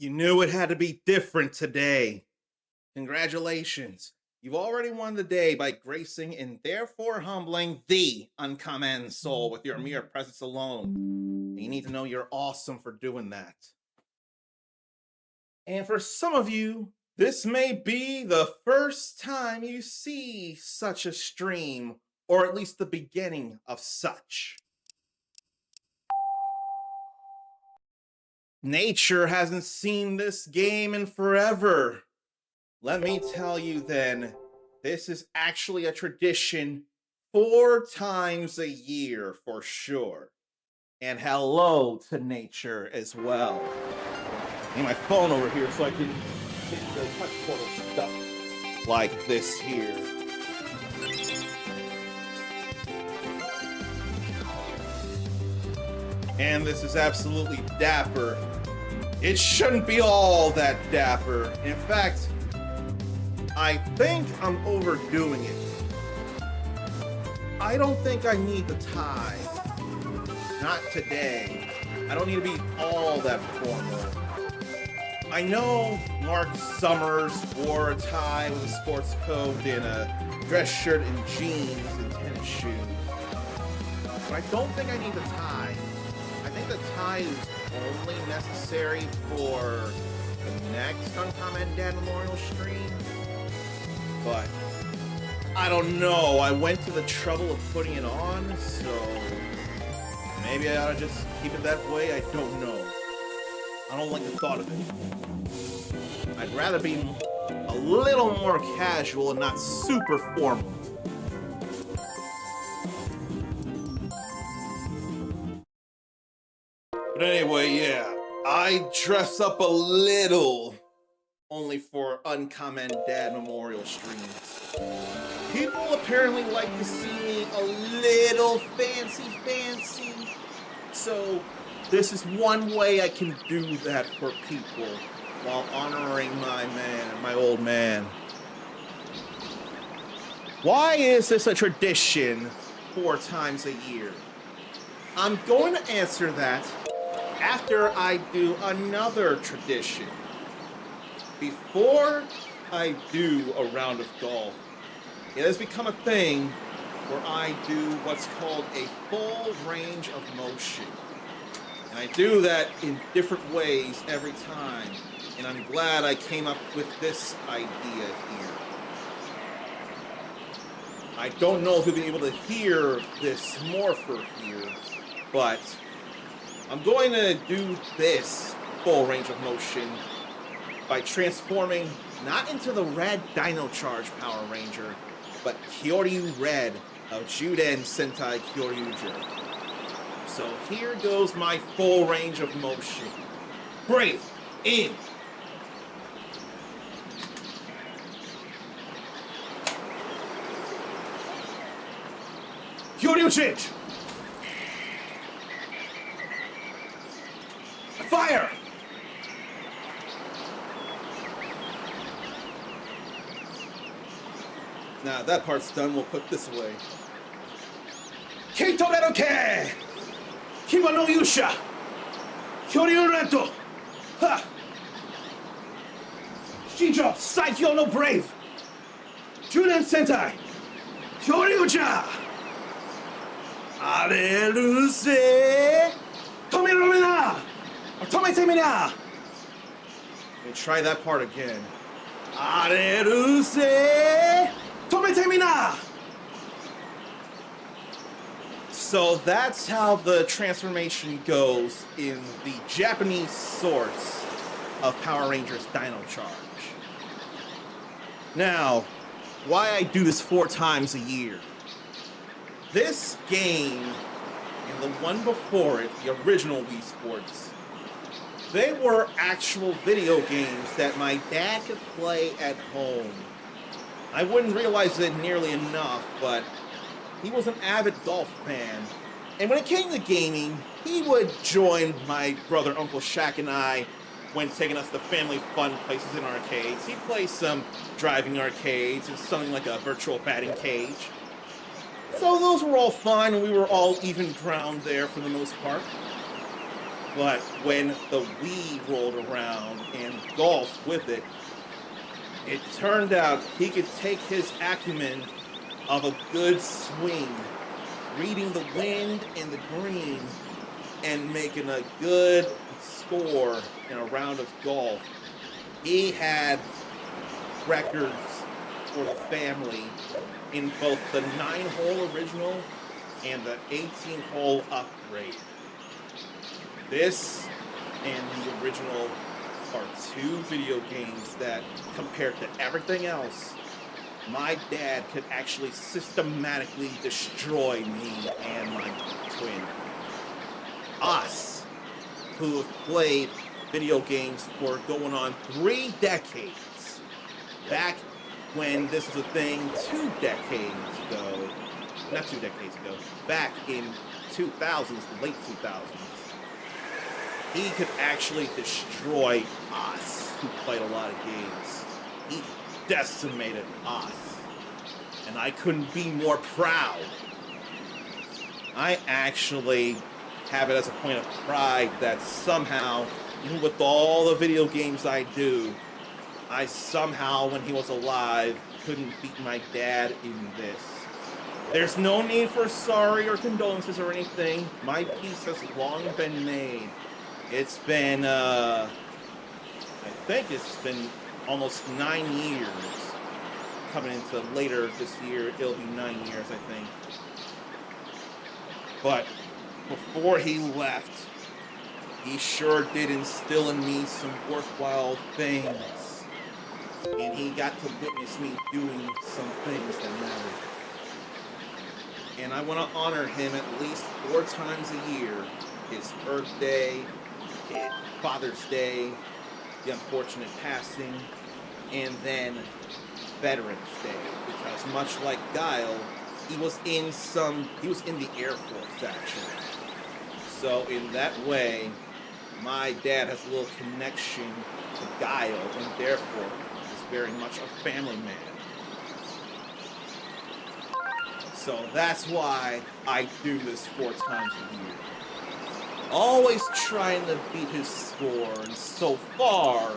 You knew it had to be different today. Congratulations. You've already won the day by gracing and therefore humbling the UnKamen soul with your mere presence alone. And you need to know you're awesome for doing that. And for some of you, this may be the first time you see such a stream, or at least the beginning of such. Nature hasn't seen this game in forever. Let me tell you then, this is actually a tradition 4 times a year for sure. And hello to nature as well. I need my phone over here so I can hit the touch portal stuff like this here. And this is absolutely dapper. It shouldn't be all that dapper. In fact, I think I'm overdoing it. I don't think I need the tie. Not today. I don't need to be all that formal. I know Mark Summers wore a tie with a sports coat and a dress shirt and jeans and tennis shoes. But I don't think I need the tie. I think the tie is only necessary for the next UnKamen Dad Memorial stream. But I don't know. I went to the trouble of putting it on, so maybe I ought to just keep it that way. I don't know. I don't like the thought of it. I'd rather be a little more casual and not super formal. But anyway, yeah, I dress up a little only for UnKamen Dad Memorial streams. People apparently like to see me a little fancy. So this is one way I can do that for people while honoring my old man. Why is this a tradition 4 times a year? I'm going to answer that after I do another tradition. Before I do a round of golf, it has become a thing where I do what's called a full range of motion. And I do that in different ways every time. And I'm glad I came up with this idea here. I don't know if you'll be able to hear this morpher here, but I'm going to do this full range of motion by transforming not into the red Dino Charge Power Ranger, but Kyoryu Red of Juden Sentai Kyoryuger. So here goes my full range of motion. Brave, in. Kyoryu change. Fire! Now that part's done, we'll put this away. Keito Reroke! Kiba no Yusha! Kyoryu Reto! Ha! Shinjo Saikyo no Brave! Juden Sentai! Kyoryuja! Areruse! Tomeromena! Or Tometemina! Let me try that part again. Areruse! Tometemina! So that's how the transformation goes in the Japanese source of Power Rangers Dino Charge. Now, why I do this 4 times a year. This game and the one before it, the original Wii Sports, they were actual video games that my dad could play at home. I wouldn't realize it nearly enough, but he was an avid golf fan. And when it came to gaming, he would join my brother Uncle Shaq and I when taking us to family fun places in arcades. He'd play some driving arcades and something like a virtual batting cage. So those were all fine, and we were all even ground there for the most part. But when the Wii rolled around and golf with it, it turned out he could take his acumen of a good swing, reading the wind and the green, and making a good score in a round of golf. He had records for the family in both the 9-hole original and the 18-hole upgrade. This and the original are two video games that, compared to everything else, my dad could actually systematically destroy me and my twin. Us, who have played video games for going on 3 decades, back when this was a thing 2 decades ago, not 2 decades ago, back in 2000s, the late 2000s, he could actually destroy us, who played a lot of games. He decimated us, and I couldn't be more proud. I actually have it as a point of pride that somehow, even with all the video games I do, I somehow, when he was alive, couldn't beat my dad in this. There's no need for sorry or condolences or anything. My peace has long been made. It's been, I think it's been almost 9 years. Coming into later this year, it'll be 9 years, I think. But before he left, he sure did instill in me some worthwhile things. And he got to witness me doing some things that mattered. And I want to honor him at least 4 times a year. His birthday, Father's Day, the unfortunate passing, and then Veterans Day. Because much like Guile, he was in the Air Force, actually. So in that way, my dad has a little connection to Guile, and therefore is very much a family man. So that's why I do this 4 times a year. Always trying to beat his score, and so far,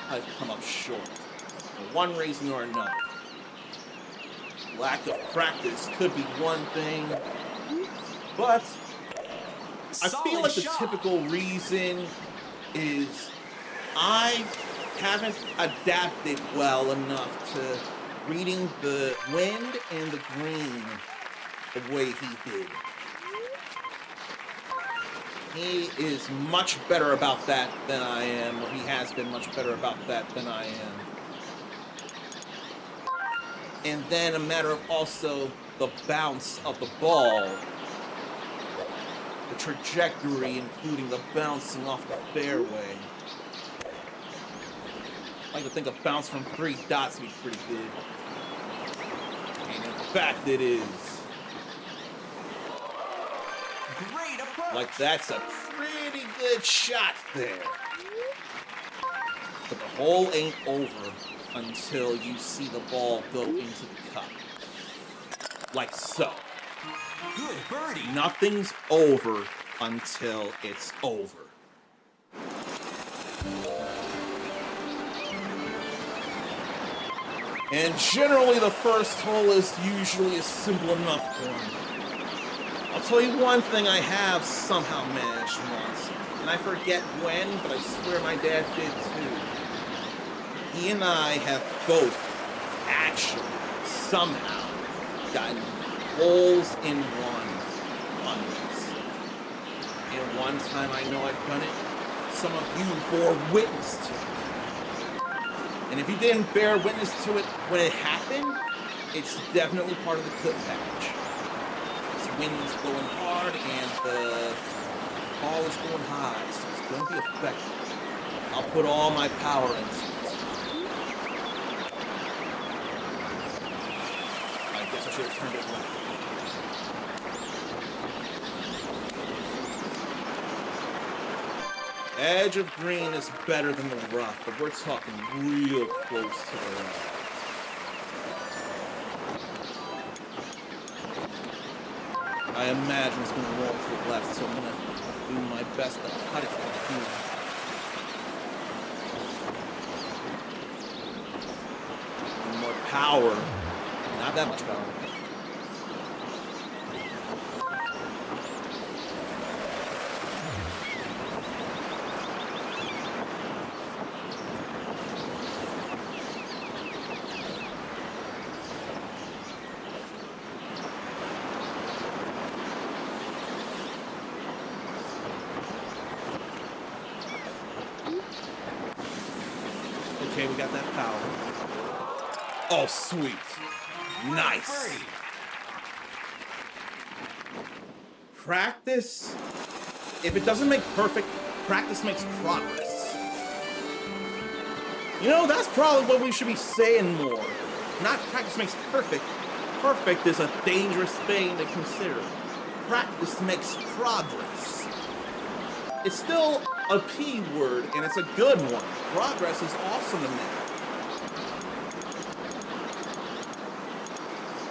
I've come up short. For one reason or another. Lack of practice could be one thing, but I feel like the typical reason is I haven't adapted well enough to reading the wind and the green the way he did. He is much better about that than I am, or he has been much better about that than I am. And then a matter of also the bounce of the ball, the trajectory, including the bouncing off the fairway. I like to think a bounce from 3 dots would be pretty good. And in fact it is. Great approach. Like that's a pretty good shot there. But the hole ain't over until you see the ball go into the cup. Like so. Good birdie. Nothing's over until it's over. And generally the first hole is usually simple enough for him. I'll tell you one thing I have somehow managed once, and I forget when, but I swear my dad did too. He and I have both actually somehow gotten holes in one on this. And one time I know I've done it, some of you bore witness to it. And if you didn't bear witness to it when it happened, it's definitely part of the clip package. Wind's blowing hard and the ball is going high, so it's going to be effective. I'll put all my power into it. I guess I should have turned it left. Edge of green is better than the rough, but we're talking real close to the rough. I imagine it's going to roll to the left, so I'm going to do my best to cut it from here. More power. Not that much power. Okay, we got that power. Oh, sweet. Nice. Birdie. Practice, if it doesn't make perfect, practice makes progress. You know, that's probably what we should be saying more. Not practice makes perfect. Perfect is a dangerous thing to consider. Practice makes progress. It's still a P word, and it's a good one. Progress is awesome in that.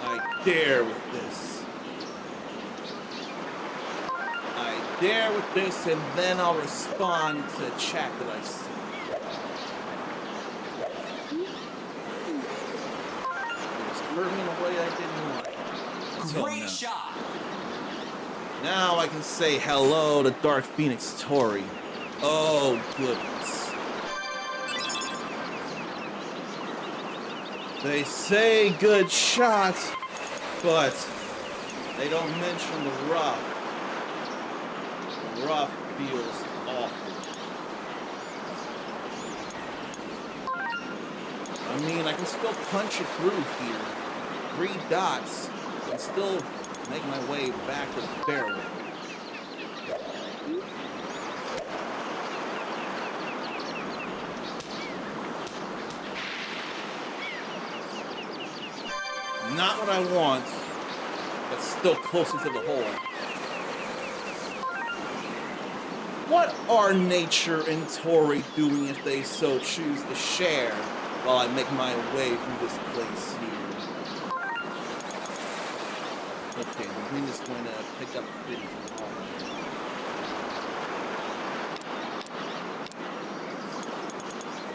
I dare with this. I dare with this, and then I'll respond to chat that I see. It was curving in a way I didn't like. Until Great now. shot. Now I can say hello to Dark Phoenix Tori. Oh, goodness. They say good shot, but they don't mention the rough. The rough feels awful. I mean, I can still punch it through here. 3 dots, and still make my way back to the fairway. Not what I want, but still closer to the hole. What are Nature and Tori doing if they so choose to share while I make my way through this place here? Okay, the green is going to pick up pretty hard.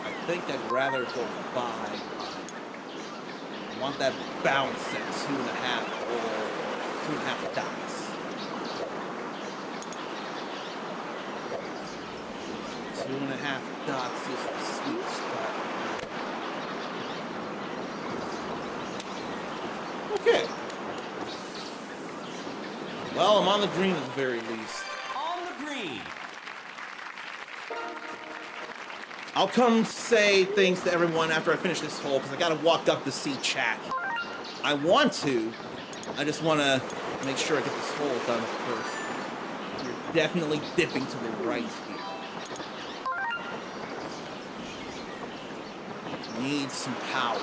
I think I'd rather go by. I want that bounce at 2.5 or 2.5 dots. 2.5 dots is the sweet spot. Okay. Well, I'm on the green at the very least. On the green. I'll come say things to everyone after I finish this hole, because I gotta walk up to see chat. I want to. I just want to make sure I get this hole done first. You're definitely dipping to the right here. Need some power.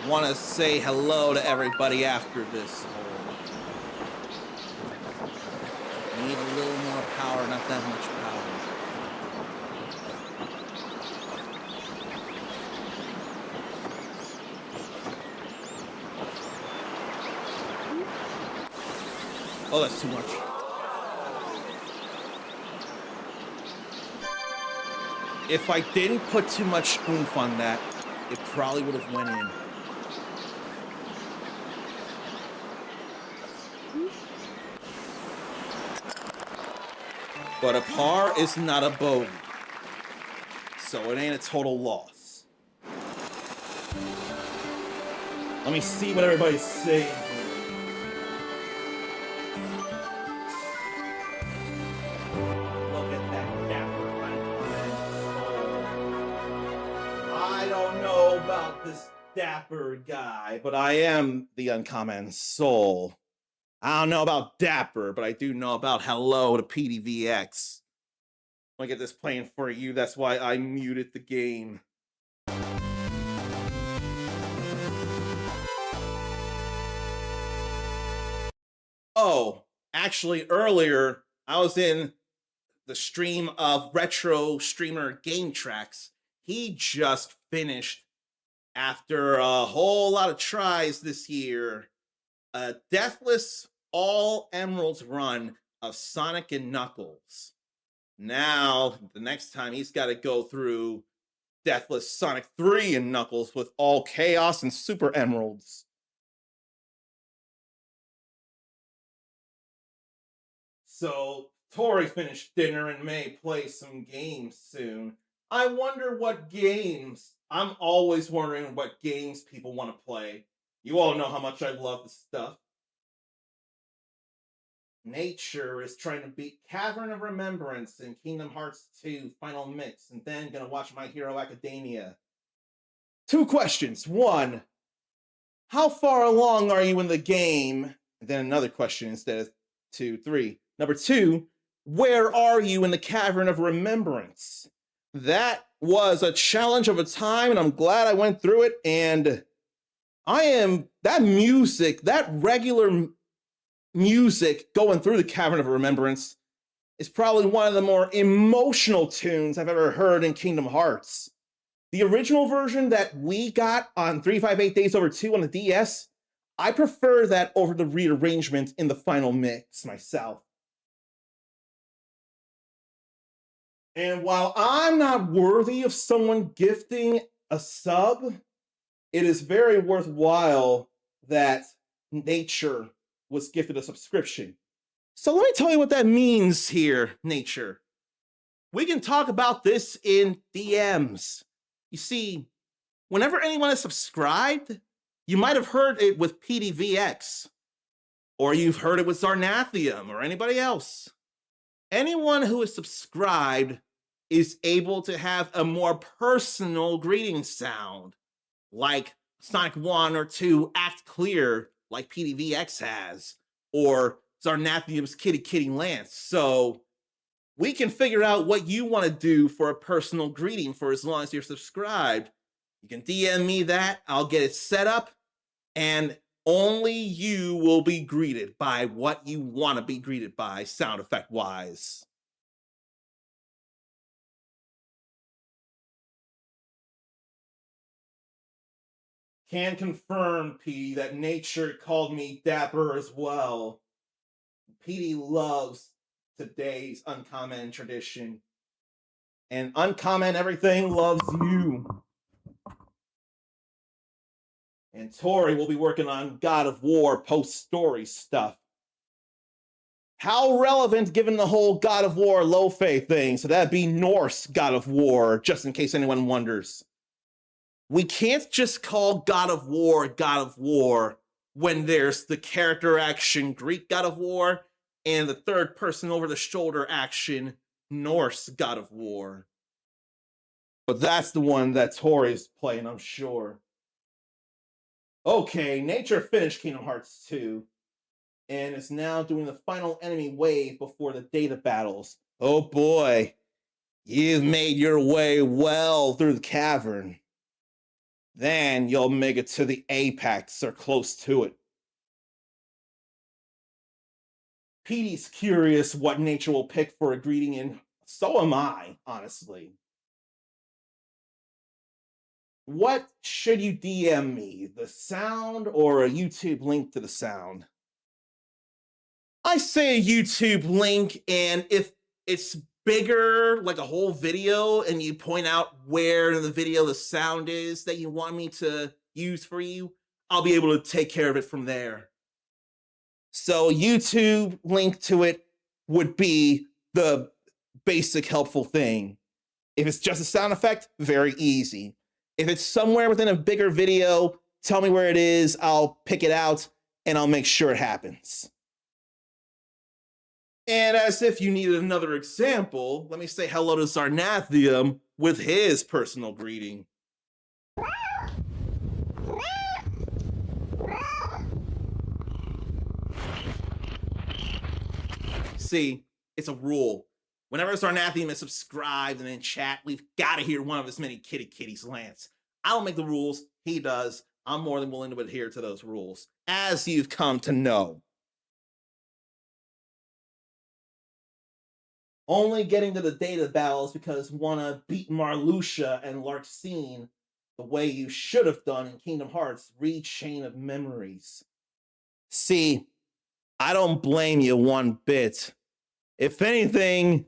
Want to say hello to everybody after this hole. Need a little more power, not that much power. Oh, that's too much. If I didn't put too much oomph on that, it probably would have went in. But a par is not a bogey, so it ain't a total loss. Let me see what everybody's saying. Look at that dapper uncommon soul. I don't know about this dapper guy, but I am the uncommon soul. I don't know about dapper, but I do know about hello to PDVX. I want to get this playing for you. That's why I muted the game. Oh, actually, earlier I was in the stream of retro streamer game tracks. He just finished, after a whole lot of tries this year, a deathless all emeralds run of Sonic and Knuckles. Now, the next time he's got to go through deathless Sonic 3 and Knuckles with all chaos and super emeralds. So, Tori finished dinner and may play some games soon. I wonder what games. I'm always wondering what games people want to play. You all know how much I love this stuff. Nature is trying to beat Cavern of Remembrance in Kingdom Hearts 2 Final Mix, and then gonna watch My Hero Academia. 2 questions. 1, how far along are you in the game? And then another question instead of 2, 3. Number 2, where are you in the Cavern of Remembrance? That was a challenge of a time, and I'm glad I went through it, and that music, that regular music going through the Cavern of Remembrance is probably one of the more emotional tunes I've ever heard in Kingdom Hearts. The original version that we got on 358 Days Over 2 on the DS, I prefer that over the rearrangement in the final mix myself. And while I'm not worthy of someone gifting a sub, it is very worthwhile that Nature was gifted a subscription. So let me tell you what that means here, Nature. We can talk about this in DMs. You see, whenever anyone is subscribed, you might have heard it with PDVX, or you've heard it with Zarnathium, or anybody else. Anyone who is subscribed is able to have a more personal greeting sound, like Sonic 1 or 2 Act Clear, like PDVX has, or Zarnathium's Kitty Kitty Lance. So we can figure out what you want to do for a personal greeting for as long as you're subscribed. You can DM me that, I'll get it set up, and only you will be greeted by what you want to be greeted by, sound effect wise. Can confirm, PD, that Nature called me dapper as well. PD loves today's UnKamen tradition. And UnKamen everything loves you. And Tori will be working on God of War post-story stuff. How relevant given the whole God of War Lo-Fe thing? So that'd be Norse God of War, just in case anyone wonders. We can't just call God of War when there's the character action Greek God of War and the third person over the shoulder action Norse God of War. But that's the one that Tori's playing, I'm sure. Okay, Nature finished Kingdom Hearts 2 and is now doing the final enemy wave before the data battles. Oh boy, you've made your way well through the cavern. Then you'll make it to the apex or close to it. Petey's curious what Nature will pick for a greeting, and so am I, honestly. What should you DM me? The sound or a YouTube link to the sound? I say a YouTube link, and if it's bigger, like a whole video, and you point out where in the video the sound is that you want me to use for you, I'll be able to take care of it from there. So YouTube link to it would be the basic helpful thing. If it's just a sound effect, very easy. If it's somewhere within a bigger video, tell me where it is, I'll pick it out, and I'll make sure it happens. And as if you needed another example, let me say hello to Zarnathium with his personal greeting. See, it's a rule. Whenever Zarnathium is subscribed and in chat, we've got to hear one of his many kitty kitties Lance. I don't make the rules, he does. I'm more than willing to adhere to those rules, as you've come to know. Only getting to the data battles because wanna beat Marluxia and Larxene the way you should have done in Kingdom Hearts Chain of Memories. See, I don't blame you one bit. If anything,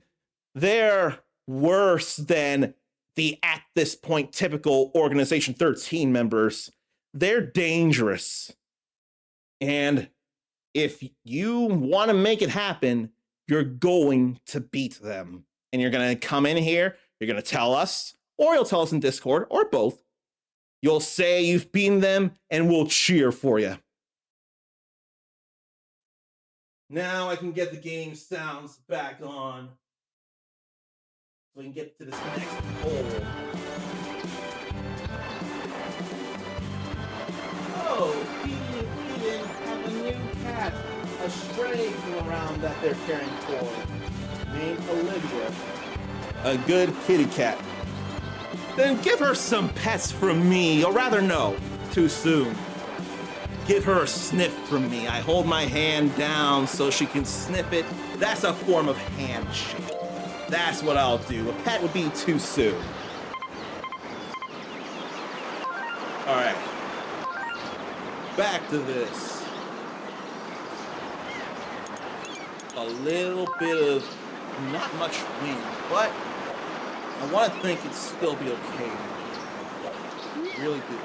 they're worse than the, at this point, typical Organization 13 members. They're dangerous. And if you want to make it happen, you're going to beat them. And you're going to come in here, you're going to tell us, or you'll tell us in Discord, or both. You'll say you've beaten them, and we'll cheer for you. Now I can get the game sounds back on. So we can get to this next goal. Oh, we even have a new cat, a stray around that they're caring for, named Olivia. A good kitty cat. Then give her some pets from me, or rather no, too soon. Give her a sniff from me. I hold my hand down so she can sniff it. That's a form of handshake. That's what I'll do. A pet would be too soon. All right. Back to this. A little bit of not much wind, but I want to think it'd still be okay. Really do.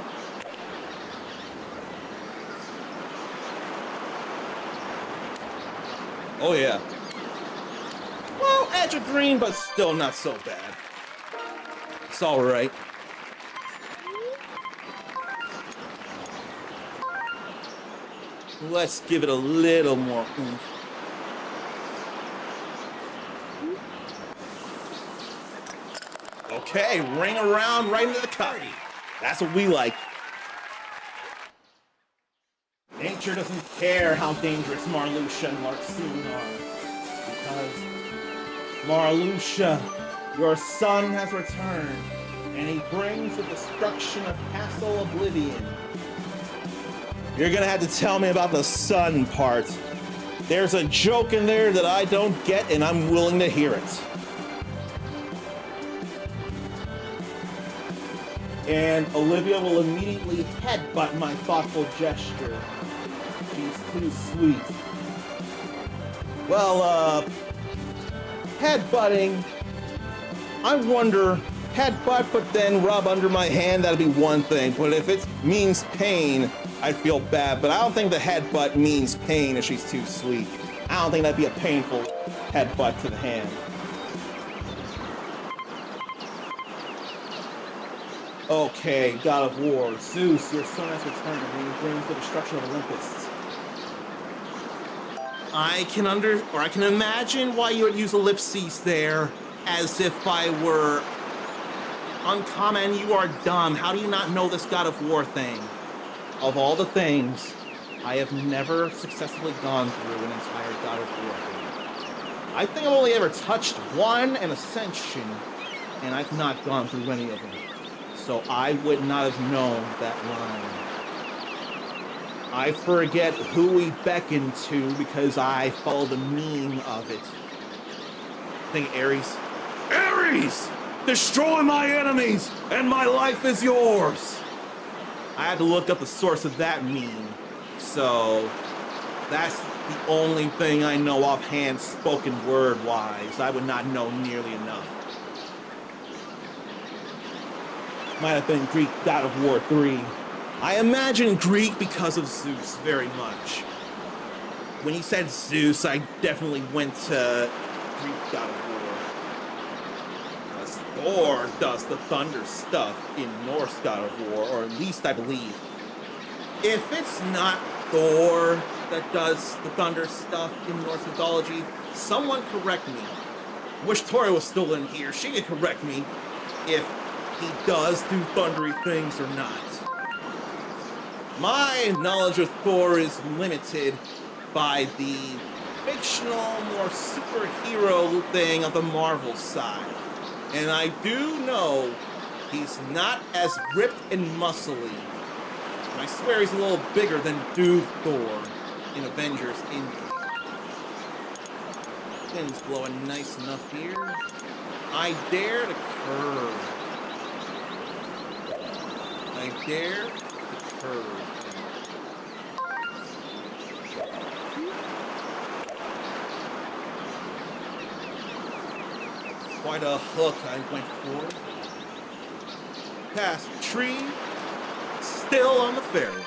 Oh yeah. Well, edge of green, but still not so bad. It's all right. Let's give it a little more oomph. Okay, ring around right into the cup. That's what we like. Nature doesn't care how dangerous Marluxia and Larxene are. Because Marluxia, your son has returned, and he brings the destruction of Castle Oblivion. You're gonna have to tell me about the son part. There's a joke in there that I don't get, and I'm willing to hear it. And Olivia will immediately headbutt my thoughtful gesture. She's too sweet. Well, headbutting, I wonder, headbutt but then rub under my hand, that'd be one thing. But if it means pain, I'd feel bad. But I don't think the headbutt means pain if she's too sweet. I don't think that'd be a painful headbutt to the hand. Okay, God of War. Zeus, your son has returned and he brings the destruction of Olympus. I can imagine why you would use ellipses there, as if I were UnKamen. You are dumb. How do you not know this God of War thing? Of all the things, I have never successfully gone through an entire God of War thing. I think I've only ever touched one, an Ascension, and I've not gone through any of them. So I would not have known that line. I forget who we beckon to because I follow the meme of it. I think Ares. Ares! Destroy my enemies, and my life is yours! I had to look up the source of that meme. So that's the only thing I know offhand, spoken word-wise. I would not know nearly enough. Might have been Greek God of War 3. I imagine Greek because of Zeus very much. When he said Zeus, I definitely went to Greek God of War. Because Thor does the thunder stuff in Norse God of War, or at least I believe. If it's not Thor that does the thunder stuff in Norse mythology, someone correct me. I wish Tori was still in here. She could correct me if he does do thundery things or not. My knowledge of Thor is limited by the fictional, more superhero thing of the Marvel side. And I do know he's not as ripped and muscly. And I swear he's a little bigger than Dude Thor in Avengers Endgame. Wind's blowing nice enough here. I dare to curve. I dare to curve. Quite a hook I went for. Past the tree, still on the fairway.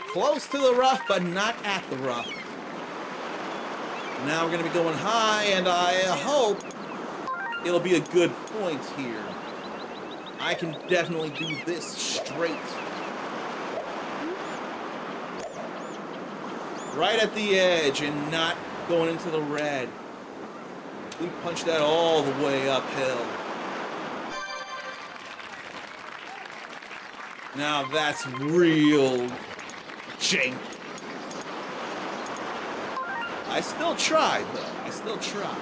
Close to the rough, but not at the rough. Now we're going to be going high, and I hope it'll be a good point here. I can definitely do this straight. Right at the edge and not going into the red. We punch that all the way uphill. Now that's real jank. I still tried, though. I still tried.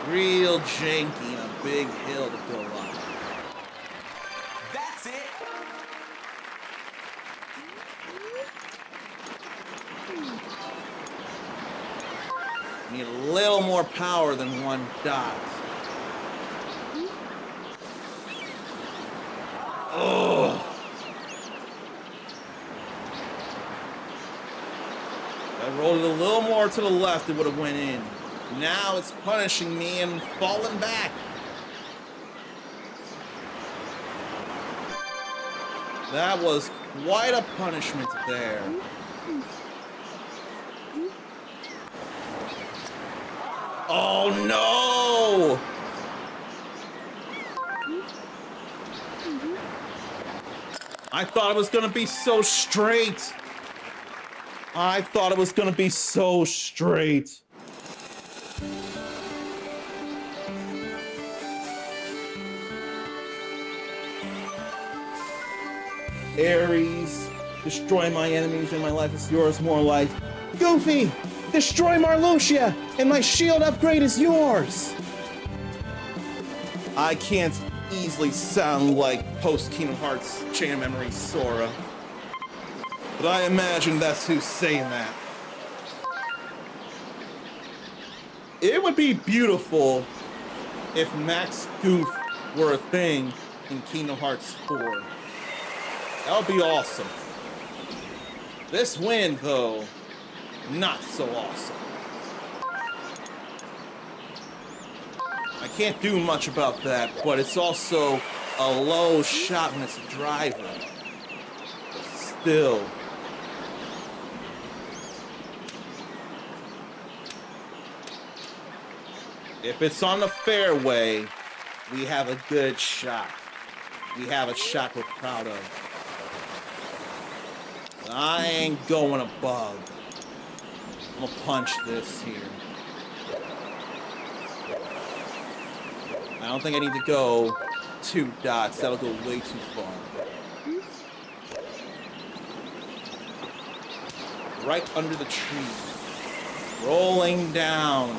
Real janky and a big hill to go up. That's it. Need a little more power than one dot. Oh. If I rolled it a little more to the left, it would have went in. Now it's punishing me and falling back. That was quite a punishment there. Oh no! I thought it was gonna be so straight. I thought it was gonna be so straight. Aries, destroy my enemies and my life is yours. More like Goofy, destroy Marluxia and my shield upgrade is yours. I can't easily sound like post-Kingdom Hearts Chain of Memories Sora, but I imagine that's who's saying that. It would be beautiful if Max Goof were a thing in Kingdom Hearts 4. That would be awesome. This win, though, not so awesome. I can't do much about that, but it's also a low shot when it's a driver. Still. If it's on the fairway, we have a good shot. We have a shot we're proud of. I ain't going above. I'm gonna punch this here. I don't think I need to go 2 dots. That'll go way too far. Right under the tree. Rolling down.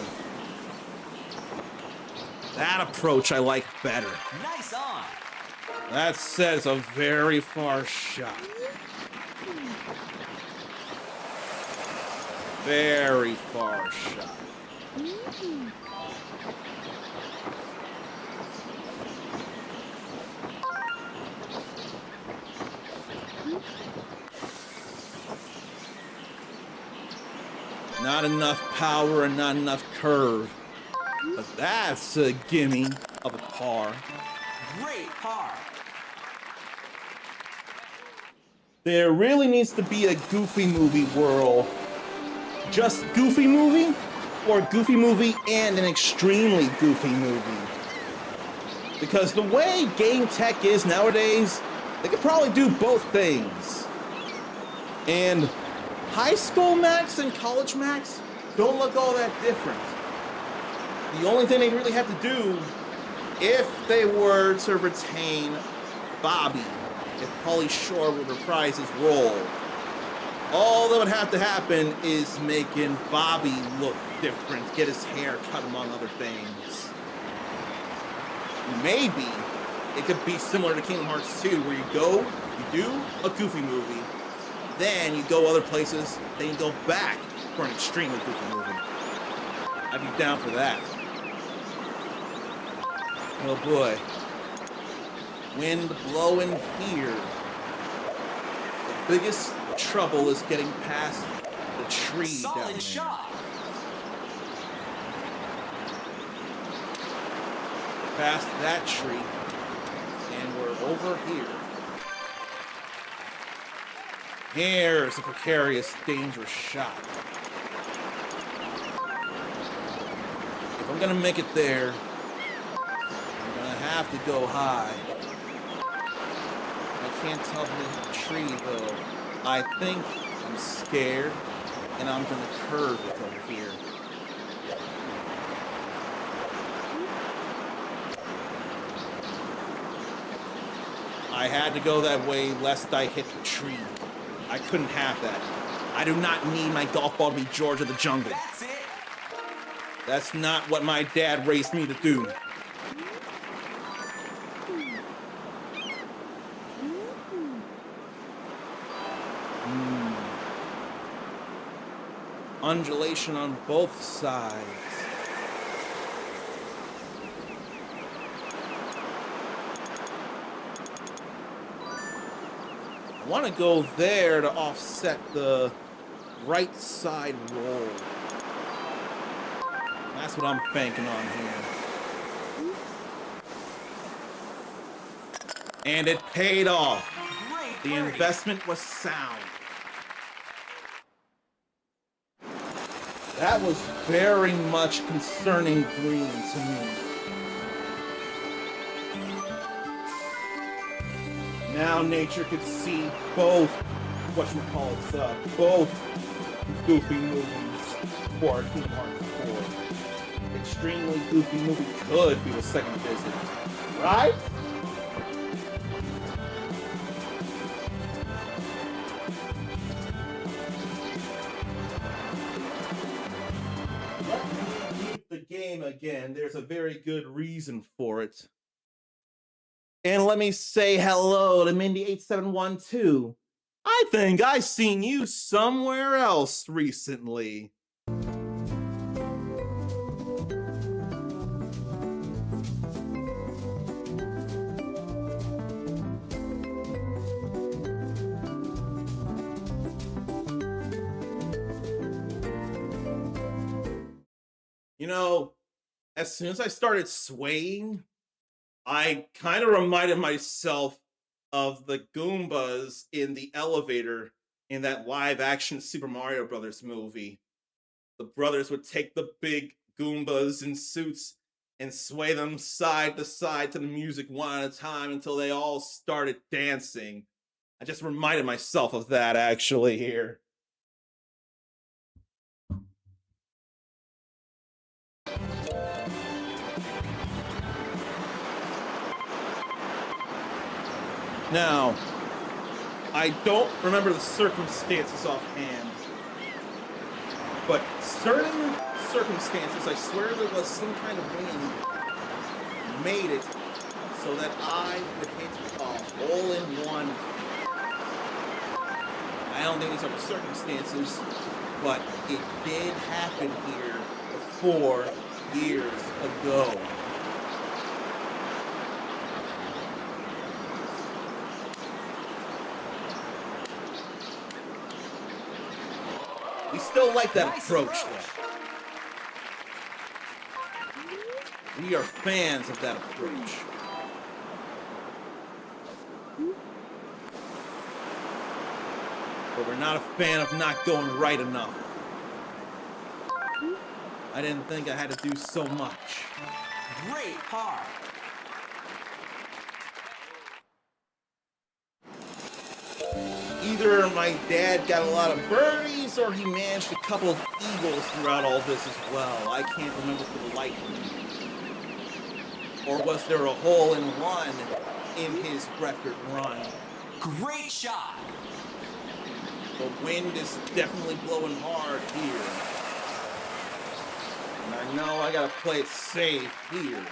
That approach I like better. Nice on. That says a very far shot. Very far shot. Not enough power and not enough curve. But that's a gimme of a par. Great par. There really needs to be a Goofy movie whirl. Just Goofy movie, or Goofy movie and an extremely Goofy movie. Because the way game tech is nowadays, they could probably do both things. And high school Max and college Max don't look all that different. The only thing they really have to do, if they were to retain Bobby, if Pauly Shore would reprise his role, all that would have to happen is making Bobby look different, get his hair cut among other things. Maybe it could be similar to Kingdom Hearts 2, where you do a goofy movie, then you go other places, then you go back for an extremely goofy movie. I'd be down for that. Oh boy. Wind blowing here. The biggest trouble is getting past the tree down there. Solid shot. Past that tree, and we're over here. Here's a precarious, dangerous shot. If I'm gonna make it there, I'm gonna have to go high. I can't tell from the tree though. I think I'm scared, and I'm gonna curve it over here. I had to go that way lest I hit the tree. I couldn't have that. I do not need my golf ball to be George of the Jungle. That's it. That's not what my dad raised me to do. Undulation on both sides. I want to go there to offset the right side roll. That's what I'm banking on here. And it paid off. Great The birdie. investment was sound. That was very much concerning green to me. Now nature could see both, both goofy movies for Kingdom Hearts 4. Extremely goofy movie could be the second visit, right? Let me mute the game again. There's a very good reason for it. And let me say hello to Mindy8712. I think I've seen you somewhere else recently. You know, as soon as I started swaying, I kind of reminded myself of the Goombas in the elevator in that live-action Super Mario Brothers movie. The brothers would take the big Goombas in suits and sway them side to side to the music one at a time until they all started dancing. I just reminded myself of that, actually, here. Now, I don't remember the circumstances offhand, but certain circumstances, I swear there was some kind of wind, made it so that I would hit a hole-in-one. I don't think these are the circumstances, but it did happen here 4 years ago. We still like that approach, though. We are fans of that approach. But we're not a fan of not going right enough. I didn't think I had to do so much. Great par. Either my dad got a lot of birdies or he managed a couple of eagles throughout all this as well. I can't remember for the life of me. Or was there a hole-in-one in his record run? Great shot. The wind is definitely blowing hard here. And I know I gotta play it safe here.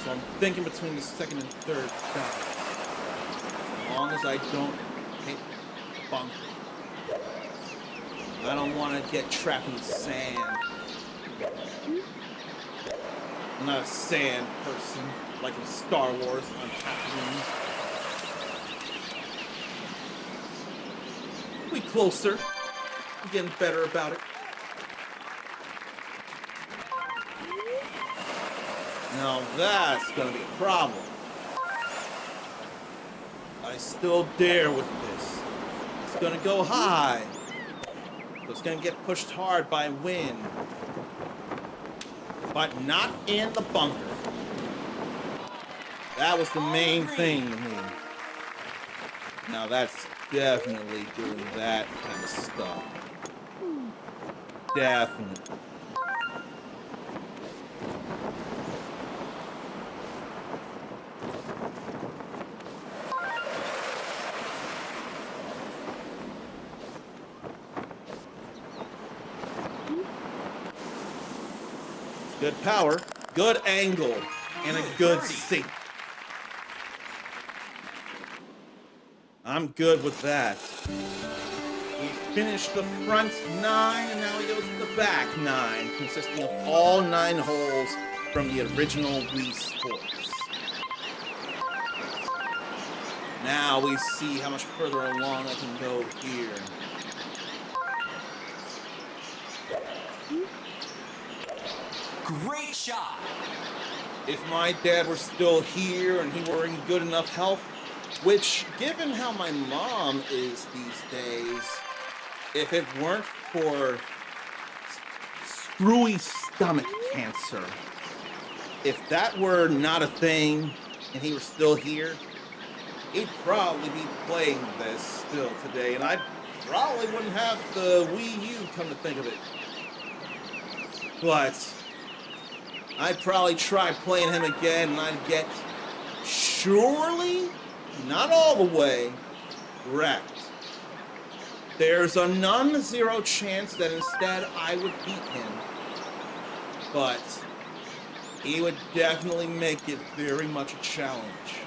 So I'm thinking between the second and third dive. As long as I don't hit the bunker. I don't want to get trapped in the sand. I'm not a sand person, like in Star Wars on Tatooine. We closer. I'm getting better about it. Now that's gonna be a problem. I still dare with this. It's gonna go high. So it's gonna get pushed hard by wind. But not in the bunker. That was the main thing to me. Now that's definitely doing that kind of stuff. Definitely. Good power, good angle, and a good sink. I'm good with that. He finished the front 9, and now he goes to the back 9, consisting of all 9 holes from the original Wii Sports. Now we see how much further along I can go here. Great shot. If my dad were still here and he were in good enough health, which, given how my mom is these days, if it weren't for screwy stomach cancer, if that were not a thing and he were still here, he'd probably be playing this still today, and I probably wouldn't have the Wii U, come to think of it. But I'd probably try playing him again, and I'd get, surely, not all the way, wrecked. There's a non-zero chance that instead I would beat him, but he would definitely make it very much a challenge.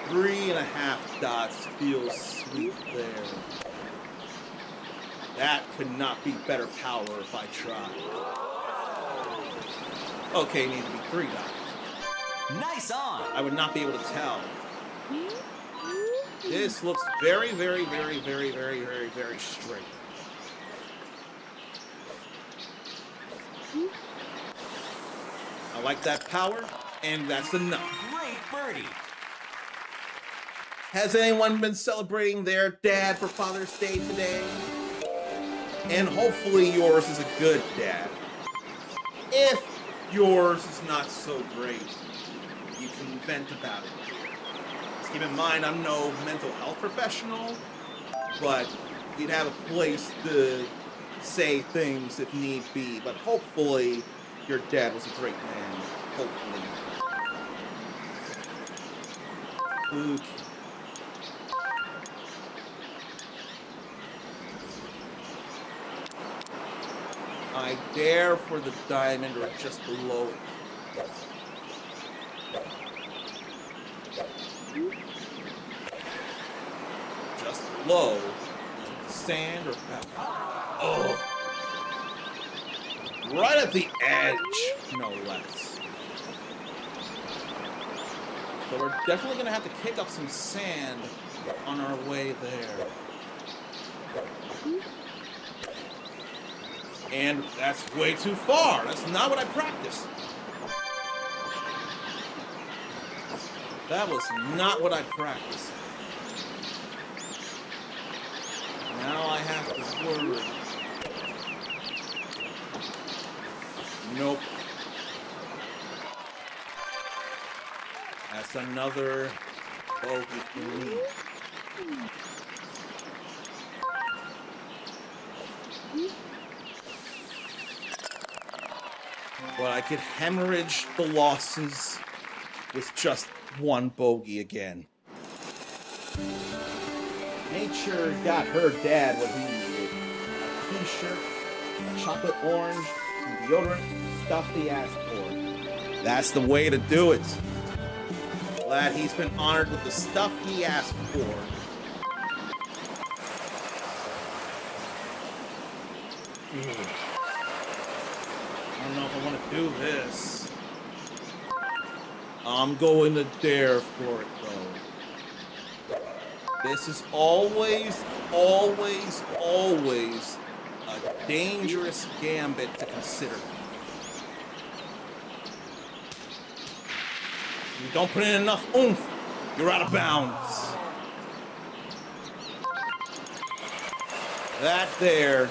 Three and a half dots feels sweet there. That could not be better power if I tried. Okay, it needed to be 3 dots. Nice on. I would not be able to tell. This looks very, very, very, very, very, very, very straight. I like that power, and that's enough. Great birdie. Has anyone been celebrating their dad for Father's Day today? And hopefully yours is a good dad. If yours is not so great, you can vent about it. Just keep in mind, I'm no mental health professional, but you'd have a place to say things if need be. But hopefully, your dad was a great man. Hopefully. Okay. I dare for the diamond or just below it. Just below sand or pebble. Oh. Right at the edge, no less. So we're definitely going to have to kick up some sand on our way there. And that's way too far. That's not what I practiced. That was not what I practiced. Now I have to worry. Nope. That's another bogey for me. But I could hemorrhage the losses with just 1 bogey again. Nature got her dad what he needed. A t-shirt, a chocolate orange, some deodorant, stuff he asked for. That's the way to do it. Glad he's been honored with the stuff he asked for. I don't know if I want to do this. I'm going to dare for it, though. This is always, always, always a dangerous gambit to consider. You don't put in enough oomph, you're out of bounds. That there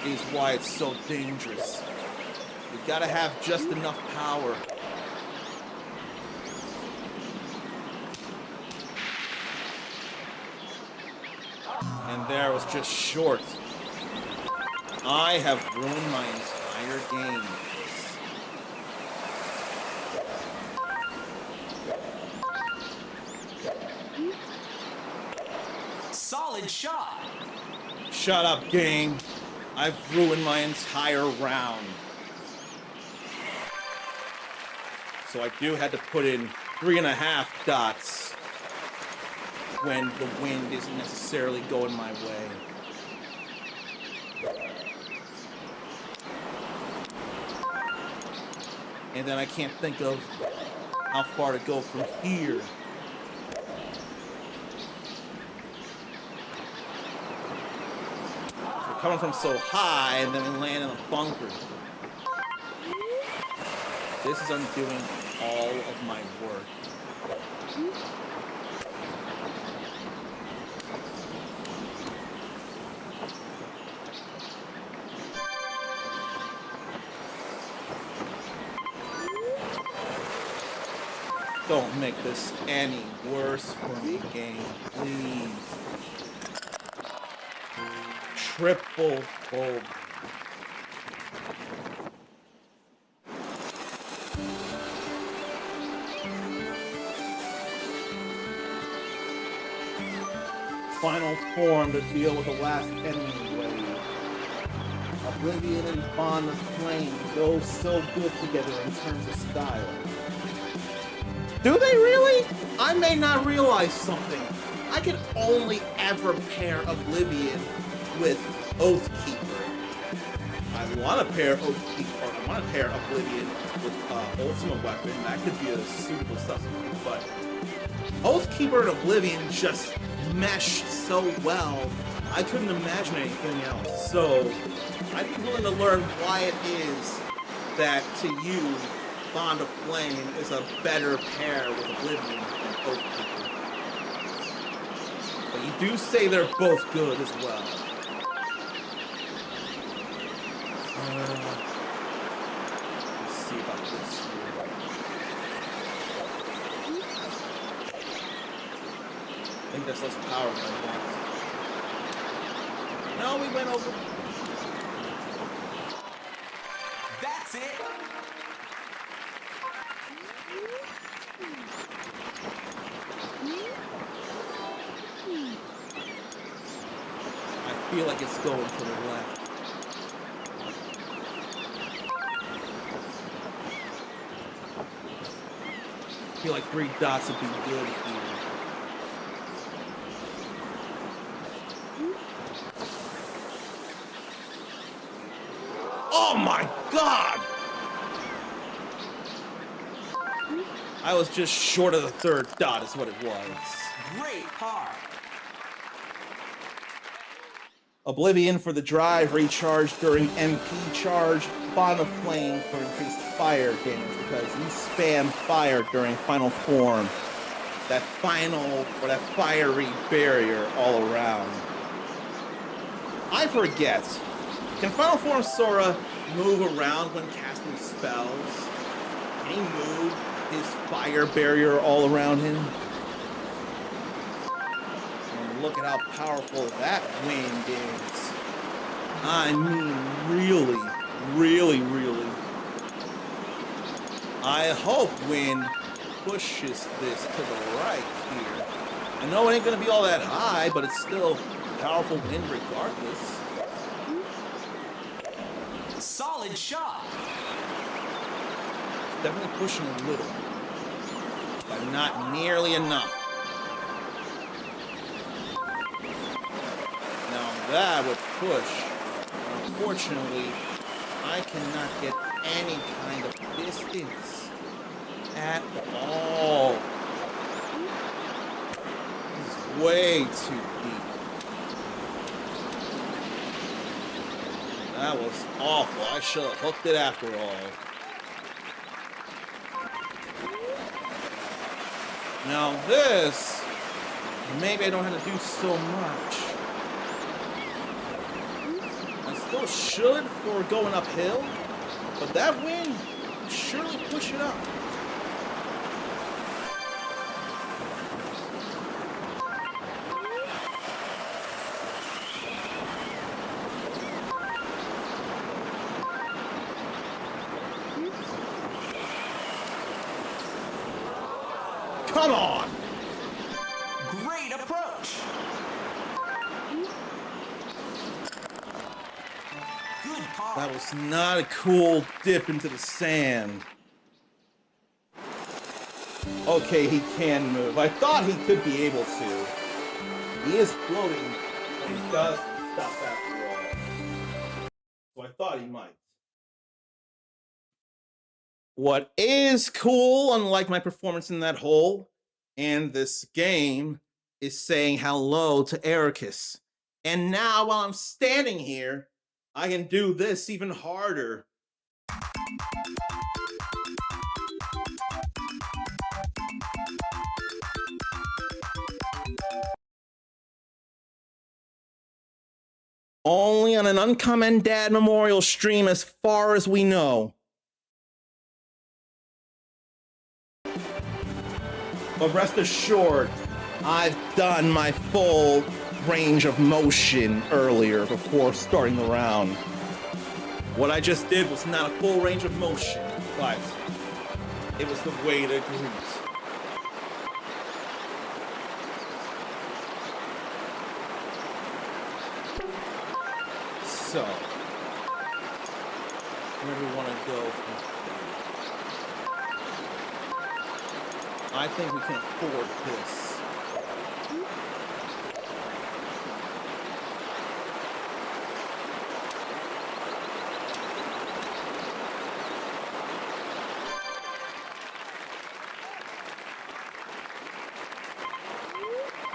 is why it's so dangerous. You gotta have just enough power. And there was just short. I have ruined my entire game. Solid shot. Shut up, game. I've ruined my entire round. So I do have to put in 3.5 dots when the wind isn't necessarily going my way. And then I can't think of how far to go from here. We're coming from so high and then we land in a bunker. This is undoing all of my work. Don't make this any worse for me, game, please. Triple hold. Final form to deal with the last enemy wave. Oblivion and Bond of Flame go so good together in terms of style. Do they really? I may not realize something. I can only ever pair Oblivion with Oathkeeper. I want to pair Oathkeeper, or I want to pair Oblivion with Ultimate Weapon. That could be a suitable substitute, but Oathkeeper and Oblivion just mesh so well. I couldn't imagine anything else. So I'd be willing to learn why it is that to you, Bond of Flame is a better pair with Oblivion than Oathkeeper. But you do say they're both good as well. Let's see about this here. I think that's less power than I want. No, we went over. That's it. I feel like it's going to the left. I feel like 3 dots would be good here. Oh my god! I was just short of the 3rd dot is what it was. Great par. Oblivion for the drive, recharge during MP charge, Bond of Flame for increased fire damage because you spam fire during final form. That final, or that fiery barrier all around. I forget. Can final form Sora move around when casting spells? Can he move his fire barrier all around him? Look at how powerful that wind is. I mean, really, really, really. I hope wind pushes this to the right here. I know it ain't gonna be all that high, but it's still powerful wind regardless. Solid Solid shot. Definitely pushing a little, but not nearly enough. Now that would push. Unfortunately, I cannot get any kind of distance at all. This is way too deep. That was awful. I should have hooked it after all. Now this, maybe I don't have to do so much. I still should for going uphill, but that wind would surely push it up. Come on! Great approach. Good par. That was not a cool dip into the sand. Okay, he can move. I thought he could be able to. He is floating, but he does stop after all. So I thought he might. What is cool, unlike my performance in that hole and this game, is saying hello to Ericus. And now, while I'm standing here, I can do this even harder. Only on an UnKamen Dad Memorial stream as far as we know. But rest assured, I've done my full range of motion earlier before starting the round. What I just did was not a full range of motion, but it was the way to greet. So, where do we want to go from here? I think we can afford this.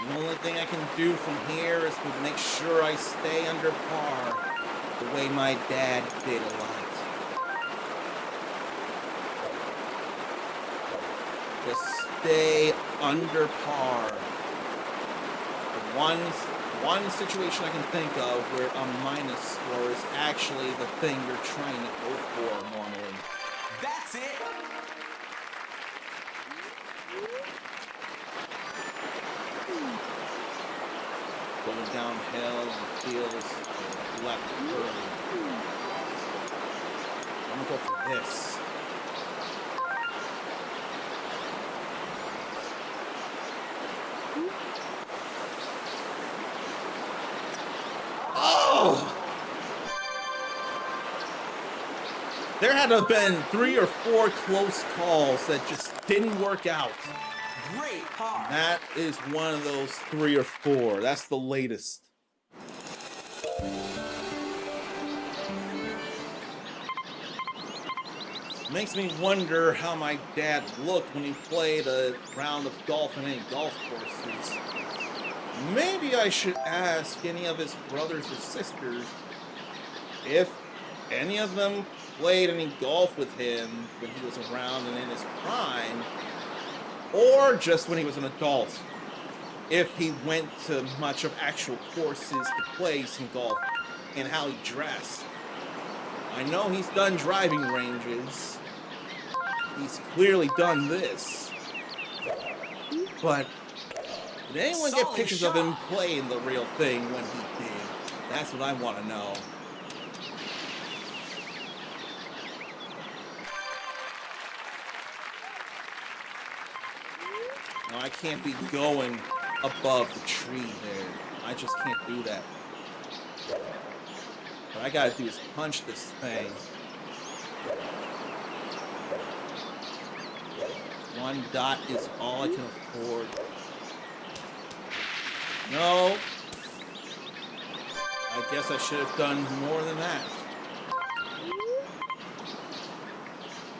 The only thing I can do from here is to make sure I stay under par, the way my dad did a lot. Just stay under par. The one situation I can think of where a minus score is actually the thing you're trying to go for normally. That's it. Going downhill feels left early. I'm gonna go for this. Oh! There had to have been 3 or 4 close calls that just didn't work out. Great par. That is one of those 3 or 4. That's the latest. Makes me wonder how my dad looked when he played a round of golf in any golf courses. Maybe I should ask any of his brothers or sisters if any of them played any golf with him when he was around and in his prime, or just when he was an adult. If he went to much of actual courses to play some golf, and how he dressed. I know he's done driving ranges. He's clearly done this. But did anyone get pictures of him playing the real thing when he did? That's what I want to know. Now, I can't be going above the tree there. I just can't do that. What I gotta do is punch this thing One dot is all I can afford. No. I guess I should have done more than that.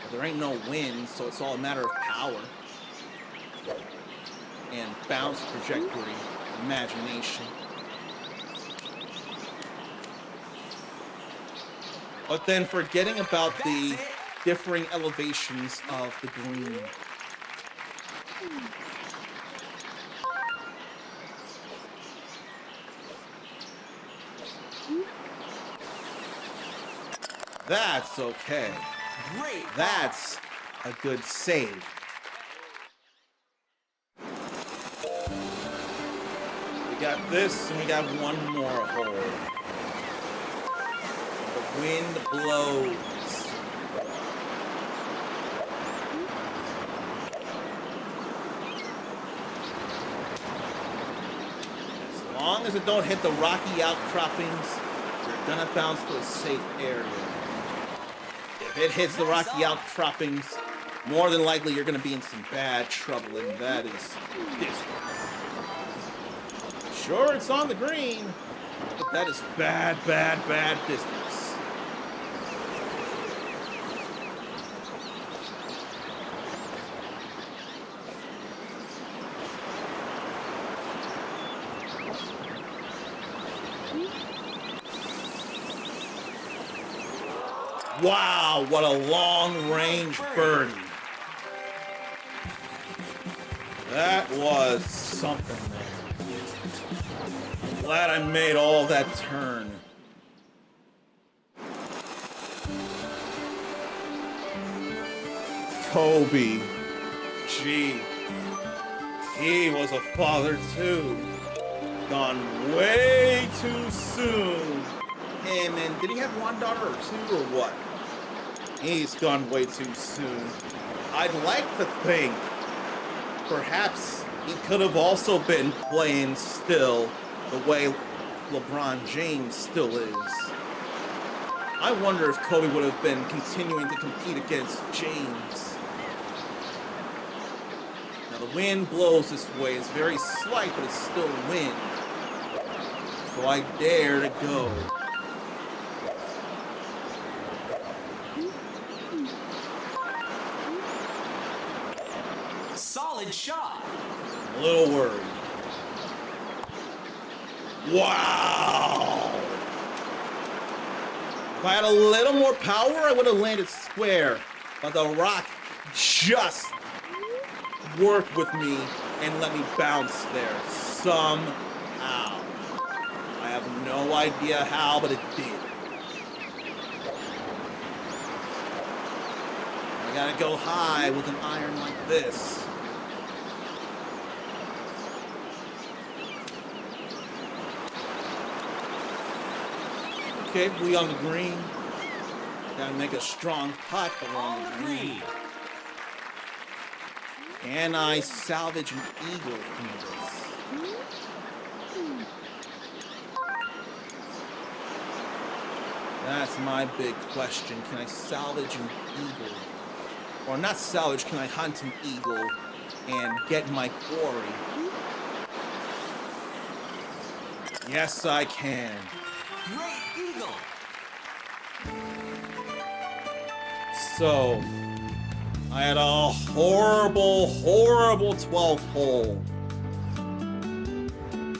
But there ain't no wind, so it's all a matter of power. And bounce trajectory, imagination. But then forgetting about the differing elevations of the green. That's okay. Great. That's a good save. We got this, and we got one more hole. The wind blows. As long as it don't hit the rocky outcroppings, you're gonna bounce to a safe area. If it hits the rocky outcroppings, more than likely you're gonna be in some bad trouble, and that is distance. Sure, it's on the green, but that is bad, bad, bad distance. Wow, what a long-range birdie. That was something there. Glad I made all that turn. Kobe. Gee. He was a father too. Gone way too soon. Him, and did he have one daughter or two or what? He's gone way too soon. I'd like to think perhaps he could have also been playing still the way LeBron James still is. I wonder if Kobe would have been continuing to compete against James. Now the wind blows this way. It's very slight, but it's still wind. So I dare to go. Solid shot. A little worried. Wow! If I had a little more power, I would have landed square. But the rock just worked with me and let me bounce there somehow. I have no idea how, but it did. I gotta go high with an iron like this. Okay, we on the green. Gotta make a strong putt along the green. Can I salvage an eagle from this? That's my big question. Can I salvage an eagle? Or not salvage, can I hunt an eagle and get my quarry? Yes, I can. Great eagle. So, I had a horrible, horrible 12th hole.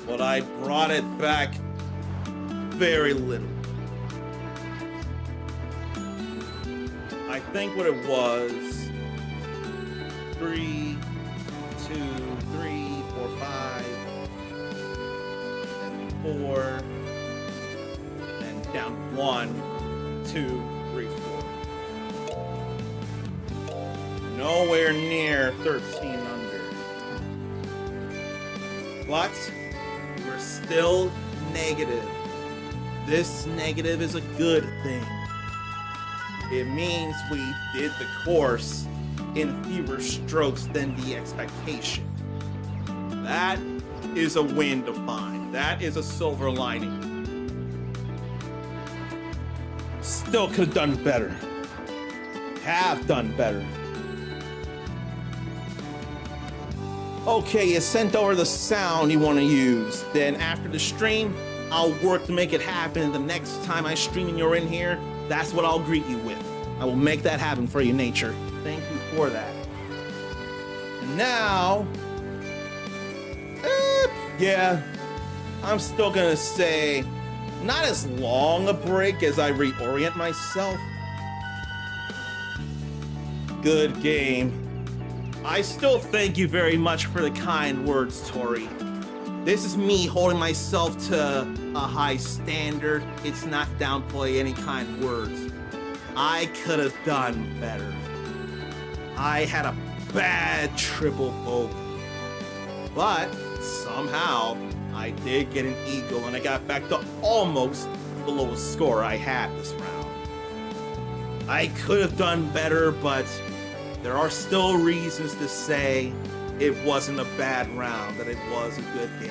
But I brought it back very little. I think what it was 3, 2, 3, 4, 5, and 4, and down 1, 2, 3, 4. Nowhere near 13 under. But we're still negative. This negative is a good thing. It means we did the course in fewer strokes than the expectation. That is a win to find. That is a silver lining. Still could have done better. have done better. Okay, you sent over the sound you want to use. Then after the stream, I'll work to make it happen. The next time I stream and you're in here, that's what I'll greet you with. I will make that happen for you, Nature. Thank you for that. And now, yeah, I'm still gonna say not as long a break as I reorient myself. Good game. I still thank you very much for the kind words, Tori. This is me holding myself to a high standard. It's not downplay any kind words. I could have done better. I had a bad triple oak. But somehow I did get an eagle and I got back to almost the lowest score I had this round. I could have done better, but there are still reasons to say it wasn't a bad round, that it was a good game.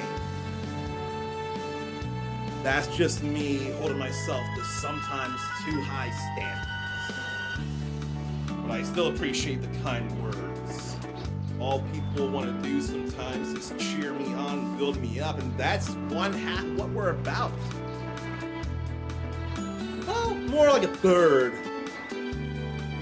That's just me holding myself to sometimes too high standards. But I still appreciate the kind words. All people want to do sometimes is cheer me on, build me up, and that's one half what we're about. Well, more like a third.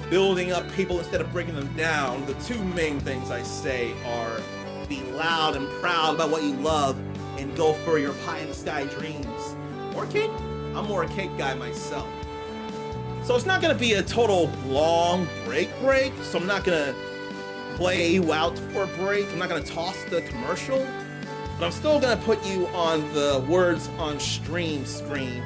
Building up people instead of breaking them down. The two main things I say are be loud and proud about what you love and go for your pie-in-the-sky dreams. Or cake? I'm more a cake guy myself. So it's not going to be a total long break, so I'm not going to play you out for a break. I'm not going to toss the commercial, but I'm still going to put you on the words on stream screen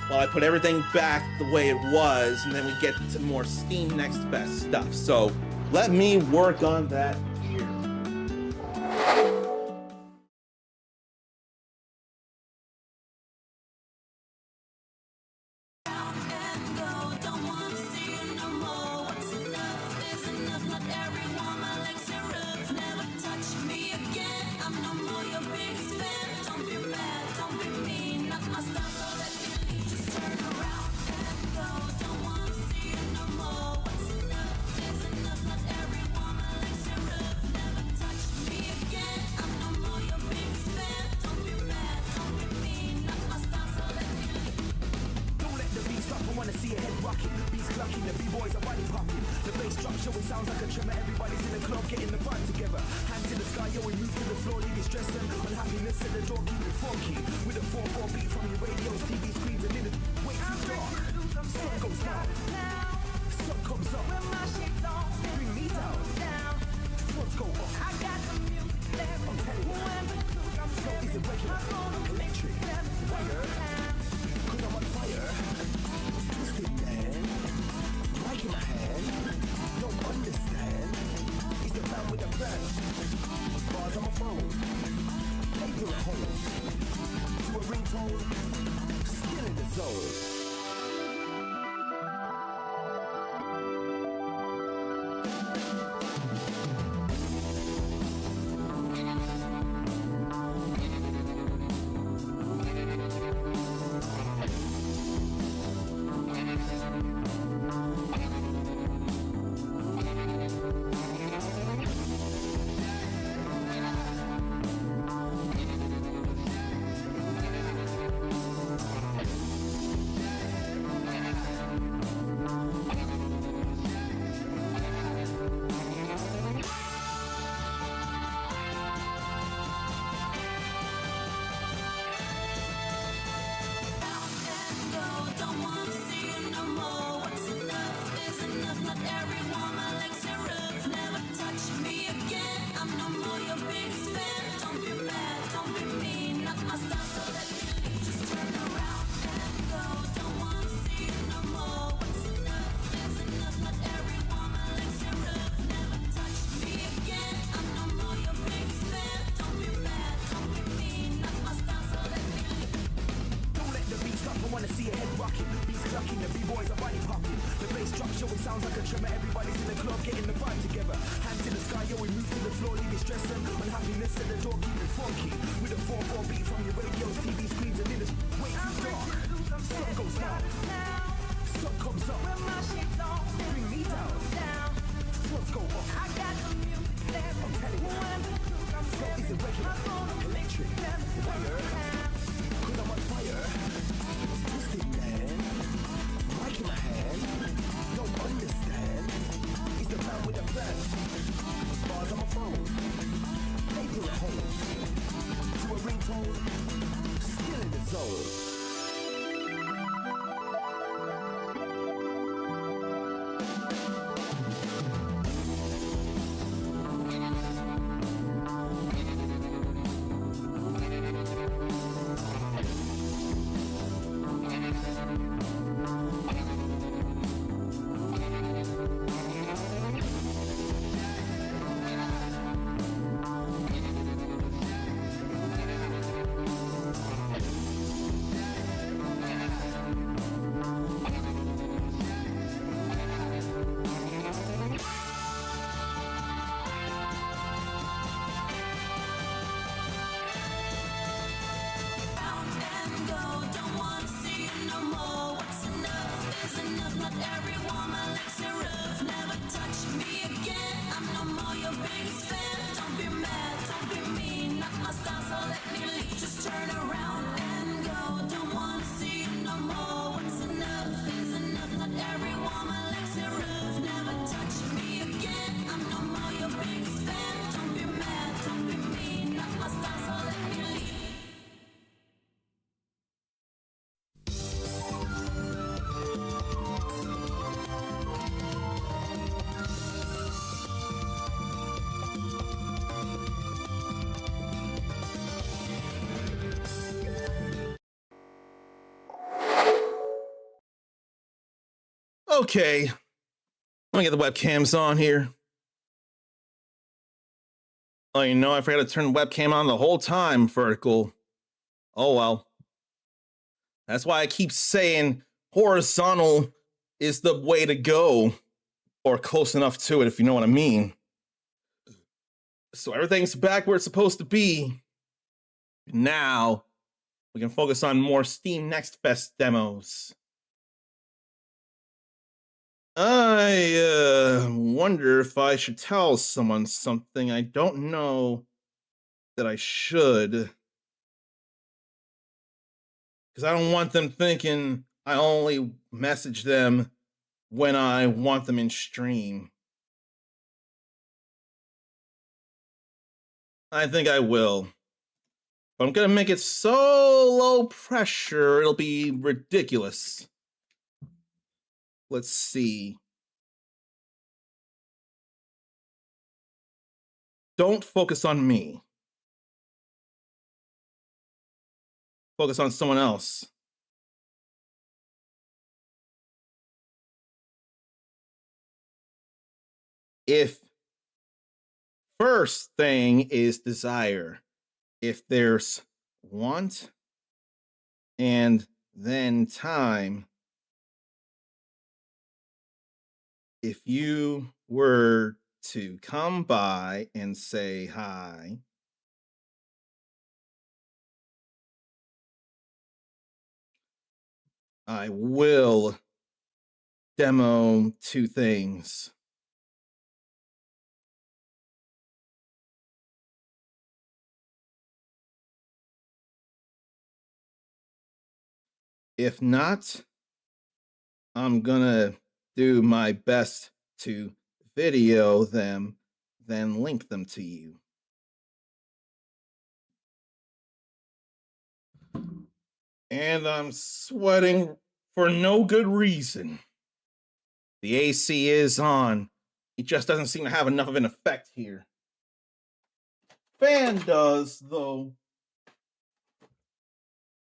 while I put everything back the way it was, and then we get to more Steam Next Best stuff. So let me work on that here. Sun comes up, bring me down. Still in the zone. Okay, let me get the webcams on here. Oh, you know, I forgot to turn the webcam on the whole time, vertical. Oh well. That's why I keep saying horizontal is the way to go, or close enough to it, if you know what I mean. So everything's back where it's supposed to be. Now, we can focus on more Steam Next Fest demos. I wonder if I should tell someone something. I don't know that I should. Because I don't want them thinking I only message them when I want them in stream. I think I will. But I'm gonna make it so low pressure, it'll be ridiculous. Let's see. Don't focus on me. Focus on someone else. If first thing is desire, if there's want and then time, if you were to come by and say hi, I will demo 2 things. If not, I'm gonna do my best to video them, then link them to you. And I'm sweating for no good reason. The AC is on. It just doesn't seem to have enough of an effect here. Fan does, though.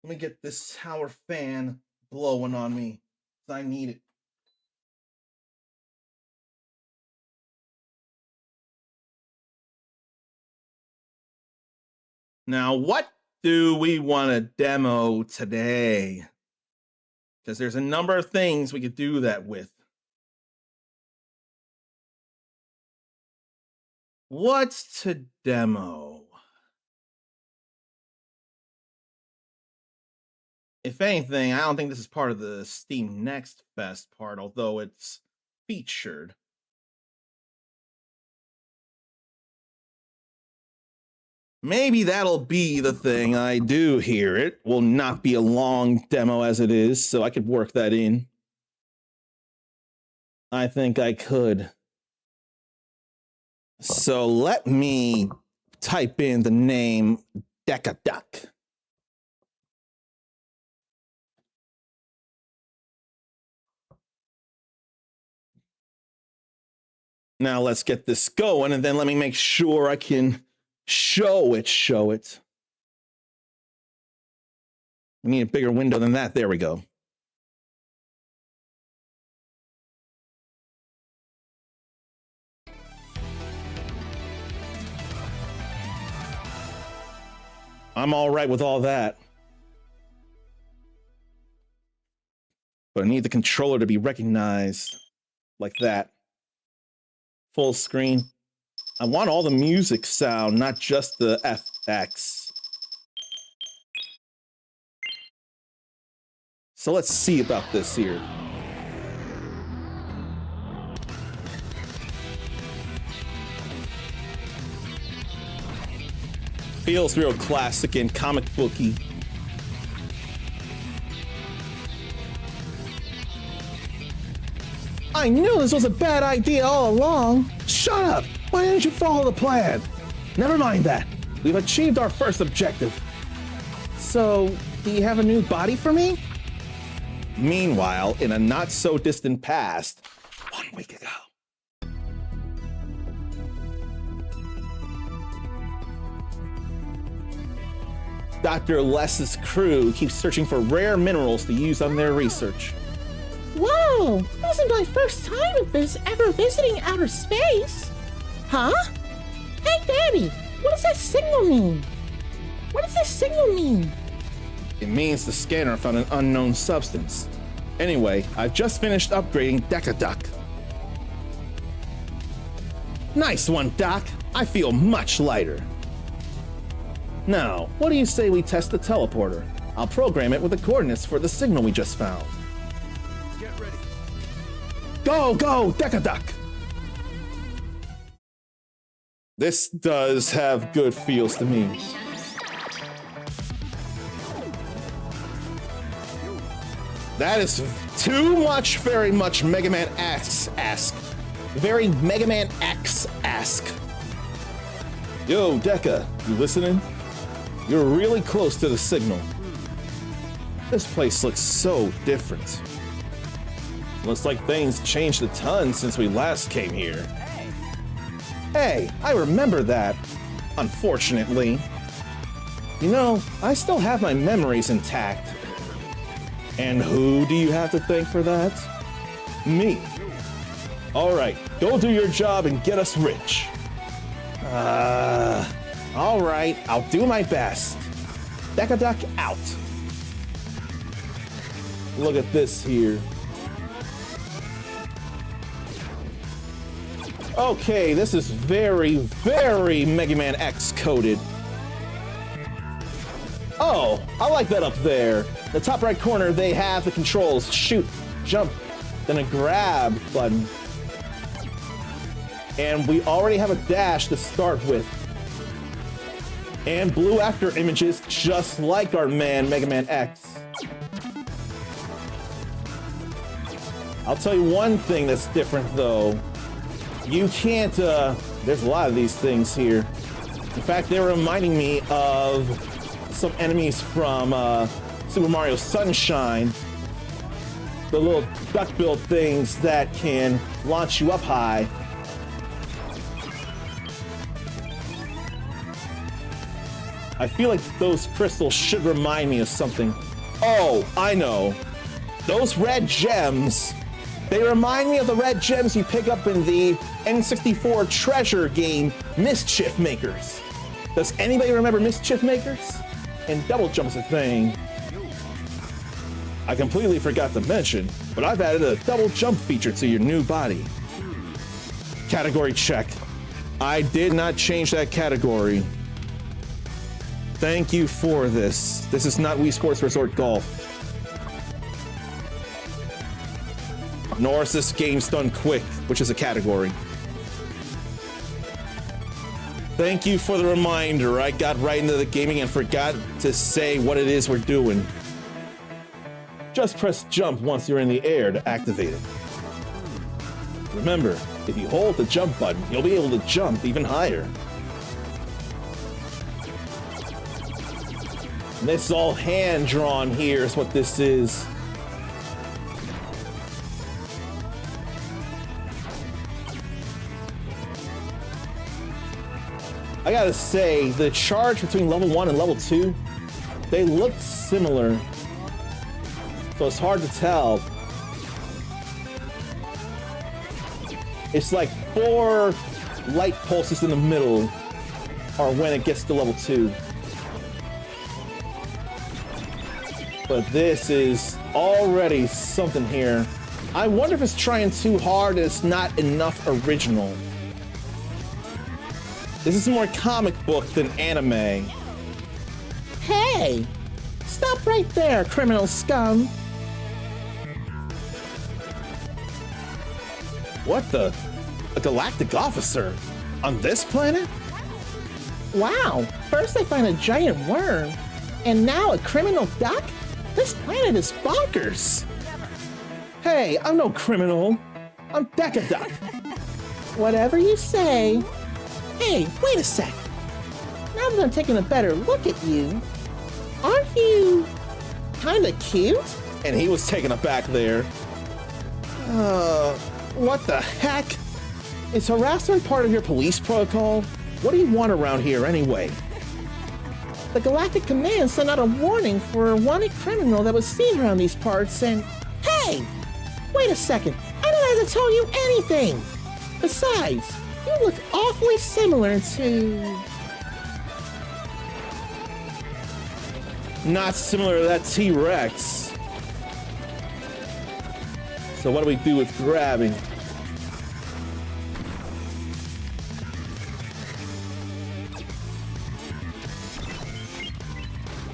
Let me get this tower fan blowing on me. I need it. Now, what do we want to demo today? Because there's a number of things we could do that with. What's to demo? If anything, I don't think this is part of the Steam Next Fest part, although it's featured. Maybe that'll be the thing I do here. It will not be a long demo as it is, so I could work that in. I think I could. So let me type in the name Decaduck. Now let's get this going, and then let me make sure I can show it. I need a bigger window than that. There we go. I'm all right with all that. But I need the controller to be recognized like that. Full screen. I want all the music sound, not just the FX. So let's see about this here. Feels real classic and comic booky. I knew this was a bad idea all along. Shut up! Why didn't you follow the plan? Never mind that. We've achieved our first objective. So, do you have a new body for me? Meanwhile, in a not-so-distant past, 1 week ago. Dr. Les's crew keeps searching for rare minerals to use on their research. Whoa! This isn't my first time ever visiting outer space! Huh? Hey, Daddy! What does that signal mean? What does this signal mean? It means the scanner found an unknown substance. Anyway, I've just finished upgrading Decaduck. Nice one, Doc. I feel much lighter. Now, what do you say we test the teleporter? I'll program it with the coordinates for the signal we just found. Get ready. Go, go, Decaduck! This does have good feels to me. That is too much, very much Mega Man X-esque. Very Mega Man X-esque. Yo, Deca, you listening? You're really close to the signal. This place looks so different. Looks like things changed a ton since we last came here. Hey, I remember that. Unfortunately. You know, I still have my memories intact. And who do you have to thank for that? Me. All right, go do your job and get us rich. All right, I'll do my best. Decaduck out. Look at this here. Okay, this is very, very Mega Man X coded. Oh, I like that up there. The top right corner, they have the controls: shoot, jump, then a grab button. And we already have a dash to start with. And blue after images, just like our man, Mega Man X. I'll tell you one thing that's different though. You can't, there's a lot of these things here. In fact, they're reminding me of some enemies from Super Mario Sunshine. The little duck-billed things that can launch you up high. I feel like those crystals should remind me of something. Oh, I know. Those red gems, they remind me of the red gems you pick up in the N64 treasure game, Mischief Makers. Does anybody remember Mischief Makers? And double jump's a thing. I completely forgot to mention, but I've added a double jump feature to your new body. Category check. I did not change that category. Thank you for this. This is not Wii Sports Resort Golf. Nor is this Games Done Quick, which is a category. Thank you for the reminder. I got right into the gaming and forgot to say what it is we're doing. Just press jump once you're in the air to activate it. Remember, if you hold the jump button, you'll be able to jump even higher. And this is all hand-drawn here is what this is. gotta say, the charge between level 1 and level 2, they look similar. So it's hard to tell. It's like 4 light pulses in the middle are when it gets to level 2. But this is already something here. I wonder if it's trying too hard and it's not enough original. This is more comic book than anime. Hey! Stop right there, criminal scum! What the? A galactic officer? On this planet? Wow! First I find a giant worm, and now a criminal duck? This planet is bonkers! Hey, I'm no criminal. I'm Decaduck. Whatever you say. Hey, wait a sec. Now that I'm taking a better look at you, aren't you kinda cute? And he was taken aback there. What the heck? Is harassment part of your police protocol? What do you want around here anyway? The Galactic Command sent out a warning for a wanted criminal that was seen around these parts and... Hey! Wait a second. I don't have to tell you anything! Besides, you look awfully similar to... Not similar to that T-Rex. So what do we do with grabbing?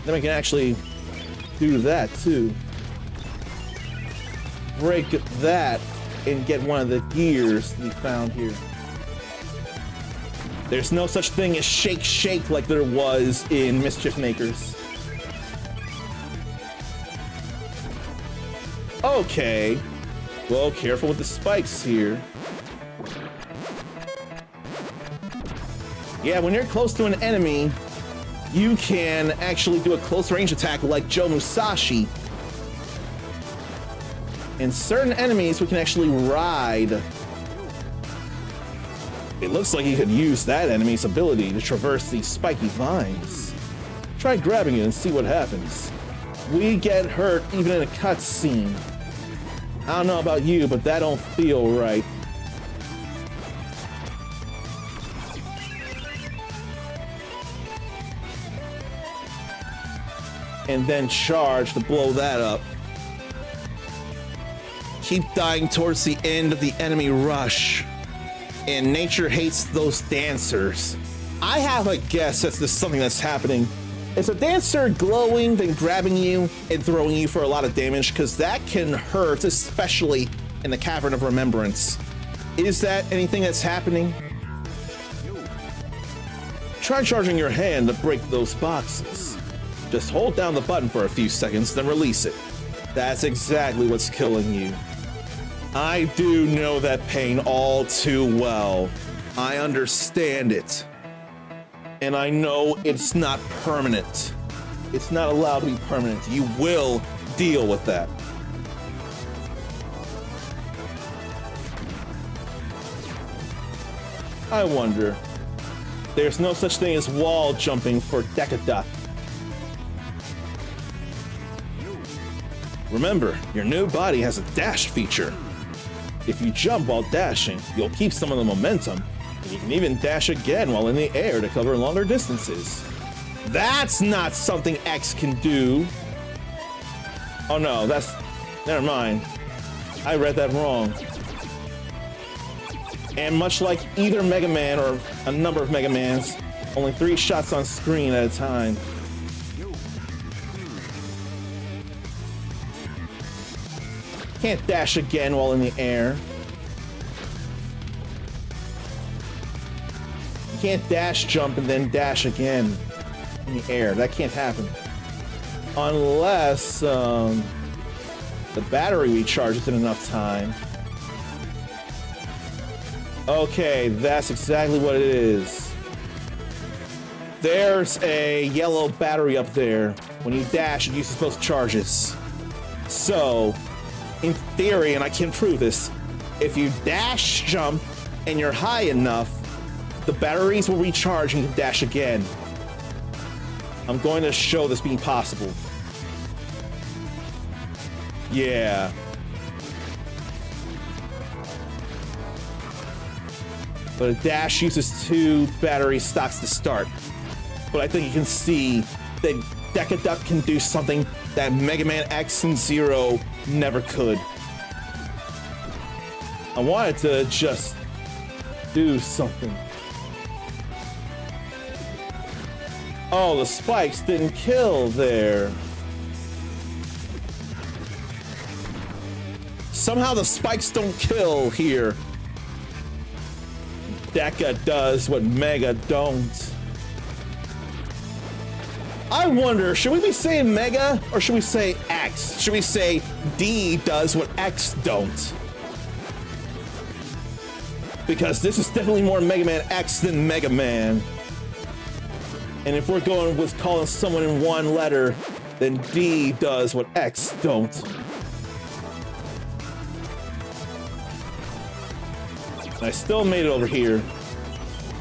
Then we can actually do that too. Break that and get one of the gears we found here. There's no such thing as shake shake like there was in Mischief Makers. Okay. Well, careful with the spikes here. Yeah, when you're close to an enemy, you can actually do a close range attack like Joe Musashi. And certain enemies we can actually ride. It looks like you could use that enemy's ability to traverse these spiky vines. Try grabbing it and see what happens. We get hurt even in a cutscene. I don't know about you, but that don't feel right. And then charge to blow that up. Keep dying towards the end of the enemy rush. And nature hates those dancers. I have a guess that this is something that's happening. Is a dancer glowing, then grabbing you and throwing you for a lot of damage? Because that can hurt, especially in the Cavern of Remembrance. Is that anything that's happening? Try charging your hand to break those boxes. Just hold down the button for a few seconds, then release it. That's exactly what's killing you. I do know that pain all too well. I understand it. And I know it's not permanent. It's not allowed to be permanent. You will deal with that. I wonder. There's no such thing as wall jumping for Decaduck. Remember, your new body has a dash feature. If you jump while dashing, you'll keep some of the momentum, and you can even dash again while in the air to cover longer distances. That's not something X can do. Oh no, never mind. I read that wrong. And much like either Mega Man or a number of Mega Mans, only 3 shots on screen at a time. Can't dash again while in the air. You can't dash jump and then dash again in the air. That can't happen. Unless the battery recharges in enough time. Okay, that's exactly what it is. There's a yellow battery up there. When you dash, it uses both charges. So, in theory, and I can prove this, if you dash jump and you're high enough, the batteries will recharge and you can dash again. I'm going to show this being possible. Yeah. But a dash uses 2 battery stocks to start. But I think you can see that Deca Duck can do something that Mega Man X and Zero never could. I wanted to just do something. Oh, the spikes didn't kill there. Somehow the spikes don't kill here. Deca does what Mega don't. I wonder, should we be saying Mega or should we say X? Should we say D does what X don't? Because this is definitely more Mega Man X than Mega Man. And if we're going with calling someone in one letter, then D does what X don't. I still made it over here.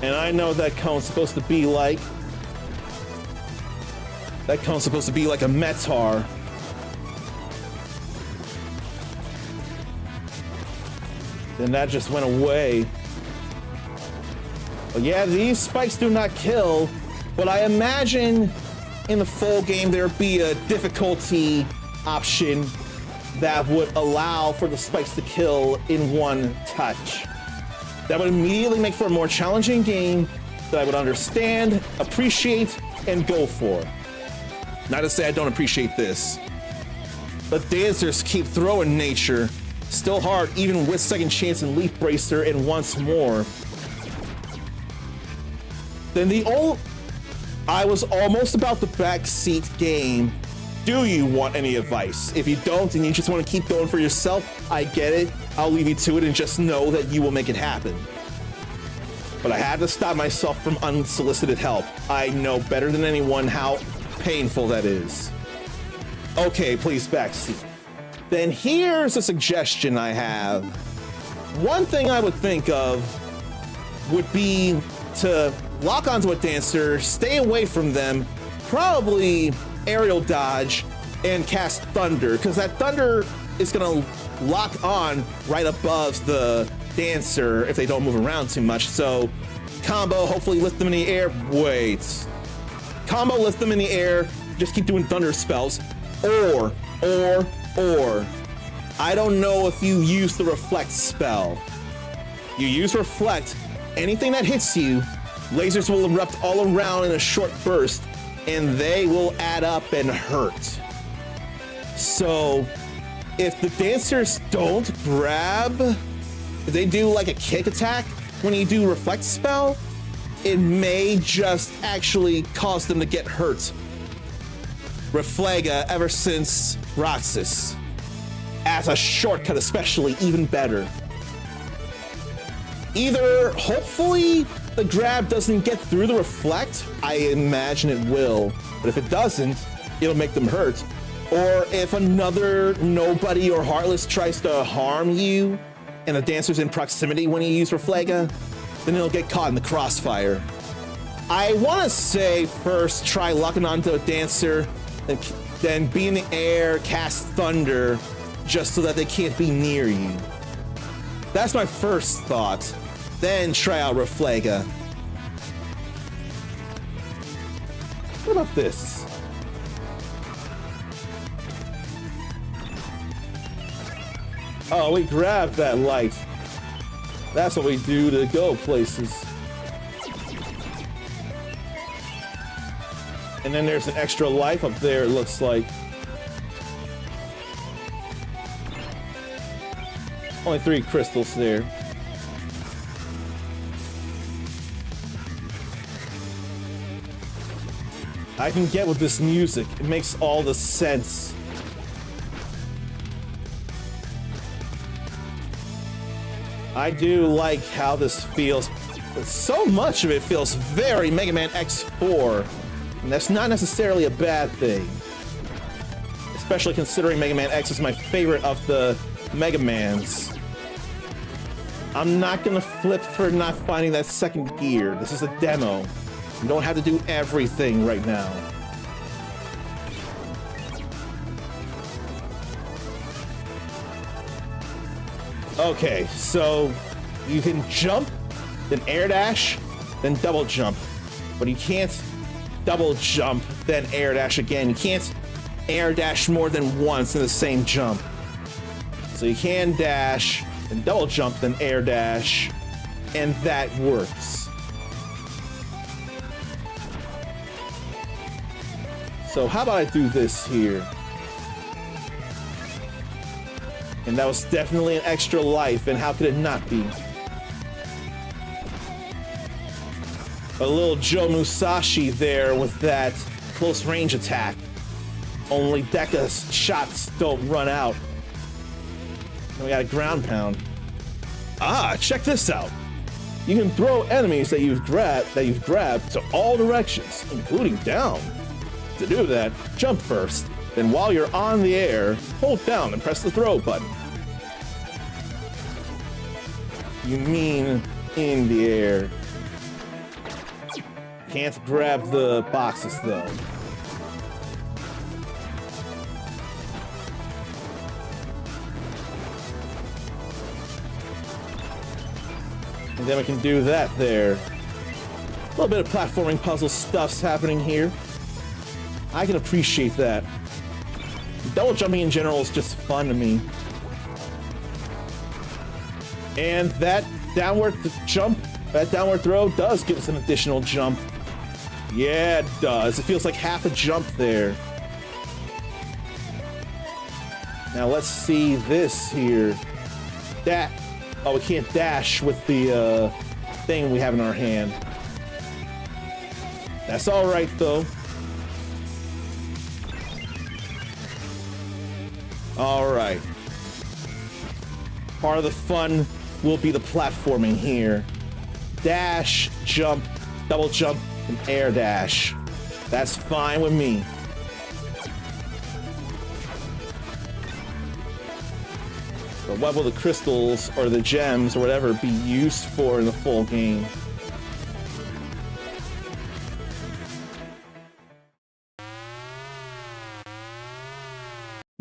And I know that cone's supposed to be like... That cone's supposed to be like a Metar. Then that just went away. But yeah, these spikes do not kill, but I imagine in the full game there'd be a difficulty option that would allow for the spikes to kill in one touch. That would immediately make for a more challenging game that I would understand, appreciate, and go for. Not to say I don't appreciate this, but dancers keep throwing nature. Still hard, even with Second Chance and Leaf Bracer and once more. Then I was almost about the backseat game. Do you want any advice? If you don't and you just want to keep going for yourself, I get it. I'll leave you to it and just know that you will make it happen. But I had to stop myself from unsolicited help. I know better than anyone how painful that is. Okay, please backseat. Then here's a suggestion I have. One thing I would think of would be to lock onto a dancer, stay away from them, probably aerial dodge, and cast Thunder, because that Thunder is gonna lock on right above the dancer if they don't move around too much. So combo, hopefully lift them in the air. Wait. Combo, lift them in the air, just keep doing Thunder spells. Or, I don't know if you use the Reflect spell. You use Reflect, anything that hits you, lasers will erupt all around in a short burst, and they will add up and hurt. So, if the dancers don't grab, if they do like a kick attack when you do Reflect spell, it may just actually cause them to get hurt. Reflega ever since Roxas. As a shortcut especially, even better. Either, hopefully, the grab doesn't get through the Reflect. I imagine it will. But if it doesn't, it'll make them hurt. Or if another nobody or Heartless tries to harm you, and the dancer's in proximity when you use Reflega, then it'll get caught in the crossfire. I want to say first try locking onto a dancer, then be in the air, cast Thunder, just so that they can't be near you. That's my first thought. Then try out Reflega. What about this? Oh, we grabbed that light. That's what we do to go places. And then there's an extra life up there, it looks like. Only 3 crystals there. I can get with this music. It makes all the sense. I do like how this feels, but so much of it feels very Mega Man X4, and that's not necessarily a bad thing. Especially considering Mega Man X is my favorite of the Mega Mans. I'm not gonna flip for not finding that second gear. This is a demo. You don't have to do everything right now. Okay, so you can jump, then air dash, then double jump. But you can't double jump, then air dash again. You can't air dash more than once in the same jump. So you can dash, then double jump, then air dash, and that works. So how about I do this here? And that was definitely an extra life, and how could it not be? A little Joe Musashi there with that close range attack. Only Deca's shots don't run out. And we got a ground pound. Ah, check this out. You can throw enemies that you've grabbed to all directions, including down. To do that, jump first. Then while you're on the air, hold down and press the throw button. You mean in the air. Can't grab the boxes though. And then we can do that there. A little bit of platforming puzzle stuff's happening here. I can appreciate that. Double jumping in general is just fun to me. And that downward jump, that downward throw does give us an additional jump. Yeah, it does. It feels like half a jump there. Now let's see this here. Oh, we can't dash with the thing we have in our hand. That's all right though. All right. Part of the fun will be the platforming here. Dash, jump, double jump, and air dash. That's fine with me. But what will the crystals or the gems or whatever be used for in the full game?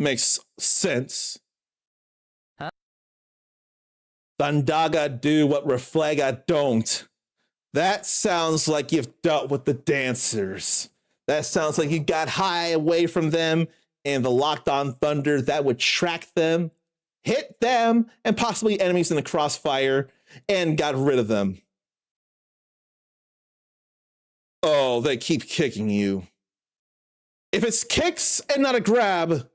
Makes sense. Huh? Thundaga do what Reflega don't. That sounds like you've dealt with the dancers. That sounds like you got high away from them and the locked on thunder that would track them, hit them, and possibly enemies in the crossfire, and got rid of them. Oh, they keep kicking you. If it's kicks and not a grab,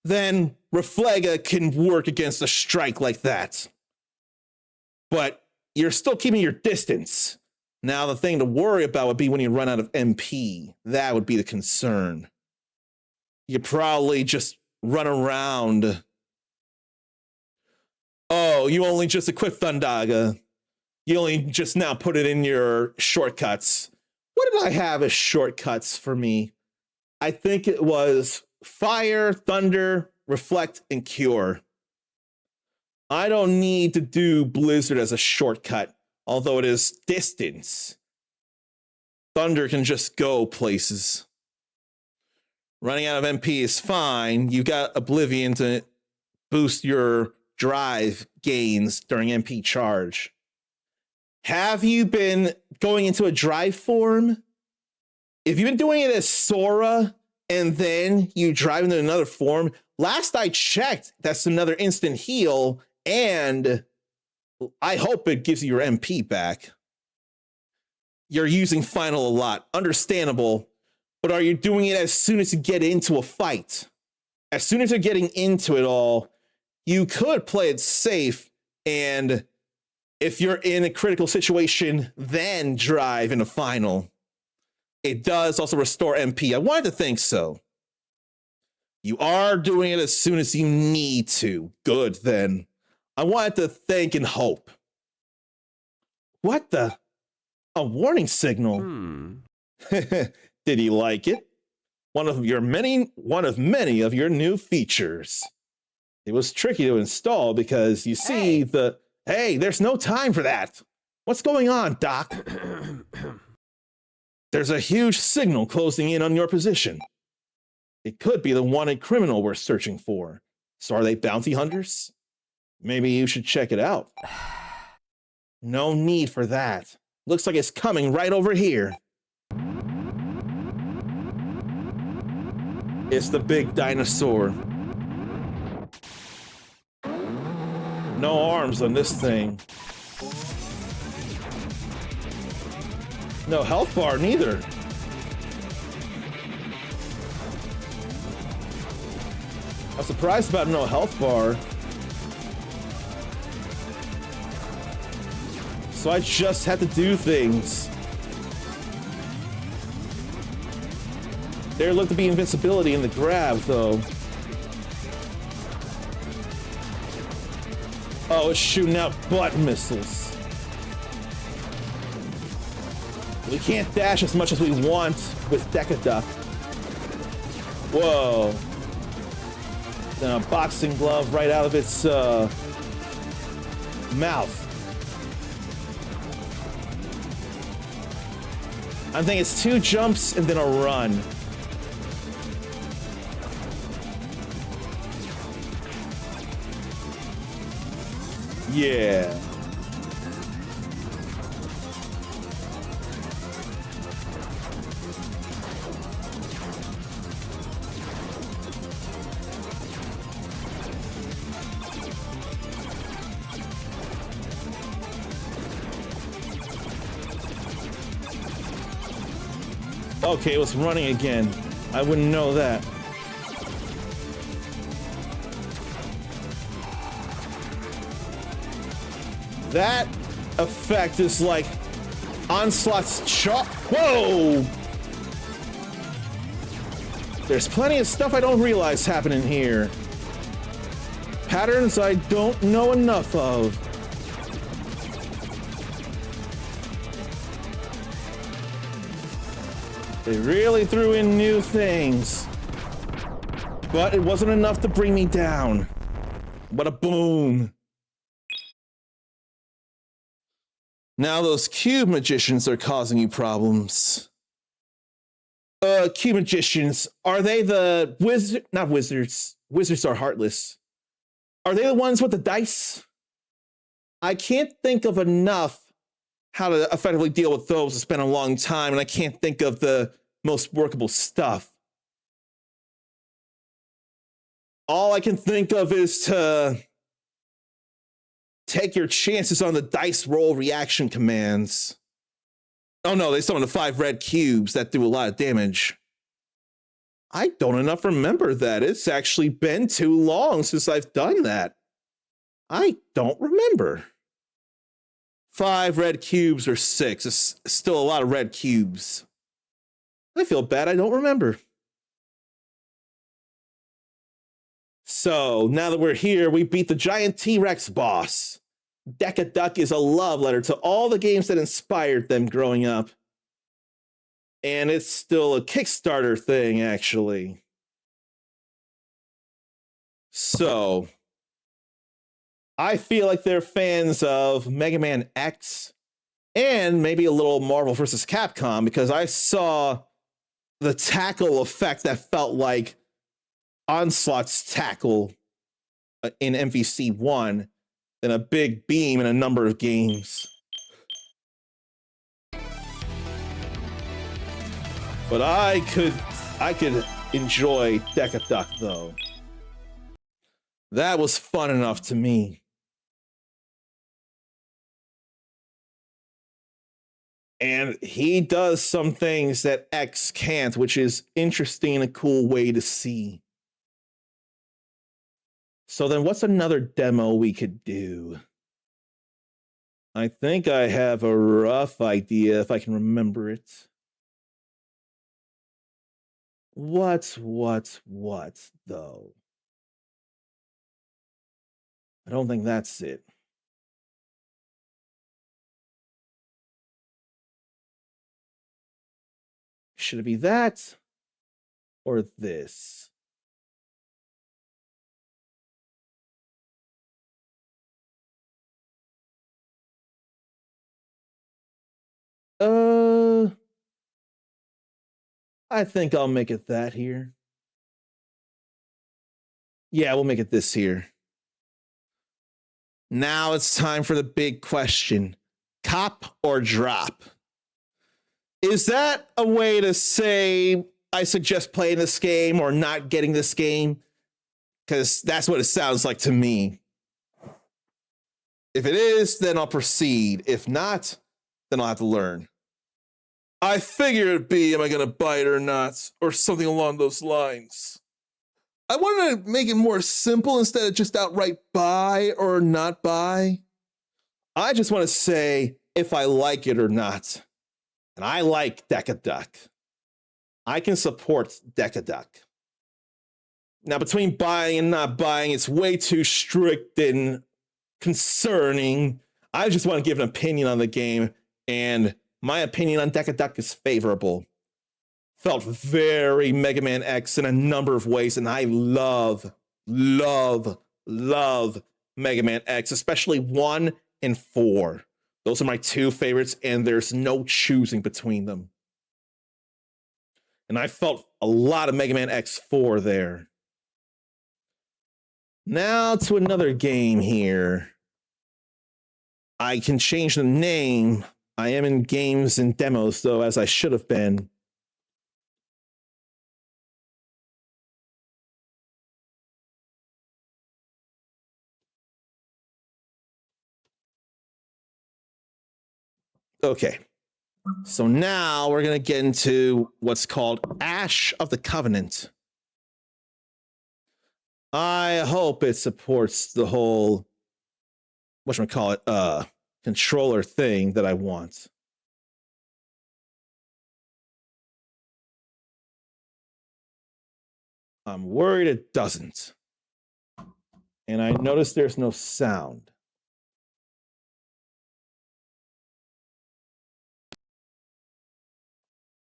then Reflega can work against a strike like that. But you're still keeping your distance. Now, the thing to worry about would be when you run out of MP. That would be the concern. You probably just run around. Oh, you only just equipped Thundaga. You only just now put it in your shortcuts. What did I have as shortcuts for me? I think it was Fire, Thunder, Reflect, and Cure. I don't need to do Blizzard as a shortcut, although it is distance. Thunder can just go places. Running out of MP is fine. You got Oblivion to boost your drive gains during MP charge. Have you been going into a drive form? If you've been doing it as Sora and then you drive into another form, last I checked, that's another instant heal, and I hope it gives you your MP back. You're using Final a lot, understandable, but are you doing it as soon as you get into a fight? As soon as you're getting into it all, you could play it safe, and if you're in a critical situation, then drive in a Final. It does also restore MP. I wanted to think so. You are doing it as soon as you need to. Good, then. I wanted to think and hope. What the? A warning signal. Did you like it? One of many of your new features. It was tricky to install because you see the Hey, there's no time for that. What's going on, Doc? There's a huge signal closing in on your position. It could be the wanted criminal we're searching for. So are they bounty hunters? Maybe you should check it out. No need for that. Looks like it's coming right over here. It's the big dinosaur. No arms on this thing. No health bar neither. I'm surprised about no health bar. So I just had to do things. There looked to be invincibility in the grab, though. Oh, it's shooting out butt missiles. We can't dash as much as we want with Decaduck. Whoa. A boxing glove right out of its mouth. I think it's 2 jumps and then a run. Yeah. Okay, it was running again. I wouldn't know that. That effect is like Onslaught's chop. Whoa! There's plenty of stuff I don't realize happening here. Patterns I don't know enough of. They really threw in new things. But it wasn't enough to bring me down. What a boom. Now those cube magicians are causing you problems. Cube magicians, are they the wizard? Not wizards. Wizards are heartless. Are they the ones with the dice? I can't think of enough how to effectively deal with those. It's been a long time, and I can't think of the most workable stuff. All I can think of is to take your chances on the dice roll reaction commands. Oh no, they summon the 5 red cubes that do a lot of damage. I don't enough remember that. It's actually been too long since I've done that. I don't remember. 5 red cubes or 6. It's still a lot of red cubes. I feel bad I don't remember. So, now that we're here, we beat the giant T-Rex boss. Decaduck is a love letter to all the games that inspired them growing up. And it's still a Kickstarter thing, actually. So, I feel like they're fans of Mega Man X and maybe a little Marvel vs. Capcom, because I saw the tackle effect that felt like Onslaught's tackle in MVC 1 and a big beam in a number of games. But I could enjoy Decaduck though. That was fun enough to me. And he does some things that X can't, which is interesting and a cool way to see. So then what's another demo we could do? I think I have a rough idea if I can remember it. What, though? I don't think that's it. Should it be that or this? Uh, I think I'll make it that here. Yeah, we'll make it this here. Now it's time for the big question. Cop or drop? Is that a way to say I suggest playing this game or not getting this game? Because that's what it sounds like to me. If it is, then I'll proceed. If not, then I'll have to learn. I figured it'd be, am I going to buy it or not? Or something along those lines. I wanted to make it more simple instead of just outright buy or not buy. I just want to say if I like it or not. And I like Decaduck. I can support Decaduck. Now, between buying and not buying, it's way too strict and concerning. I just want to give an opinion on the game, and my opinion on Decaduck is favorable. Felt very Mega Man X in a number of ways, and I love Mega Man X, especially 1 and 4. Those are my two favorites, and there's no choosing between them. And I felt a lot of Mega Man X4 there. Now to another game here. I can change the name. I am in games and demos, though, as I should have been. Okay. So now we're going to get into what's called Ash of the Covenant. I hope it supports the whole, whatchamacallit, controller thing that I want. I'm worried it doesn't. And I noticed there's no sound.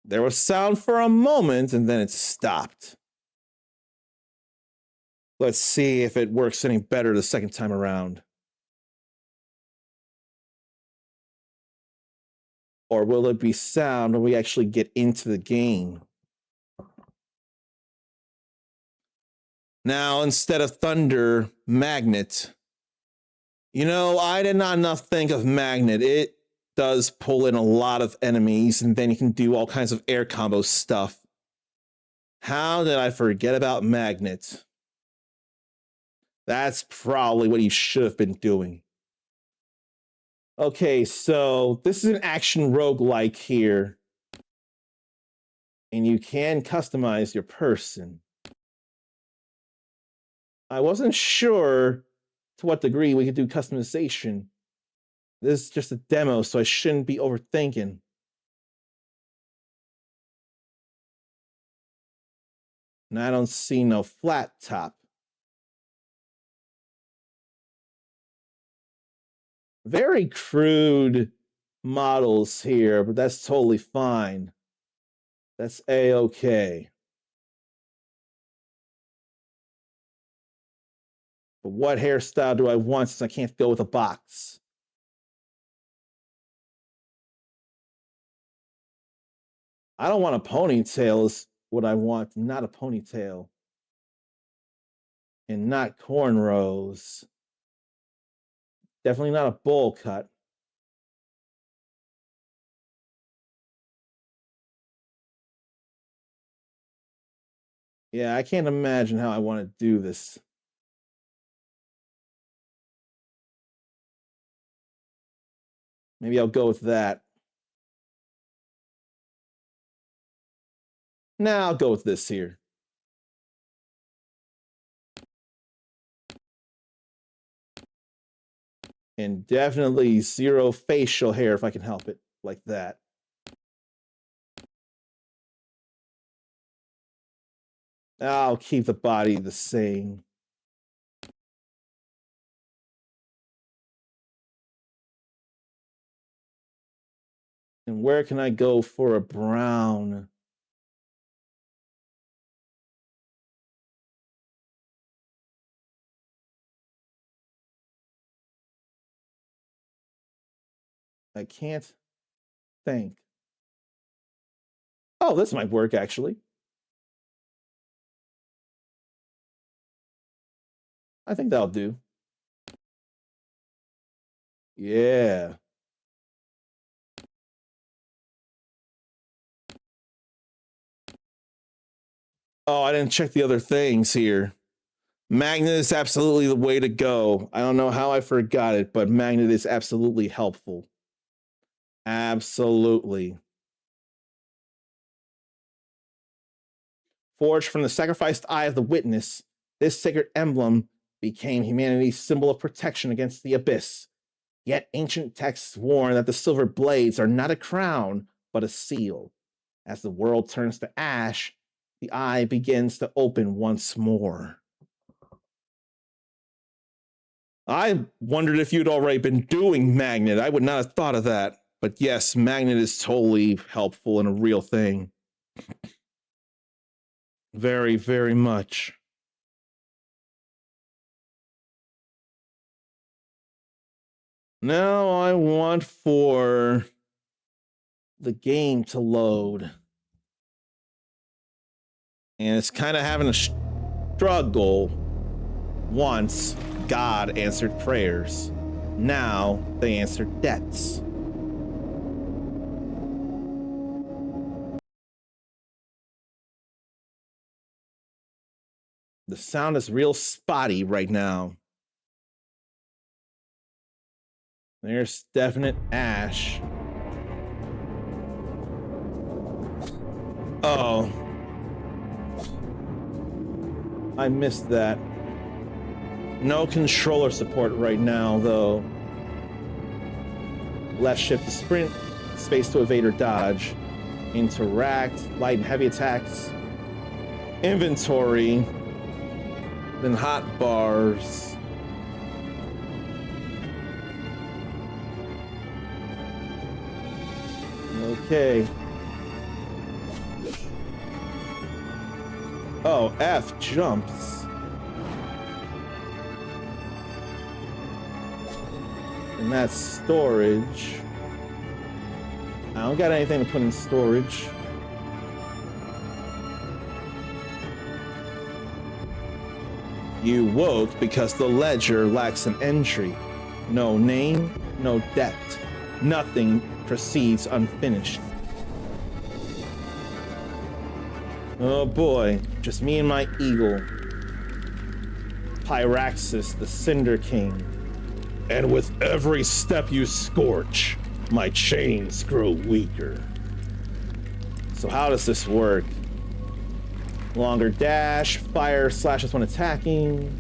There was sound for a moment, and then it stopped. Let's see if it works any better the second time around. Or will it be sound when we actually get into the game? Now, instead of thunder, magnet. You know, I did not enough think of magnet. It does pull in a lot of enemies, and then you can do all kinds of air combo stuff. How did I forget about magnet? That's probably what you should have been doing. Okay, so this is an action roguelike here. And you can customize your person. I wasn't sure to what degree we could do customization. This is just a demo, so I shouldn't be overthinking. And I don't see no flat top. Very crude models here, but that's totally fine. That's A-okay. But what hairstyle do I want since I can't go with a box? I don't want a ponytail is what I want, not a ponytail. And not cornrows. Definitely not a bowl cut. Yeah, I can't imagine how I want to do this. Maybe I'll go with that. Now I'll go with this here. And definitely zero facial hair if I can help it, like that. I'll keep the body the same. And where can I go for a brown? I can't think. Oh, this might work actually. I think that'll do. Yeah. Oh, I didn't check the other things here. Magnet is absolutely the way to go. I don't know how I forgot it, but magnet is absolutely helpful. Absolutely. Forged from the sacrificed eye of the witness, this sacred emblem became humanity's symbol of protection against the abyss. Yet ancient texts warn that the silver blades are not a crown, but a seal. As the world turns to ash, the eye begins to open once more. I wondered if you'd already been doing magnet. I would not have thought of that. But yes, magnet is totally helpful and a real thing. Very, very much. Now I want for the game to load. And it's kind of having a struggle. Once, God answered prayers. Now, they answer debts. The sound is real spotty right now. There's definite ash. Oh. I missed that. No controller support right now, though. Left shift to sprint, space to evade or dodge. Interact, light and heavy attacks. Inventory. Then hot bars. Okay. Oh, F jumps. And that's storage. I don't got anything to put in storage. You woke because the ledger lacks an entry. No name, no debt. Nothing proceeds unfinished. Oh boy, just me and my eagle. Pyraxis, the Cinder King. And with every step you scorch, my chains grow weaker. So how does this work? Longer dash, fire slashes when attacking.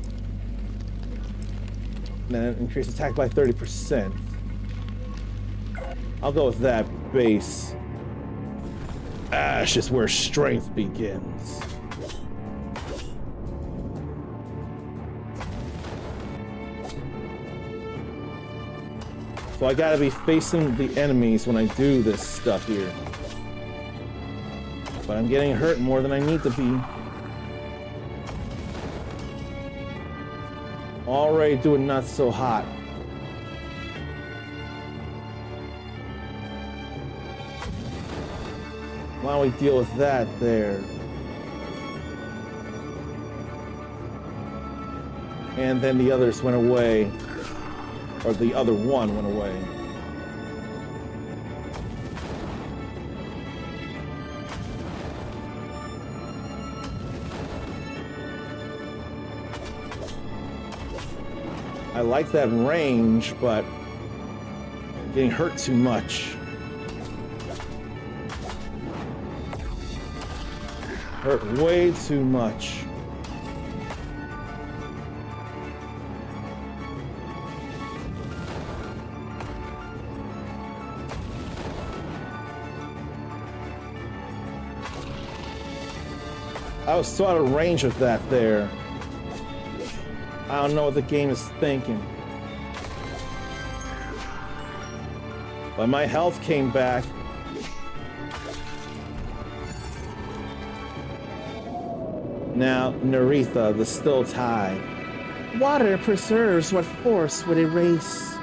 Then increase attack by 30%. I'll go with that base. Ash is where strength begins. So I gotta be facing the enemies when I do this stuff here. But I'm getting hurt more than I need to be. Already doing not so hot. Why don't we deal with that there? And then the others went away. Or the other one went away. I like that range, but I'm getting hurt too much. Hurt way too much. I was so out of range of that there. I don't know what the game is thinking. But my health came back. Now, Naritha, the still tide. Water preserves what force would erase.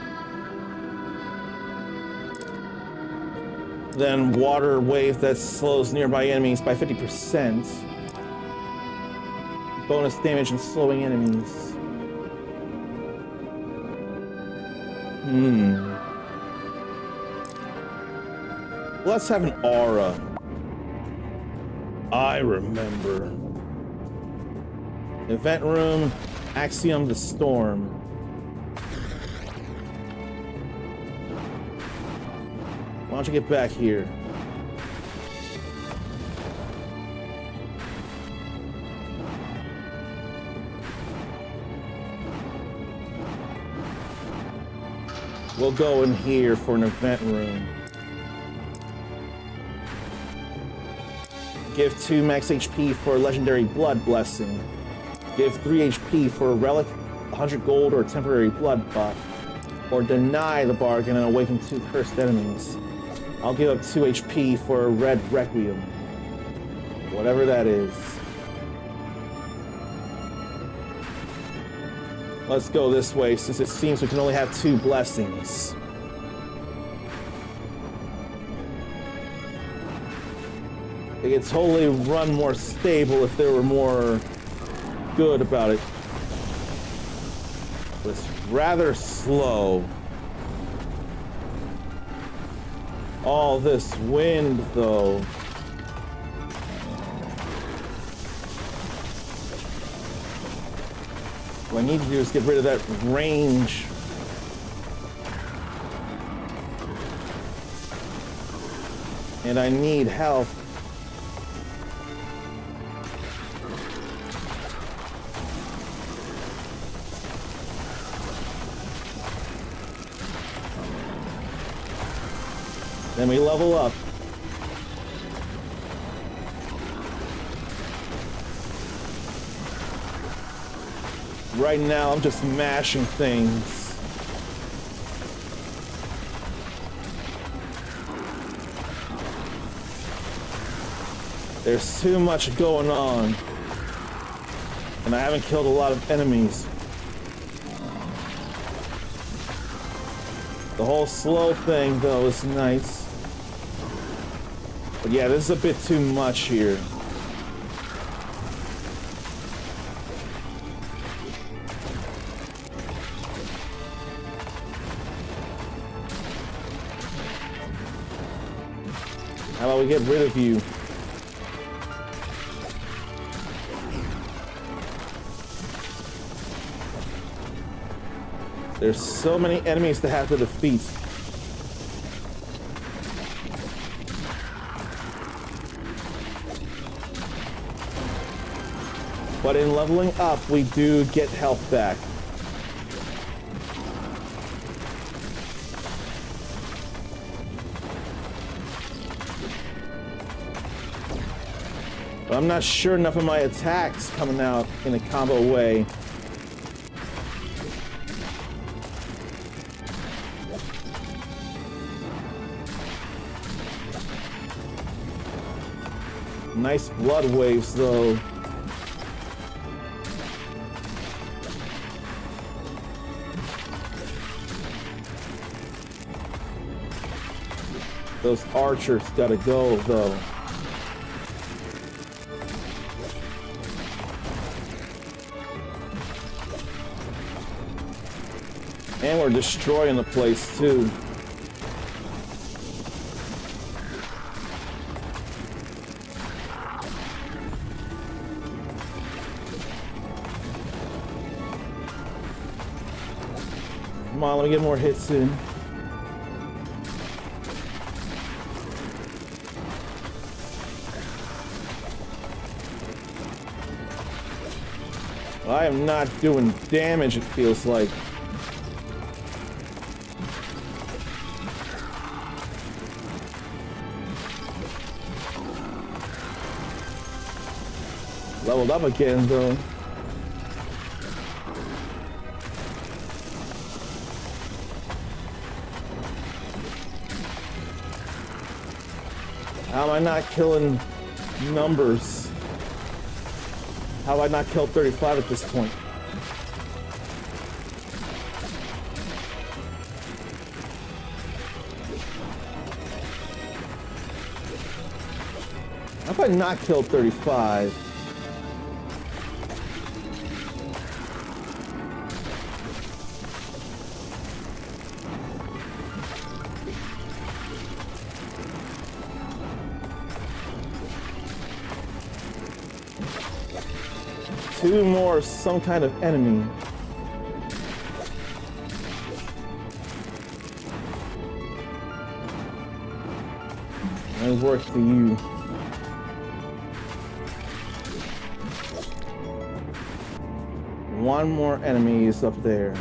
Then water wave that slows nearby enemies by 50%. Bonus damage and slowing enemies. Let's have an aura. I remember. Event room, Axiom the Storm. Why don't you get back here? We'll go in here for an event room. Give 2 max HP for a legendary blood blessing. Give 3 HP for a relic, 100 gold, or a temporary blood buff. Or deny the bargain and awaken 2 cursed enemies. I'll give up 2 HP for a red requiem. Whatever that is. Let's go this way, since it seems we can only have 2 blessings. It could totally run more stable if there were more good about it. But it's rather slow. All this wind, though. What I need to do is get rid of that range. And I need health. Then we level up. Right now, I'm just mashing things. There's too much going on. And I haven't killed a lot of enemies. The whole slow thing, though, is nice. But yeah, this is a bit too much here. How about we get rid of you? There's so many enemies to have to defeat. But in leveling up, we do get health back. But I'm not sure enough of my attacks coming out in a combo way. Nice blood waves, though. Those archers gotta go, though. And we're destroying the place, too. Come on, let me get more hits in. I am not doing damage, it feels like. Leveled up again, though. How am I not killing numbers? How have I not killed 35 at this point? How about not kill 35? Two more of some kind of enemy. Nice work for you. One more enemy is up there.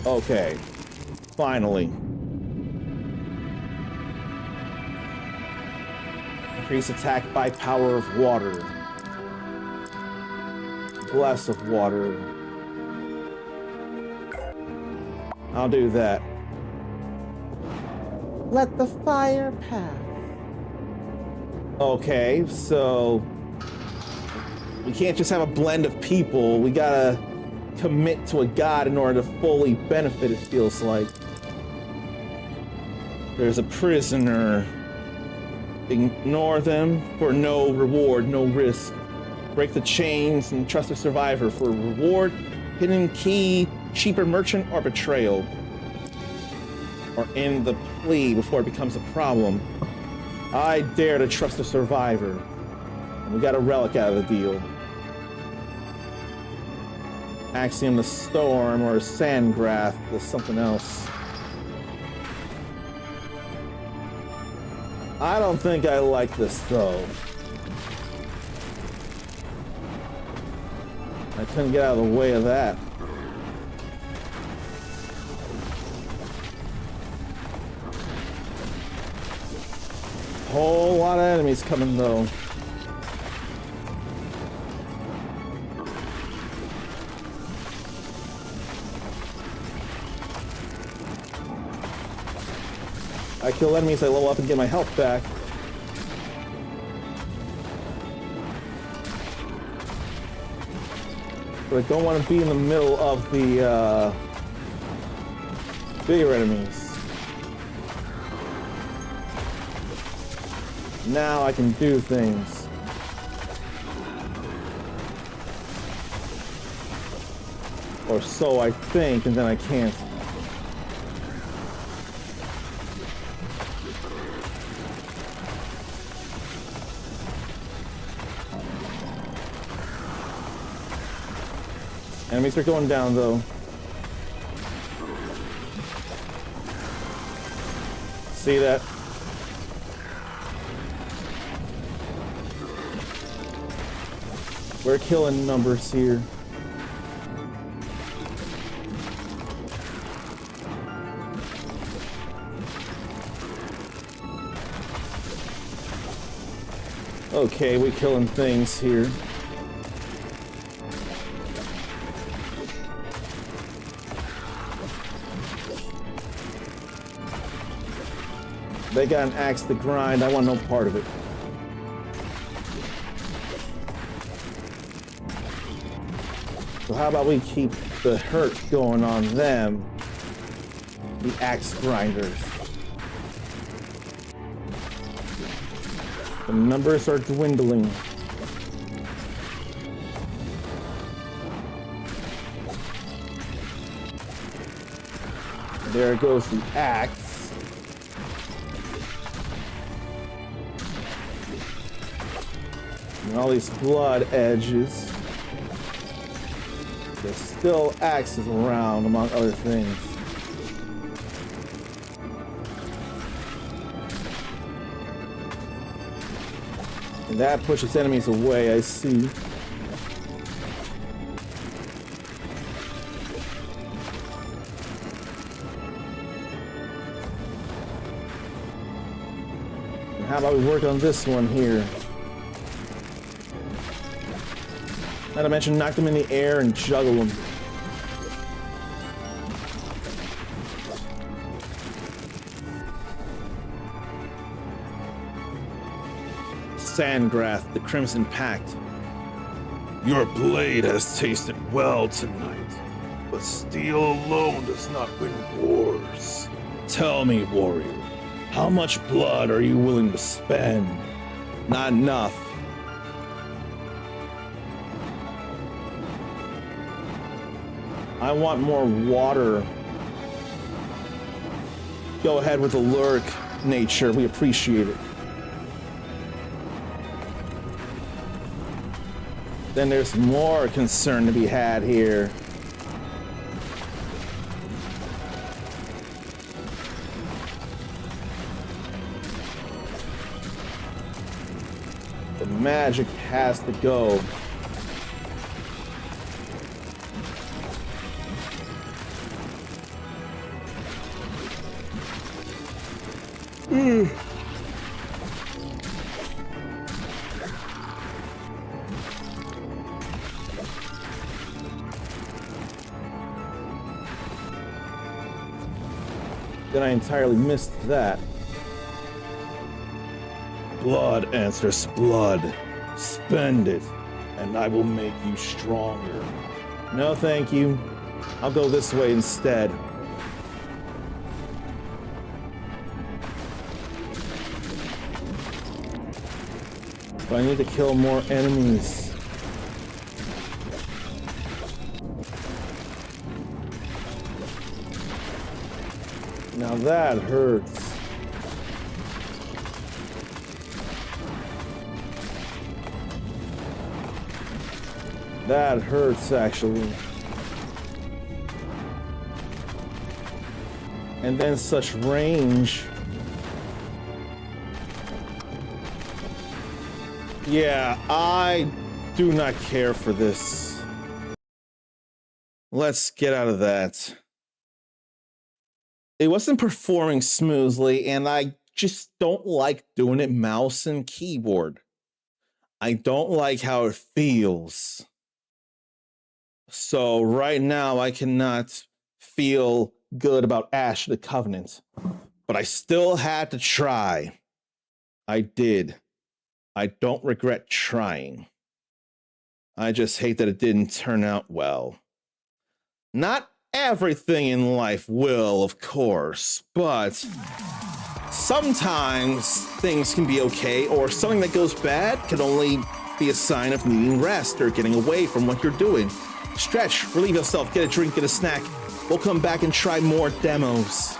Okay. Finally. Increase attack by power of water. Blast of water. I'll do that. Let the fire pass. Okay, so we can't just have a blend of people. We gotta commit to a god in order to fully benefit, it feels like. There's a prisoner. Ignore them for no reward, no risk. Break the chains and trust a survivor for reward, hidden key, cheaper merchant, or betrayal. Or end the plea before it becomes a problem. I dare to trust a survivor. And we got a relic out of the deal. Axiom the Storm or Sandgrath is something else. I don't think I like this though. I couldn't get out of the way of that. Whole lot of enemies coming though. I kill enemies, I level up and get my health back. But I don't want to be in the middle of the bigger enemies. Now I can do things. Or so I think, and then I can't. Enemies are going down though. See that? We're killing numbers here. Okay, we're killing things here. They got an axe to grind. I want no part of it. So how about we keep the hurt going on them, the axe grinders. The numbers are dwindling. There goes the axe. And all these blood edges. There's still axes around, among other things. And that pushes enemies away, I see. And how about we work on this one here? Not to mention knock them in the air and juggle them. Sandgrath, the Crimson Pact. Your blade has tasted well tonight, but steel alone does not win wars. Tell me, warrior, How much blood are you willing to spend? Not enough. I want more water. Go ahead with the lurk, nature. We appreciate it. Then there's more concern to be had here. The magic has to go. Then I entirely missed that. Blood answers blood. Spend it, and I will make you stronger. No, thank you. I'll go this way instead. But I need to kill more enemies. Now that hurts. That hurts, actually. And then such range. Yeah, I do not care for this. Let's get out of that. It wasn't performing smoothly, and I just don't like doing it mouse and keyboard. I don't like how it feels. So right now I cannot feel good about Ash the Covenant, but I still had to try. I did. I don't regret trying. I just hate that it didn't turn out well. Not everything in life will, of course, but sometimes things can be okay, or something that goes bad can only be a sign of needing rest or getting away from what you're doing. Stretch, relieve yourself, get a drink, get a snack. We'll come back and try more demos.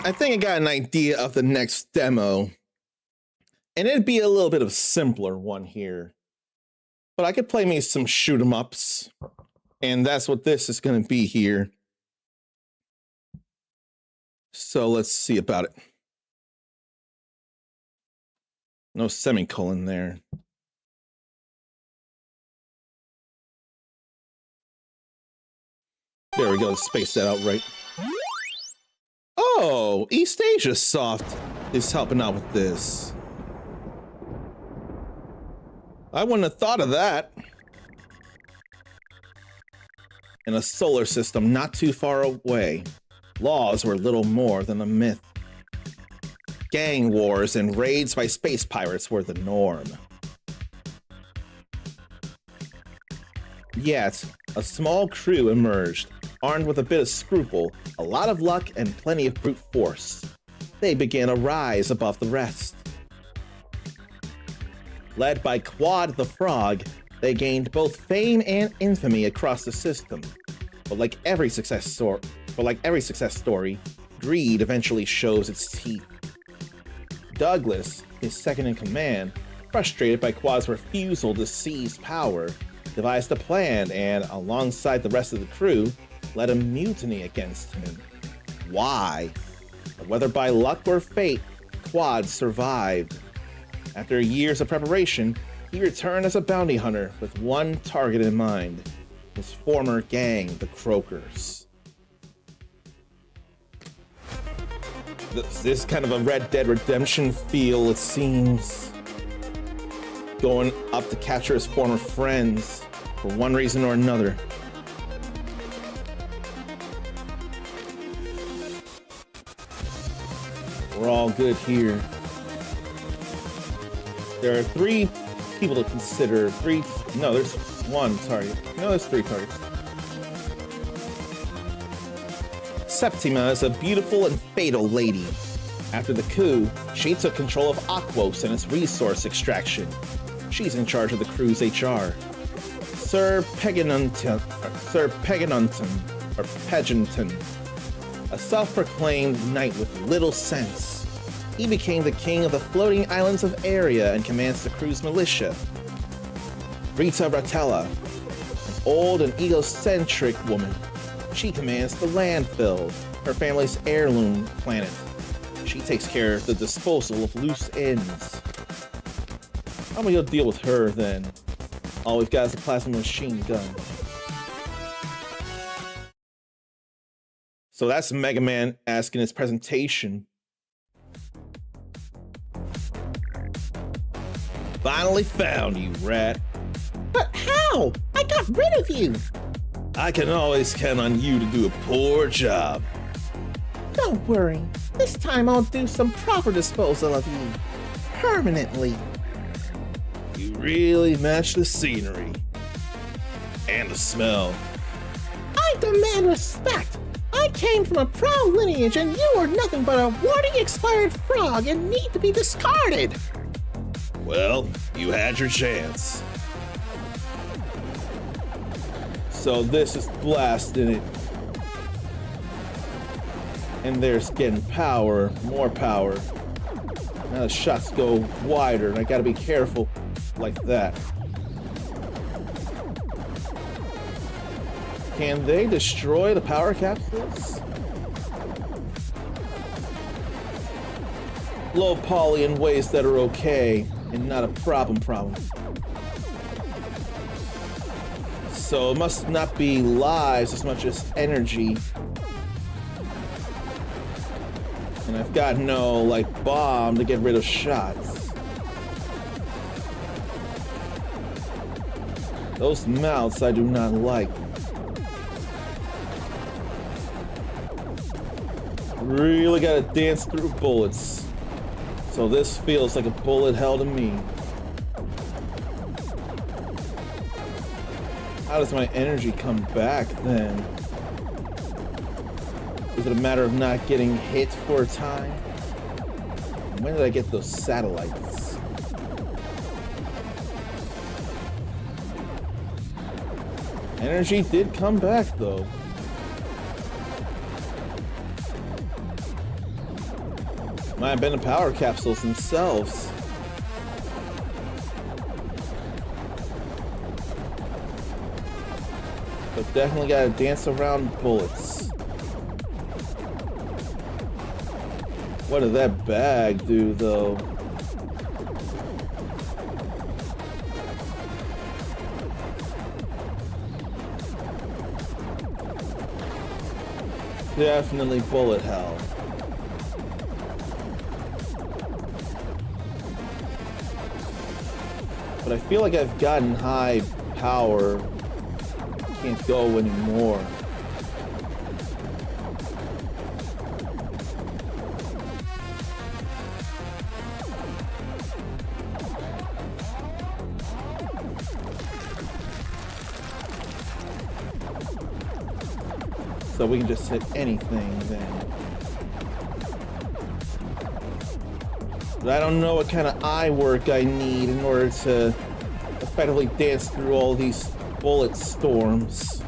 I think I got an idea of the next demo. And it'd be a little bit of a simpler one here. But I could play me some shoot 'em ups. And that's what this is going to be here. So let's see about it. No semicolon there. There we go, space that out right. Oh, East Asia Soft is helping out with this. I wouldn't have thought of that. In a solar system not too far away, laws were little more than a myth. Gang wars and raids by space pirates were the norm. Yet, a small crew emerged, armed with a bit of scruple, a lot of luck, and plenty of brute force. They began a rise above the rest. Led by Quad the Frog, they gained both fame and infamy across the system. But like every success story, greed eventually shows its teeth. Douglas, his second in command, frustrated by Quad's refusal to seize power, devised a plan and, alongside the rest of the crew, led a mutiny against him. Why? Whether by luck or fate, Quad survived. After years of preparation, he returned as a bounty hunter with one target in mind: his former gang, the Croakers. This is kind of a Red Dead Redemption feel, it seems. Going up to capture his former friends for one reason or another. We're all good here. There are 3 people to consider. There's 1 target. No, there's 3 targets. Septima is a beautiful and fatal lady. After the coup, she took control of Aquos and its resource extraction. She's in charge of the crew's HR. Sir Peganunton, a self-proclaimed knight with little sense. He became the king of the floating islands of Area and commands the crew's militia. Rita Ratella, an old and egocentric woman. She commands the landfill, her family's heirloom planet. She takes care of the disposal of loose ends. How am I gonna deal with her then? All we've got is a plasma machine gun. So that's Mega Man asking his presentation. Finally found you, rat. But how? I got rid of you! I can always count on you to do a poor job. Don't worry. This time I'll do some proper disposal of you. Permanently. You really match the scenery. And the smell. I demand respect! I came from a proud lineage and you are nothing but a warning expired frog and need to be discarded! Well, you had your chance. So this is blasting it. And there's getting power, more power. Now the shots go wider and I gotta be careful like that. Can they destroy the power capsules? Low poly in ways that are okay and not a problem. So it must not be lives as much as energy. And I've got no, like, bomb to get rid of shots. Those mouths I do not like. Really gotta dance through bullets. So this feels like a bullet hell to me. How does my energy come back then? Is it a matter of not getting hit for a time? When did I get those satellites? Energy did come back though. Might have been the power capsules themselves. But definitely gotta dance around bullets. What did that bag do, though? Definitely bullet hell. But I feel like I've gotten high power. Can't go anymore. So we can just hit anything then. But I don't know what kind of eye work I need in order to effectively dance through all these bullet storms.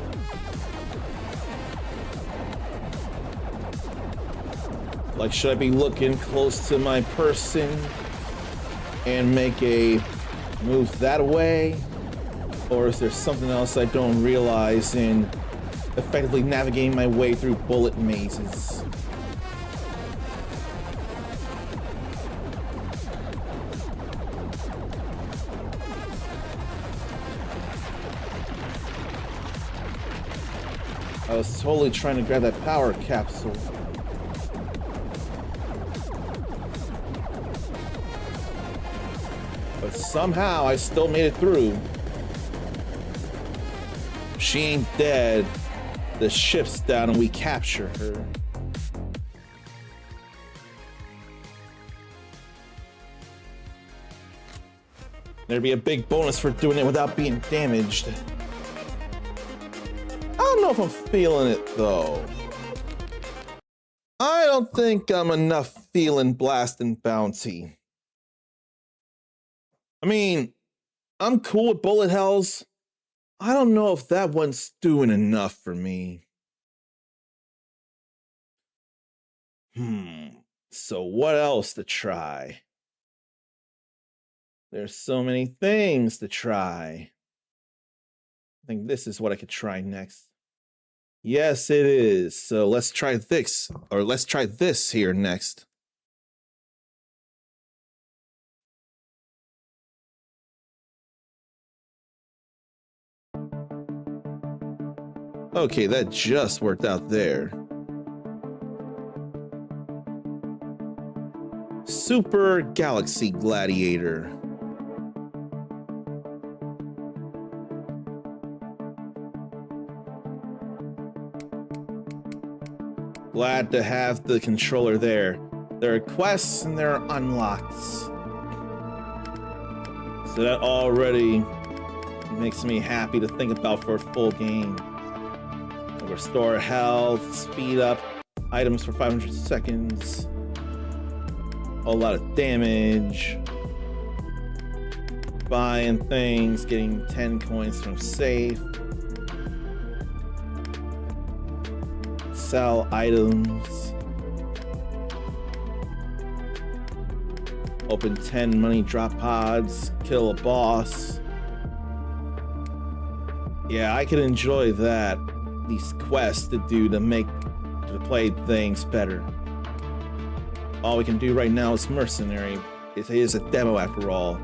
Like, should I be looking close to my person and make a move that way? Or is there something else I don't realize in effectively navigating my way through bullet mazes? I was totally trying to grab that power capsule. But somehow I still made it through. She ain't dead. The ship's down and we capture her. There'd be a big bonus for doing it without being damaged. I don't know if I'm feeling it though. I don't think I'm enough feeling blast and bounty. I mean, I'm cool with bullet hells. I don't know if that one's doing enough for me. So what else to try? There's so many things to try. I think this is what I could try next. Yes, it is. So let's try this, or let's try this here next. Okay, that just worked out there. Super Galaxy Gladiator. Glad to have the controller there. There are quests and there are unlocks. So that already makes me happy to think about for a full game. Restore health, speed up items for 500 seconds. A lot of damage. Buying things, getting 10 coins from safe. Sell items. Open 10 money drop pods. Kill a boss. Yeah, I could enjoy that. These quests to do to play things better. All we can do right now is mercenary. It is a demo after all,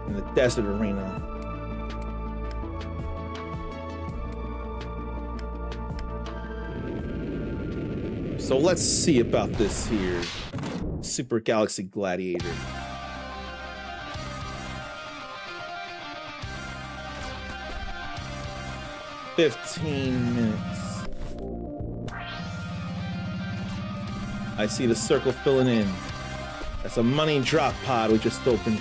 in the desert arena. So let's see about this here. Super Galaxy Gladiator. $15 minutes. I see the circle filling in. That's a money drop pod we just opened.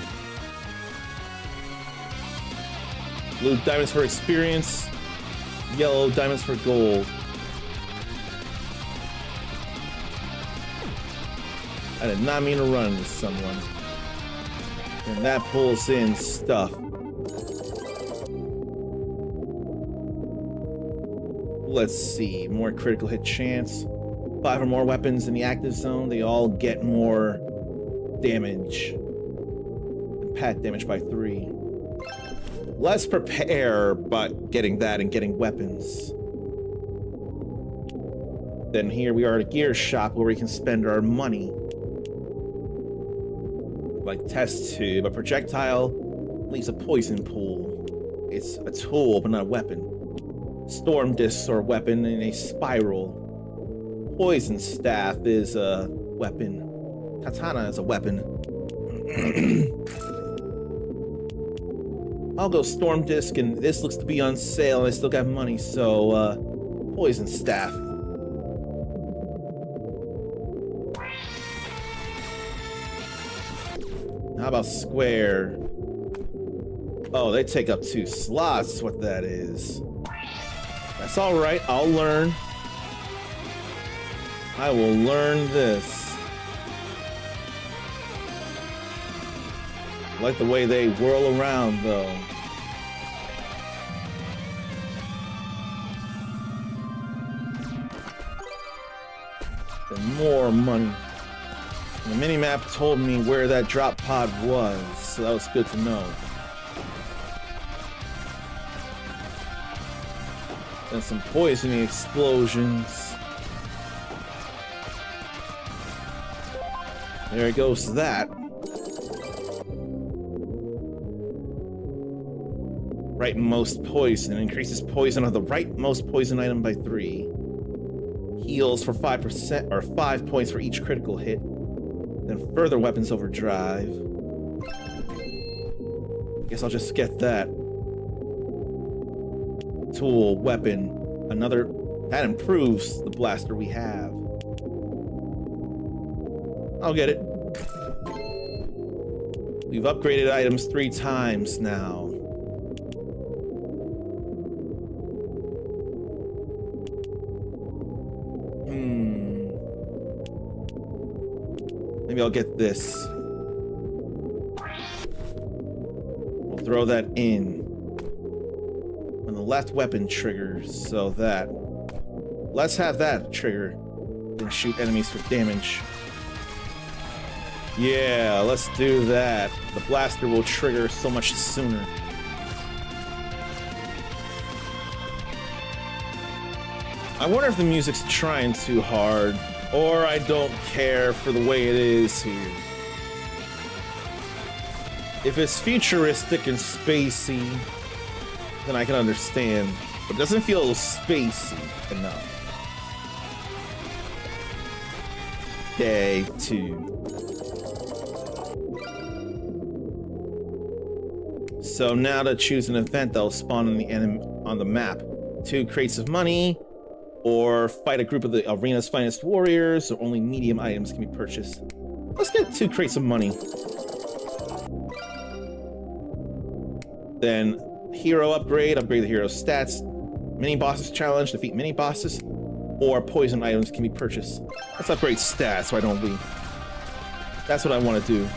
Blue diamonds for experience. Yellow diamonds for gold. I did not mean to run into someone. And that pulls in stuff. Let's see, more critical hit chance. 5 or more weapons in the active zone, they all get more damage. And pat damage by 3. Let's prepare by getting that and getting weapons. Then here we are at a gear shop where we can spend our money. Like test tube, a projectile leaves a poison pool. It's a tool, but not a weapon. Storm discs are a weapon in a spiral. Poison staff is a weapon. Katana is a weapon. I'll go storm disc, and this looks to be on sale, and I still got money, so poison staff. How about square? Oh, they take up 2 slots, what that is. That's alright, I'll learn. I will learn this. I like the way they whirl around, though. And more money. The minimap told me where that drop pod was, so that was good to know. And some poisoning explosions. There goes that. Rightmost poison increases poison of the rightmost poison item by 3. Heals for 5% or 5 points for each critical hit. Then further weapons overdrive. Guess I'll just get that. Tool, weapon, another. That improves the blaster we have. I'll get it. We've upgraded items 3 times now. Maybe I'll get this. We'll throw that in. When the left weapon triggers, so that. Let's have that trigger. Then shoot enemies for damage. Yeah, let's do that. The blaster will trigger so much sooner. I wonder if the music's trying too hard, or I don't care for the way it is here. If it's futuristic and spacey, then I can understand, but it doesn't feel spacey enough. Day 2. So now to choose an event that'll spawn on the on the map. 2 crates of money, or fight a group of the arena's finest warriors, or only medium items can be purchased. Let's get 2 crates of money. Then hero upgrade, upgrade the hero's stats. Mini bosses challenge, defeat mini bosses, or poison items can be purchased. Let's upgrade stats, why don't we? That's what I want to do.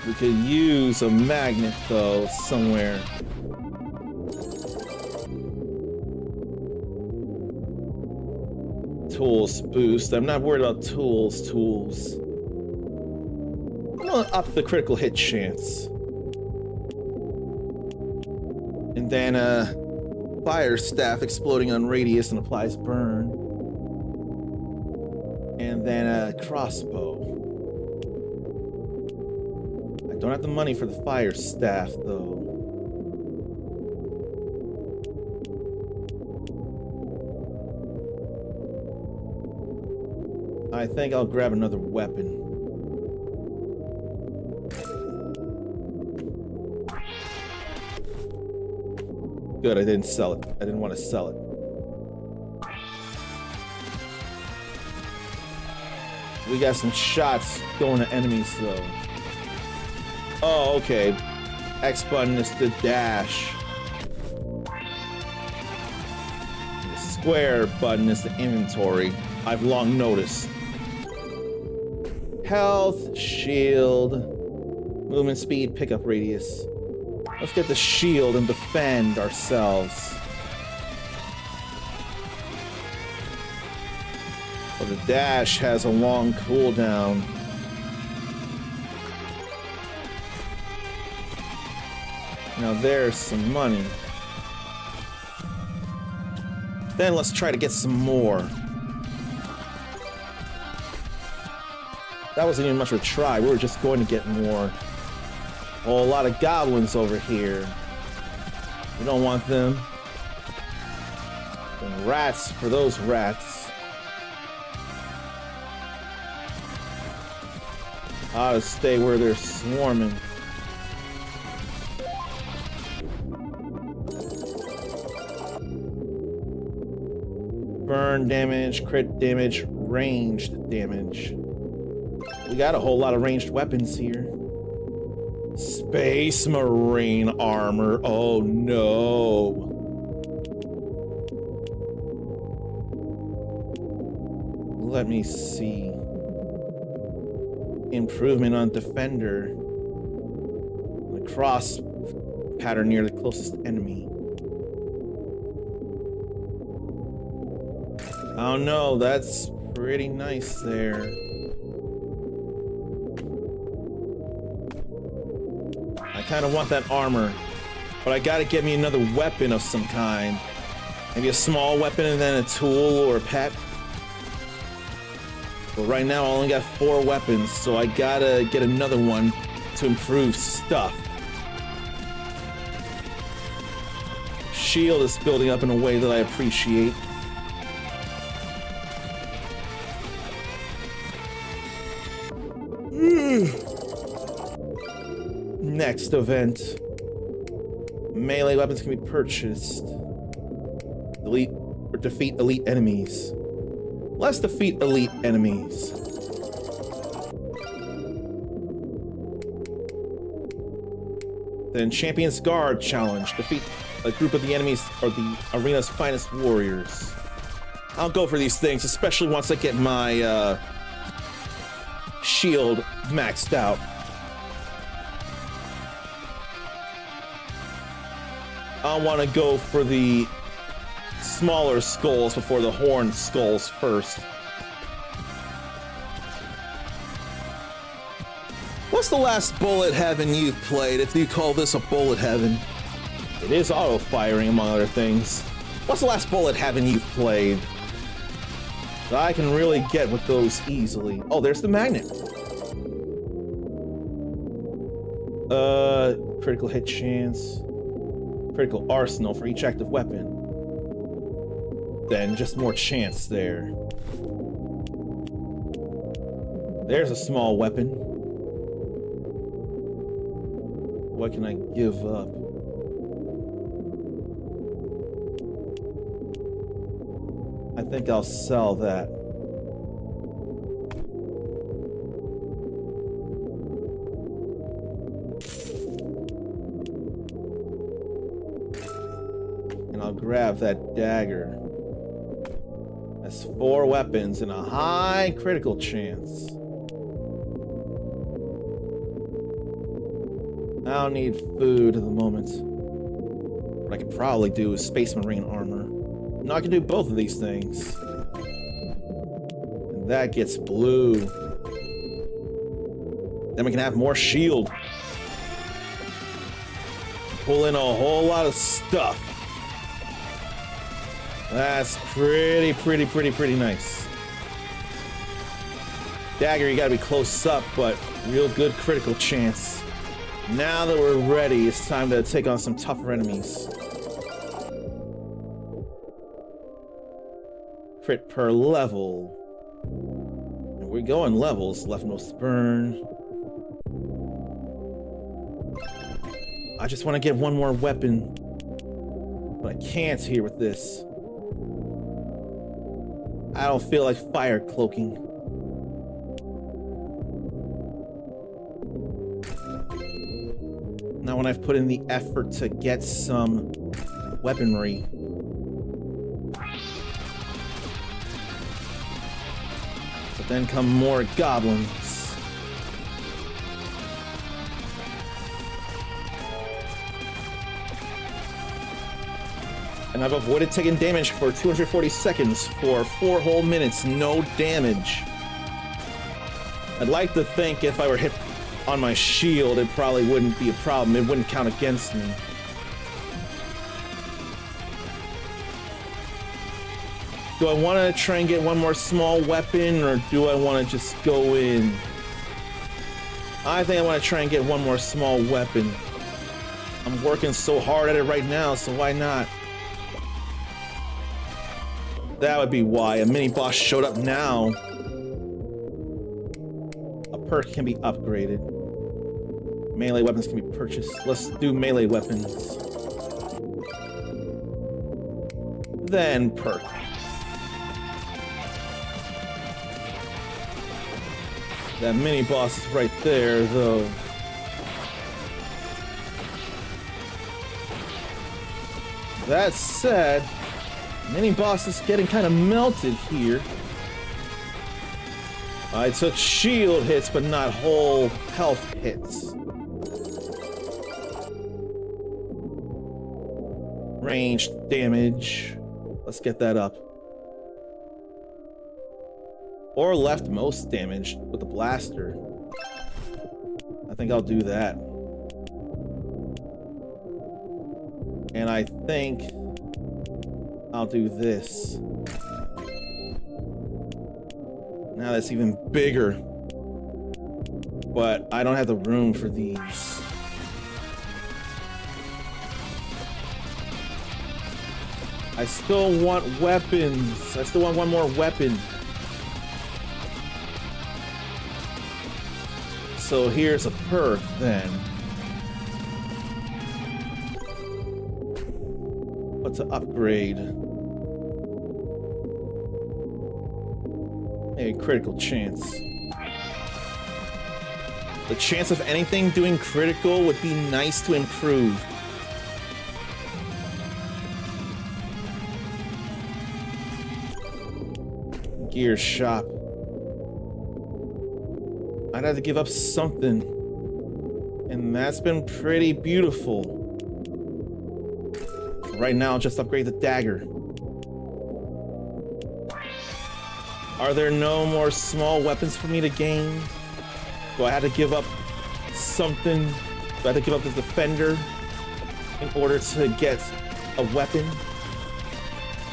We could use a magnet though somewhere. Tools boost. I'm not worried about tools. I'm gonna up the critical hit chance. And then fire staff exploding on radius and applies burn. And then a crossbow. I don't have the money for the fire staff though. I think I'll grab another weapon. Good, I didn't sell it. I didn't want to sell it. We got some shots going to enemies though. Oh, okay. X button is the dash. The square button is the inventory. I've long noticed. Health, shield, movement speed, pickup radius. Let's get the shield and defend ourselves. But the dash has a long cooldown. Now there's some money. Then let's try to get some more. That wasn't even much of a try. We were just going to get more. Oh, a lot of goblins over here. We don't want them. And rats for those rats. Ought to stay where they're swarming. Burn damage, crit damage, ranged damage. We got a whole lot of ranged weapons here. Space Marine armor. Oh no. Let me see. Improvement on Defender. The cross pattern near the closest enemy. Oh no, that's pretty nice there. I kind of want that armor, but I gotta get me another weapon of some kind. Maybe a small weapon and then a tool or a pet. But right now I only got 4 weapons, so I gotta get another one to improve stuff. Shield is building up in a way that I appreciate. Next event. Melee weapons can be purchased. Delete or defeat elite enemies. Let's defeat elite enemies. Then Champion's Guard challenge. Defeat a group of the enemies or the arena's finest warriors. I'll go for these things, especially once I get my shield maxed out. I want to go for the smaller skulls before the horned skulls first. What's the last bullet heaven you've played, if you call this a bullet heaven? It is auto-firing, among other things. What's the last bullet heaven you've played? I can really get with those easily. Oh, there's the magnet. Critical hit chance. Critical arsenal for each active weapon. Then just more chance there. There's a small weapon. What can I give up? I think I'll sell that. And I'll grab that dagger. That's 4 weapons and a high critical chance. I don't need food at the moment. What I could probably do is Space Marine armor. No, I can do both of these things. And that gets blue. Then we can have more shield. Pull in a whole lot of stuff. That's pretty nice. Dagger, you gotta be close up, but real good critical chance. Now that we're ready, it's time to take on some tougher enemies. Crit per level. And we're going levels. Leftmost burn. I just want to get one more weapon. But I can't here with this. I don't feel like fire cloaking. Now when I've put in the effort to get some weaponry. But then come more goblins. And I've avoided taking damage for 240 seconds for 4 whole minutes, no damage. I'd like to think if I were hit on my shield, it probably wouldn't be a problem. It wouldn't count against me. Do I want to try and get one more small weapon, or do I want to just go in? I think I want to try and get one more small weapon. I'm working so hard at it right now, so why not? That would be why. A mini-boss showed up now. A perk can be upgraded. Melee weapons can be purchased. Let's do melee weapons. Then perk. That mini-boss is right there, though. That said, mini-boss is getting kind of melted here. I took shield hits, but not whole health hits. Ranged damage. Let's get that up. Or left most damage with the blaster. I think I'll do that. And I think I'll do this. Now that's even bigger. But I don't have the room for these. I still want weapons. I still want one more weapon. So here's a perk then. What's an upgrade? A critical chance. The chance of anything doing critical would be nice to improve. Gear shop. I'd have to give up something. And that's been pretty beautiful. Right now, I'll just upgrade the dagger. Are there no more small weapons for me to gain? Do I have to give up something? Do I have to give up the defender in order to get a weapon?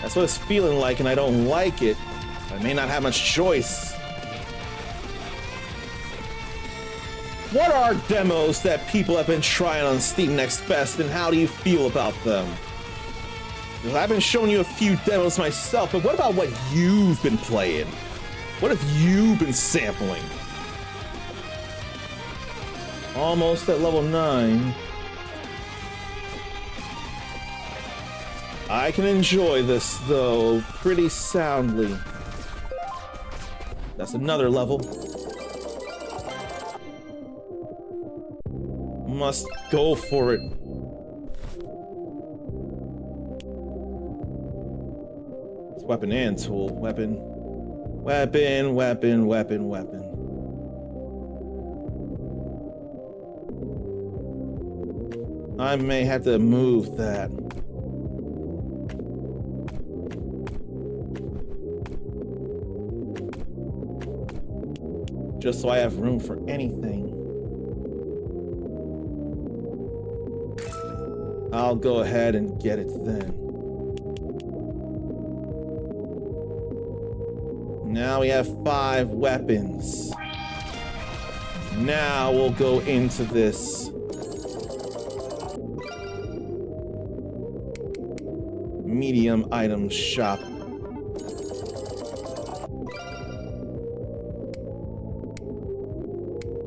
That's what it's feeling like, and I don't like it. I may not have much choice. What are demos that people have been trying on Steam Next Fest, and how do you feel about them? Because I've been showing you a few demos myself, but what about what you've been playing? What have you been sampling? Almost at level 9. I can enjoy this, though, pretty soundly. That's another level. Must go for it. It's weapon and tool. Weapon. Weapon, weapon, weapon, weapon. I may have to move that. Just so I have room for anything. I'll go ahead and get it then. Now we have 5 weapons. Now we'll go into this medium item shop.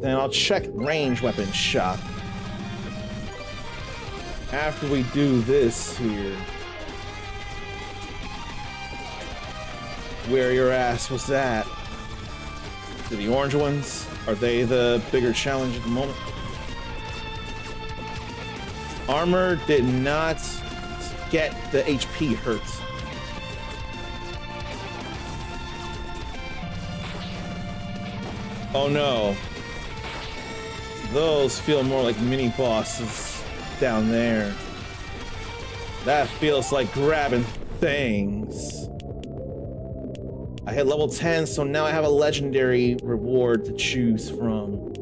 Then I'll check range weapon shop. After we do this here. Where your ass was at? To the orange ones? Are they the bigger challenge at the moment? Armor did not get the HP hurt. Oh no. Those feel more like mini bosses down there. That feels like grabbing things. I hit level 10, so now I have a legendary reward to choose from.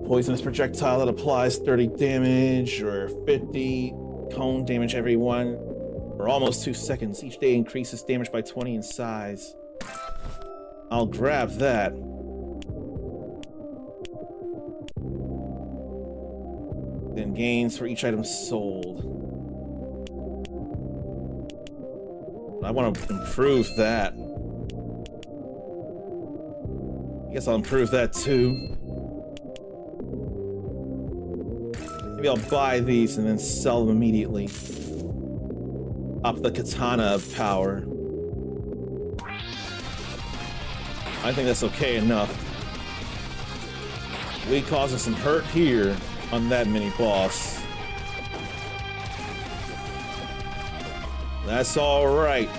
Poisonous projectile that applies 30 damage or 50 cone damage every 1 or almost 2 seconds. Each day increases damage by 20 in size. I'll grab that. Then gains for each item sold. I want to improve that. I guess I'll improve that too. Maybe I'll buy these and then sell them immediately. Up the katana power. I think that's okay enough. We causing some hurt here on that mini boss. That's alright.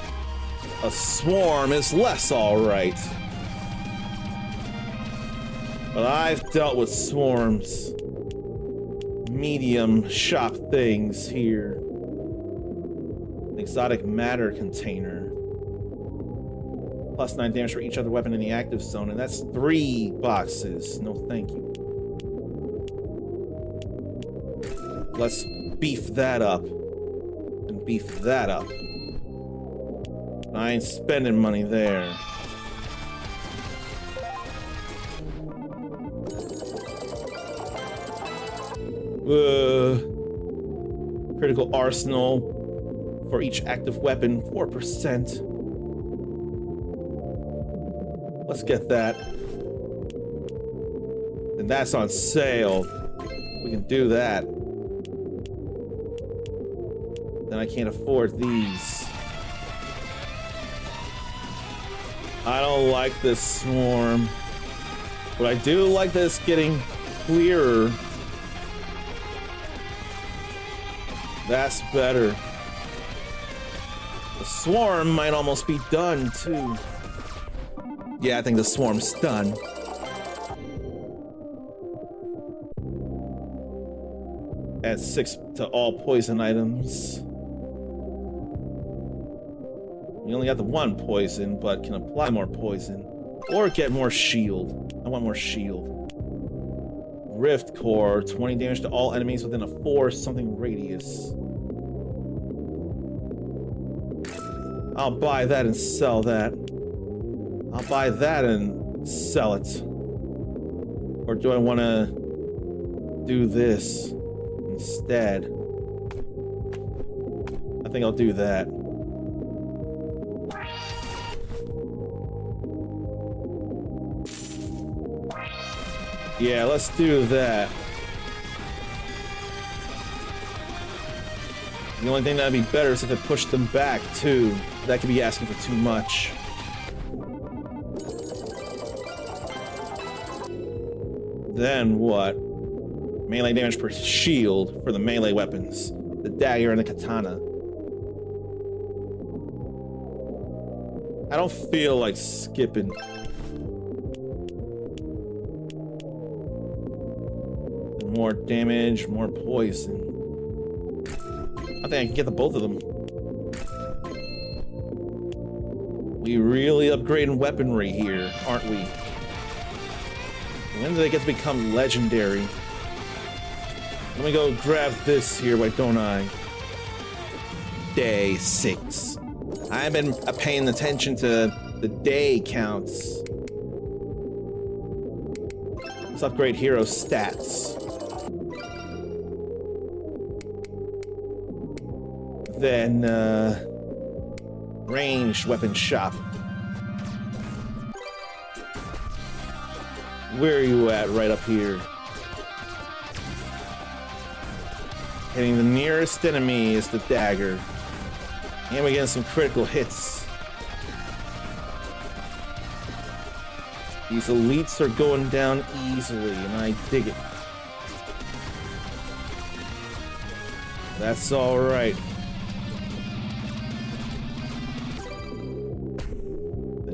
A swarm is less alright. But I've dealt with swarms. Medium shop things here. Exotic matter container. Plus 9 damage for each other weapon in the active zone, and that's 3 boxes. No thank you. Let's beef that up. And beef that up. I ain't spending money there. Critical arsenal for each active weapon, 4%. Let's get that. And that's on sale. We can do that. Then I can't afford these. I don't like this swarm. But I do like this getting clearer. That's better. The swarm might almost be done too. Yeah, I think the swarm's done. Add 6 to all poison items. We only got the 1 poison, but can apply more poison. Or get more shield. I want more shield. Rift Core, 20 damage to all enemies within a 4-something radius. I'll buy that and sell that. I'll buy that and sell it. Or do I want to do this instead? I think I'll do that. Yeah, let's do that. The only thing that'd be better is if it pushed them back, too. That could be asking for too much. Then what? Melee damage per shield for the melee weapons. The dagger and the katana. I don't feel like skipping. More damage, more poison. I think I can get the both of them. We really upgrading weaponry here, aren't we? When do they get to become legendary? Let me go grab this here, why don't I? Day 6. I've been paying attention to the day counts. Let's upgrade hero stats. Then, ranged weapon shop. Where are you at? Right up here. Hitting the nearest enemy is the dagger. And we're getting some critical hits. These elites are going down easily, and I dig it. That's alright.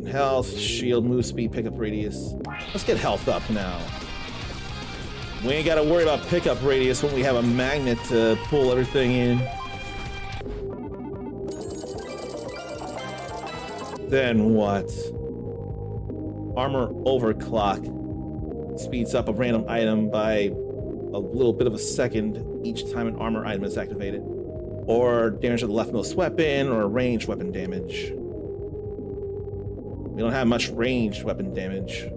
Health, shield, move speed, pickup radius. Let's get health up now. We ain't gotta worry about pickup radius when we have a magnet to pull everything in. Then what? Armor overclock speeds up a random item by a little bit of a second each time an armor item is activated. Or damage to the leftmost weapon, or ranged weapon damage. We don't have much ranged weapon damage,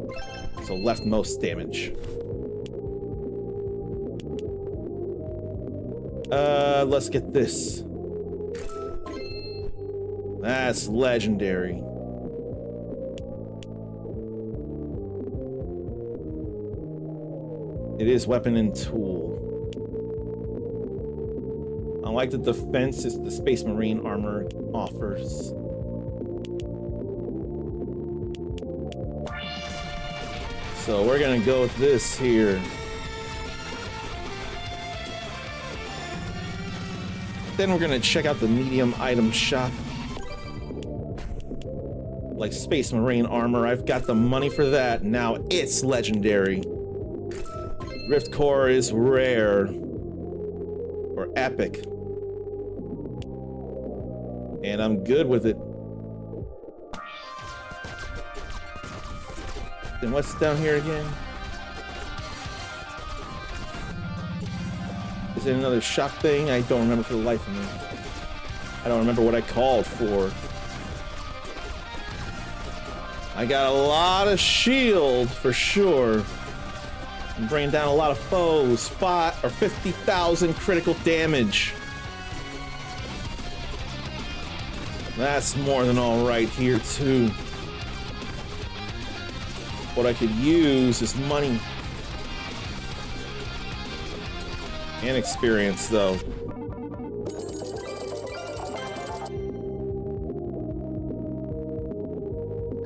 so leftmost damage. Let's get this. That's legendary. It is weapon and tool. Unlike the defenses the Space Marine armor offers. So we're gonna go with this here. Then we're gonna check out the medium item shop. Like Space Marine armor, I've got the money for that. Now it's legendary. Rift Core is rare. Or epic. And I'm good with it. Then what's down here again? Is it another shop thing? I don't remember for the life of me. I don't remember what I called for. I got a lot of shield for sure. I'm bringing down a lot of foes. 50,000 critical damage. That's more than all right here too. What I could use is money. And experience, though.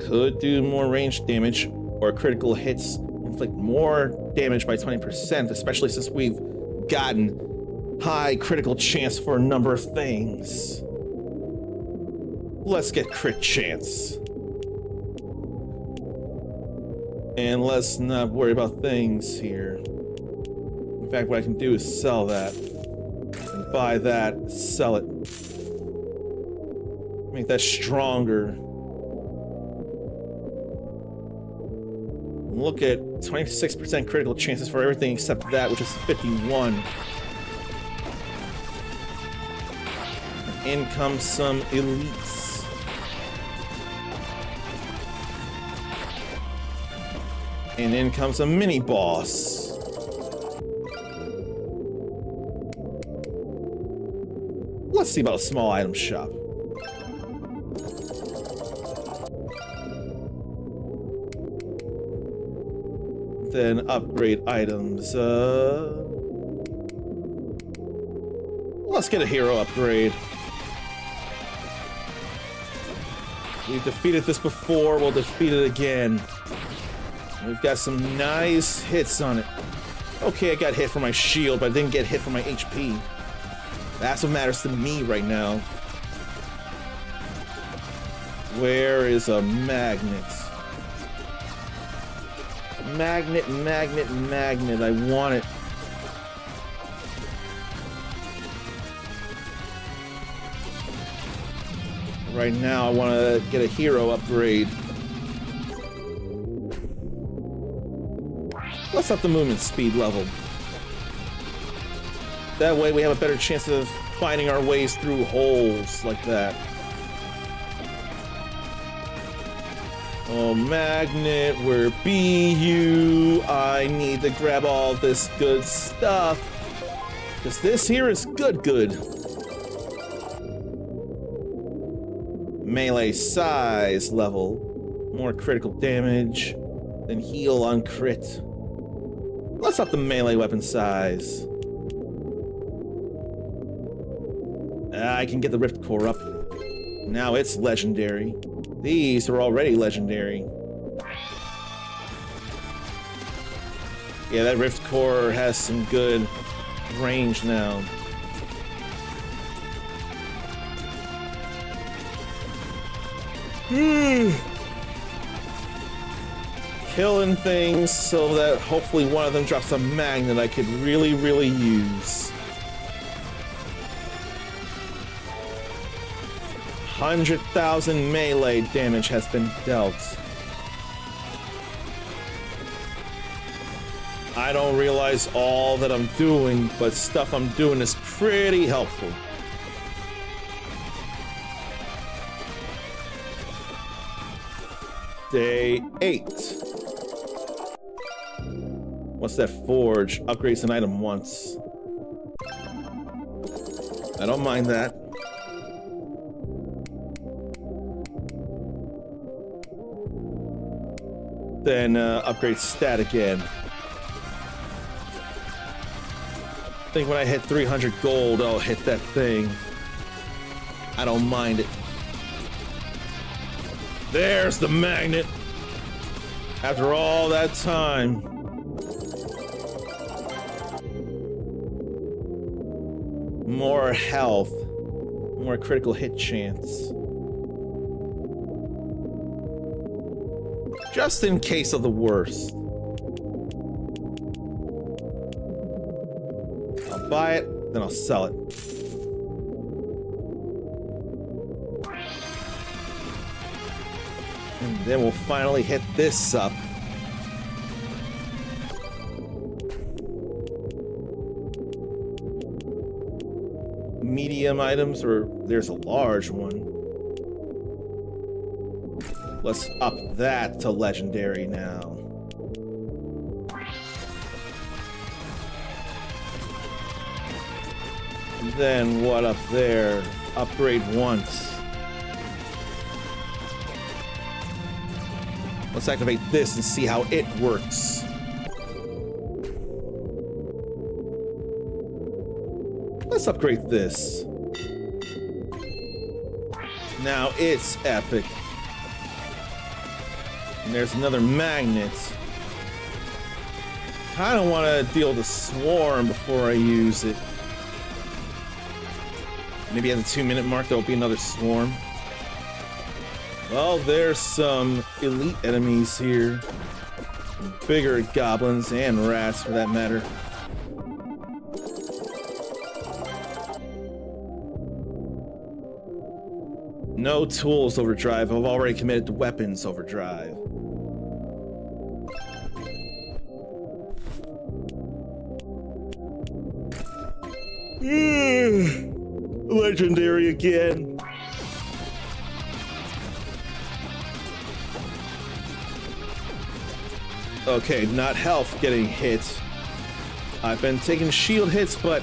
Could do more range damage, or critical hits inflict more damage by 20%, especially since we've gotten high critical chance for a number of things. Let's get crit chance. And let's not worry about things here. In fact, what I can do is sell that. And buy that, sell it. Make that stronger. Look at 26% critical chances for everything except that, which is 51. And in comes some elites. And in comes a mini boss. Let's see about a small item shop. Then upgrade items. Let's get a hero upgrade. We've defeated this before, we'll defeat it again. We've got some nice hits on it. Okay, I got hit for my shield, but I didn't get hit for my HP. That's what matters to me right now. Where is a magnet? Magnet, magnet, magnet. I want it. Right now, I want to get a hero upgrade. Let's up the movement speed level. That way we have a better chance of finding our ways through holes like that. Oh, magnet, where be you? I need to grab all this good stuff. Because this here is good. Melee size level. More critical damage. Then heal on crit. Let's up the melee weapon size. I can get the Rift Core up. Now it's legendary. These are already legendary. Yeah, that Rift Core has some good range now. killing things so that hopefully one of them drops a magnet I could really use. 100,000 melee damage has been dealt. I don't realize all that I'm doing, but stuff I'm doing is pretty helpful. Day 8. What's that forge? Upgrades an item once. I don't mind that. Then upgrade stat again. I think when I hit 300 gold, I'll hit that thing. I don't mind it. There's the magnet. After all that time. More health. More critical hit chance. Just in case of the worst. I'll buy it, then I'll sell it. And then we'll finally hit this up. Medium items, or there's a large one. Let's up that to legendary now. And then what up there? Upgrade once. Let's activate this and see how it works. Let's upgrade this. Now it's epic. And there's another magnet. I don't want to deal with the swarm before I use it. Maybe at the 2-minute mark there'll be another swarm. Well, there's some elite enemies here. Bigger goblins and rats for that matter. No tools overdrive. I've already committed to weapons overdrive. Legendary again. Okay, not health getting hit. I've been taking shield hits, but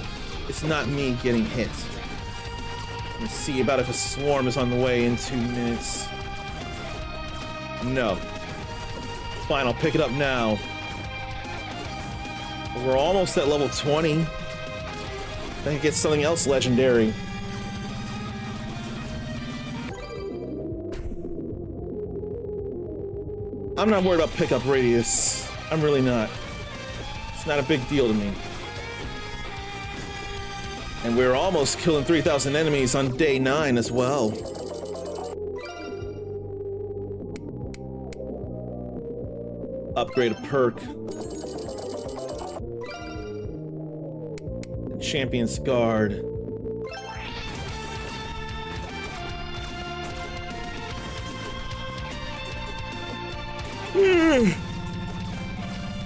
it's not me getting hit. Let's see about if a swarm is on the way in 2 minutes. No. Fine, I'll pick it up now. We're almost at level 20. I can get something else legendary. I'm not worried about pickup radius. I'm really not. It's not a big deal to me. And we're almost killing 3,000 enemies on day 9 as well. Upgrade a perk. Champion's Guard.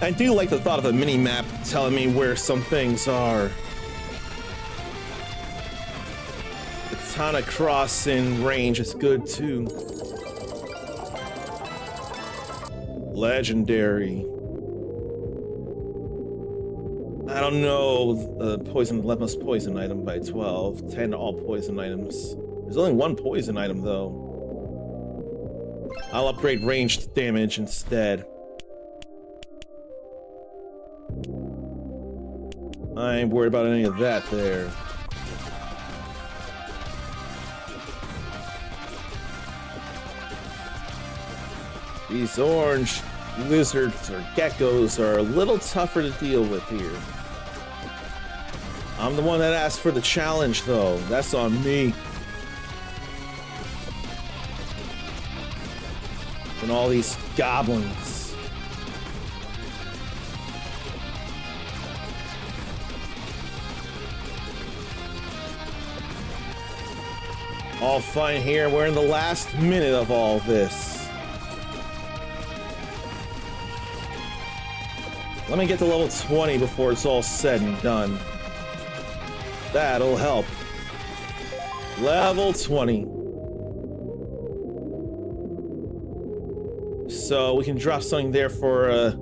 I do like the thought of a mini-map telling me where some things are. The Katana crossing range is good too. Legendary. I don't know, poison, most poison item by 12. 10 all poison items. There's only one poison item though. I'll upgrade ranged damage instead. I ain't worried about any of that there. These orange lizards or geckos are a little tougher to deal with here. I'm the one that asked for the challenge though. That's on me. And all these goblins. All fine here. We're in the last minute of all this. Let me get to level 20 before it's all said and done. That'll help. Level 20. So we can drop something there for a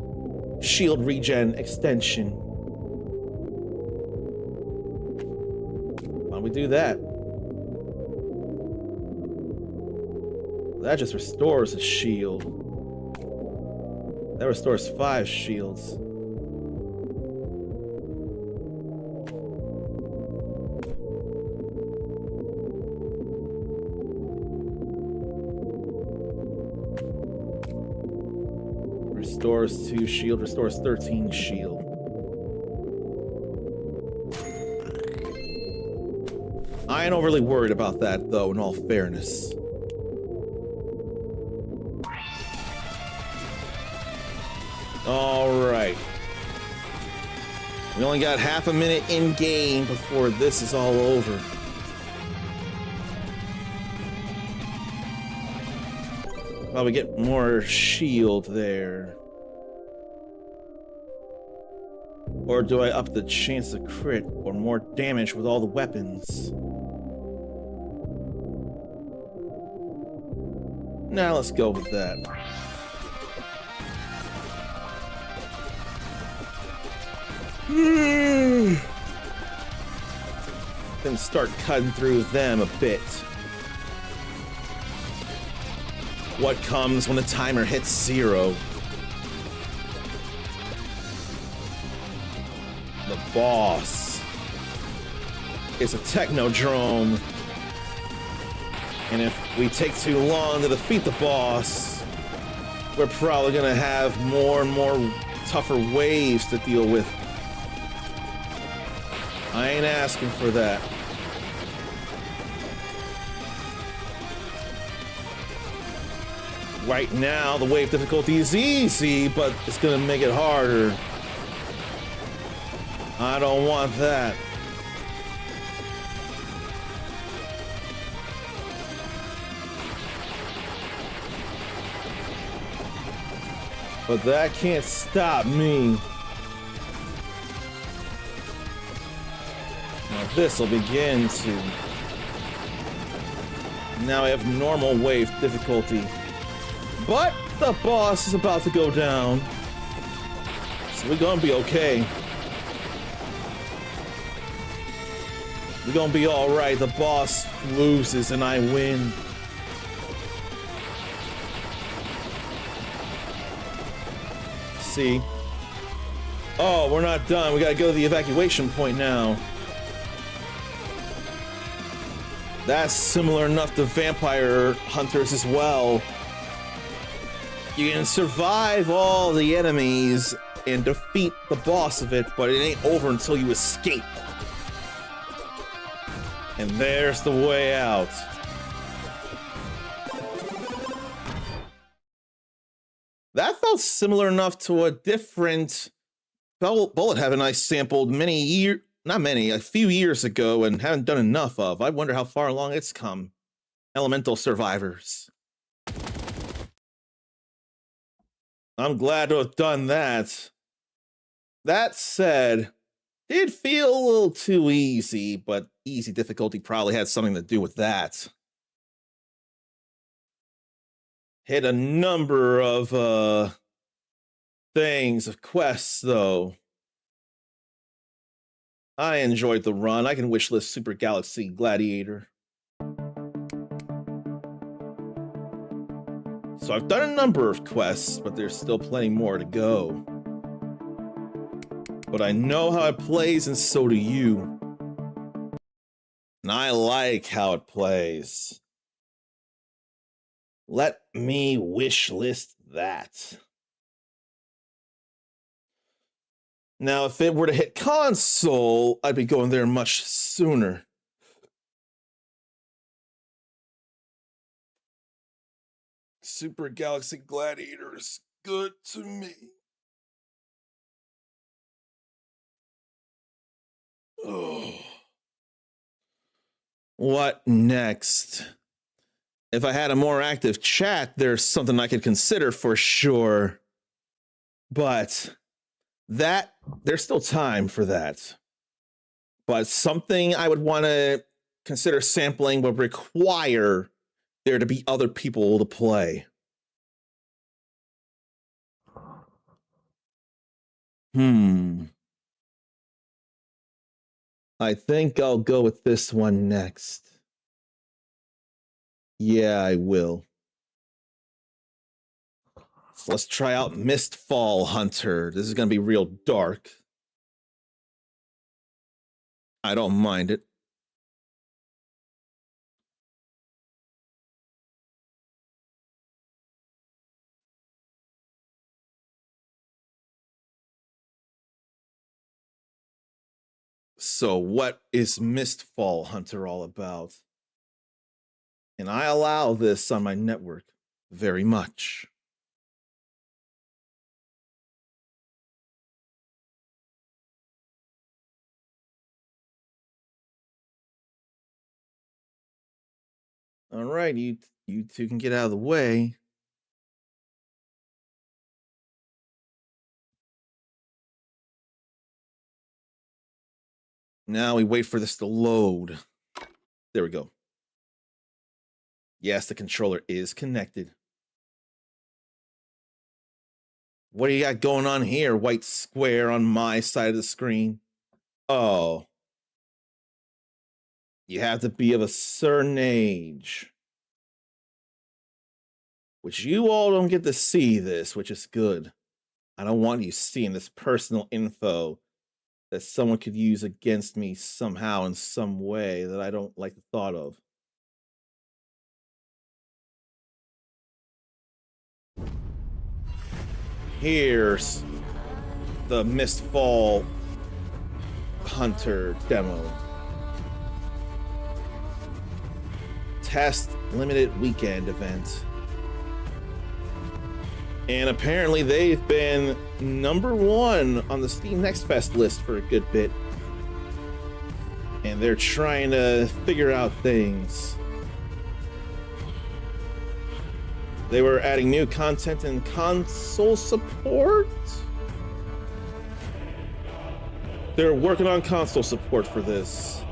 shield regen extension. Why don't we do that? That just restores a shield. That restores 5 shields. Restores 2 shield, restores 13 shield. I ain't overly worried about that, though, in all fairness. Alright. We only got half a minute in game before this is all over. Probably get more shield there. Or do I up the chance of crit or more damage with all the weapons? Now let's go with that. Then start cutting through them a bit. What comes when the timer hits 0? The boss. It's a technodrome. And if we take too long to defeat the boss, we're probably gonna have more and more tougher waves to deal with. I ain't asking for that. Right now, the wave difficulty is easy, but it's gonna make it harder. I don't want that. But that can't stop me. Now this will begin to. Now I have normal wave difficulty. But the boss is about to go down. So we're gonna be okay. We're gonna be alright. The boss loses and I win. See? Oh, we're not done. We gotta go to the evacuation point now. That's similar enough to vampire hunters as well. You can survive all the enemies and defeat the boss of it, but it ain't over until you escape. And there's the way out. That felt similar enough to a different bullet heaven I sampled a few years ago and haven't done enough of. I wonder how far along it's come. Elemental Survivors. I'm glad to have done that. That said, did feel a little too easy, but easy difficulty probably had something to do with that. Hit a number of things, of quests, though. I enjoyed the run. I can wishlist Super Galaxy Gladiator. So I've done a number of quests, but there's still plenty more to go. But I know how it plays, and so do you. And I like how it plays. Let me wishlist that. Now, if it were to hit console, I'd be going there much sooner. Super Galaxy Gladiator is good to me. Oh. What next? If I had a more active chat, there's something I could consider for sure. But there's still time for that. But something I would want to consider sampling would require there to be other people to play. I think I'll go with this one next. Yeah, I will. So let's try out Mistfall Hunter. This is going to be real dark. I don't mind it. So what is Mistfall Hunter all about? And I allow this on my network very much. All right, you two can get out of the way. Now we wait for this to load. There we go. Yes, the controller is connected. What do you got going on here, white square on my side of the screen? Oh. You have to be of a certain age. Which you all don't get to see this, which is good. I don't want you seeing this personal info that someone could use against me somehow in some way that I don't like the thought of. Here's the Mistfall Hunter demo. Test limited weekend event. And apparently they've been #1 on the Steam Next Fest list for a good bit. And they're trying to figure out things. They were adding new content and console support. They're working on console support for this.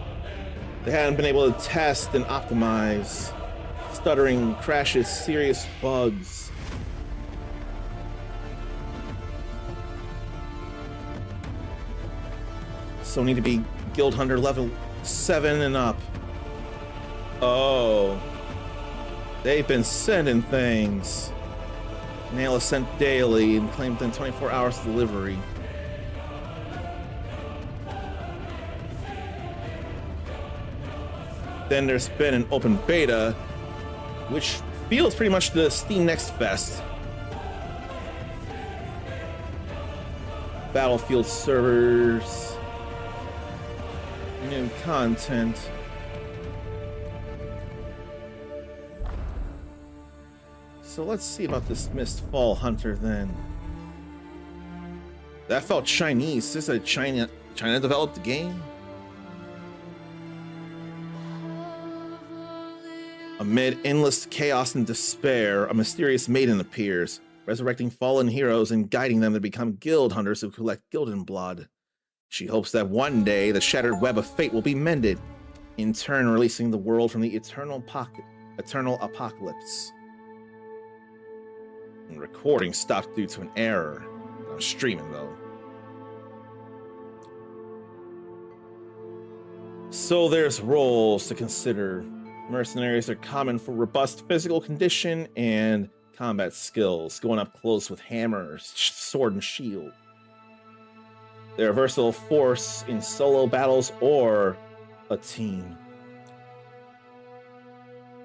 They hadn't been able to test and optimize. Stuttering, crashes, serious bugs. So need to be Guild Hunter level 7 and up. Oh. They've been sending things. Nail is sent daily and claimed within 24 hours delivery. Then there's been an open beta, which feels pretty much the Steam Next Fest. Battlefield servers. New content. So let's see about this Mistfall Hunter then. That felt Chinese. Is this a China developed game? Amid endless chaos and despair, a mysterious maiden appears, resurrecting fallen heroes and guiding them to become guild hunters who collect Gildan blood. She hopes that one day the shattered web of fate will be mended, in turn releasing the world from the eternal apocalypse. And recording stopped due to an error. I'm streaming though. So there's roles to consider. Mercenaries are common for robust physical condition and combat skills, going up close with hammers, sword, and shield. They're a versatile force in solo battles or a team.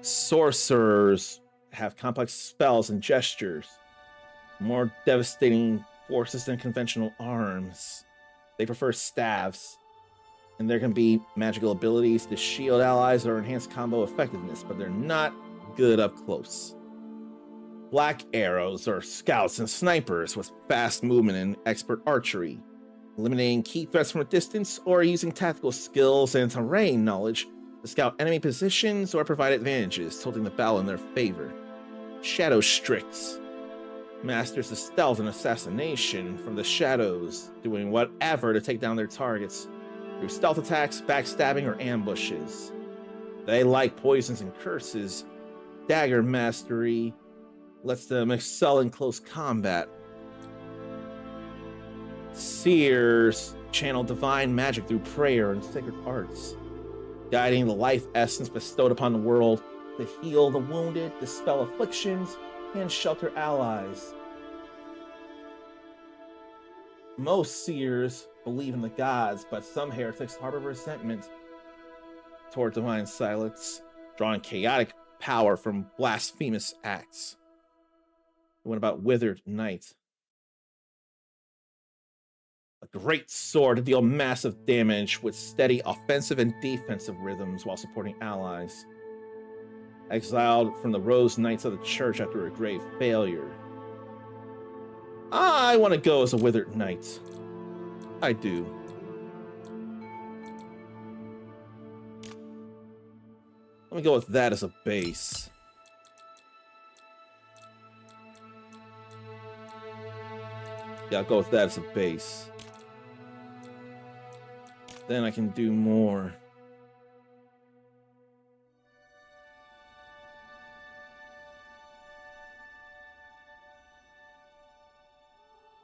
Sorcerers have complex spells and gestures, more devastating forces than conventional arms. They prefer staves, and there can be magical abilities to shield allies or enhance combo effectiveness, but they're not good up close. Black arrows are scouts and snipers with fast movement and expert archery, eliminating key threats from a distance or using tactical skills and terrain knowledge to scout enemy positions or provide advantages, tilting the battle in their favor. Shadow Strix masters the stealth and assassination from the shadows, doing whatever to take down their targets through stealth attacks, backstabbing, or ambushes. They like poisons and curses. Dagger Mastery lets them excel in close combat. Seers channel divine magic through prayer and sacred arts, guiding the life essence bestowed upon the world to heal the wounded, dispel afflictions, and shelter allies. Most seers believe in the gods, but some heretics harbor resentment toward divine silence, drawing chaotic power from blasphemous acts. What about Withered Knight? A great sword to deal massive damage with steady offensive and defensive rhythms while supporting allies. Exiled from the Rose Knights of the Church after a grave failure. I want to go as a Withered Knight. I do. Let me go with that as a base. Yeah, I'll go with that as a base. Then I can do more.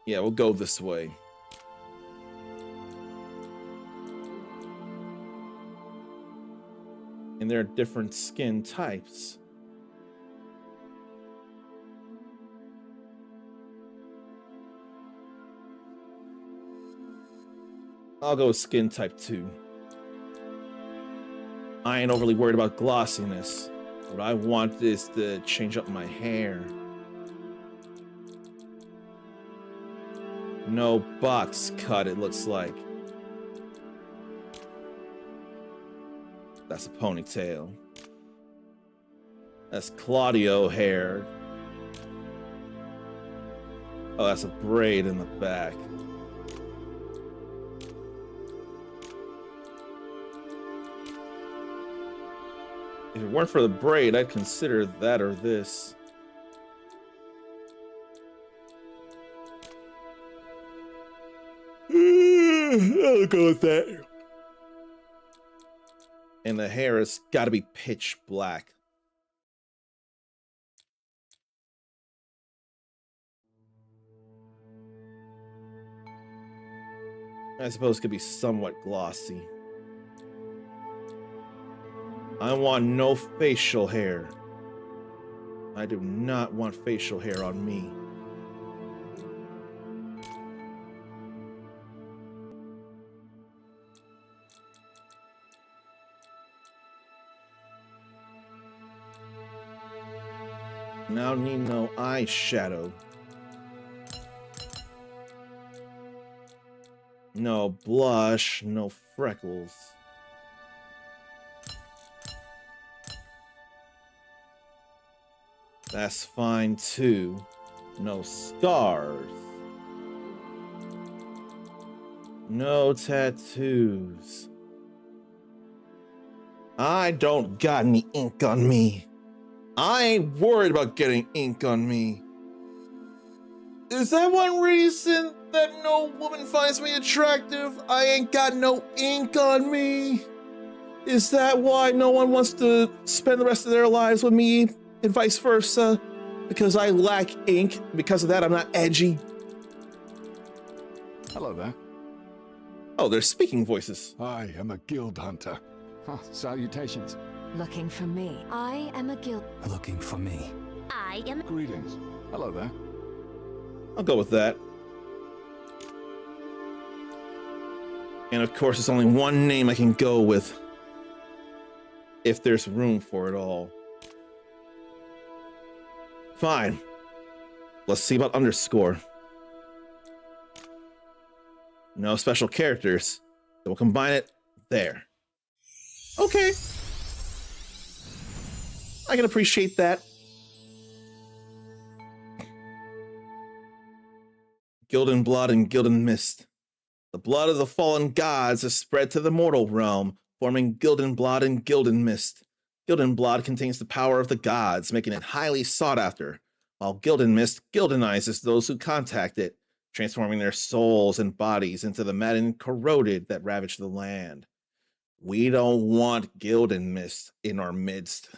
Yeah, we'll go this way. And there are different skin types. I'll go with skin type 2. I ain't overly worried about glossiness. What I want is to change up my hair. No box cut, it looks like. That's a ponytail. That's Claudio hair. Oh, that's a braid in the back. If it weren't for the braid, I'd consider that or this. I'll go with that. And the hair has got to be pitch black. I suppose it could be somewhat glossy. I want no facial hair. I do not want facial hair on me. Now need no eyeshadow. No blush, no freckles. That's fine too. No scars. No tattoos. I don't got any ink on me. I ain't worried about getting ink on me. Is that one reason that no woman finds me attractive? I ain't got no ink on me. Is that why no one wants to spend the rest of their lives with me and vice versa? Because I lack ink. Because of that, I'm not edgy. Hello there. Oh, they're speaking voices. I am a guild hunter. Oh, salutations. Looking for me. I am a guild. Looking for me. I am. Greetings. Hello there. I'll go with that. And of course, there's only one name I can go with. If there's room for it all. Fine. Let's see about underscore. No special characters. So we'll combine it there. Okay. I can appreciate that. Gilden blood and Gilden mist. The blood of the fallen gods is spread to the mortal realm, forming Gildenblood and Gildenmist. Gildenblood contains the power of the gods, making it highly sought after, while Gildenmist Gildenizes those who contact it, transforming their souls and bodies into the maddened corroded that ravage the land. We don't want Gildenmist in our midst.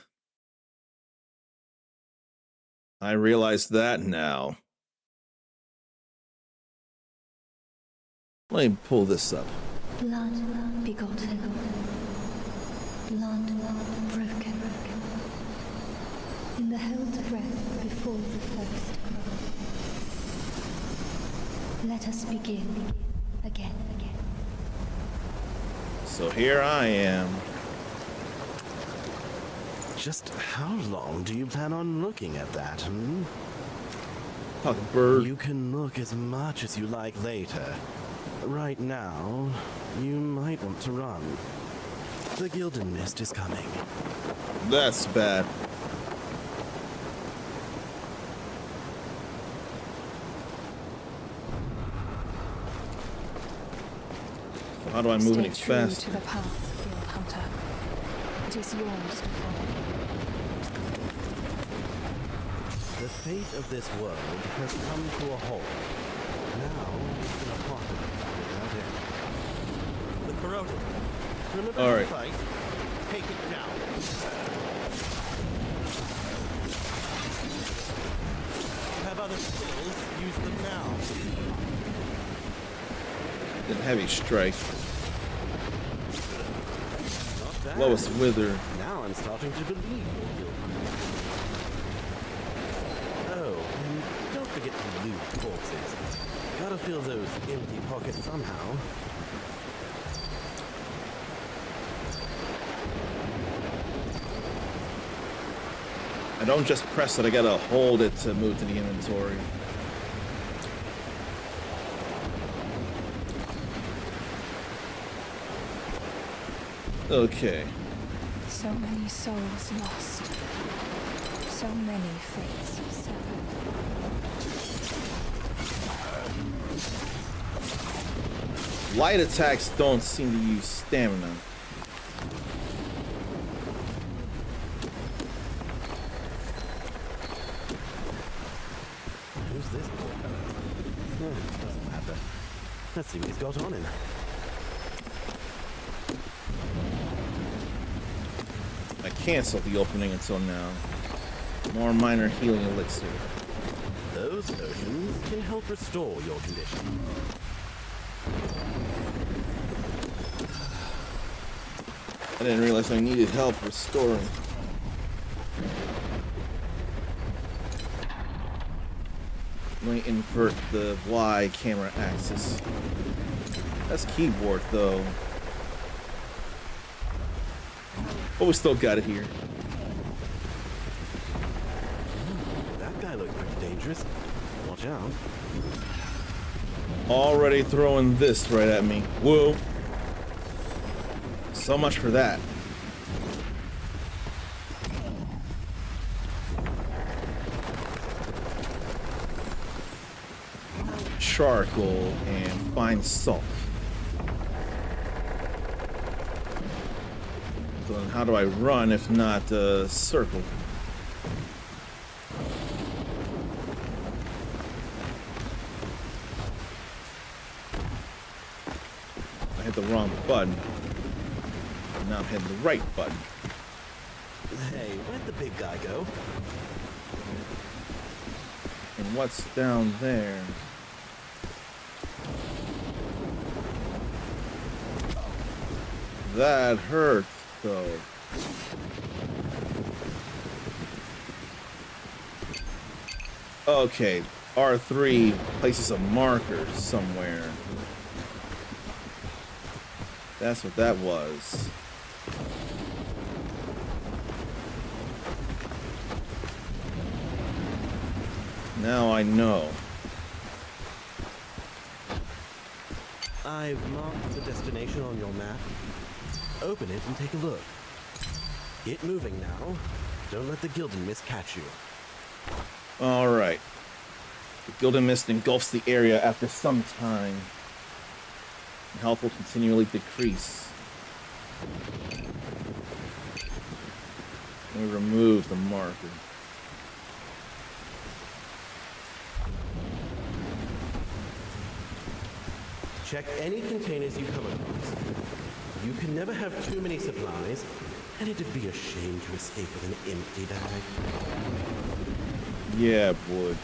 I realize that now. Let me pull this up. Blood begotten. Blood broken. In the held breath before the first. Let us begin again. So here I am. Just how long do you plan on looking at that, hmm? Fuck bird. You can look as much as you like later. Right now, you might want to run. The Gilden Mist is coming. That's bad. How do I move any Stay true fast? to the path, Guild Hunter. It is yours to follow. The fate of this world has come to a halt. Now, it's an apocalypse without end. The corroded. Remember All the right. fight? Take it down. Have other skills? Use them now. Then heavy strike. Not bad. Lowest wither. Now I'm starting to believe your guild. Oh, and don't forget to loot corpses. Gotta fill those empty pockets somehow. I don't just press it, I gotta hold it to move to the inventory. Okay. So many souls lost. So many fates severed. Light attacks don't seem to use stamina. Who's this poor fellow? Doesn't matter. Let's see what he's got on him. I canceled the opening until now. More minor healing elixir. Those potions can help restore your condition. I didn't realize I needed help restoring. Let me invert the Y camera axis. That's keyboard though. But we still got it here. That guy looks pretty dangerous. Watch out. Already throwing this right at me. Whoa. So much for that. Charcoal and fine salt. So then how do I run if not circle? I hit the wrong button. Now I'm hitting the right button. Hey, where'd the big guy go? And what's down there? That hurts, though. Okay, R3 places a marker somewhere. That's what that was. Now I know. I've marked the destination on your map. Open it and take a look. Get moving now. Don't let the Gilden Mist catch you. Alright. The Gilden Mist engulfs the area after some time. And health will continually decrease. We remove the marker. Check any containers you come across. You can never have too many supplies, and it'd be a shame to escape with an empty bag. Yeah, boy.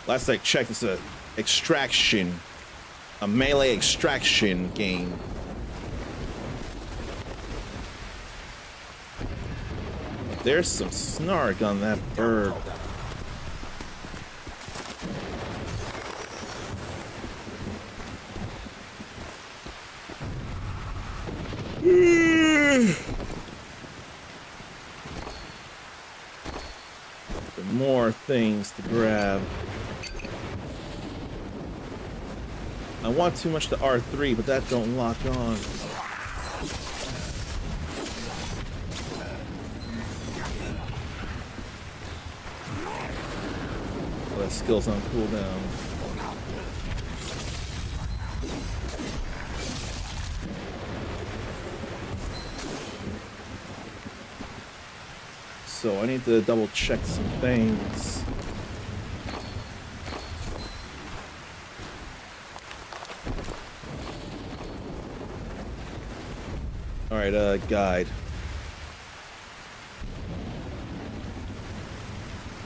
Last I checked, it's a extraction, a melee extraction game. There's some snark on that bird. More things to grab. I want too much to R3, but that don't lock on. Oh, that skill's on cooldown. So I need to double check some things. Alright, guide.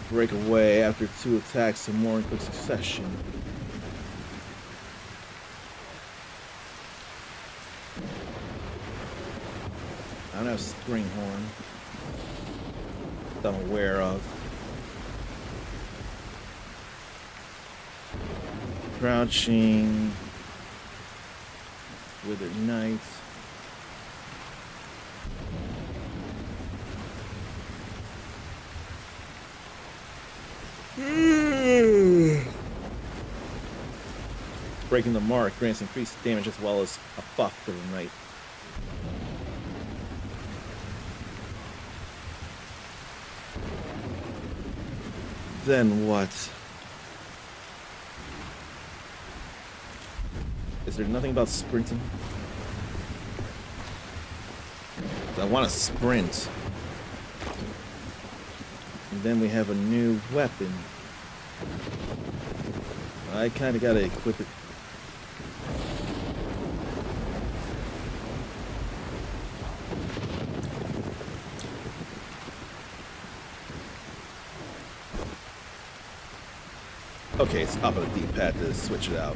Break away after 2 attacks or more in quick succession. I don't have Springhorn that I'm aware of. Crouching. Withered Knight. Breaking the mark grants increased damage as well as a buff to the knight. Then what? Is there nothing about sprinting? I want to sprint. And then we have a new weapon. I kind of got to equip it. Okay, it's up on the D-pad to switch it out.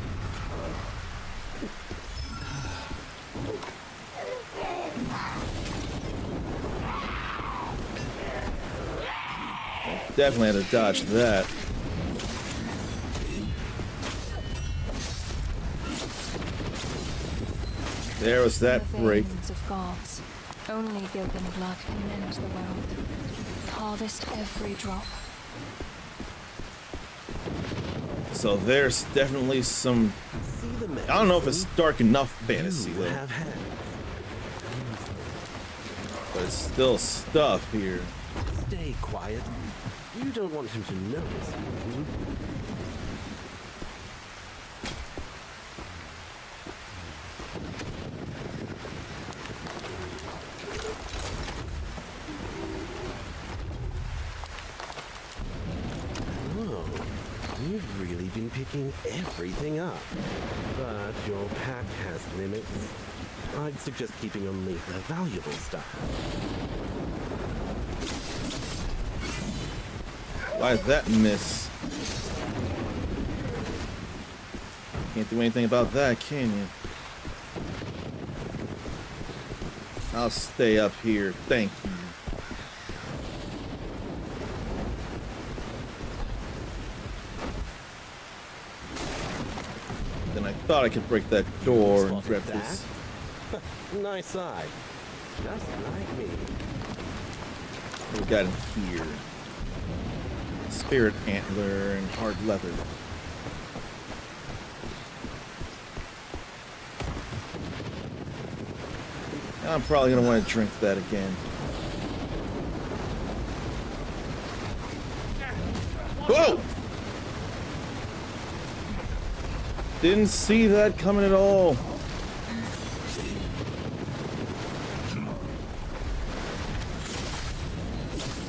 Definitely had to dodge that. There was that break. Of gods. Only Gilpin blood can mend the world. Harvest every drop. So there's definitely some. I don't know if it's dark enough fantasy though, but it's still stuff here. Stay quiet. You don't want him to notice. You've really been picking everything up. But your pack has limits. I'd suggest keeping only the valuable stuff. Why did that miss? Can't do anything about that, can you? I'll stay up here, thank you. Then I thought I could break that door and grab this. Nice eye. Just like me. What we got in here? Spirit antler and hard leather. I'm probably gonna want to drink that again. Whoa! Didn't see that coming at all.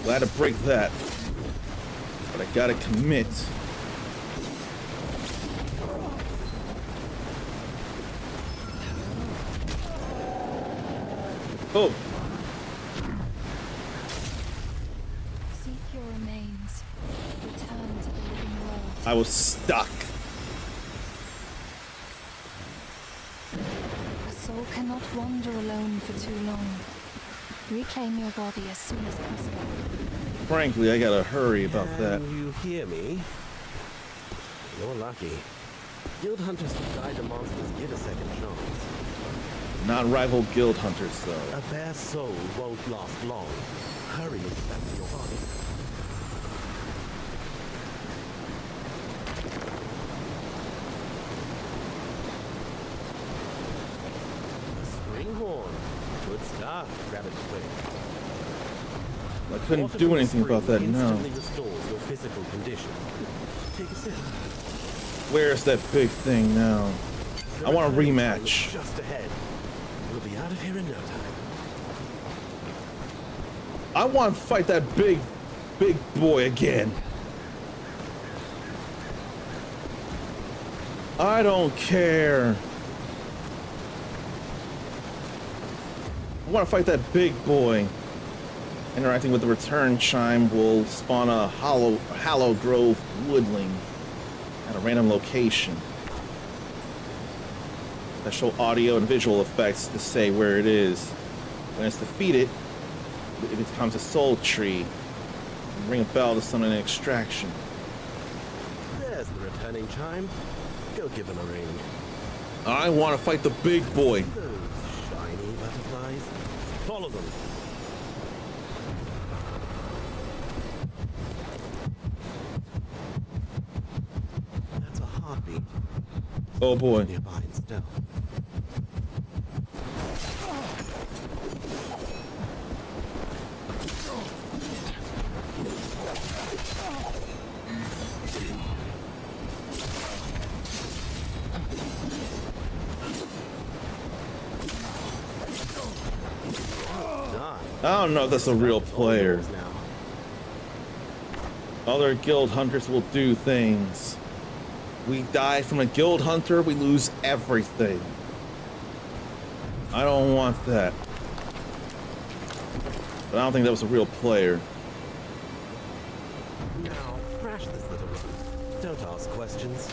Glad to break that. But I gotta commit. Oh! Seek your remains. Return to the living world. I was stuck. A soul cannot wander alone for too long. Reclaim your body as soon as possible. Frankly, I gotta hurry about that. Can you hear me? You're lucky. Guild hunters who guide the monsters get a second chance. Not rival guild hunters, though. A bare soul won't last long. Hurry and get back to your body. A springhorn. Good stuff. Grab it quick. I couldn't do anything about that now. Instantly restores your physical condition. Take a sip. Where's that big thing now? I want a rematch. Just ahead. We'll be out of here in no time. I want to fight that big boy again. I don't care. I want to fight that big boy. Interacting with the return chime will spawn a Hollow Grove woodling at a random location. Special audio and visual effects to say where it is. When it's defeated, it becomes a soul tree. Ring a bell to summon an extraction. There's the returning chime. Go give him a ring. I want to fight the big boy. Those shiny butterflies. Follow them. That's a heartbeat. Oh boy. Nearby and still. I don't know if that's a real player. Now. Other guild hunters will do things. We die from a guild hunter, we lose everything. I don't want that. But I don't think that was a real player. Now, crash this little run. Don't ask questions.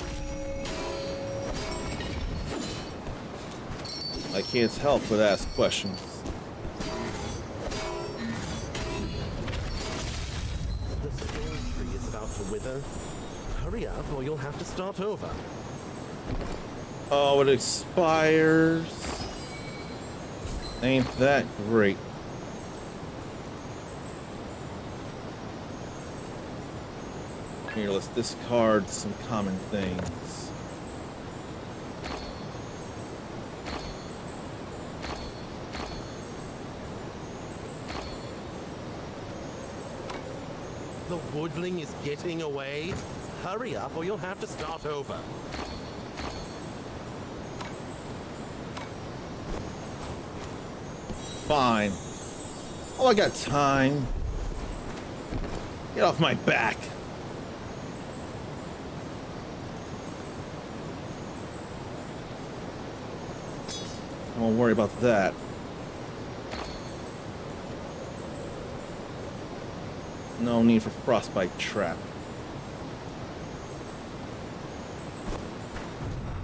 I can't help but ask questions. The soul tree is about to wither. Hurry up or you'll have to start over. Oh, it expires. Ain't that great. Here, let's discard some common things. The woodling is getting away. Hurry up or you'll have to start over. Fine. Oh, I got time. Get off my back. I won't worry about that. No need for frostbite trap.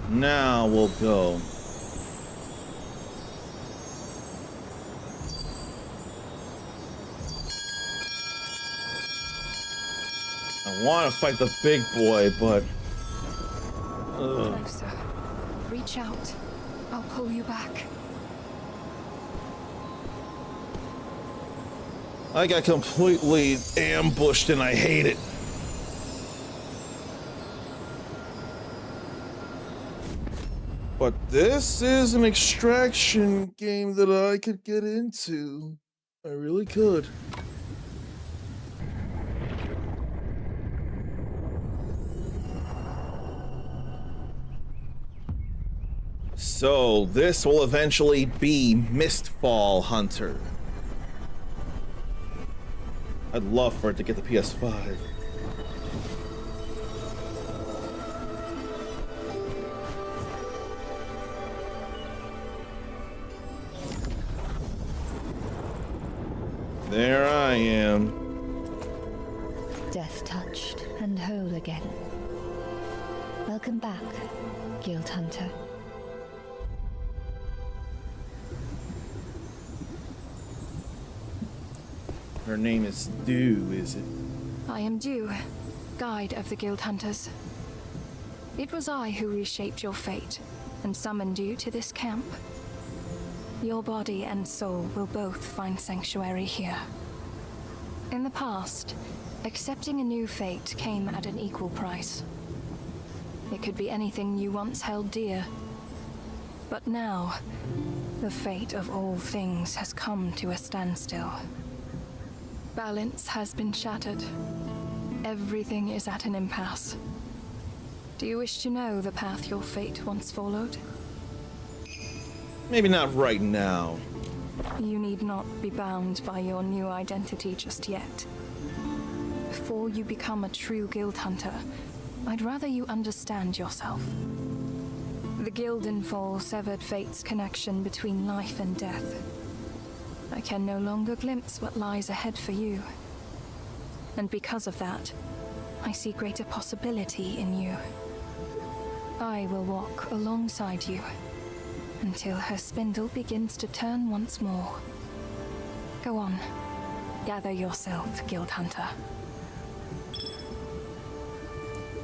Now we'll go. I want to fight the big boy, but... Ugh. Closer. Reach out. I'll pull you back. I got completely ambushed and I hate it. But this is an extraction game that I could get into. I really could. So this will eventually be Mistfall Hunter. I'd love for it to get the PS5. There I am. Death touched and whole again. Welcome back, Guild Hunter. Her name is Dew, is it? I am Dew, guide of the Guild Hunters. It was I who reshaped your fate and summoned you to this camp. Your body and soul will both find sanctuary here. In the past, accepting a new fate came at an equal price. It could be anything you once held dear. But now, the fate of all things has come to a standstill. Balance has been shattered. Everything is at an impasse. Do you wish to know the path your fate once followed? Maybe not right now. You need not be bound by your new identity just yet. Before you become a true guild hunter, I'd rather you understand yourself. The Gildenfall severed fate's connection between life and death. I can no longer glimpse what lies ahead for you. And because of that, I see greater possibility in you. I will walk alongside you until her spindle begins to turn once more. Go on, gather yourself, Guild Hunter.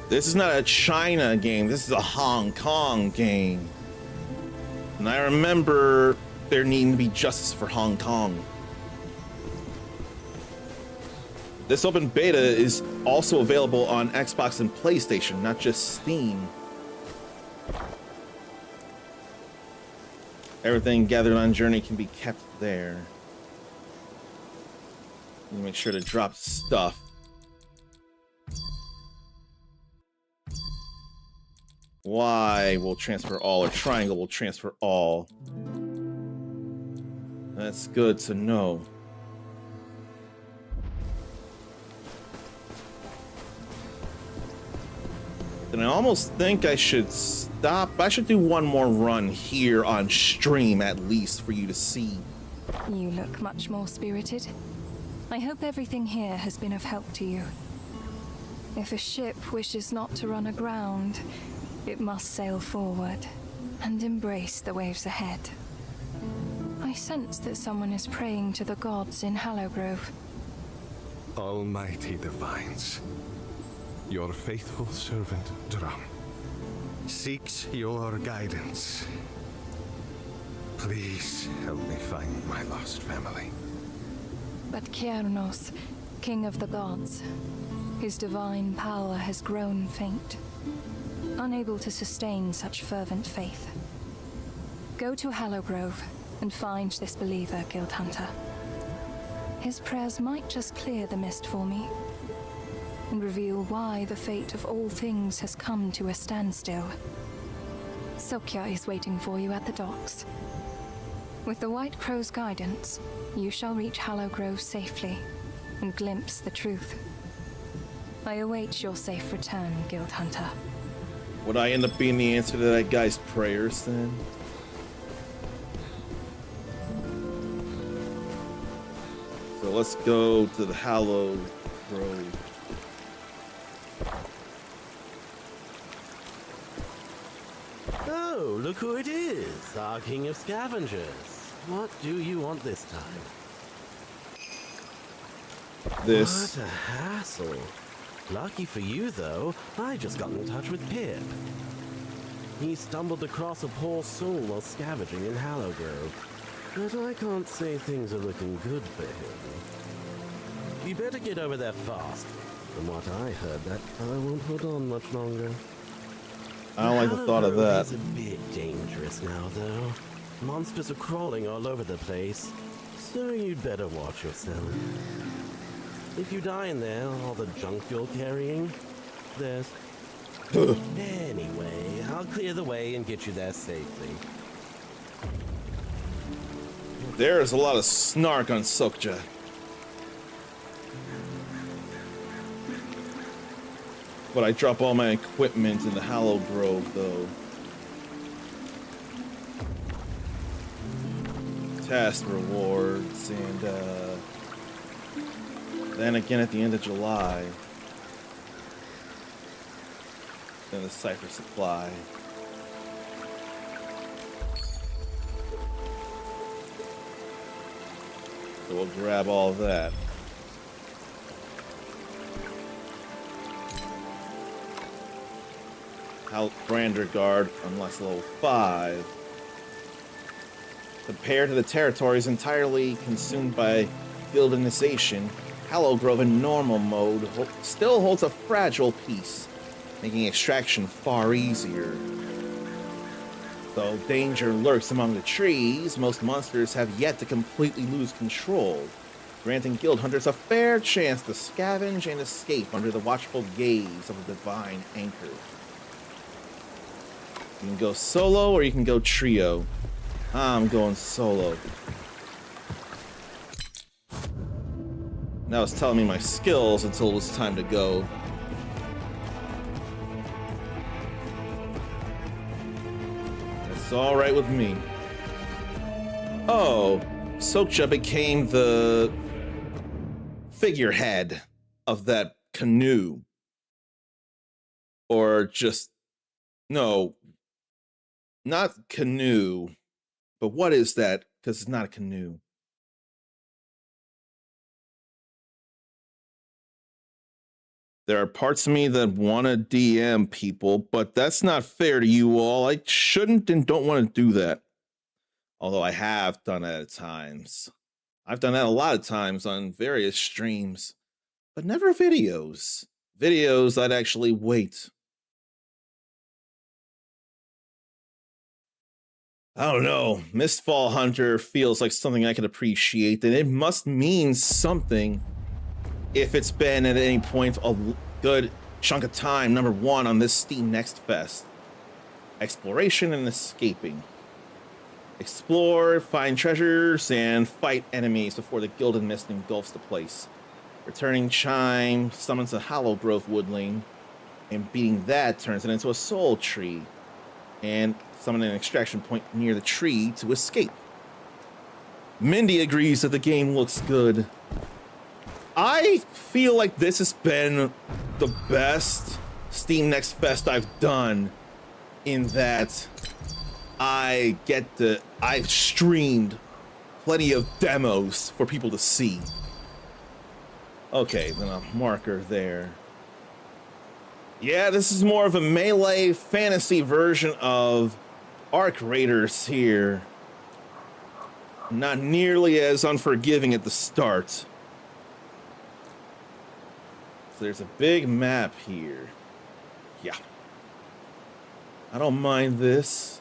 This is not a China game, this is a Hong Kong game. And I remember there needing to be justice for Hong Kong. This open beta is also available on Xbox and PlayStation, not just Steam. Everything gathered on Journey can be kept there. You make sure to drop stuff. Y will transfer all, or triangle will transfer all. That's good to know. And I almost think I should stop. I should do one more run here on stream at least for you to see. You look much more spirited. I hope everything here has been of help to you. If a ship wishes not to run aground, it must sail forward and embrace the waves ahead. I sense that someone is praying to the gods in Hallowgrove. Almighty Divines, your faithful servant, Drum, seeks your guidance. Please help me find my lost family. But Kiernos, king of the gods, his divine power has grown faint, unable to sustain such fervent faith. Go to Hallowgrove and find this believer, Guild Hunter. His prayers might just clear the mist for me and reveal why the fate of all things has come to a standstill. Sokya is waiting for you at the docks. With the White Crow's guidance, you shall reach Hallowgrove safely and glimpse the truth. I await your safe return, Guild Hunter. Would I end up being the answer to that guy's prayers then? So let's go to the Hallowed Grove. Oh, look who it is, our king of scavengers. What do you want this time? This. What a hassle. Lucky for you, though, I just got in touch with Pip. He stumbled across a poor soul while scavenging in Hallowgrove, but I can't say things are looking good for him. You better get over there fast. From what I heard, that fellow won't hold on much longer. I don't like the thought of that. It's a bit dangerous now, though. Monsters are crawling all over the place, so you'd better watch yourself. If you die in there, all the junk you're carrying, there's... Anyway, I'll clear the way and get you there safely. There's a lot of snark on Sokja. but I drop all my equipment in the Hallow Grove, though. Task rewards, and then again at the end of July. Then the Cipher Supply. So we'll grab all of that. Brander Guard unlocks level 5. Compared to the territories entirely consumed by guildinization, Hallow Grove in normal mode still holds a fragile peace, making extraction far easier. Though danger lurks among the trees, most monsters have yet to completely lose control, granting guild hunters a fair chance to scavenge and escape under the watchful gaze of the divine anchor. You can go solo or you can go trio. I'm going solo. That was telling me my skills until it was time to go. That's alright with me. Oh, Sokja became the figurehead of that canoe. Or just... No. Not canoe. But what is that? Because it's not a canoe. There are parts of me that want to DM people, but that's not fair to you all. I shouldn't and don't want to do that. Although I have done that at times. I've done that a lot of times on various streams, but never videos. Videos I'd actually wait. I don't know. Mistfall Hunter feels like something I can appreciate, and it must mean something if it's been at any point a good chunk of time #1 on this Steam Next Fest. Exploration and escaping. Explore, find treasures, and fight enemies before the Gilded Mist engulfs the place. Returning Chime summons a Hallow Grove woodling, and beating that turns it into a soul tree. And summon an extraction point near the tree to escape. Mindy agrees that the game looks good. I feel like this has been the best Steam Next Fest I've done, in that I've streamed plenty of demos for people to see. Okay, then a marker there. Yeah, this is more of a melee fantasy version of Arc Raiders here. Not nearly as unforgiving at the start. So there's a big map here. Yeah. I don't mind this.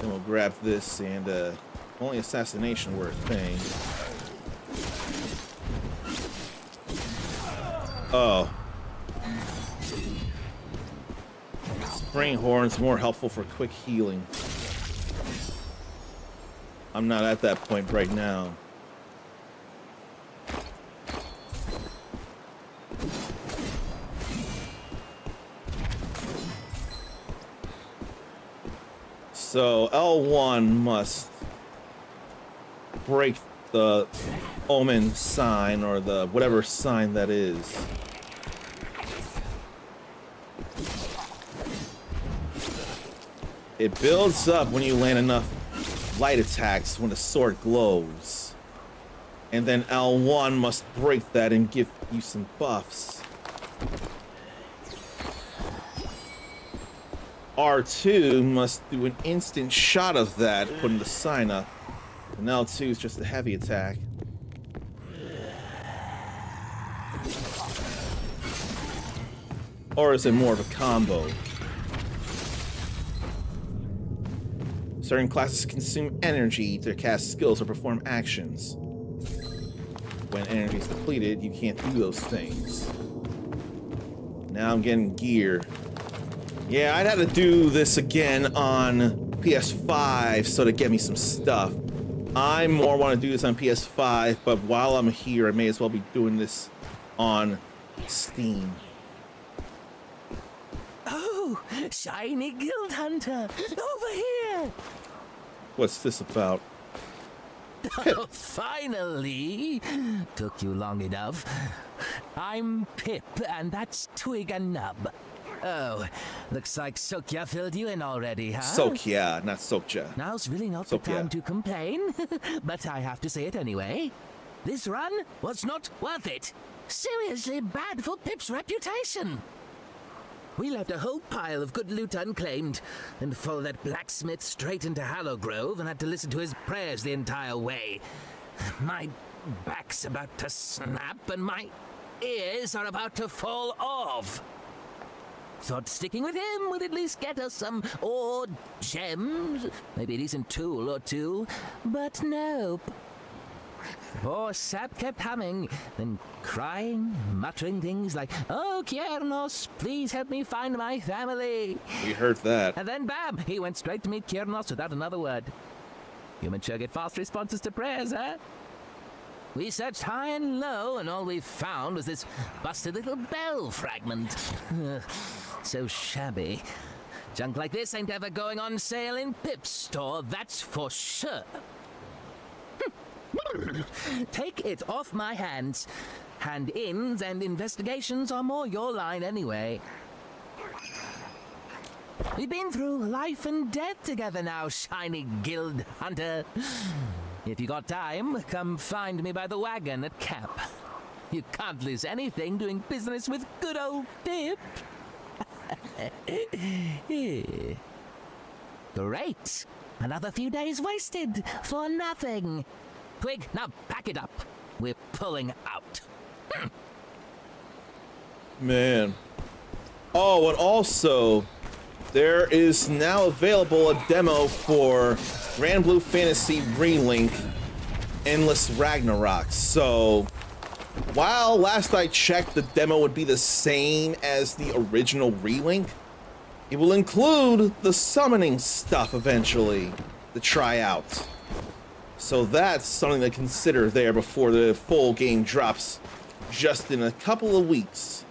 Then we'll grab this, and only assassination worth thing. Oh. Spring Horn's more helpful for quick healing. I'm not at that point right now. So L1 must break the omen sign, or the whatever sign that is. It builds up when you land enough light attacks when the sword glows. And then L1 must break that and give you some buffs. R2 must do an instant shot of that, putting the sign up. And L2 is just a heavy attack. Or is it more of a combo? Certain classes consume energy to cast skills or perform actions. When energy is depleted, you can't do those things. Now I'm getting gear. Yeah, I'd have to do this again on PS5 so to get me some stuff. I more want to do this on PS5, but while I'm here, I may as well be doing this on Steam. Oh, shiny guild hunter, over here! What's this about? Oh, finally! Took you long enough. I'm Pip, and that's Twig and Nub. Oh, looks like Sokya filled you in already, huh? Sokya, not Sokja. Now's really not the Sokya. time to complain, but I have to say it anyway. This run was not worth it. Seriously bad for Pip's reputation. We left a whole pile of good loot unclaimed, and followed that blacksmith straight into Hallowgrove and had to listen to his prayers the entire way. My back's about to snap and my ears are about to fall off. Thought sticking with him would at least get us some ore, gems, maybe a decent tool or two, but nope. Poor sap kept humming, then crying, muttering things like, "Oh, Kiernos, please help me find my family." We heard that. And then bam, he went straight to meet Kiernos without another word. Humans sure get fast responses to prayers, huh? We searched high and low, and all we found was this busted little bell fragment. So shabby. Junk like this ain't ever going on sale in Pip's store, that's for sure. Take it off my hands. Hand-ins and investigations are more your line anyway. We've been through life and death together now, shiny guild hunter. If you got time, come find me by the wagon at camp. You can't lose anything doing business with good old Pip. Great! Another few days wasted for nothing. Twig, now back it up. We're pulling out. Man. Oh, and also, there is now available a demo for Grand Blue Fantasy Relink Endless Ragnarok. So, while last I checked the demo would be the same as the original Relink, it will include the summoning stuff eventually to try out. So that's something to consider there before the full game drops just in a couple of weeks.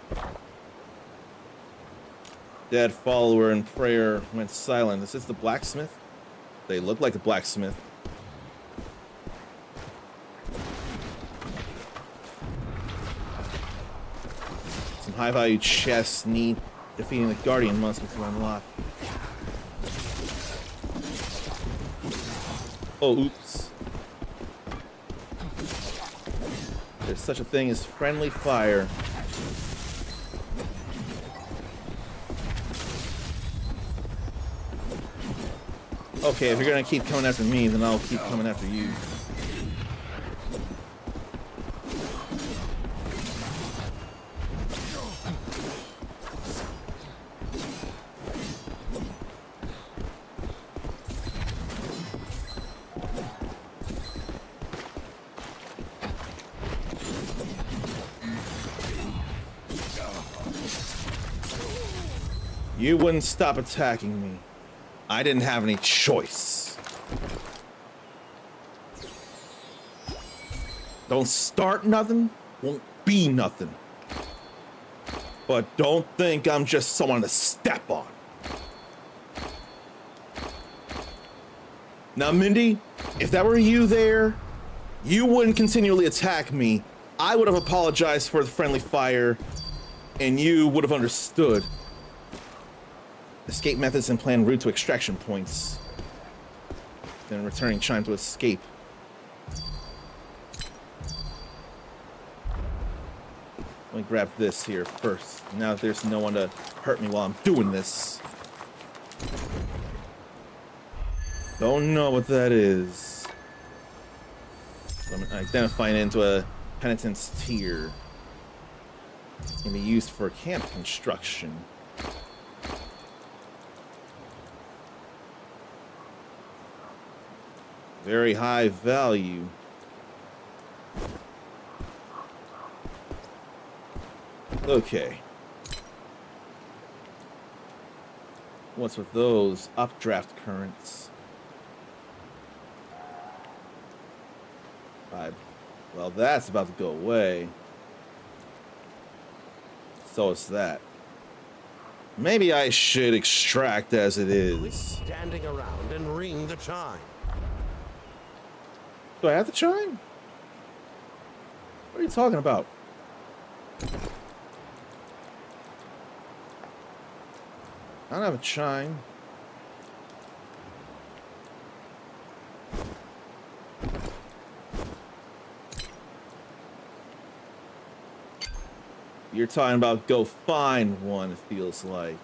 Dead follower in prayer went silent. Is this the blacksmith? They look like a blacksmith. Some high-value chests need defeating the guardian monster to unlock. Oh, oops. There's such a thing as friendly fire. Okay, if you're gonna keep coming after me, then I'll keep coming after you. You wouldn't stop attacking me. I didn't have any choice. Don't start nothing, won't be nothing. But don't think I'm just someone to step on. Now, Mindy, if that were you there, you wouldn't continually attack me. I would have apologized for the friendly fire, and you would have understood. Escape methods and plan route to extraction points. Then returning chime to escape. Let me grab this here first. Now there's no one to hurt me while I'm doing this. Don't know what that is. So I'm identifying it into a penitence tier. Can be used for camp construction. Very high value. Okay. What's with those updraft currents? Well, that's about to go away. So is that. Maybe I should extract as it is. Standing around and ring the chime. Do I have the chime? What are you talking about? I don't have a chime. You're talking about go find one, it feels like.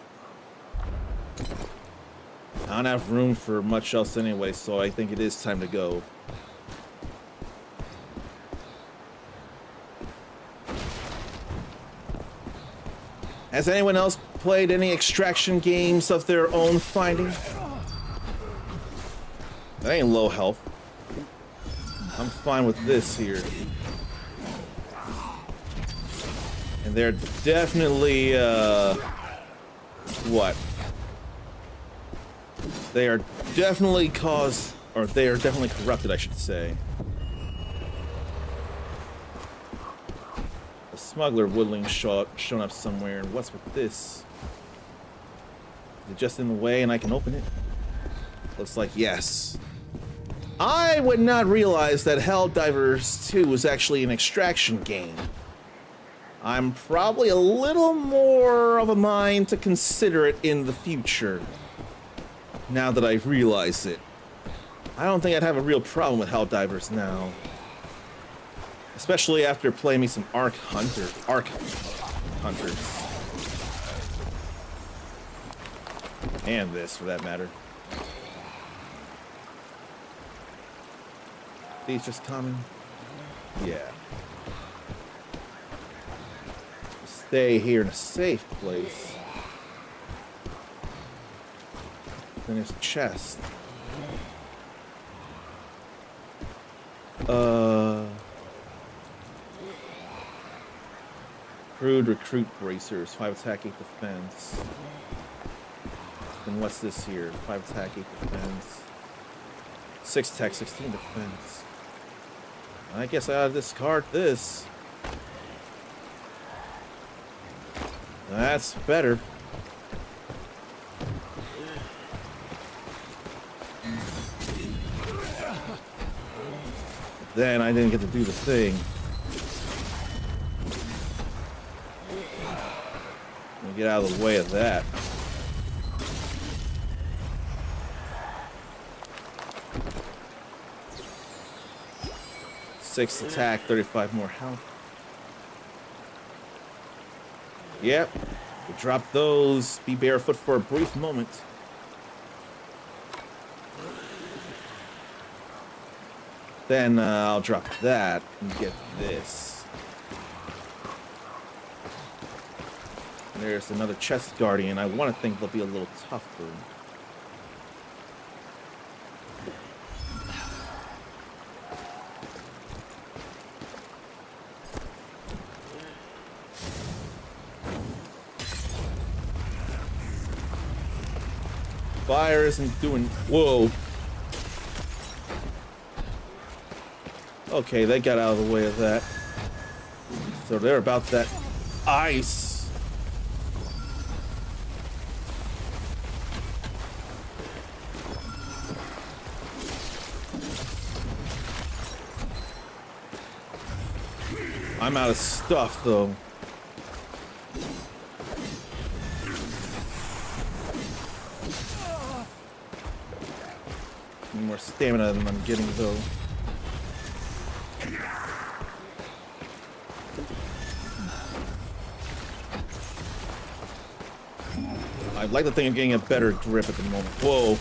I don't have room for much else anyway, so I think it is time to go. Has anyone else played any extraction games of their own finding? That ain't low health. I'm fine with this here. And they're definitely, what? They are definitely they are definitely corrupted, I should say. A smuggler woodling shown up somewhere, and what's with this? Is it just in the way and I can open it? Looks like yes. I would not realize that Helldivers 2 was actually an extraction game. I'm probably a little more of a mind to consider it in the future. Now that I've realized it. I don't think I'd have a real problem with Helldivers now. Especially after playing me some Ark Hunters. And this, for that matter. These just coming? Yeah. Stay here in a safe place. Then there's a chest. Crude recruit bracers, 5 attack, 8 defense. Then what's this here? 5 attack, 8 defense. 6 attack, 16 defense. I guess I ought to discard this. That's better. Then I didn't get to do the thing. Let me get out of the way of that. Six attack, 35 more health. Yep. We'll drop those. Be barefoot for a brief moment. Then I'll drop that and get this. And there's another chest guardian. I want to think they'll be a little tougher. Fire isn't doing... Whoa. Okay, they got out of the way of that. So they're about that ice. I'm out of stuff, though. Need more stamina than I'm getting, though. I'd like to think I'm getting a better grip at the moment. Whoa.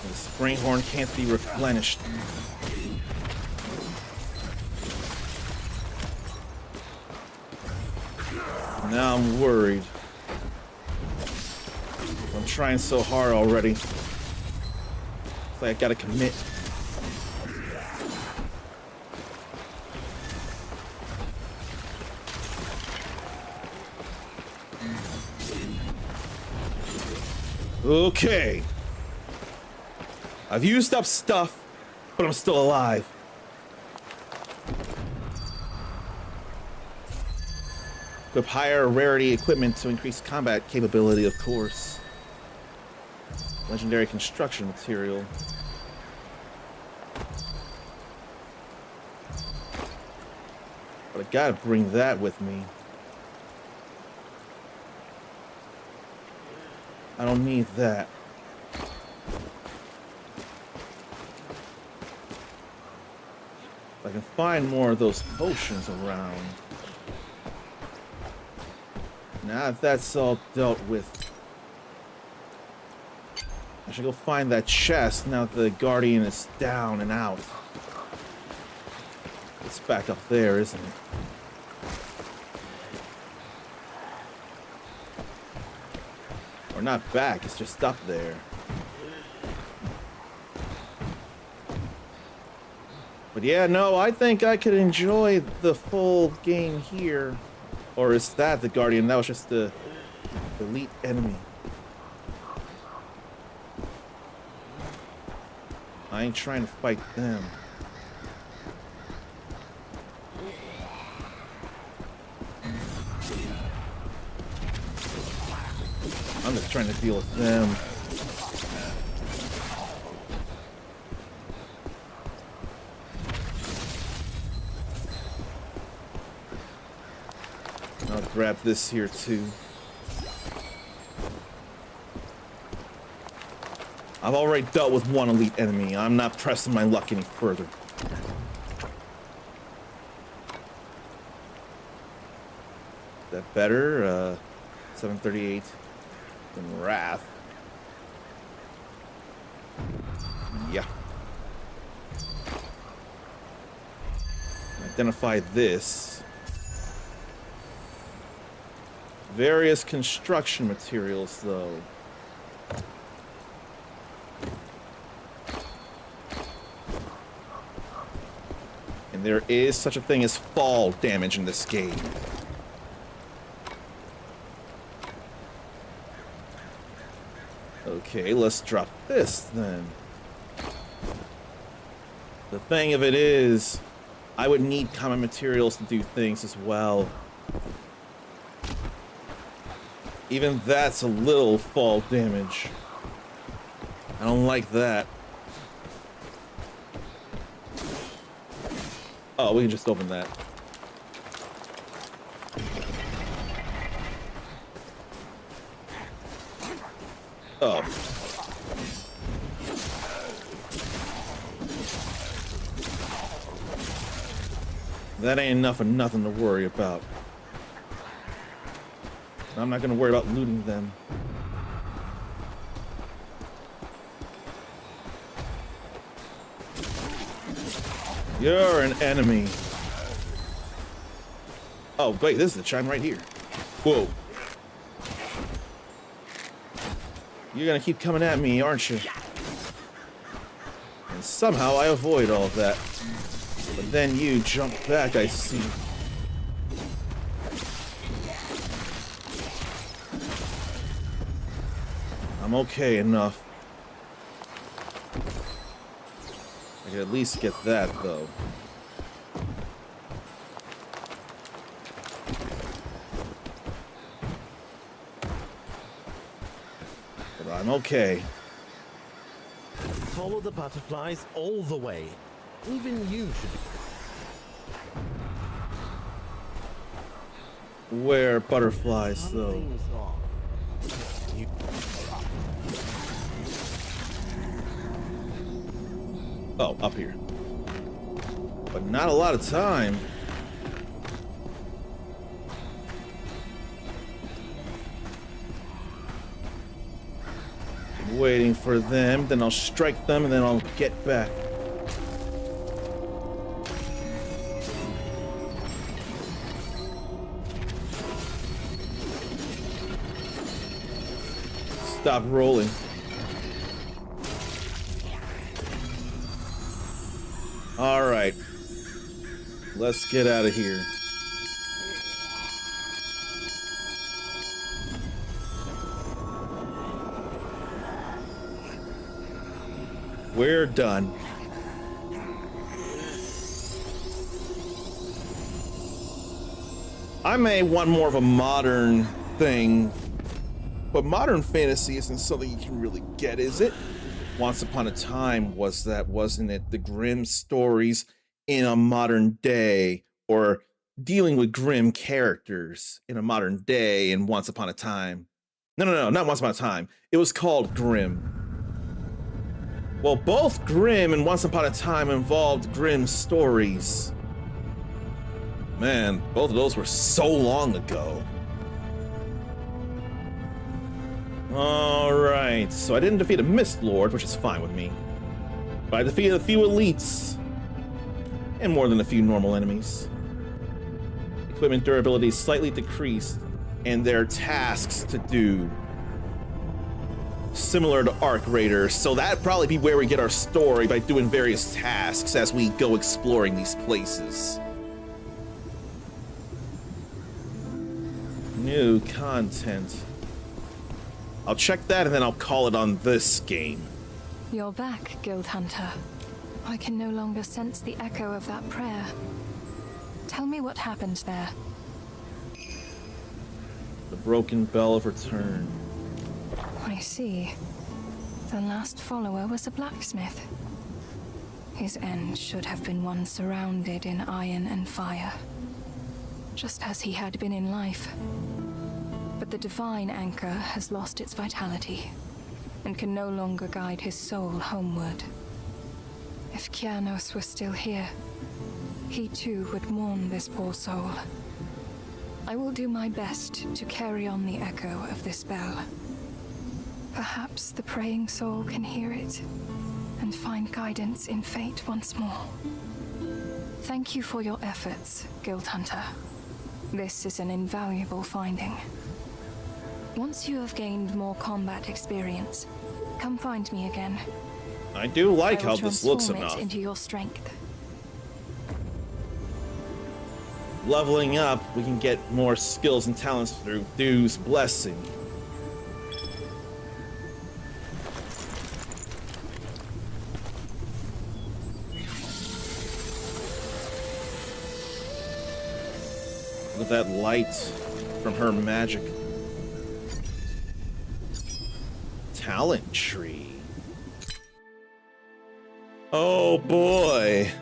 The spring horn can't be replenished. Now I'm worried. I'm trying so hard already. It's like I gotta commit. Okay. I've used up stuff, but I'm still alive. Equip higher rarity equipment to increase combat capability, of course. Legendary construction material. But I gotta bring that with me. I don't need that. If I can find more of those potions around. Now that that's all dealt with, I should go find that chest now that the Guardian is down and out. It's back up there, isn't it? Or not back, it's just up there. But yeah, no, I think I could enjoy the full game here. Or is that the Guardian? That was just the elite enemy. I ain't trying to fight them. I'm just trying to deal with them. I'll grab this here too. I've already dealt with one elite enemy. I'm not pressing my luck any further. Is that better? 738 than Wrath. Yeah. Identify this. Various construction materials, though. And there is such a thing as fall damage in this game. Okay, let's drop this then. The thing of it is, I would need common materials to do things as well. Even that's a little fall damage. I don't like that. Oh, we can just open that. Oh. That ain't enough of nothing to worry about. I'm not gonna worry about looting them. You're an enemy. Oh, wait, this is the chime right here. Whoa. You're gonna keep coming at me, aren't you? And somehow I avoid all of that. But then you jump back, I see. I'm okay enough. I can at least get that, though. But I'm okay. Follow the butterflies all the way. Even you should. Where butterflies, though? Something's off. You... Oh, up here. But not a lot of time. I'm waiting for them, then I'll strike them, and then I'll get back. Stop rolling. All right. Let's get out of here. We're done. I may want more of a modern thing, but modern fantasy isn't something you can really get, is it? Once Upon a Time wasn't it? The grim stories in a modern day, or dealing with grim characters in a modern day and Once Upon a Time. No, not Once Upon a Time. It was called Grimm. Well, both Grimm and Once Upon a Time involved grim stories. Man, both of those were so long ago. Alright, so I didn't defeat a Mist Lord, which is fine with me. But I defeated a few elites. And more than a few normal enemies. Equipment durability slightly decreased, and there are tasks to do. Similar to Arc Raiders, so that'd probably be where we get our story, by doing various tasks as we go exploring these places. New content. I'll check that and then I'll call it on this game. You're back, Guild Hunter. I can no longer sense the echo of that prayer. Tell me what happened there. The broken bell of return. I see. The last follower was a blacksmith. His end should have been one surrounded in iron and fire, just as he had been in life. But the divine anchor has lost its vitality, and can no longer guide his soul homeward. If Kianos were still here, he too would mourn this poor soul. I will do my best to carry on the echo of this bell. Perhaps the praying soul can hear it, and find guidance in fate once more. Thank you for your efforts, Guild Hunter. This is an invaluable finding. Once you have gained more combat experience, come find me again. I do like how this looks Transform enough. it into your strength. Leveling up, we can get more skills and talents through Dew's Blessing. Look at that light from her magic. Talent tree. Oh boy.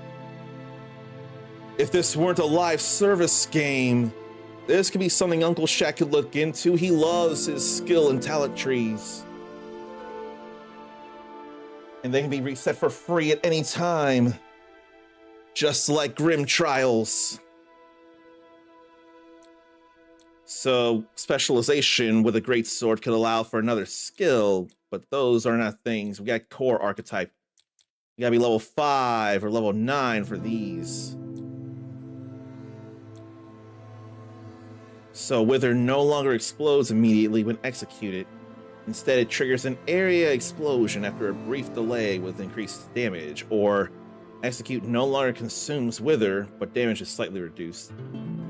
If this weren't a live service game, this could be something Uncle Shaq could look into. He loves his skill and talent trees. And they can be reset for free at any time. Just like Grim Trials. So, specialization with a great sword could allow for another skill, but those are not things. We got core archetype. You gotta be level 5 or level 9 for these. So Wither no longer explodes immediately when executed. Instead, it triggers an area explosion after a brief delay with increased damage, or Execute no longer consumes Wither, but damage is slightly reduced.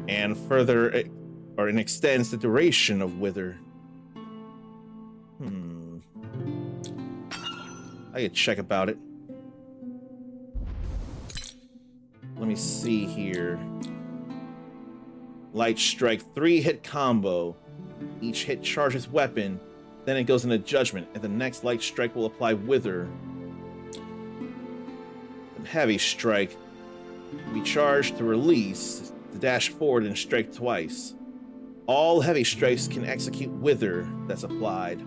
And further, it extends the duration of Wither. I could check about it. Let me see here. Light Strike, 3-hit combo. Each hit charges weapon, then it goes into Judgment, and the next Light Strike will apply Wither. And Heavy Strike. We charge to release, to dash forward and strike twice. All heavy strikes can execute Wither that's applied.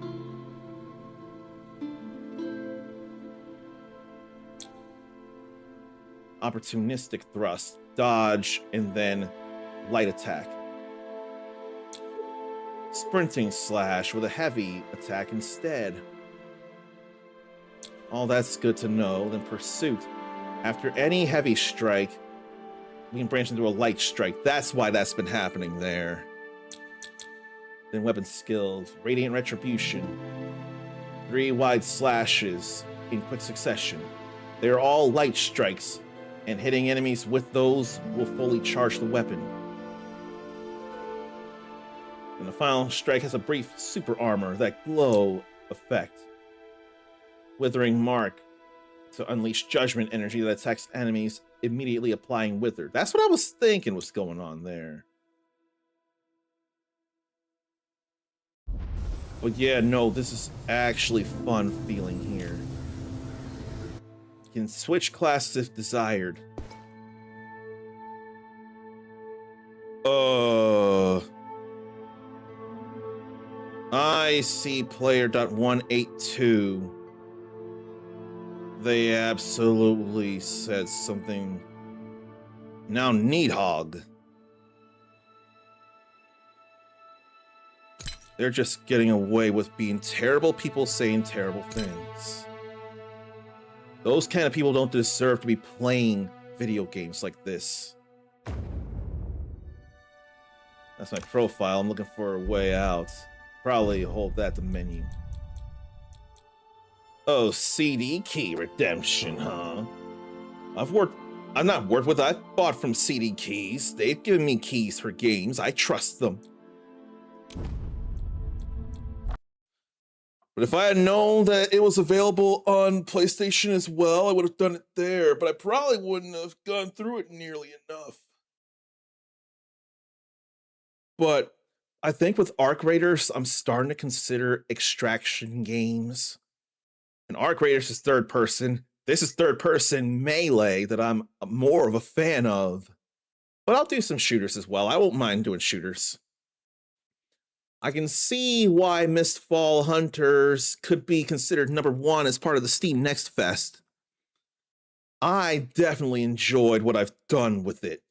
Opportunistic Thrust, dodge, and then light attack. Sprinting Slash with a heavy attack instead. All that's good to know. Then Pursuit. After any heavy strike, we can branch into a light strike. That's why that's been happening there. Then weapon skills. Radiant Retribution. 3 wide slashes in quick succession. They are all light strikes, and hitting enemies with those will fully charge the weapon. And the final strike has a brief super armor, that glow effect. Withering Mark. to unleash judgment energy that attacks enemies, immediately applying Wither. That's what I was thinking was going on there. But yeah, no, this is actually fun feeling here. You can switch classes if desired. I see player.182. They absolutely said something. Now Needhog. They're just getting away with being terrible people saying terrible things. Those kind of people don't deserve to be playing video games like this. That's my profile. I'm looking for a way out. Probably hold that to menu. Oh, CD key redemption, huh? I've not worked with, I've bought from CD Keys. They've given me keys for games. I trust them. But if I had known that it was available on PlayStation as well, I would have done it there, but I probably wouldn't have gone through it nearly enough. But I think with Arc Raiders, I'm starting to consider extraction games. And Arc Raiders is third person. This is third person melee that I'm more of a fan of. But I'll do some shooters as well. I won't mind doing shooters. I can see why Mistfall Hunters could be considered #1 as part of the Steam Next Fest. I definitely enjoyed what I've done with it.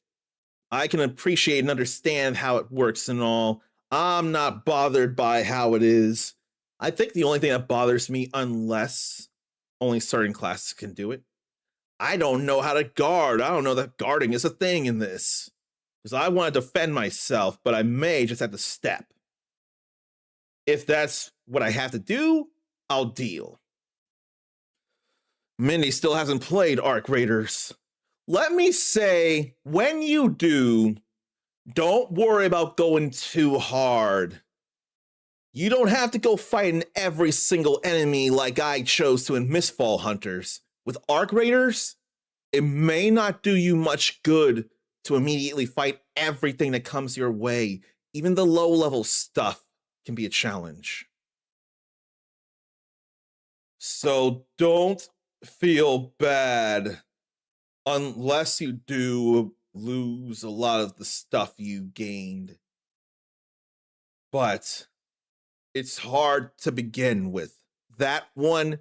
I can appreciate and understand how it works and all. I'm not bothered by how it is. I think the only thing that bothers me, unless only certain classes can do it, I don't know how to guard. I don't know that guarding is a thing in this. Because I want to defend myself, but I may just have to step. If that's what I have to do, I'll deal. Mindy still hasn't played Arc Raiders. Let me say, when you do, don't worry about going too hard. You don't have to go fighting every single enemy like I chose to in Mistfall Hunters. With Arc Raiders, it may not do you much good to immediately fight everything that comes your way. Even the low-level stuff can be a challenge. So don't feel bad unless you do lose a lot of the stuff you gained. But it's hard to begin with. That one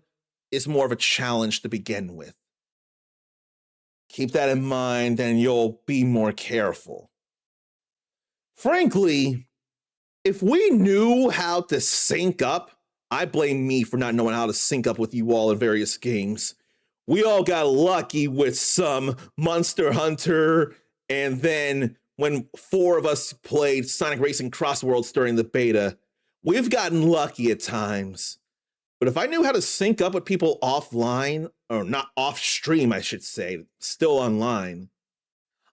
is more of a challenge to begin with. Keep that in mind and you'll be more careful. Frankly, if we knew how to sync up, I blame me for not knowing how to sync up with you all in various games. We all got lucky with some Monster Hunter, and then when 4 of us played Sonic Racing Cross Worlds during the beta, we've gotten lucky at times. But if I knew how to sync up with people offline, or not off stream, I should say, still online,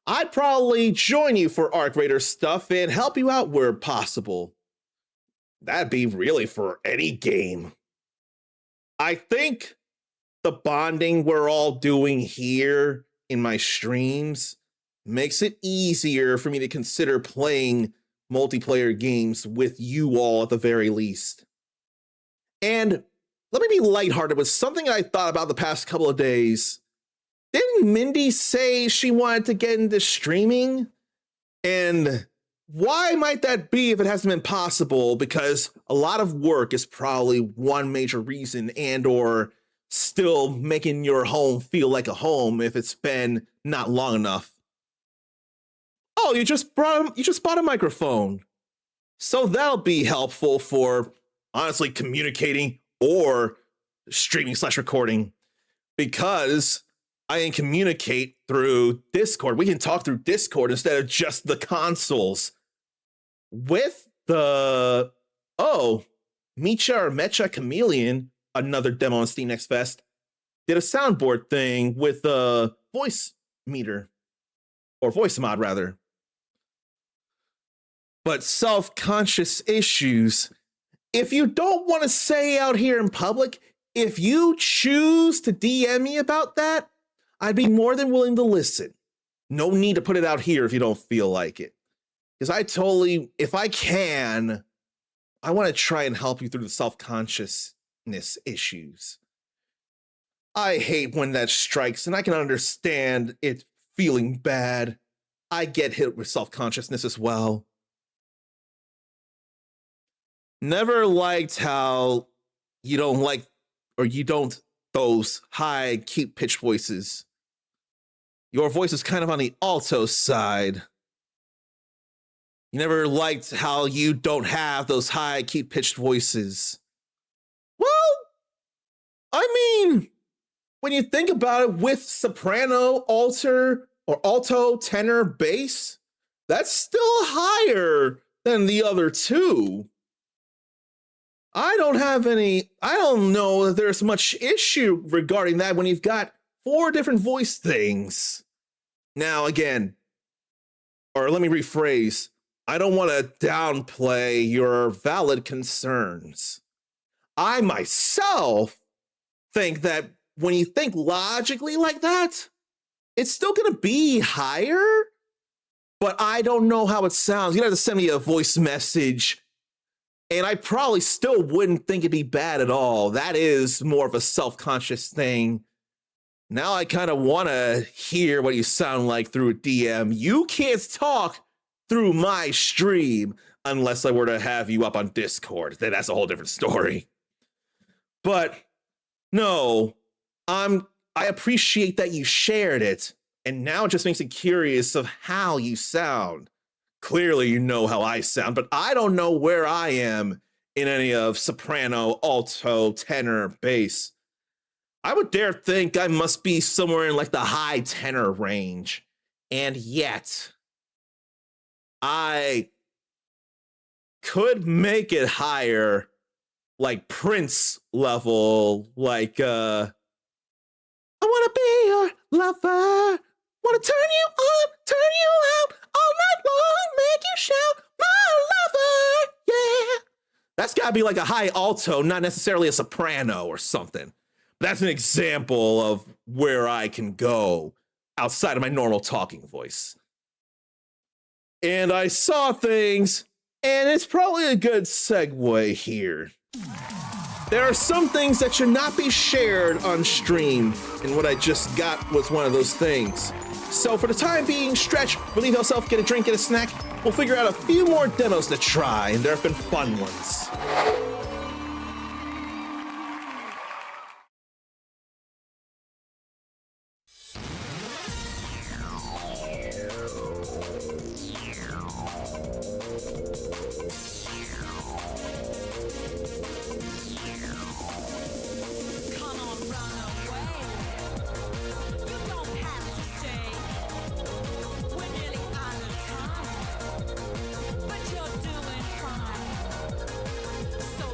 I'd probably join you for Arc Raider stuff and help you out where possible. That'd be really for any game. I think the bonding we're all doing here in my streams makes it easier for me to consider playing multiplayer games with you all at the very least. And let me be lighthearted with something I thought about the past couple of days. Didn't Mindy say she wanted to get into streaming? And why might that be if it hasn't been possible? Because a lot of work is probably one major reason, and or still making your home feel like a home if it's been not long enough. Oh, you just bought a microphone. So that'll be helpful for honestly communicating or streaming/recording, because I can communicate through Discord. We can talk through Discord instead of just the consoles. With the Micha or Mecha Chameleon, another demo on Steam Next Fest, did a soundboard thing with a voice meter, or voice mod rather. But self-conscious issues, if you don't want to say out here in public, if you choose to DM me about that, I'd be more than willing to listen. No need to put it out here if you don't feel like it. Because I totally, if I can, I want to try and help you through the self-consciousness issues. I hate when that strikes, and I can understand it feeling bad. I get hit with self-consciousness as well. Never liked how you don't like, or you don't, those high, cute pitch voices. Your voice is kind of on the alto side. You never liked how you don't have those high, cute pitched voices. Well, I mean, when you think about it, with soprano, alto, tenor, bass, that's still higher than the other two. I don't know that there's much issue regarding that when you've got 4 different voice things. Now, again, or let me rephrase, I don't want to downplay your valid concerns. I myself think that when you think logically like that, it's still going to be higher, but I don't know how it sounds. You have to send me a voice message, and I probably still wouldn't think it'd be bad at all. That is more of a self-conscious thing. Now I kind of want to hear what you sound like through a DM. You can't talk through my stream unless I were to have you up on Discord. Then that's a whole different story. But no, I appreciate that you shared it, and now it just makes me curious of how you sound. Clearly you know how I sound, but I don't know where I am in any of soprano, alto, tenor, bass. I would dare think I must be somewhere in like the high tenor range, and yet I could make it higher, like Prince level, like I wanna be your lover, wanna turn you on, turn you out, all night long, make you shout, my lover, yeah. That's gotta be like a high alto, not necessarily a soprano or something. That's an example of where I can go outside of my normal talking voice. And I saw things, and it's probably a good segue here. There are some things that should not be shared on stream, and what I just got was one of those things. So for the time being, stretch, relieve yourself, get a drink, get a snack. We'll figure out a few more demos to try, and there have been fun ones. But you're doing fine. So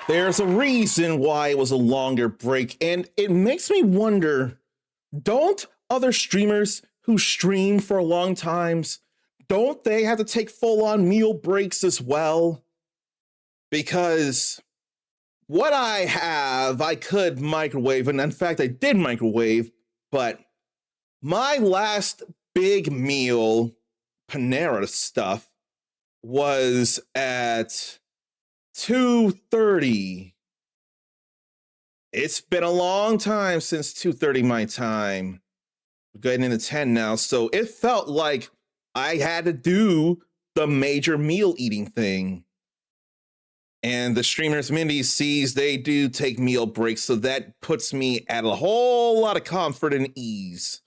There's a reason why it was a longer break, and it makes me wonder, don't other streamers who stream for long times, don't they have to take full-on meal breaks as well? Because what I have, I could microwave, and in fact, I did microwave, but my last big meal, Panera stuff, was at 2:30. It's been a long time since 2:30 my time. We're getting into 10 now, so it felt like I had to do the major meal eating thing. And the streamers Mindy sees they do take meal breaks, so that puts me at a whole lot of comfort and ease.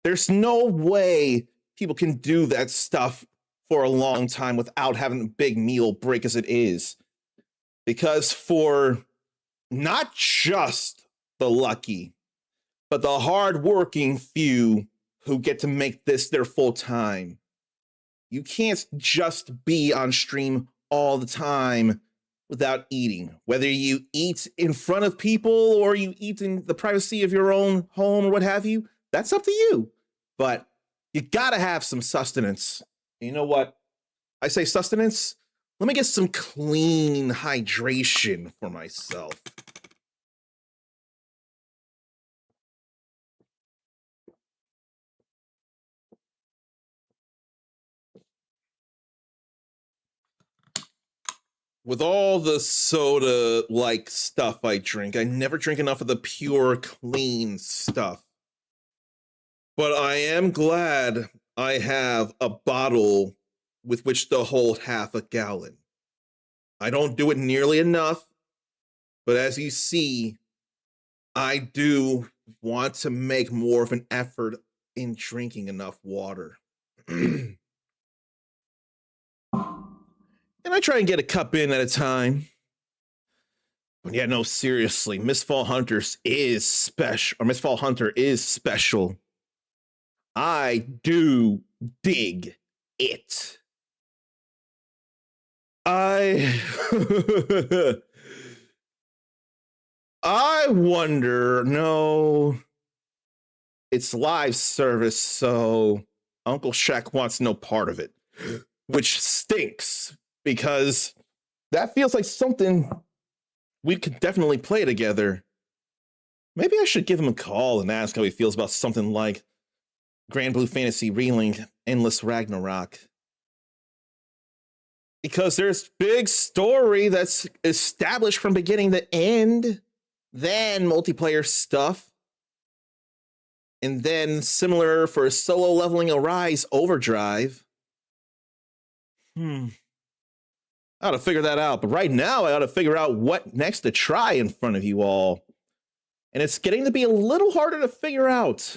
There's no way people can do that stuff for a long time without having a big meal break as it is. Because for not just the lucky, but the hardworking few who get to make this their full time, you can't just be on stream all the time without eating. Whether you eat in front of people or you eat in the privacy of your own home or what have you, that's up to you. But you gotta have some sustenance. You know what? I say sustenance. Let me get some clean hydration for myself. with all the soda-like stuff I drink, I never drink enough of the pure, clean stuff. But I am glad I have a bottle with which to hold half a gallon. I don't do it nearly enough, but as you see, I do want to make more of an effort in drinking enough water. And I try and get a cup in at a time. But yeah, no, seriously, Miss Fall Hunters is special, or Miss Fall Hunter is special. I do dig it. I wonder, no, it's live service, so Uncle Shaq wants no part of it, which stinks because that feels like something we could definitely play together. Maybe I should give him a call and ask how he feels about something like Grand Blue Fantasy Relink Endless Ragnarok. Because there's big story that's established from beginning to end, then multiplayer stuff, and then similar for solo leveling Arise Overdrive. I ought to figure that out, but right now I ought to figure out what next to try in front of you all. And it's getting to be a little harder to figure out.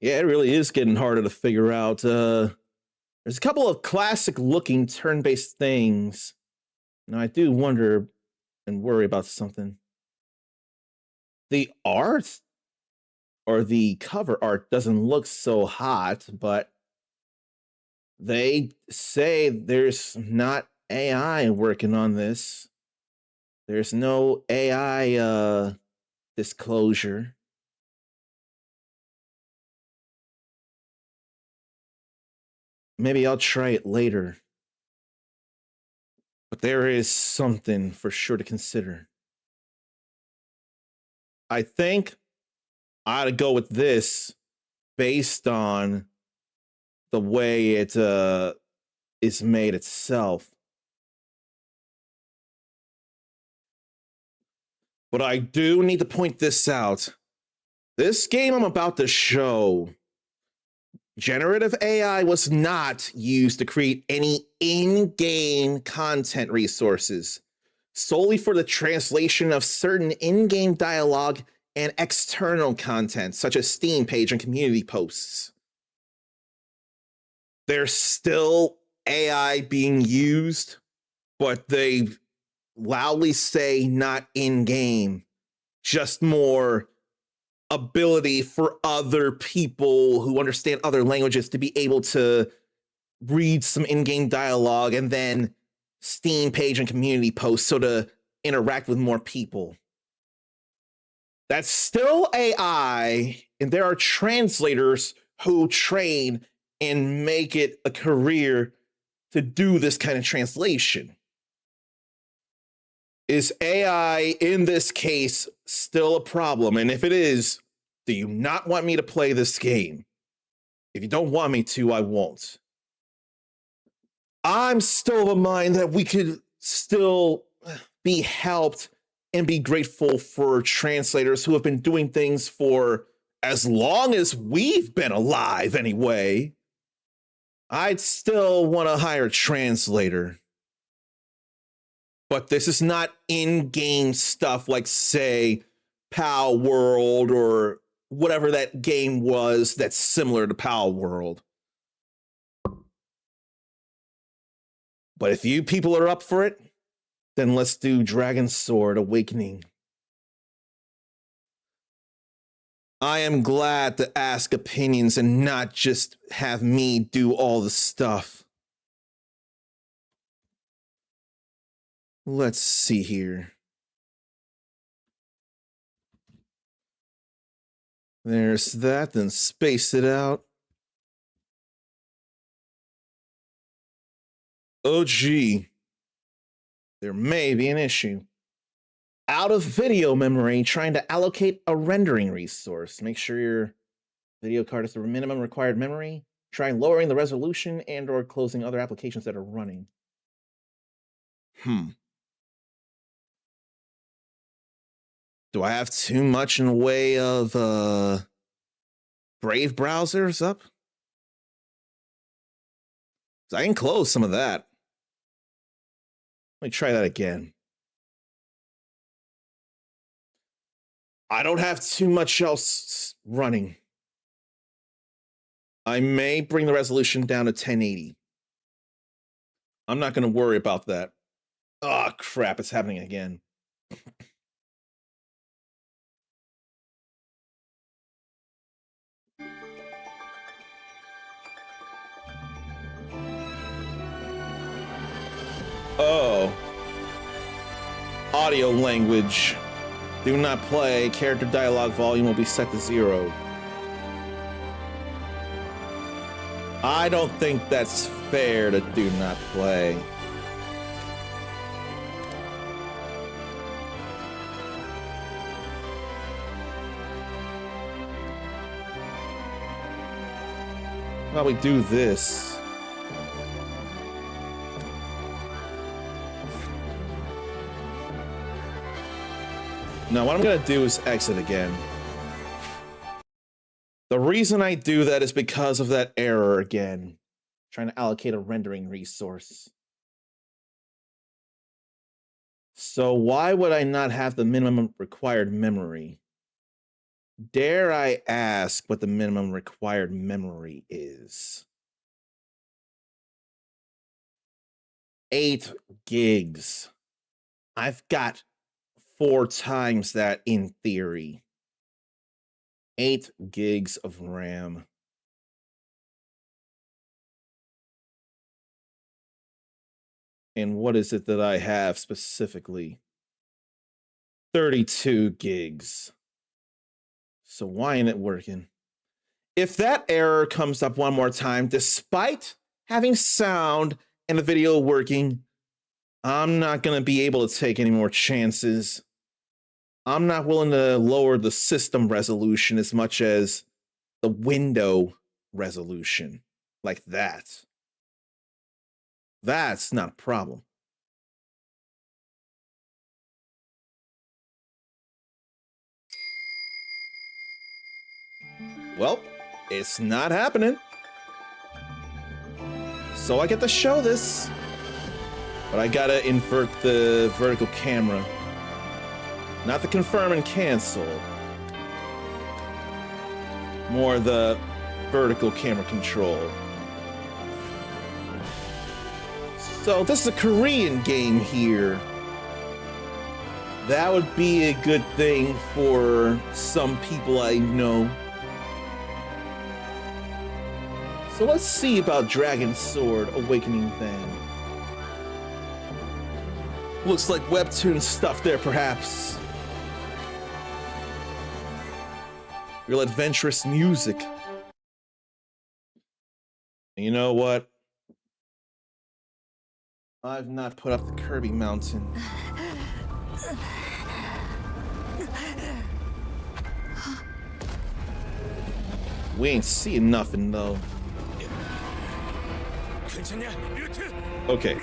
Yeah, it really is getting harder to figure out. There's a couple of classic looking turn-based things. Now I do wonder and worry about something. The art or the cover art doesn't look so hot, but they say there's not AI working on this. There's no AI disclosure. Maybe I'll try it later. But there is something for sure to consider. I think I ought to go with this based on the way it is made itself. But I do need to point this out. This game I'm about to show, generative AI was not used to create any in-game content resources, solely for the translation of certain in-game dialogue and external content, such as Steam page and community posts. There's still AI being used, but they loudly say not in-game, just more ability for other people who understand other languages to be able to read some in-game dialogue and then Steam page and community posts so to interact with more people. That's still AI, and there are translators who train and make it a career to do this kind of translation. Is AI in this case still a problem? And if it is, do you not want me to play this game? If you don't want me to, I won't. I'm still of a mind that we could still be helped and be grateful for translators who have been doing things for as long as we've been alive anyway. I'd still want to hire a translator. But this is not in-game stuff like, say, Pal World or whatever that game was that's similar to Pal World. But if you people are up for it, then let's do Dragon Sword Awakening. I am glad to ask opinions and not just have me do all the stuff. Let's see here. There's that, then space it out. Oh, gee. There may be an issue. Out of video memory, trying to allocate a rendering resource. Make sure your video card has the minimum required memory. Try lowering the resolution and or closing other applications that are running. Do I have too much in the way of Brave browsers up? I can close some of that. Let me try that again. I don't have too much else running. I may bring the resolution down to 1080. I'm not going to worry about that. Oh, crap, it's happening again. Oh. Audio language. Do not play. Character dialogue volume will be set to 0. I don't think that's fair to do not play. How about we do this? Now, what I'm going to do is exit again. The reason I do that is because of that error again. Trying to allocate a rendering resource. So why would I not have the minimum required memory? Dare I ask what the minimum required memory is? 8 gigs. I've got 4 times that in theory. 8 gigs of RAM. And what is it that I have specifically? 32 gigs. So why ain't it working? If that error comes up one more time, despite having sound and the video working, I'm not going to be able to take any more chances. I'm not willing to lower the system resolution as much as the window resolution. Like that. That's not a problem. Well, it's not happening. So I get to show this. But I gotta invert the vertical camera. Not the confirm and cancel. More the vertical camera control. So this is a Korean game here. That would be a good thing for some people I know. So let's see about Dragon Sword Awakening then. Looks like webtoon stuff there, perhaps. Real adventurous music. And you know what? I've not put up the Kirby Mountain. We ain't seeing nothing, though. Okay.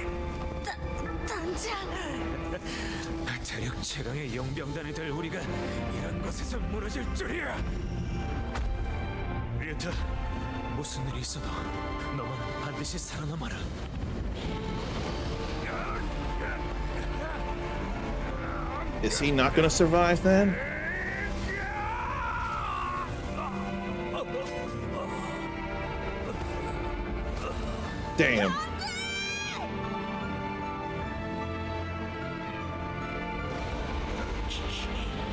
대륙 최강의 용병단이 될 우리가 이런 곳에서 무너질 줄이야. 류트, 무슨 일이 있어도 너만은 반드시 살아남아라. Is he not gonna survive then? Damn.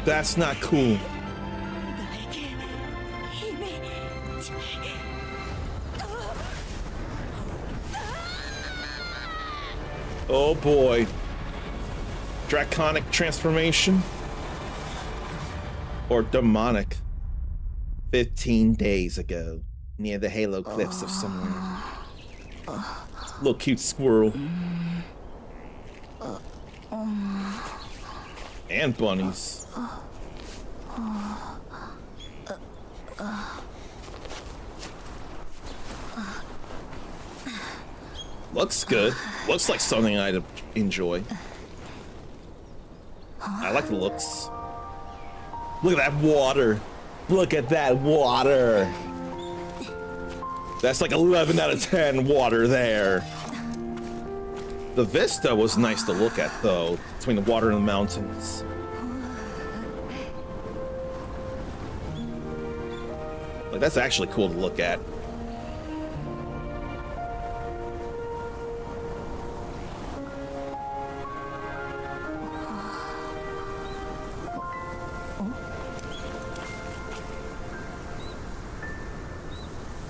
That's not cool. Oh boy. Draconic transformation? Or demonic? 15 days ago, near the Halo Cliffs of somewhere. Little cute squirrel. And bunnies. Looks good. Looks like something I'd enjoy. I like the looks. Look at that water. Look at that water. That's like 11 out of 10 water there. The vista was nice to look at, though, between the water and the mountains. Like, that's actually cool to look at.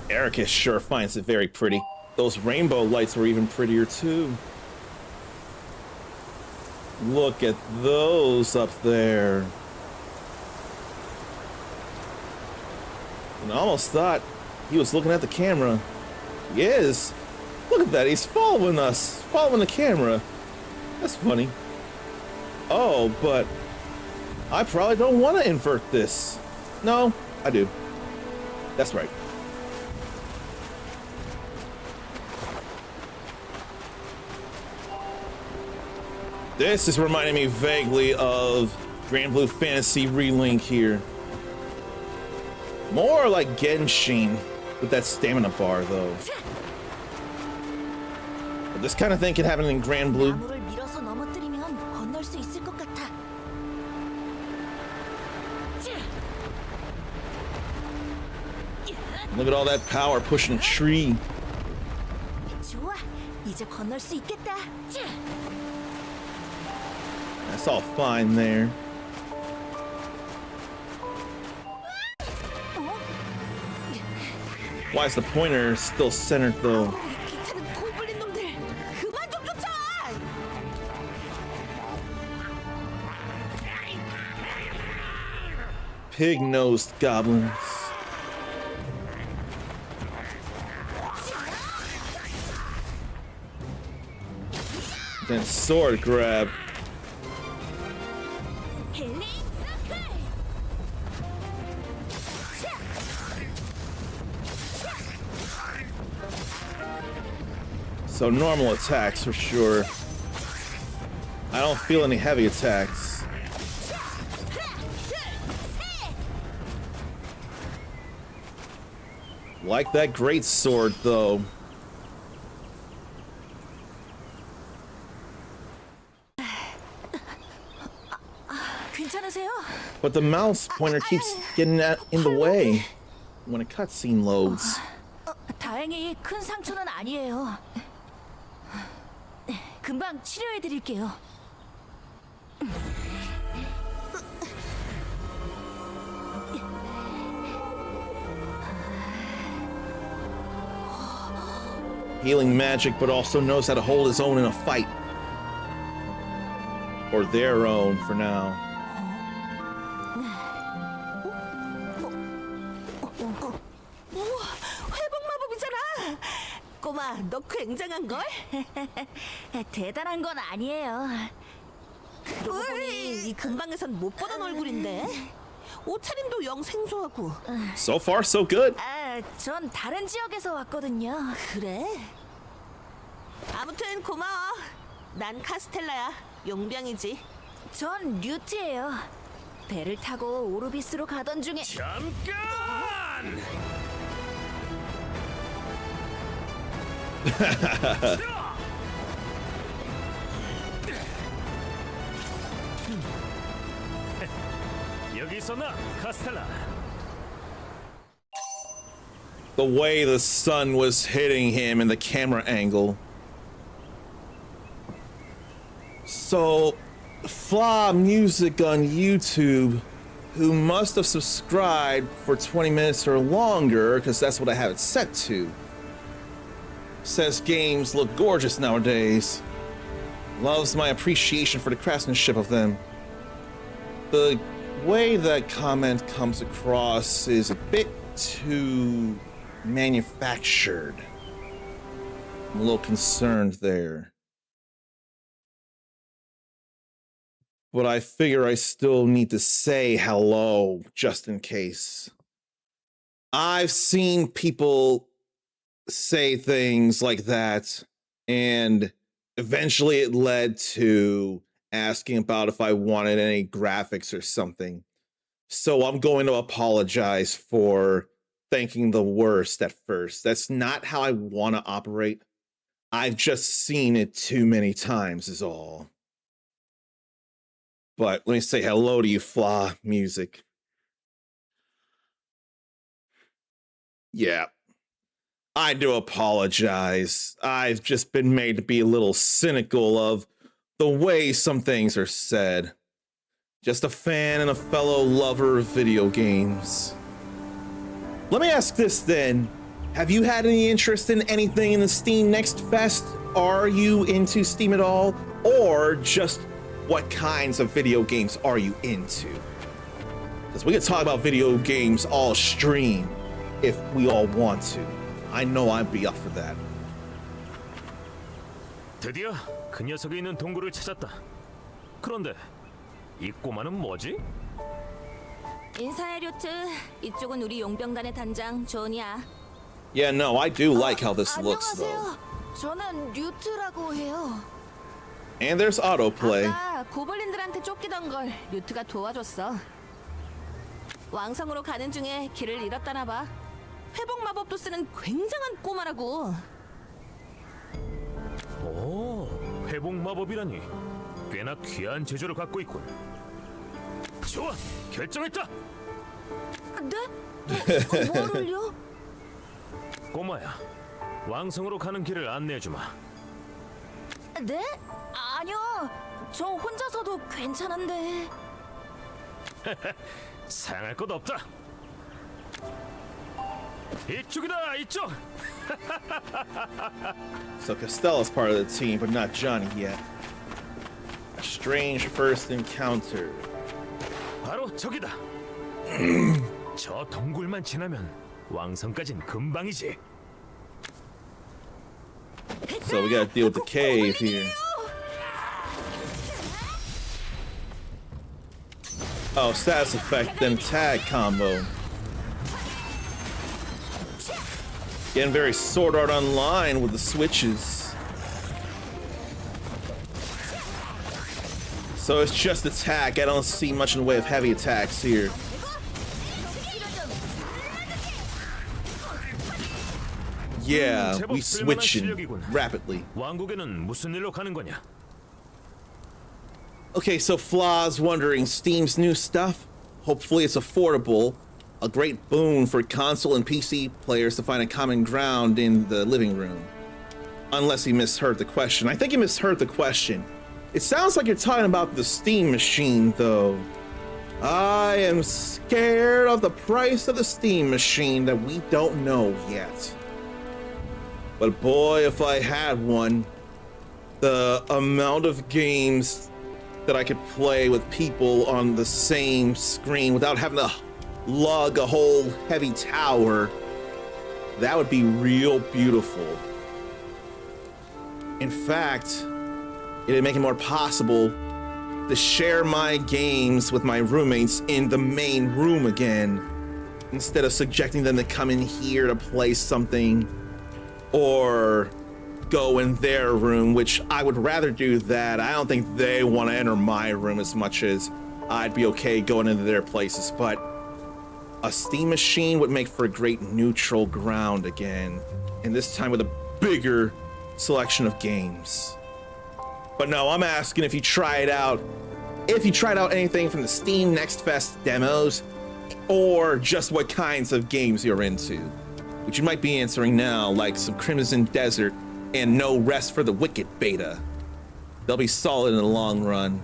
Ericus sure finds it very pretty. Those rainbow lights were even prettier, too. Look at those up there. And I almost thought he was looking at the camera. He is. Look at that, he's following us. Following the camera. That's funny. Oh, but I probably don't want to invert this. No, I do. That's right. This is reminding me vaguely of Grand Blue Fantasy Relink here. More like Genshin with that stamina bar, though. But this kind of thing can happen in Grand Blue. Look at all that power pushing a tree. That's all fine there. Why is the pointer still centered though? Pig-nosed goblins. Then sword grab. So normal attacks for sure. I don't feel any heavy attacks. Like that great sword though. But the mouse pointer keeps getting in the way when a cutscene loads. 다행히 큰 상처는 아니에요. 금방 치료해 드릴게요. Healing magic, but also knows how to hold his own in a fight. Or their own for now. 꼬마, 너 굉장한 걸? 대단한 건 아니에요. 그러고 보니 이 근방에선 못 보던 얼굴인데. 옷차림도 영 생소하고. So far, so good. 전 다른 지역에서 왔거든요. 그래? 아무튼 고마워. 난 카스텔라야. 용병이지. 전 류트예요. 배를 타고 오르비스로 가던 중에. 잠깐! 여기 있었나, 카스텔라? The way the sun was hitting him in the camera angle. So, Flaw Music on YouTube, who must have subscribed for 20 minutes or longer, because that's what I have it set to, says games look gorgeous nowadays. Loves my appreciation for the craftsmanship of them. The way that comment comes across is a bit too manufactured. I'm a little concerned there. But I figure I still need to say hello, just in case. I've seen people say things like that And eventually it led to asking about if I wanted any graphics or something. So I'm going to apologize for thinking the worst at first. That's not how I want to operate. I've just seen it too many times is all. But let me say hello to you, Flaw Music. Yeah, I do apologize. I've just been made to be a little cynical of the way some things are said. Just a fan and a fellow lover of video games. Let me ask this then. Have you had any interest in anything in the Steam Next Fest? Are you into Steam at all? Or just what kinds of video games are you into? Because we could talk about video games all stream if we all want to. I know I'd be up for that. 드디어 그 녀석이 있는 동굴을 찾았다. 그런데 이 꼬마는 뭐지? 인사해 류트. 이쪽은 우리 용병단의 단장 존이야. Yeah, no, I do like how this looks though. 안녕하세요. 저는 류트라고 해요. And there's autoplay. 아까 고블린들한테 쫓기던 걸 류트가 도와줬어. 왕성으로 가는 중에 길을 잃었다나 봐. 회복 마법도 쓰는 굉장한 꼬마라고. 오, 회복 마법이라니. 꽤나 귀한 재주를 갖고 있군. 좋아, 결정했다. 네? 뭐를요? 꼬마야, 왕성으로 가는 길을 안내해주마. 네? 아니요. 저 혼자서도 괜찮은데. 사양할 것 없다. 이쪽이다, 이쪽. So Costello's part of the team, but not Johnny yet. A strange first encounter. 바로 저기다. 저 동굴만 지나면 왕성까진 금방이지. So we gotta deal with the cave here. Oh, status effect, then tag combo. Getting very Sword Art Online with the switches. So it's just attack. I don't see much in the way of heavy attacks here. Yeah, we switching rapidly. 왕국에는 무슨 일로 가는 거냐? Okay, so Flaw's wondering Steam's new stuff? Hopefully it's affordable. A great boon for console and PC players to find a common ground in the living room. Unless he misheard the question. I think he misheard the question. It sounds like you're talking about the Steam machine, though. I am scared of the price of the Steam machine that we don't know yet. But boy, if I had one, the amount of games that I could play with people on the same screen without having to lug a whole heavy tower, that would be real beautiful. In fact, it'd make it more possible to share my games with my roommates in the main room again, instead of subjecting them to come in here to play something or go in their room, which I would rather do that. I don't think they want to enter my room as much as I'd be okay going into their places, but a Steam machine would make for a great neutral ground again, and this time with a bigger selection of games. But no, I'm asking if you tried out anything from the Steam Next Fest demos, or just what kinds of games you're into, which you might be answering now, like some Crimson Desert and No Rest for the Wicked beta. They'll be solid in the long run.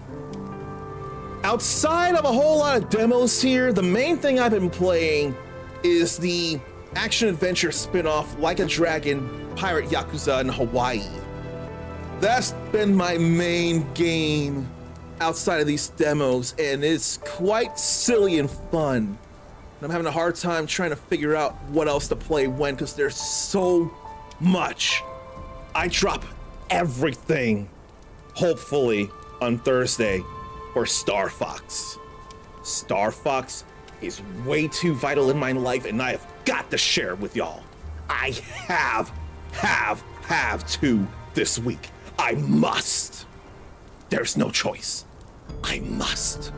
Outside of a whole lot of demos here, the main thing I've been playing is the action-adventure spin-off Like a Dragon Pirate Yakuza in Hawaii. That's been my main game outside of these demos, and it's quite silly and fun. And I'm having a hard time trying to figure out what else to play when, because there's so much. I drop everything, hopefully, on Thursday for Star Fox. Star Fox is way too vital in my life, and I have got to share it with y'all. I have to this week. I must. There's no choice. I must.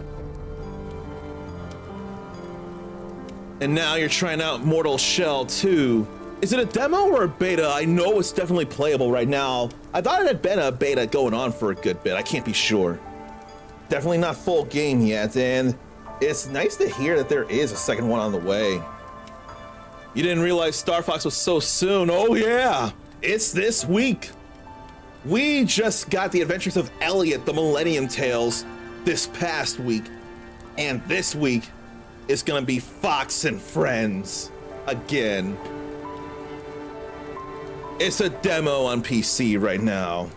And now you're trying out Mortal Shell 2. Is it a demo or a beta? I know it's definitely playable right now. I thought it had been a beta going on for a good bit. I can't be sure. Definitely not full game yet, and it's nice to hear that there is a second one on the way. You didn't realize Star Fox was so soon. Oh yeah, it's this week. We just got the Adventures of Elliot, the Millennium Tales, this past week. And this week is gonna be Fox and Friends again. It's a demo on PC right now.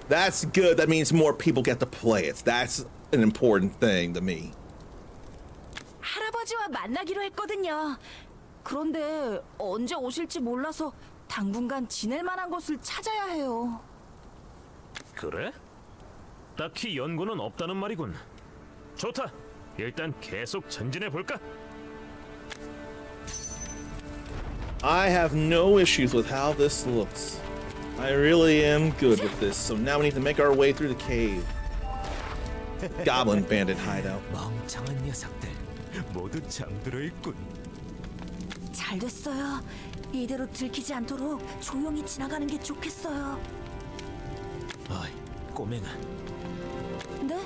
That's good. That means more people get to play it. That's an important thing to me. 할아버지와 만나기로 했거든요. 그런데 언제 오실지 몰라서 당분간 지낼 만한 곳을 찾아야 해요. 그래? 딱히 연고는 없다는 말이군. 좋다. 일단 계속 전진해 볼까? I have no issues with how this looks. I really am good with this. So now we need to make our way through the cave. Goblin bandit hideout. 멍청한 녀석들 모두 잠들어 있군. 잘 됐어요. 이대로 들키지 않도록 조용히 지나가는 게 좋겠어요. 어이, 꼬맹아. 네?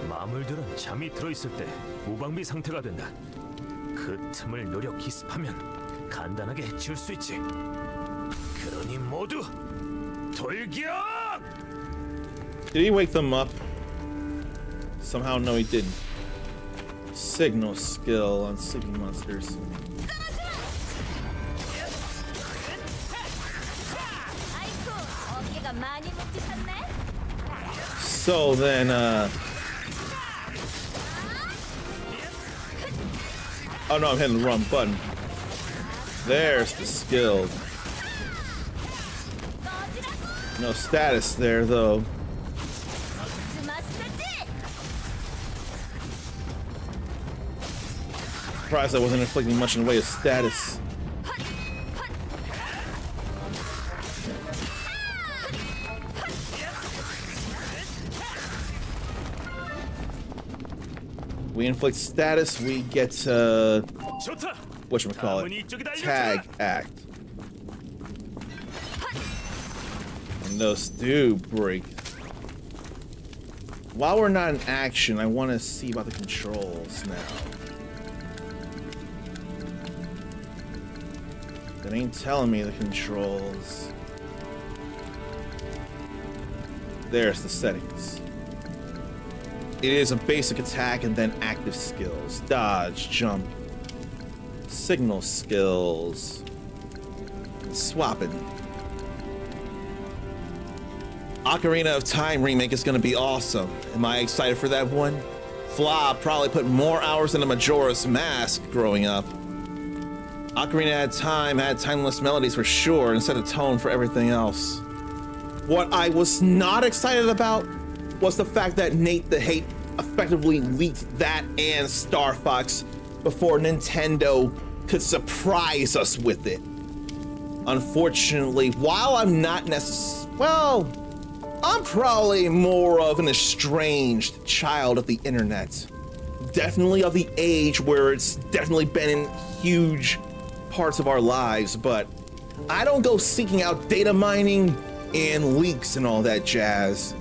마물들은 잠이 들어있을 때 무방비 상태가 된다. 그 틈을 노려 기습하면 간단하게 지울 수 있지. 그러니 모두 돌격! Did he wake them up? Somehow, no, he didn't. Signal skill on sleeping monsters. So then, oh no, I'm hitting the wrong button. There's the skill. No status there, though. Surprised I wasn't inflicting much in the way of status. We inflict status, we get whatchamacallit, tag act. And those do break. While we're not in action, I want to see about the controls now. That ain't telling me the controls. There's the settings. It is a basic attack and then active skills. Dodge, jump, signal skills, swapping. Ocarina of Time remake is gonna be awesome. Am I excited for that one? Fla probably put more hours into Majora's Mask growing up. Ocarina of Time had timeless melodies for sure and set a tone for everything else. What I was not excited about was the fact that Nate the Hate effectively leaked that and Star Fox before Nintendo could surprise us with it. Unfortunately, while I'm not well, I'm probably more of an estranged child of the internet. Definitely of the age where it's definitely been in huge parts of our lives, but I don't go seeking out data mining and leaks and all that jazz.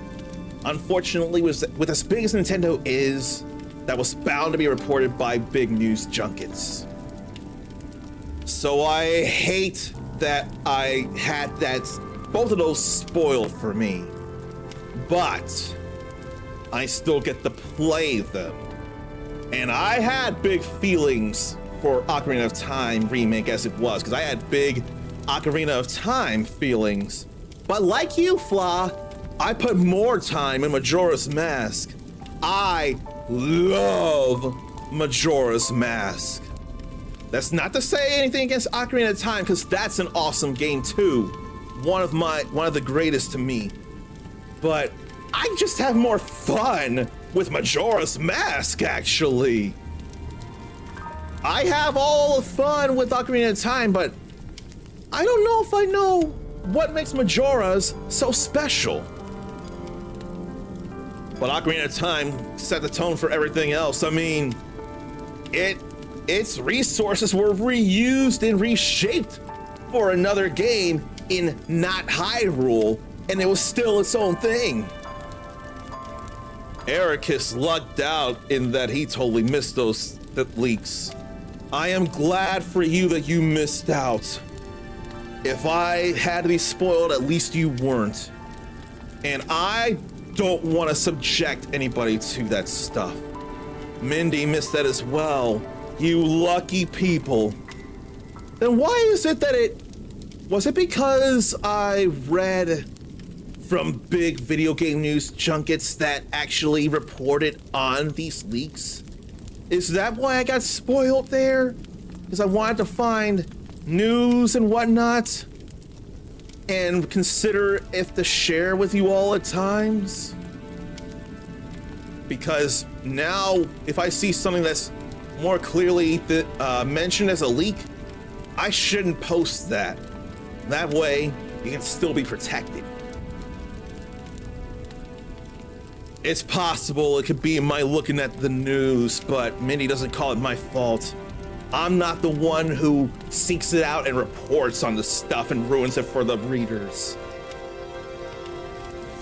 Unfortunately, with as big as Nintendo is, that was bound to be reported by big news junkets. So I hate that I had both of those spoiled for me. But I still get to play them. And I had big feelings for Ocarina of Time remake as it was, because I had big Ocarina of Time feelings. But like you, Fla, I put more time in Majora's Mask. I love Majora's Mask. That's not to say anything against Ocarina of Time, because that's an awesome game too. One of the greatest to me. But I just have more fun with Majora's Mask, actually. I have all the fun with Ocarina of Time, but I don't know if I know what makes Majora's so special? But Ocarina of Time set the tone for everything else. I mean, its resources were reused and reshaped for another game in not Hyrule, and it was still its own thing. Ericus lucked out in that he totally missed those leaks. I am glad for you that you missed out. If I had to be spoiled, at least you weren't. And I don't want to subject anybody to that stuff. Mindy missed that as well. You lucky people. Then why is it that was it because I read from big video game news junkets that actually reported on these leaks? Is that why I got spoiled there? Because I wanted to find news and whatnot and consider if to share with you all at times? Because now, if I see something that's more clearly mentioned as a leak, I shouldn't post that. That way, you can still be protected. It's possible it could be my looking at the news, but Mindy doesn't call it my fault. I'm not the one who seeks it out and reports on the stuff and ruins it for the readers.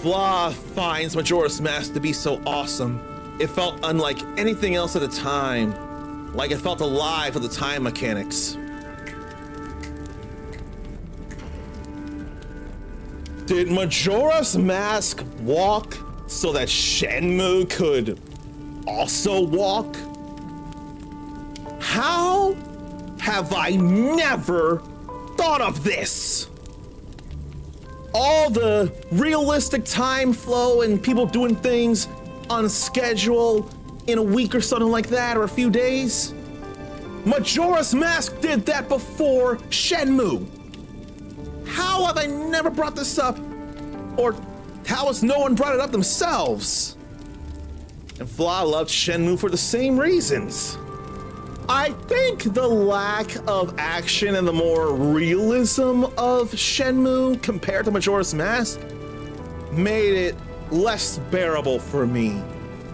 Flaw finds Majora's Mask to be so awesome. It felt unlike anything else at the time. Like it felt alive with the time mechanics. Did Majora's Mask walk so that Shenmue could also walk? How have I never thought of this? All the realistic time flow and people doing things on schedule in a week or something like that, or a few days. Majora's Mask did that before Shenmue. How have I never brought this up? Or how has no one brought it up themselves? And Flaw loved Shenmue for the same reasons. I think the lack of action and the more realism of Shenmue compared to Majora's Mask made it less bearable for me.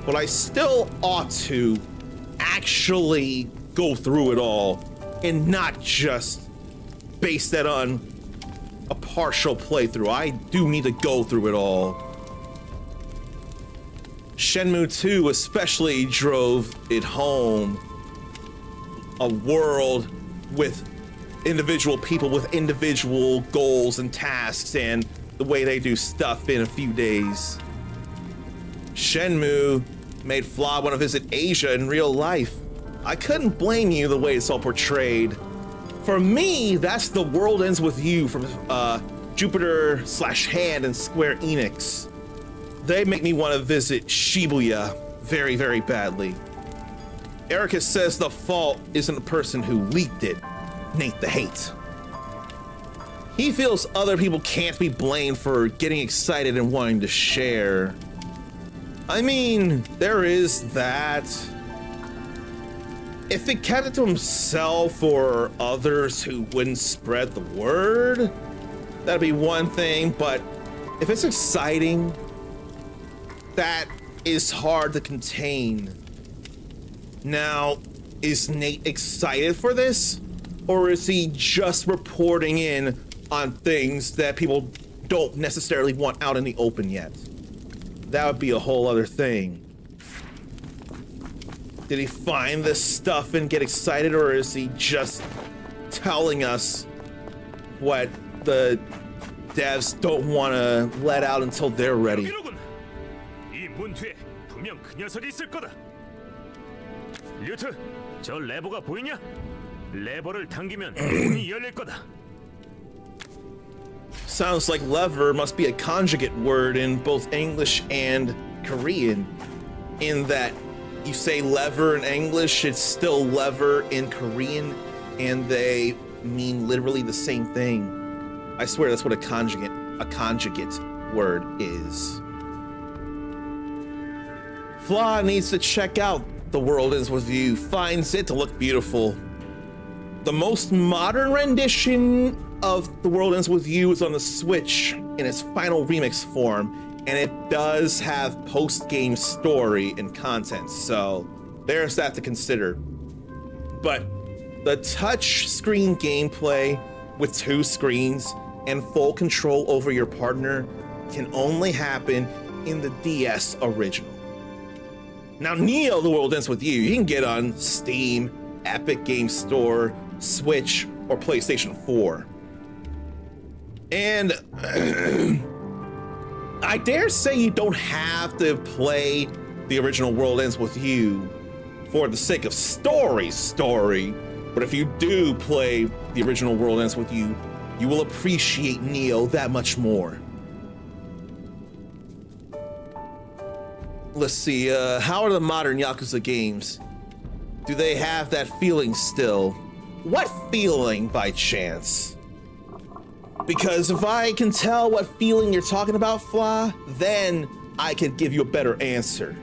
But I still ought to actually go through it all and not just base that on a partial playthrough. I do need to go through it all. Shenmue 2 especially drove it home. A world with individual people with individual goals and tasks and the way they do stuff in a few days. Shenmue made Flaw want to visit Asia in real life. I couldn't blame you the way it's all portrayed. For me, that's The World Ends With You from Jupiter/Hand and Square Enix. They make me want to visit Shibuya very, very badly. Erica says the fault isn't the person who leaked it, Nate the Hate. He feels other people can't be blamed for getting excited and wanting to share. I mean, there is that. If he kept it to himself or others who wouldn't spread the word, that'd be one thing, but if it's exciting, that is hard to contain. Now, is Nate excited for this? Or is he just reporting in on things that people don't necessarily want out in the open yet? That would be a whole other thing. Did he find this stuff and get excited, or is he just telling us what the devs don't want to let out until they're ready? 이 문 뒤에 분명 그 녀석이 있을 거다. 류트, 저 레버가 보이냐? 레버를 당기면 문이 열릴 거다. Sounds like lever must be a conjugate word in both English and Korean, in that you say lever in English, it's still lever in Korean, and they mean literally the same thing. I swear that's what a conjugate word is. Flaw needs to check out The World Ends With You, finds it to look beautiful. The most modern rendition of The World Ends With You is on the Switch in its final remix form, and it does have post-game story and content, so there's that to consider. But the touch screen gameplay with 2 screens and full control over your partner can only happen in the DS original. Now, Neo: The World Ends With You can get on Steam, Epic Games Store, Switch, or PlayStation 4. And I dare say you don't have to play the original World Ends With You for the sake of story, but if you do play the original World Ends With You, you will appreciate Neo that much more. Let's see, how are the modern Yakuza games? Do they have that feeling still? What feeling, by chance? Because if I can tell what feeling you're talking about, Fla, then I can give you a better answer.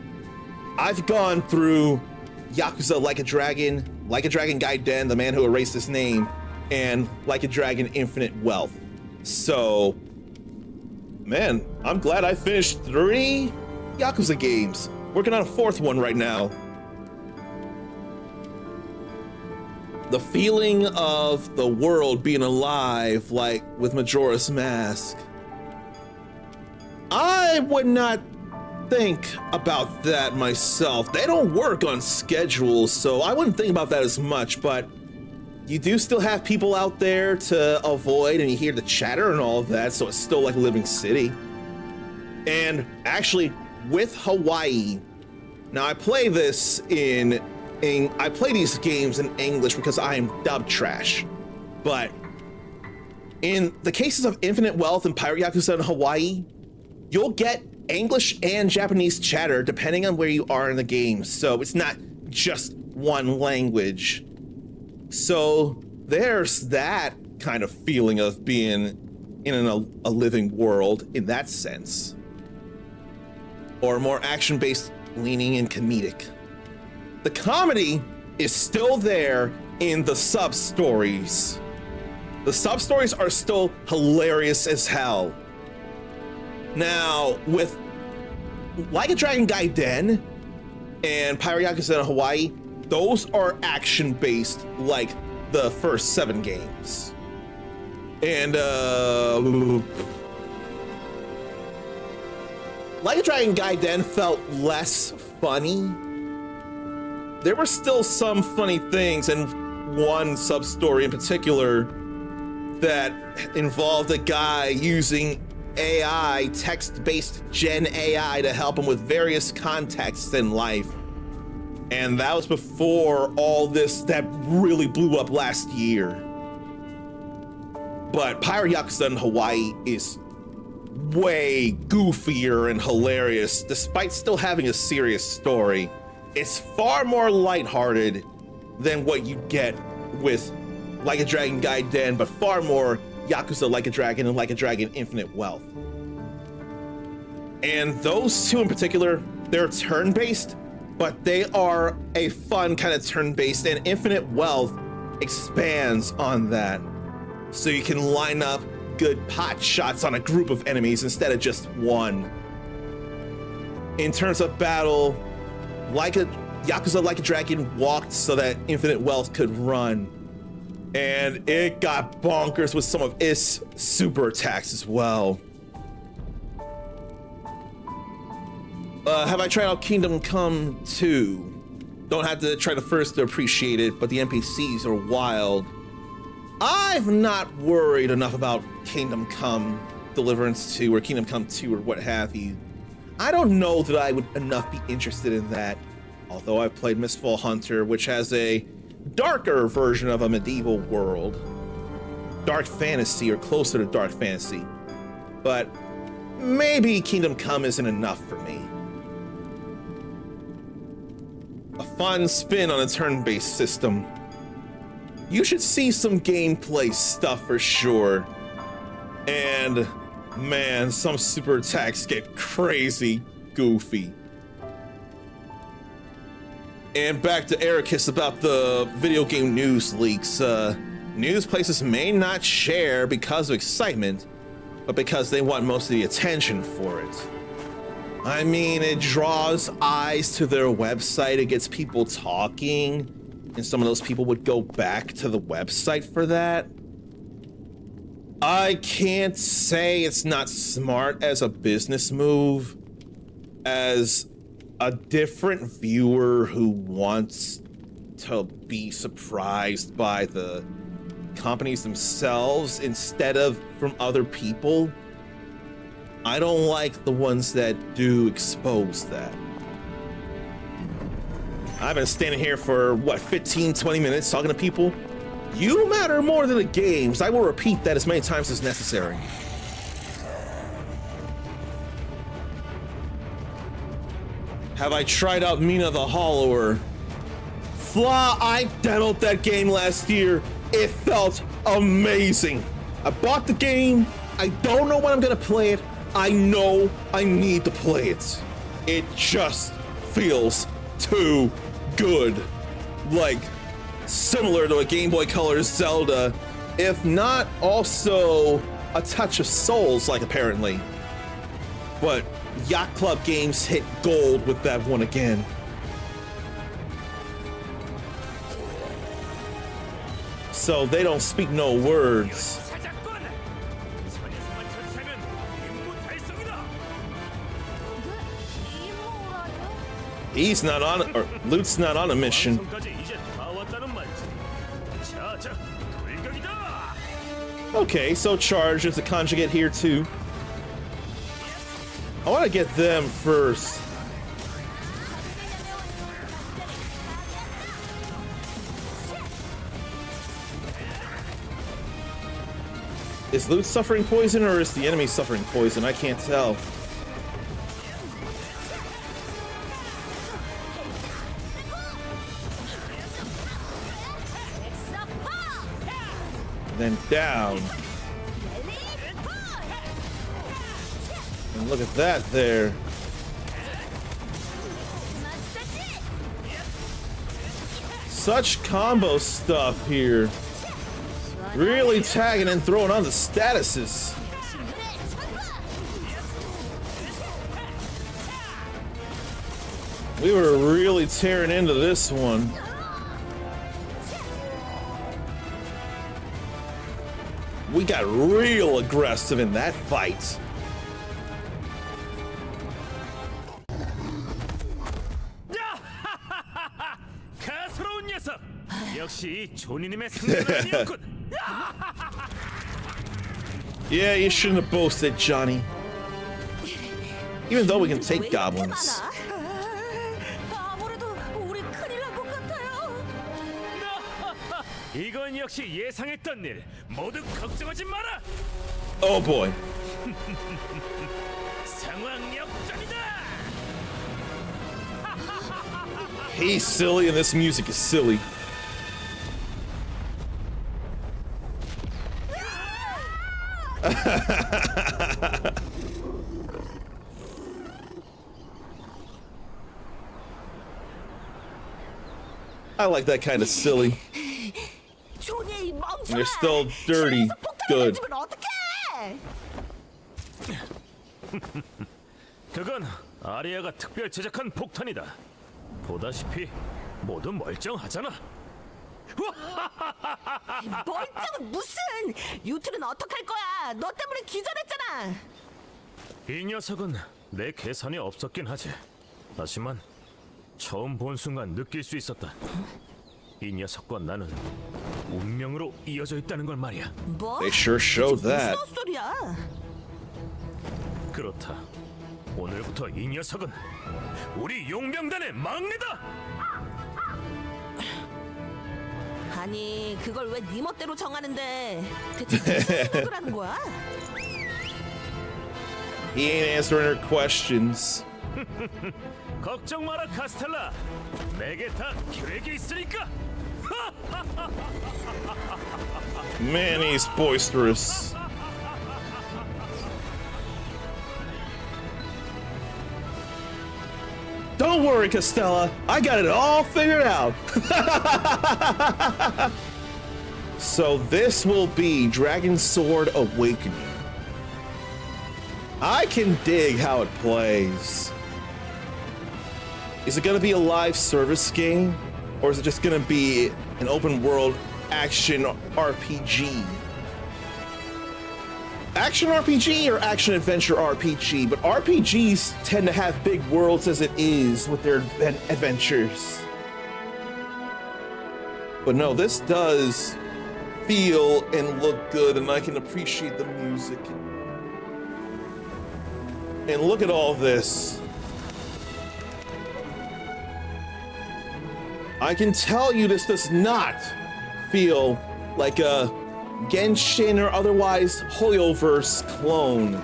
I've gone through Yakuza Like a Dragon Gaiden, The Man Who Erased His Name, and Like a Dragon Infinite Wealth. So, man, I'm glad I finished 3 Yakuza games. Working on a 4th one right now. The feeling of the world being alive, like with Majora's Mask. I would not think about that myself. They don't work on schedules, so I wouldn't think about that as much, but you do still have people out there to avoid, and you hear the chatter and all of that, so it's still like a living city. And actually, with Hawaii, now I play this I play these games in English because I am dub trash, but in the cases of Infinite Wealth and Pirate Yakuza in Hawaii, you'll get English and Japanese chatter depending on where you are in the game, so it's not just one language. So there's that kind of feeling of being in a living world in that sense. Or more action-based leaning and comedic. The comedy is still there in the sub-stories. The sub-stories are still hilarious as hell. Now, with Like a Dragon Gaiden and Pirate Yakuza in Hawaii, those are action-based like the first 7 games. And, Like a Dragon Gaiden felt less funny. There were still some funny things, and one sub-story in particular that involved a guy using AI, text-based Gen AI, to help him with various contexts in life. And that was before all this that really blew up last year. But Pirate Yakuza in Hawaii is way goofier and hilarious, despite still having a serious story. It's far more lighthearted than what you get with Like a Dragon Gaiden, but far more Yakuza Like a Dragon and Like a Dragon Infinite Wealth. And those 2 in particular, they're turn-based, but they are a fun kind of turn-based, and Infinite Wealth expands on that. So you can line up good pot shots on a group of enemies instead of just one. In terms of battle, Yakuza Like a Dragon walked so that Infinite Wealth could run. And it got bonkers with some of its super attacks as well. Have I tried out Kingdom Come 2? Don't have to try the first to appreciate it, but the NPCs are wild. I've not worried enough about Kingdom Come Deliverance 2 or Kingdom Come 2 or what have you. I don't know that I would enough be interested in that, although I've played Mistfall Hunter, which has a darker version of a medieval world. Dark fantasy, or closer to dark fantasy. But maybe Kingdom Come isn't enough for me. A fun spin on a turn-based system. You should see some gameplay stuff for sure. And man, some super attacks get crazy goofy. And back to Ericus about the video game news leaks. News places may not share because of excitement, but because they want most of the attention for it. I mean, it draws eyes to their website, it gets people talking, and some of those people would go back to the website for that. I can't say it's not smart as a business move. As a different viewer who wants to be surprised by the companies themselves instead of from other people, I don't like the ones that do expose that. I've been standing here for, what, 15, 20 minutes talking to people? You matter more than the games. I will repeat that as many times as necessary. Have I tried out Mina the Hollower? Flaw, I demoed that game last year. It felt amazing. I bought the game. I don't know when I'm gonna play it. I know I need to play it. It just feels too good. Like, similar to a Game Boy Color Zelda, if not also a touch of Souls, like apparently. But Yacht Club Games hit gold with that one again. So they don't speak no words. He's not on, or Lute's not on a mission. Okay, so Charge is a conjugate here too. I want to get them first. Is Lute suffering poison or is the enemy suffering poison? I can't tell. Then down. And look at that there. Such combo stuff here. Really tagging and throwing on the statuses. We were really tearing into this one. We got real aggressive in that fight. 가스로운 녀석. 역시 조니님의 상대는 아니었군. Yeah, you shouldn't have boasted, Johnny. Even though we can take goblins. 아무래도 우리 큰일 난 것 같아요. 이건 역시 예상했던 일. 모두 걱정하지 마라. Oh boy. 상황 역전이다. He's silly and this music is silly. I like that kind of silly. And they're still dirty. Good. 그건 아리아가 특별 제작한 폭탄이다. 보다시피 모두 멀쩡하잖아. 멀쩡은 무슨? 유트는 어떡할 거야? 너 때문에 기절했잖아. 이 녀석은 내 계산이 없었긴 하지. 하지만 처음 본 순간 느낄 수 있었다. 이 녀석과 나는 운명으로 이어져 있다는 걸 말이야. 뭐? They sure showed that. 무슨 소리야? 그렇다. 오늘부터 이 녀석은 우리 용병단의 막내다. 아니, 그걸 왜 네 멋대로 정하는데? 대체 무슨 생각을 하는 거야? He ain't answering her questions. 걱정 마라, 카스텔라. 내게 다 계획이 있으니까. Man, he's boisterous. Don't worry, Costella. I got it all figured out. So this will be Dragon Sword Awakening. I can dig how it plays. Is it gonna be a live service game? Or is it just gonna be an open world action RPG? Action RPG or action adventure RPG? But RPGs tend to have big worlds as it is with their adventures. But no, this does feel and look good, and I can appreciate the music. And look at all this. I can tell you this does not feel like a Genshin or otherwise Hoyoverse clone.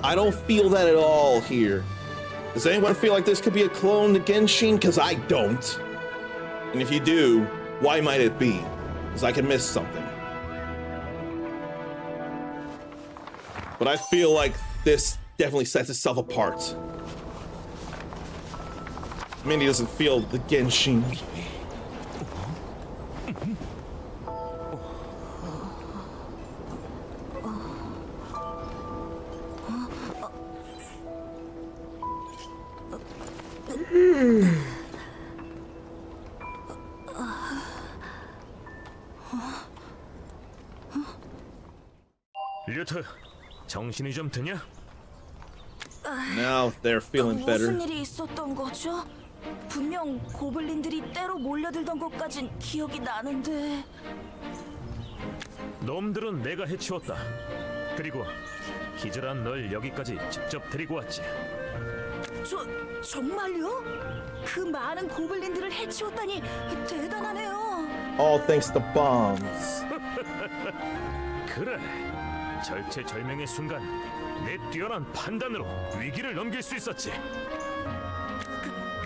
I don't feel that at all here. Does anyone feel like this could be a clone to Genshin? Because I don't. And if you do, why might it be? Because I can miss something. But I feel like this definitely sets itself apart. Mindy doesn't feel the Genshin. 류트, 정신이 좀 드냐? Now they're feeling better. 무슨 일이 있었던 거죠? 분명 고블린들이 때로 몰려들던 것까진 기억이 나는데. 놈들은 내가 해치웠다. 그리고 기절한 널 여기까지 직접 데리고 왔지. 정말요? 그 많은 고블린들을 해치웠다니 대단하네요. All thanks to bombs. 그래, 절체절명의 순간 내 뛰어난 판단으로 위기를 넘길 수 있었지.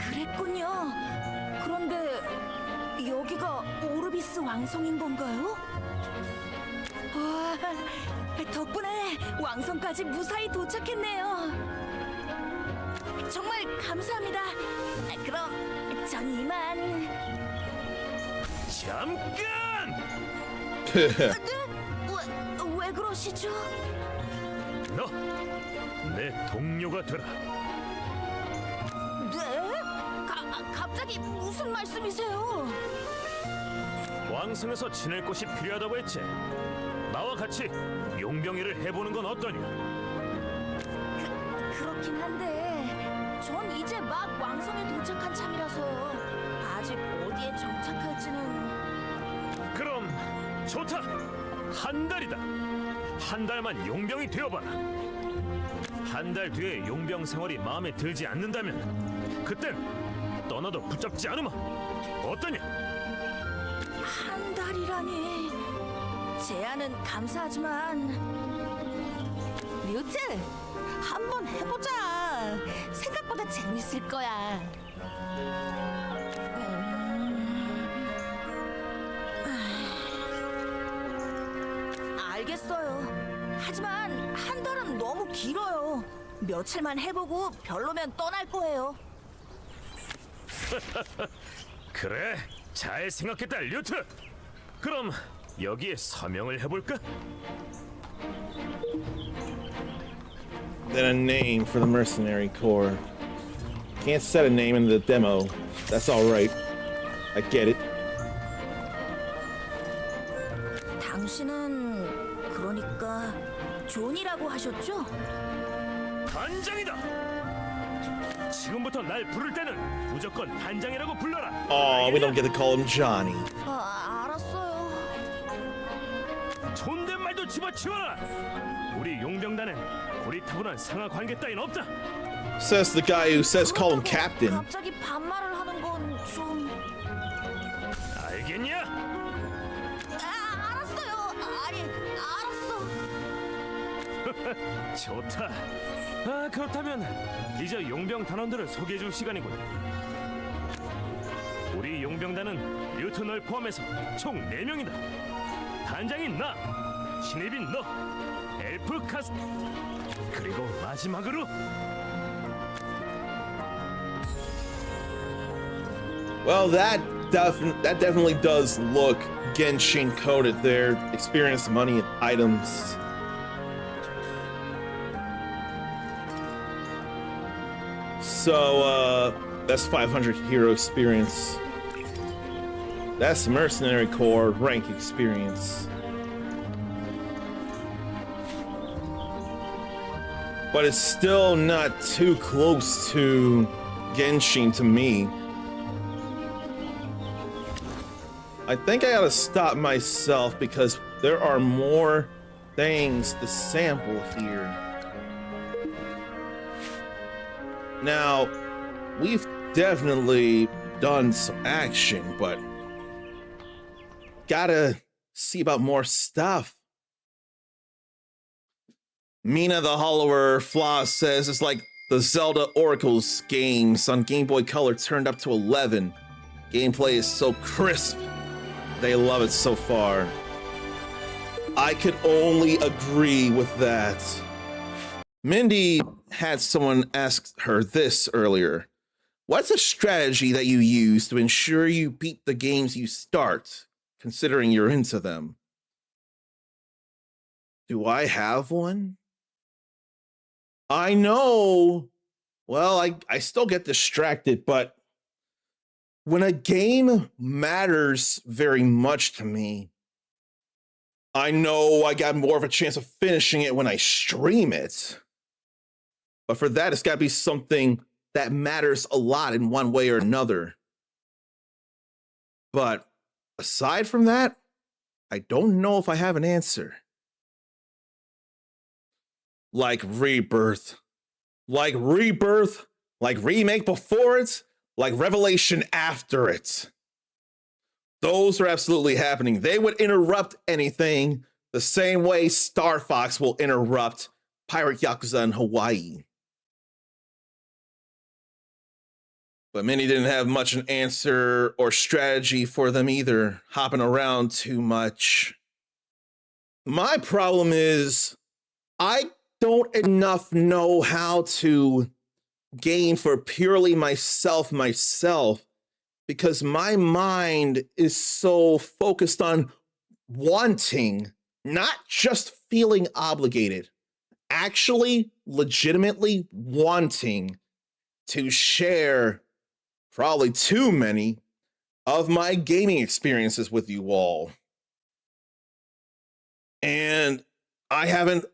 그랬군요. 그런데 여기가 오르비스 왕성인 건가요? 와, 덕분에 왕성까지 무사히 도착했네요. 정말 감사합니다. 그럼 전 이만. 잠깐! 네? 왜 그러시죠? 너, 내 동료가 되라. 네? 갑자기 무슨 말씀이세요? 왕성에서 지낼 곳이 필요하다고 했지. 나와 같이 용병회를 해보는 건 어떠냐? 그렇긴 한데 전 이제 막 왕성에 도착한 참이라서요. 아직 어디에 정착할지는. 그럼 좋다. 한 달이다. 한 달만 용병이 되어봐라. 한 달 뒤에 용병 생활이 마음에 들지 않는다면 그땐 떠나도 붙잡지 않으마. 어떠냐? 한 달이라니. 제안은 감사하지만. 류트, 한번 해보자. 생각보다 재밌을 거야. 알겠어요. 하지만 한 달은 너무 길어요. 며칠만 해보고 별로면 떠날 거예요. 그래, 잘 생각했다, 류트. 그럼 여기에 서명을 해볼까? Then a name for the mercenary corps. Can't set a name in the demo. That's all right. I get it. 당신은 그러니까 존이라고 하셨죠? 단장이다. 지금부터 날 부를 때는 무조건 단장이라고 불러라. Oh, we don't get to call him Johnny. 알았어요. 존댓말도 집어치워라. 우리 용병단엔 고리타분한 상하 관계 따윈 없다. Says the guy who says call him captain. 갑자기 반말을 하는 건 좀. 알겠냐? 알았어요. 아니, 알았어. 좋다. 그렇다면 이제 용병 단원들을 소개해줄 시간이군. 우리 용병단은 류트널 포함해서 총 4명이다. 단장인 나, 신입인 너, 엘프 카스, 그리고 마지막으로 Well, that that definitely does look Genshin coded there. Experience, money, and items. So, that's 500 hero experience. That's Mercenary Corps rank experience. But it's still not too close to Genshin to me. I think I gotta stop myself because there are more things to sample here. Now, we've definitely done some action, but gotta see about more stuff. Mina the Hollower Flaw says it's like the Zelda Oracles games on Game Boy Color turned up to 11. Gameplay is so crisp. They love it so far. I could only agree with that. Mindy had someone ask her this earlier. What's a strategy that you use to ensure you beat the games you start, considering you're into them? Do I have one? I know. Well, I still get distracted, but when a game matters very much to me, I know I got more of a chance of finishing it when I stream it. But for that, it's got to be something that matters a lot in one way or another. But aside from that, I don't know if I have an answer. Like Rebirth. Like Rebirth. Like Remake before it. Like Revelation after it. Those are absolutely happening. They would interrupt anything the same way Star Fox will interrupt Pirate Yakuza in Hawaii. But many didn't have much an answer or strategy for them either, hopping around too much. My problem is I don't enough know how to game for purely myself, because my mind is so focused on wanting, not just feeling obligated, actually legitimately wanting to share probably too many of my gaming experiences with you all. And I haven't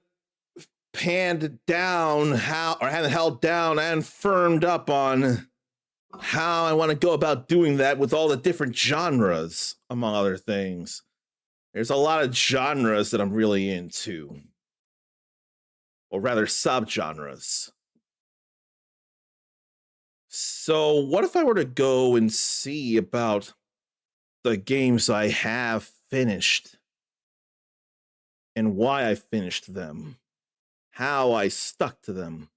panned down haven't held down and firmed up on how I want to go about doing that with all the different genres, among other things. There's a lot of genres that I'm really into, or rather subgenres. So what if I were to go and see about the games I have finished and why I finished them, how I stuck to them?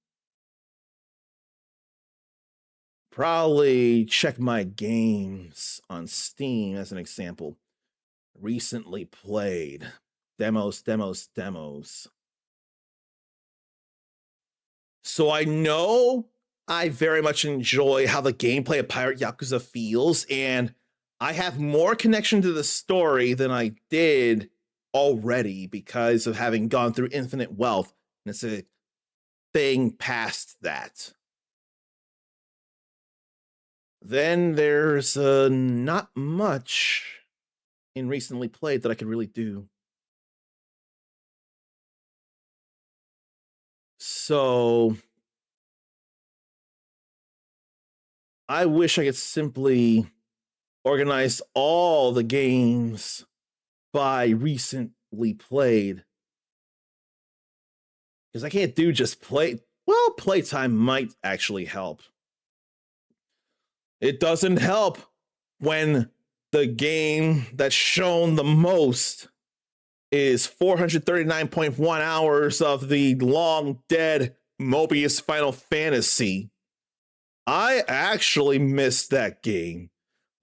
Probably check my games on Steam as an example. Recently played. Demos. So I know I very much enjoy how the gameplay of Pirate Yakuza feels, and I have more connection to the story than I did already because of having gone through Infinite Wealth. And it's a thing past that. Then there's not much in recently played that I could really do. So I wish I could simply organize all the games by recently played. Because I can't do just play. Well, playtime might actually help. It doesn't help when the game that's shown the most is 439.1 hours of the long dead Mobius Final Fantasy. I actually missed that game.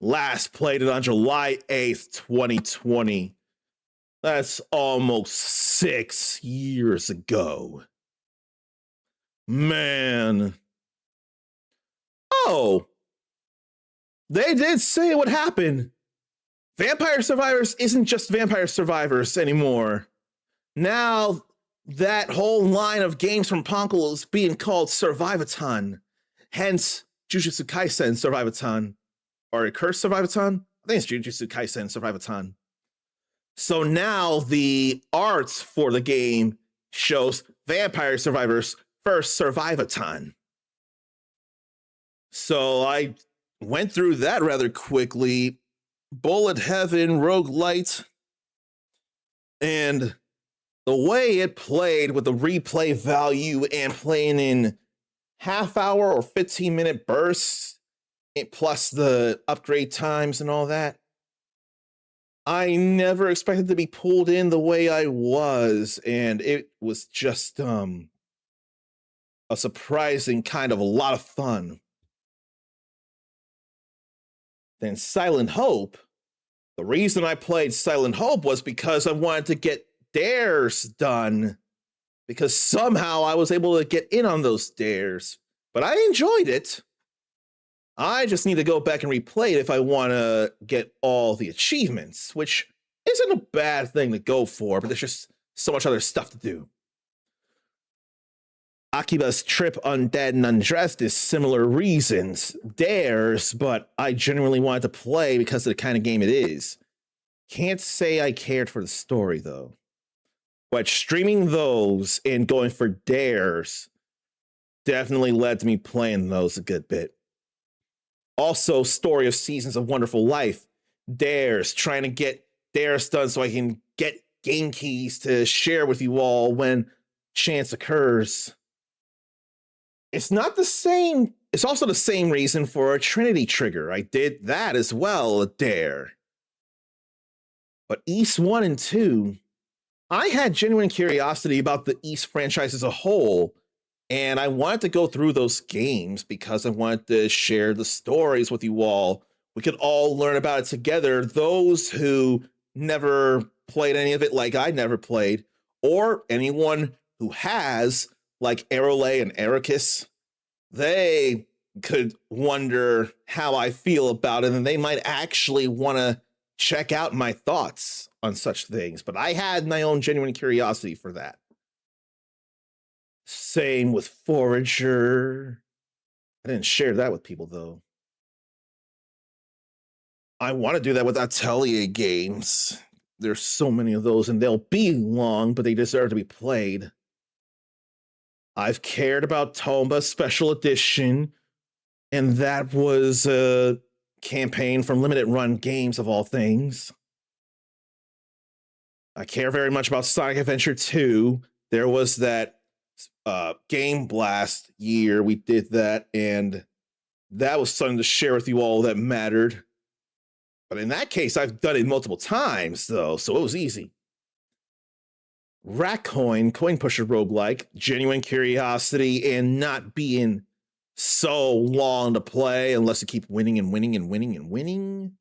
Last played it on July 8th, 2020. That's almost 6 years ago. Man. Oh. They did say it would happen. Vampire Survivors isn't just Vampire Survivors anymore. Now that whole line of games from Ponkel is being called Survivathon. Hence, Jujutsu Kaisen Survivathon. Or Curse Survivathon? I think it's Jujutsu Kaisen Survivathon. So now the arts for the game shows Vampire Survivors first Survivathon. So I went through that rather quickly. Bullet Heaven, Roguelite, and the way it played with the replay value and playing in half-hour or 15-minute bursts, plus the upgrade times and all that, I never expected to be pulled in the way I was, and it was just a surprising kind of a lot of fun. Then Silent Hope, the reason I played Silent Hope was because I wanted to get dares done, because somehow I was able to get in on those dares, but I enjoyed it. I just need to go back and replay it if I want to get all the achievements, which isn't a bad thing to go for, but there's just so much other stuff to do. Akiba's Trip Undead and Undressed is similar reasons. Dares, but I genuinely wanted to play because of the kind of game it is. Can't say I cared for the story, though. But streaming those and going for dares definitely led to me playing those a good bit. Also, Story of Seasons of Wonderful Life. Dares, trying to get dares done so I can get game keys to share with you all when chance occurs. It's not the same. It's also the same reason for a Trinity Trigger. I did that as well, a dare. But East 1 and 2, I had genuine curiosity about the East franchise as a whole, and I wanted to go through those games because I wanted to share the stories with you all. We could all learn about it together. Those who never played any of it like I never played, or anyone who has, like Arole and Ericus, they could wonder how I feel about it, and they might actually want to check out my thoughts on such things. But I had my own genuine curiosity for that. Same with Forager. I didn't share that with people, though. I want to do that with Atelier games. There's so many of those, and they'll be long, but they deserve to be played. I've cared about Tomba Special Edition, and that was a campaign from Limited Run Games, of all things. I care very much about Sonic Adventure 2. There was that Game Blast year we did that, and that was something to share with you all that mattered. But in that case, I've done it multiple times, though, so it was easy. Rackcoin, Coin Pusher Roguelike, genuine curiosity and not being so long to play unless you keep winning and winning and winning and winning.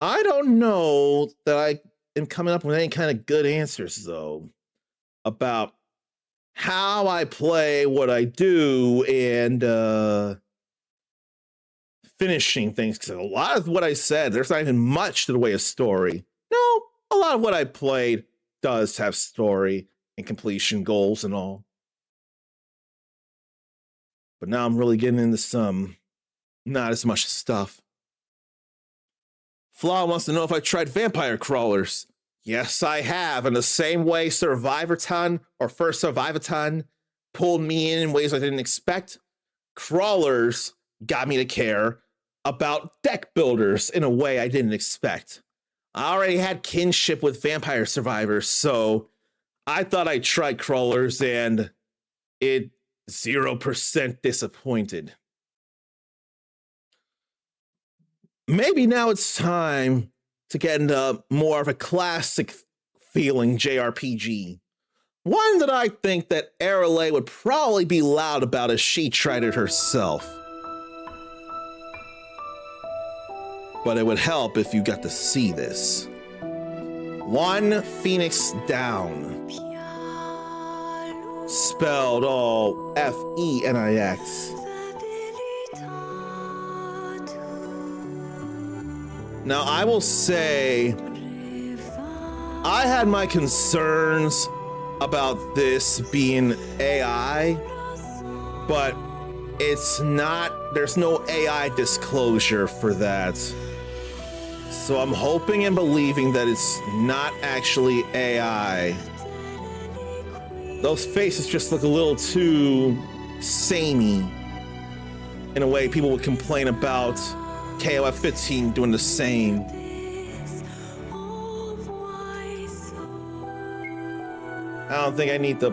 I don't know that I am coming up with any kind of good answers, though, about how I play what I do and finishing things. Because a lot of what I said, there's not even much to the way of story. No, a lot of what I played does have story and completion goals and all. But now I'm really getting into some not as much stuff. Flaw wants to know if I tried Vampire Crawlers. Yes, I have. In the same way Survivathon or First Survivathon pulled me in ways I didn't expect, Crawlers got me to care about deck builders in a way I didn't expect. I already had kinship with Vampire Survivors, so I thought I'd try Crawlers, and it 0% disappointed. Maybe now it's time to get into more of a classic feeling JRPG. One that I think that Arale would probably be loud about if she tried it herself. But it would help if you got to see this. One Phoenix Down. Spelled all F-E-N-I-X. Now, I will say, I had my concerns about this being AI, but it's not, there's no AI disclosure for that. So I'm hoping and believing that it's not actually AI. Those faces just look a little too samey in a way people would complain about KOF 15 doing the same. I don't think I need to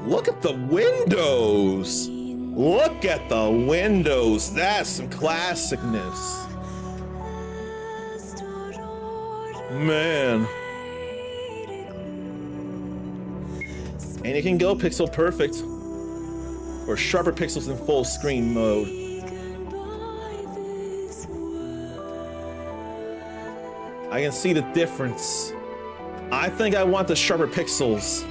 look at the windows. Look at the windows. That's some classicness. Man. And you can go pixel perfect or sharper pixels in full screen mode. I can see the difference. I think I want the sharper pixels.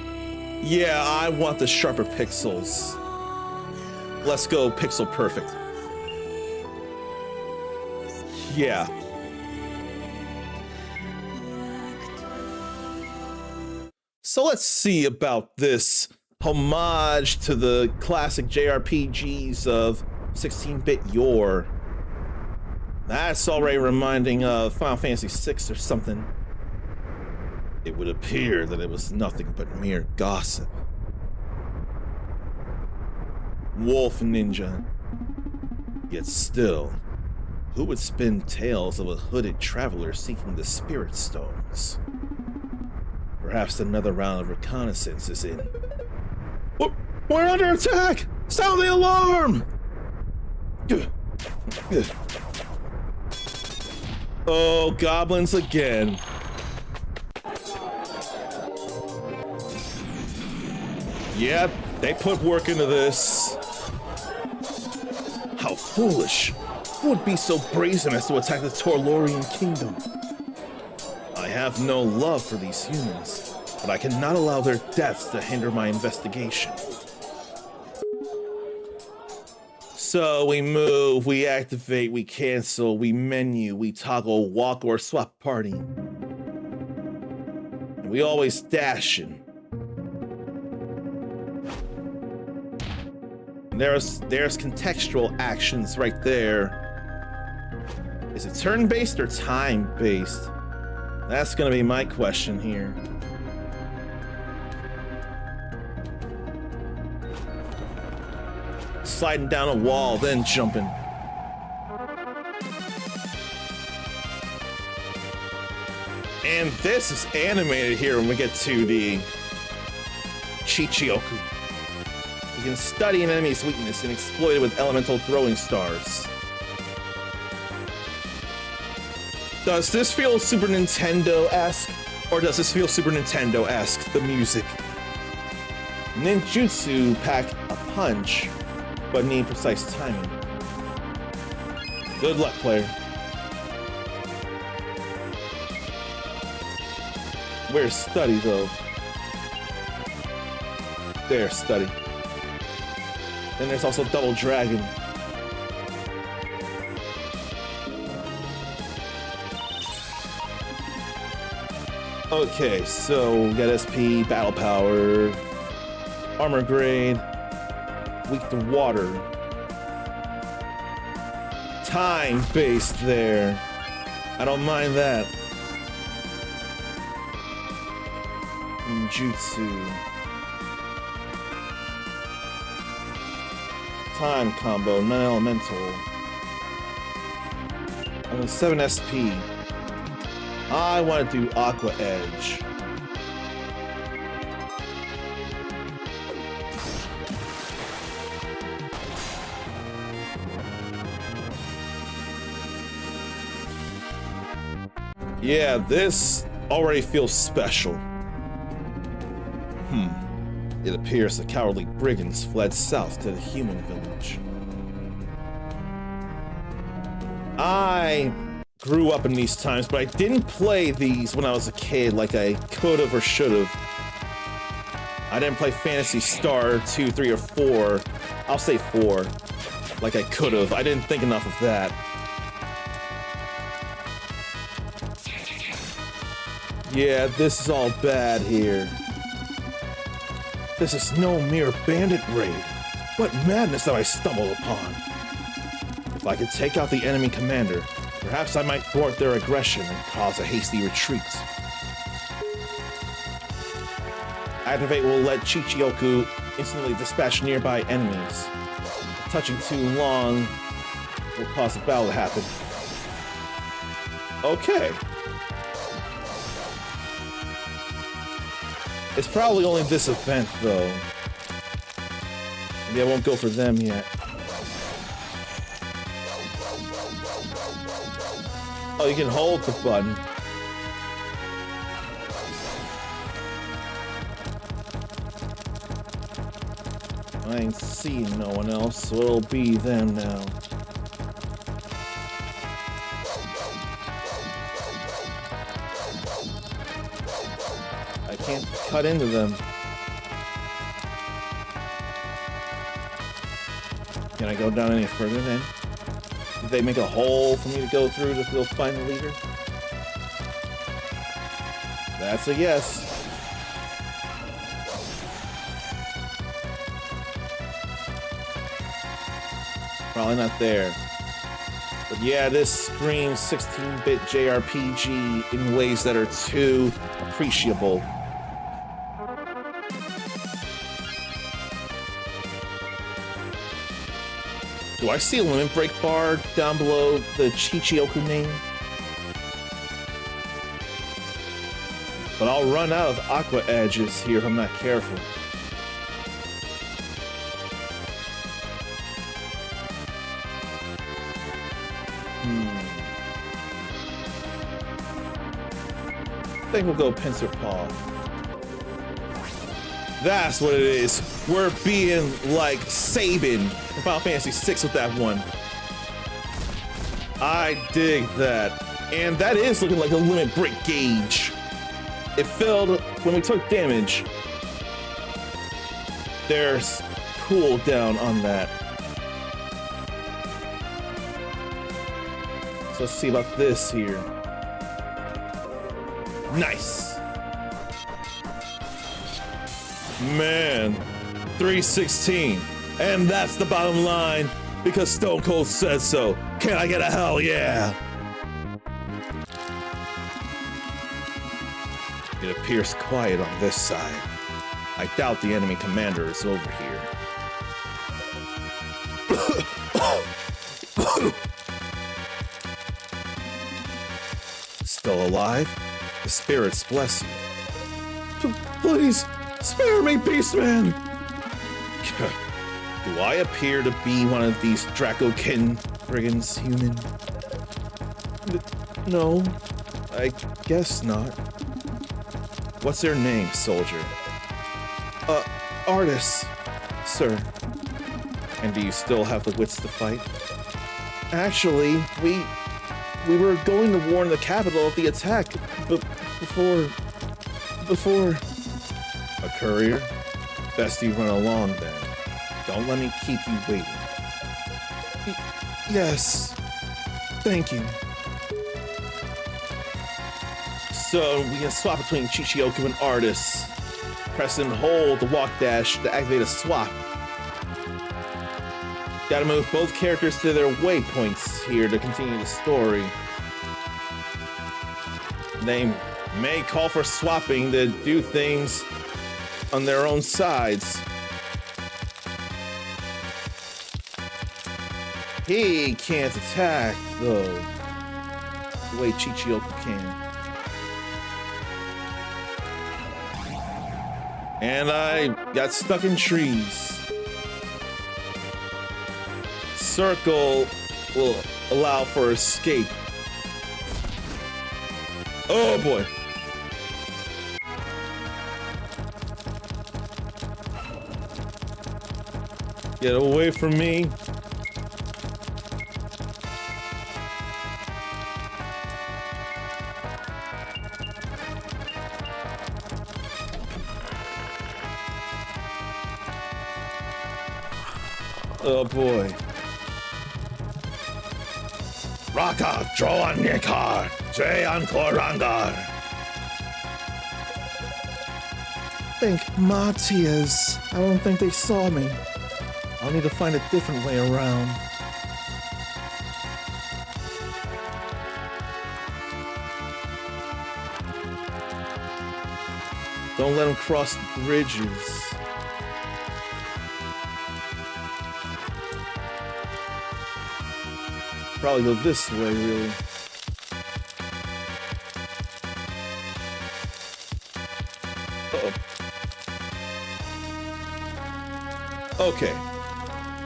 Yeah, I want the sharper pixels. Let's go pixel perfect. Yeah. So let's see about this homage to the classic JRPGs of 16-bit yore. That's already reminding of Final Fantasy VI or something. It would appear that it was nothing but mere gossip. Wolf Ninja. Yet still, who would spin tales of a hooded traveler seeking the Spirit Stones? Perhaps another round of reconnaissance is in. We're under attack! Sound the alarm! Oh, goblins again. Yep, they put work into this. How foolish. Who would be so brazen as to attack the Torlorian kingdom? I have no love for these humans, but I cannot allow their deaths to hinder my investigation. So we move, we activate, we cancel, we menu, we toggle walk or swap party. And we always dashing. There's contextual actions right there. Is it turn-based or time-based? That's gonna be my question here. Sliding down a wall, then jumping. And this is animated here when we get to the Chichioku. You can study an enemy's weakness and exploit it with elemental throwing stars. Does this feel Super Nintendo-esque, or does this feel Super Nintendo-esque, the music? Ninjutsu pack a punch, but need precise timing. Good luck, player. Where's study, though? There's study. Then there's also Double Dragon. Okay, so we got SP, Battle Power, Armor Grade, Weak to Water. Time-based there. I don't mind that. Ninjutsu. Time combo, non-elemental. Only 7 SP. I want to do Aqua Edge. Yeah, this already feels special. It appears the cowardly brigands fled south to the human village. I grew up in these times, but I didn't play these when I was a kid like I could've or should've. I didn't play Phantasy Star 2, 3, or 4. I'll say 4. Like I could've. I didn't think enough of that. Yeah, this is all bad here. This is no mere bandit raid. What madness have I stumbled upon? If I could take out the enemy commander, perhaps I might thwart their aggression and cause a hasty retreat. Activate will let Chichioku instantly dispatch nearby enemies. Touching too long will cause a battle to happen. Okay. It's probably only this event, though. Maybe I won't go for them yet. Oh, you can hold the button. I ain't seeing no one else, so it'll be them now. I can't cut into them. Can I go down any further then? Did they make a hole for me to go through to go find the leader? That's a yes. Probably not there. But yeah, this screams 16-bit JRPG in ways that are too appreciable. Do I see a limit break bar down below the Chichioku name? But I'll run out of aqua edges here if I'm not careful. I think we'll go pincer paw. That's what it is. We're being like Sabin from Final Fantasy VI with that one. I dig that. And that is looking like a limit break gauge. It filled when we took damage. There's cooldown on that. So let's see about this here. Nice. Man, 316. And that's the bottom line because Stone Cold said so. Can I get a hell yeah? It appears quiet on this side. I doubt the enemy commander is over here. Still alive? The spirits bless you. Please, spare me, Beastman! Do I appear to be one of these Dracokin brigands, human? No, I guess not. What's their name, soldier? Artis, sir. And do you still have the wits to fight? Actually, we were going to warn the capital of the attack, but before... A courier? Best you run along then. Don't let me keep you waiting. Yes. Thank you. So we can swap between Chichioku and Artis. Press and hold the walk dash to activate a swap. Gotta move both characters to their waypoints here to continue the story. They may call for swapping to do things on their own sides. He can't attack, though, the way Chichioku can. And I got stuck in trees. Circle will allow for escape. Oh boy. Get away from me. Oh boy. Raka Droanikar Jayankorangar. think Matias. I don't think they saw me. I'll need to find a different way around. Don't let them cross the bridges. Probably go this way, really. Uh-oh. Okay.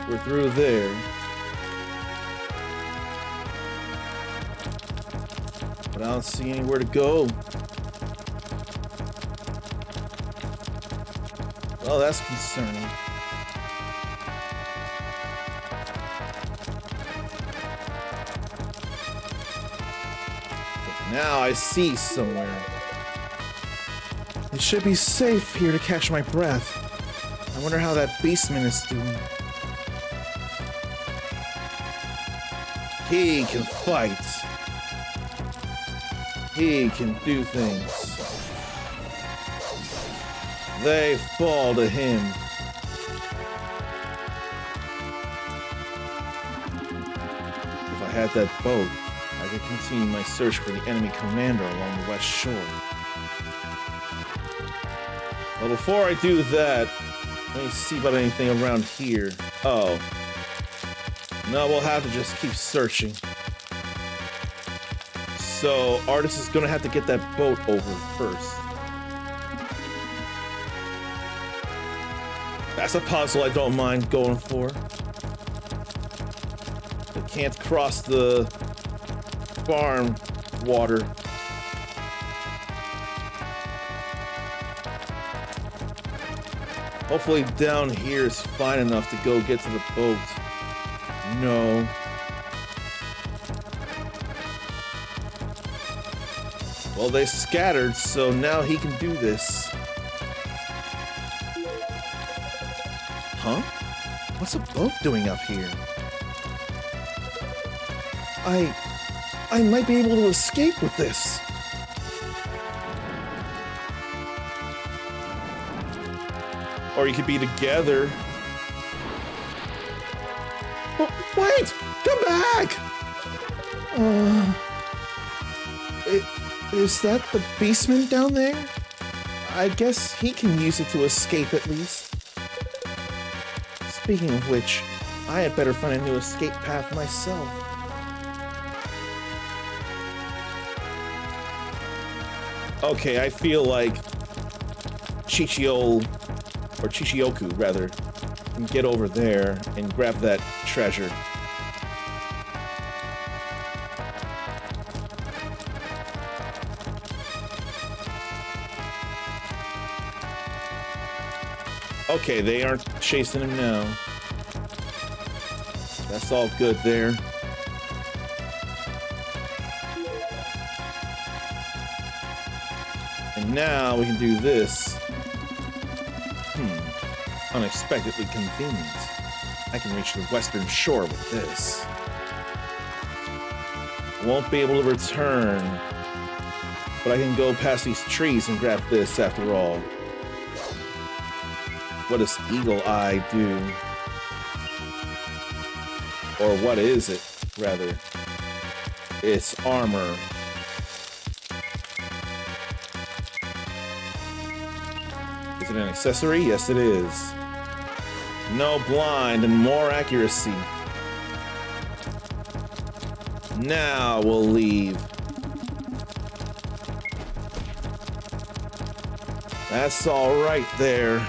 We're through there. But I don't see anywhere to go. Well, that's concerning. But now I see somewhere. It should be safe here to catch my breath. I wonder how that beastman is doing. He can fight. He can do things. They fall to him. If I had that boat, I could continue my search for the enemy commander along the west shore. Well, before I do that, let me see about anything around here. Oh. No, we'll have to just keep searching. So, Artis is gonna have to get that boat over first. That's a puzzle I don't mind going for. I can't cross the farm water. Hopefully down here is fine enough to go get to the boat. No. Well, they scattered, so now he can do this. Huh? What's a boat doing up here? I might be able to escape with this. Or you could be together. Oh, wait! Come back! Is that the beastman down there? I guess he can use it to escape at least. Speaking of which, I had better find a new escape path myself. Okay, I feel like Chichioku rather, can get over there and grab that treasure. Okay, they aren't chasing him now. That's all good there. And now we can do this. Unexpectedly convenient. I can reach the western shore with this. Won't be able to return, but I can go past these trees and grab this after all. What does Eagle Eye do? Or what is it, rather? It's armor. Is it an accessory? Yes, it is. No blind and more accuracy. Now we'll leave. That's all right there.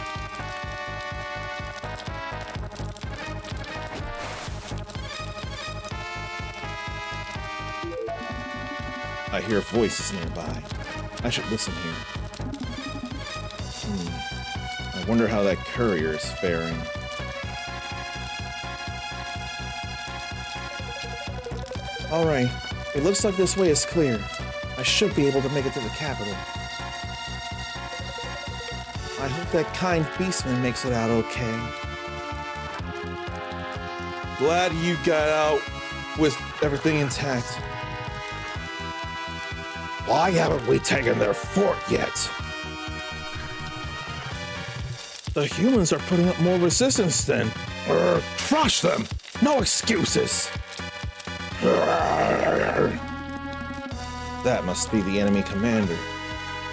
I hear voices nearby. I should listen here. I wonder how that courier is faring. Alright, it looks like this way is clear. I should be able to make it to the capital. I hope that kind beastman makes it out okay. Glad you got out with everything intact. Why haven't we taken their fort yet? The humans are putting up more resistance then. Crush them! No excuses! That must be the enemy commander.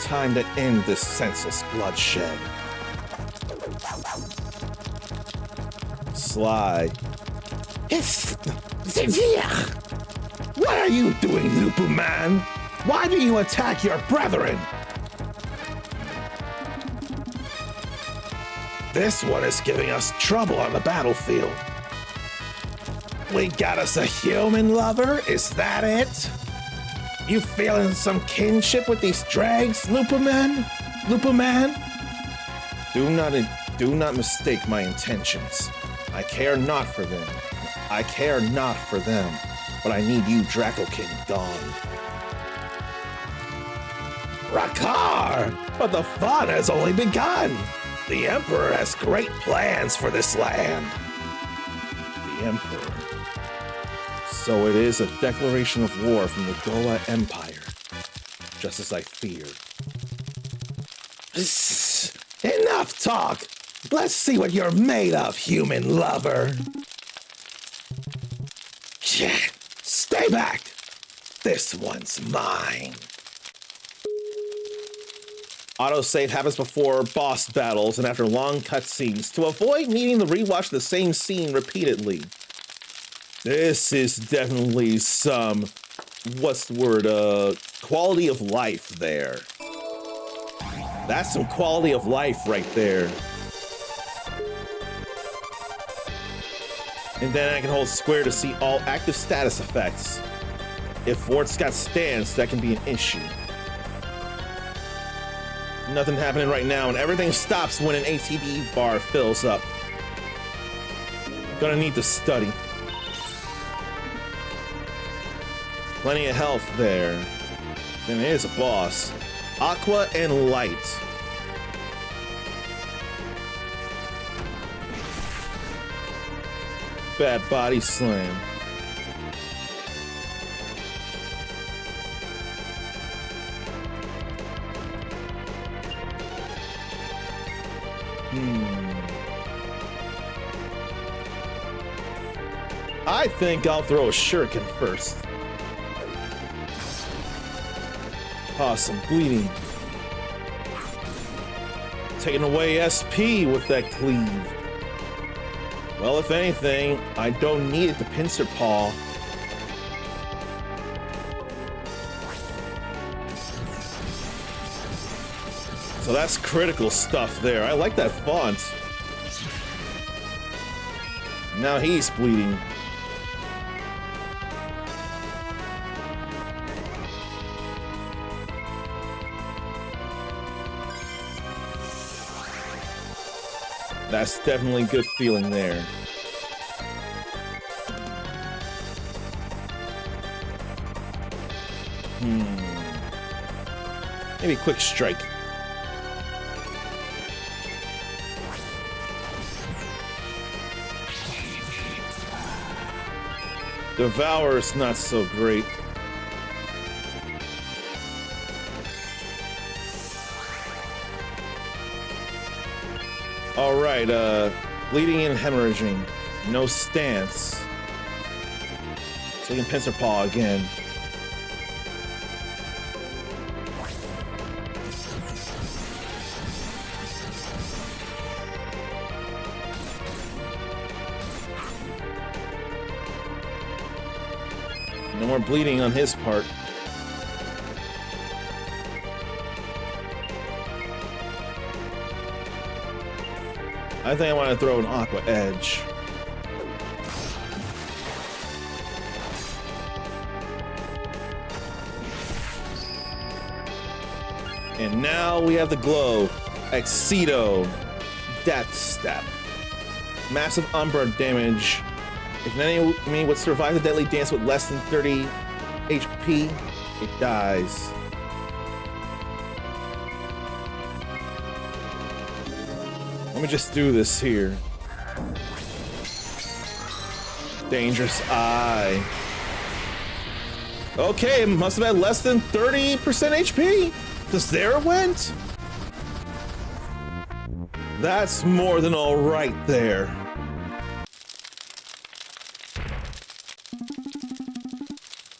Time to end this senseless bloodshed. Sly. What are you doing, Lupu man? Why do you attack your brethren? This one is giving us trouble on the battlefield. We got us a human lover? Is that it? You feeling some kinship with these drags, Lupaman? Lupaman? Do not mistake my intentions. I care not for them. I care not for them. But I need you, Draco King, gone. Rakar! But the fun has only begun! The Emperor has great plans for this land. The Emperor. So it is a declaration of war from the Goa Empire. Just as I feared. Enough talk! Let's see what you're made of, human lover. Stay back! This one's mine. Autosave happens before boss battles and after long cutscenes to avoid needing to rewatch the same scene repeatedly. This is definitely some, what's the word, quality of life there. That's some quality of life right there. And then I can hold square to see all active status effects. If Fort's got stance, that can be an issue. Nothing happening right now, and everything stops when an ATB bar fills up. Gonna need to study. Plenty of health there. Then it is a boss. Aqua and Light. Bad body slam. I think I'll throw a shuriken first. Awesome, bleeding. Taking away SP with that cleave. Well, if anything, I don't need it to pincer paw. So that's critical stuff there. I like that font. Now he's bleeding. That's definitely a good feeling there. Maybe quick strike. Devour's not so great. All right, bleeding and hemorrhaging. No stance. So you can pincer paw again. No more bleeding on his part. I think I want to throw an Aqua Edge. And now we have the glow. Excedo. Death Step. Massive Umbra damage. If an enemy would survive the deadly dance with less than 30 HP, it dies. Let me just do this here. Dangerous Eye. Okay, it must have had less than 30% HP. Just there it went. That's more than all right there.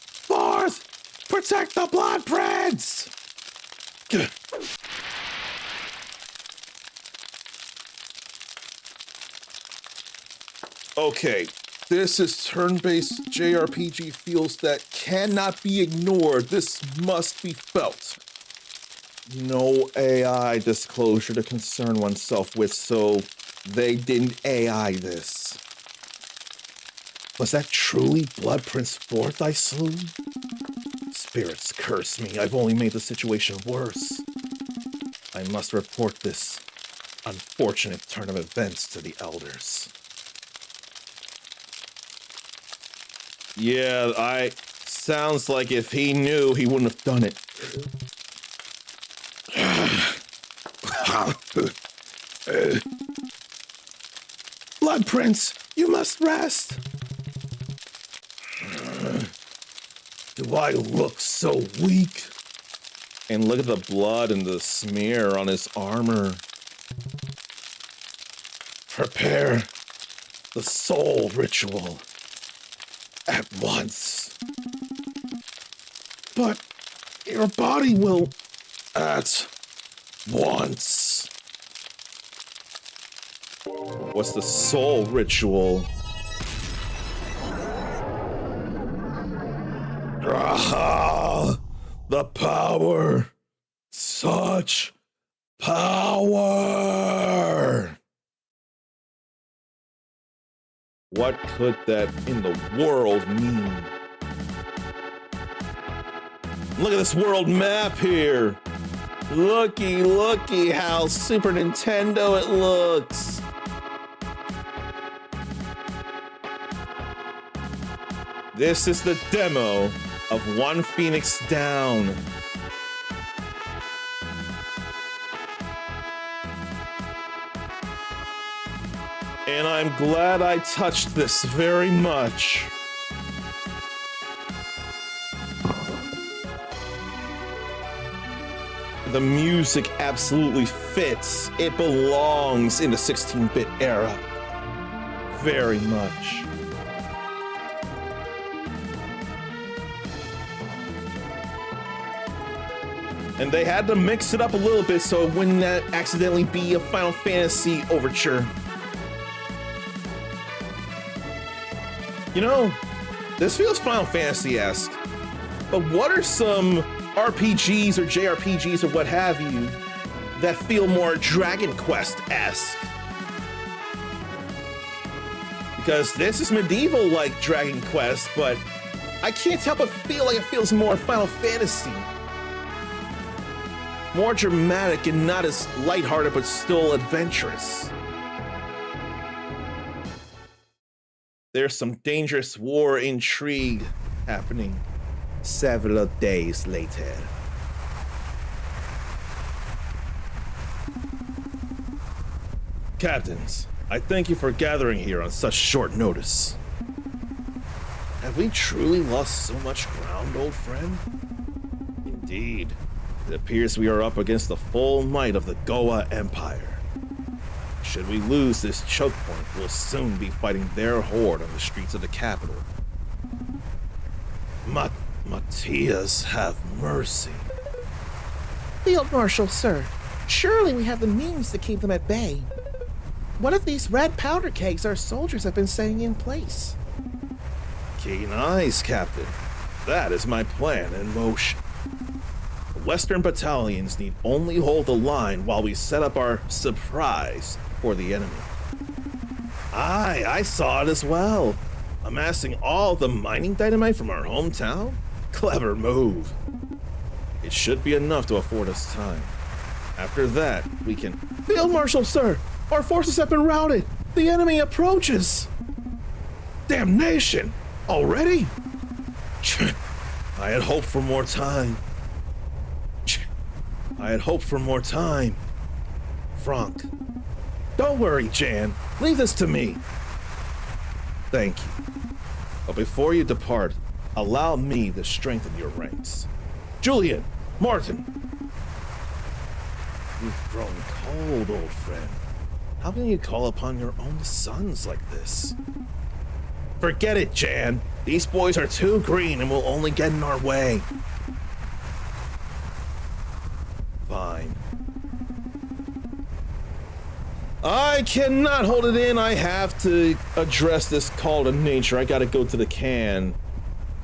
Fourth, protect the blood prince! Okay, this is turn-based JRPG feels that cannot be ignored. This must be felt. No AI disclosure to concern oneself with, so they didn't AI this. Was that truly Blood Prince 4th I slew? Spirits curse me, I've only made the situation worse. I must report this unfortunate turn of events to the elders. Yeah, sounds like if he knew, he wouldn't have done it. Blood Prince, you must rest. Do I look so weak? And look at the blood and the smear on his armor. Prepare the soul ritual at once. But your body will at once. What's the soul ritual? Ah, the power. Such power. What could that in the world mean? Look at this world map here. Looky how Super Nintendo it looks. This is the demo of One Phoenix Down. And I'm glad I touched this very much. The music absolutely fits. It belongs in the 16-bit era. Very much. And they had to mix it up a little bit so it wouldn't accidentally be a Final Fantasy overture. You know, this feels Final Fantasy-esque, but what are some RPGs or JRPGs or what have you that feel more Dragon Quest-esque? Because this is medieval like Dragon Quest, but I can't help but feel like it feels more Final Fantasy. More dramatic and not as lighthearted, but still adventurous. There's some dangerous war intrigue happening several days later. Captains, I thank you for gathering here on such short notice. Have we truly lost so much ground, old friend? Indeed. It appears we are up against the full might of the Goa Empire. Should we lose this choke point, we'll soon be fighting their horde on the streets of the capital. Matthias, have mercy. Field Marshal, sir, surely we have the means to keep them at bay. What if these red powder kegs our soldiers have been setting in place? Keen eyes, Captain. That is my plan in motion. The Western battalions need only hold the line while we set up our surprise for the enemy. Aye, I saw it as well. Amassing all the mining dynamite from our hometown? Clever move. It should be enough to afford us time. After that, we can... Field Marshal, sir! Our forces have been routed! The enemy approaches! Damnation! Already? I had hoped for more time. Franck. Don't worry, Jan. Leave this to me. Thank you. But before you depart, allow me to strengthen your ranks. Julian, Martin. You've grown cold, old friend. How can you call upon your own sons like this? Forget it, Jan. These boys are too green and will only get in our way. Fine. I cannot hold it in. I have to address this call to nature. I gotta go to the can.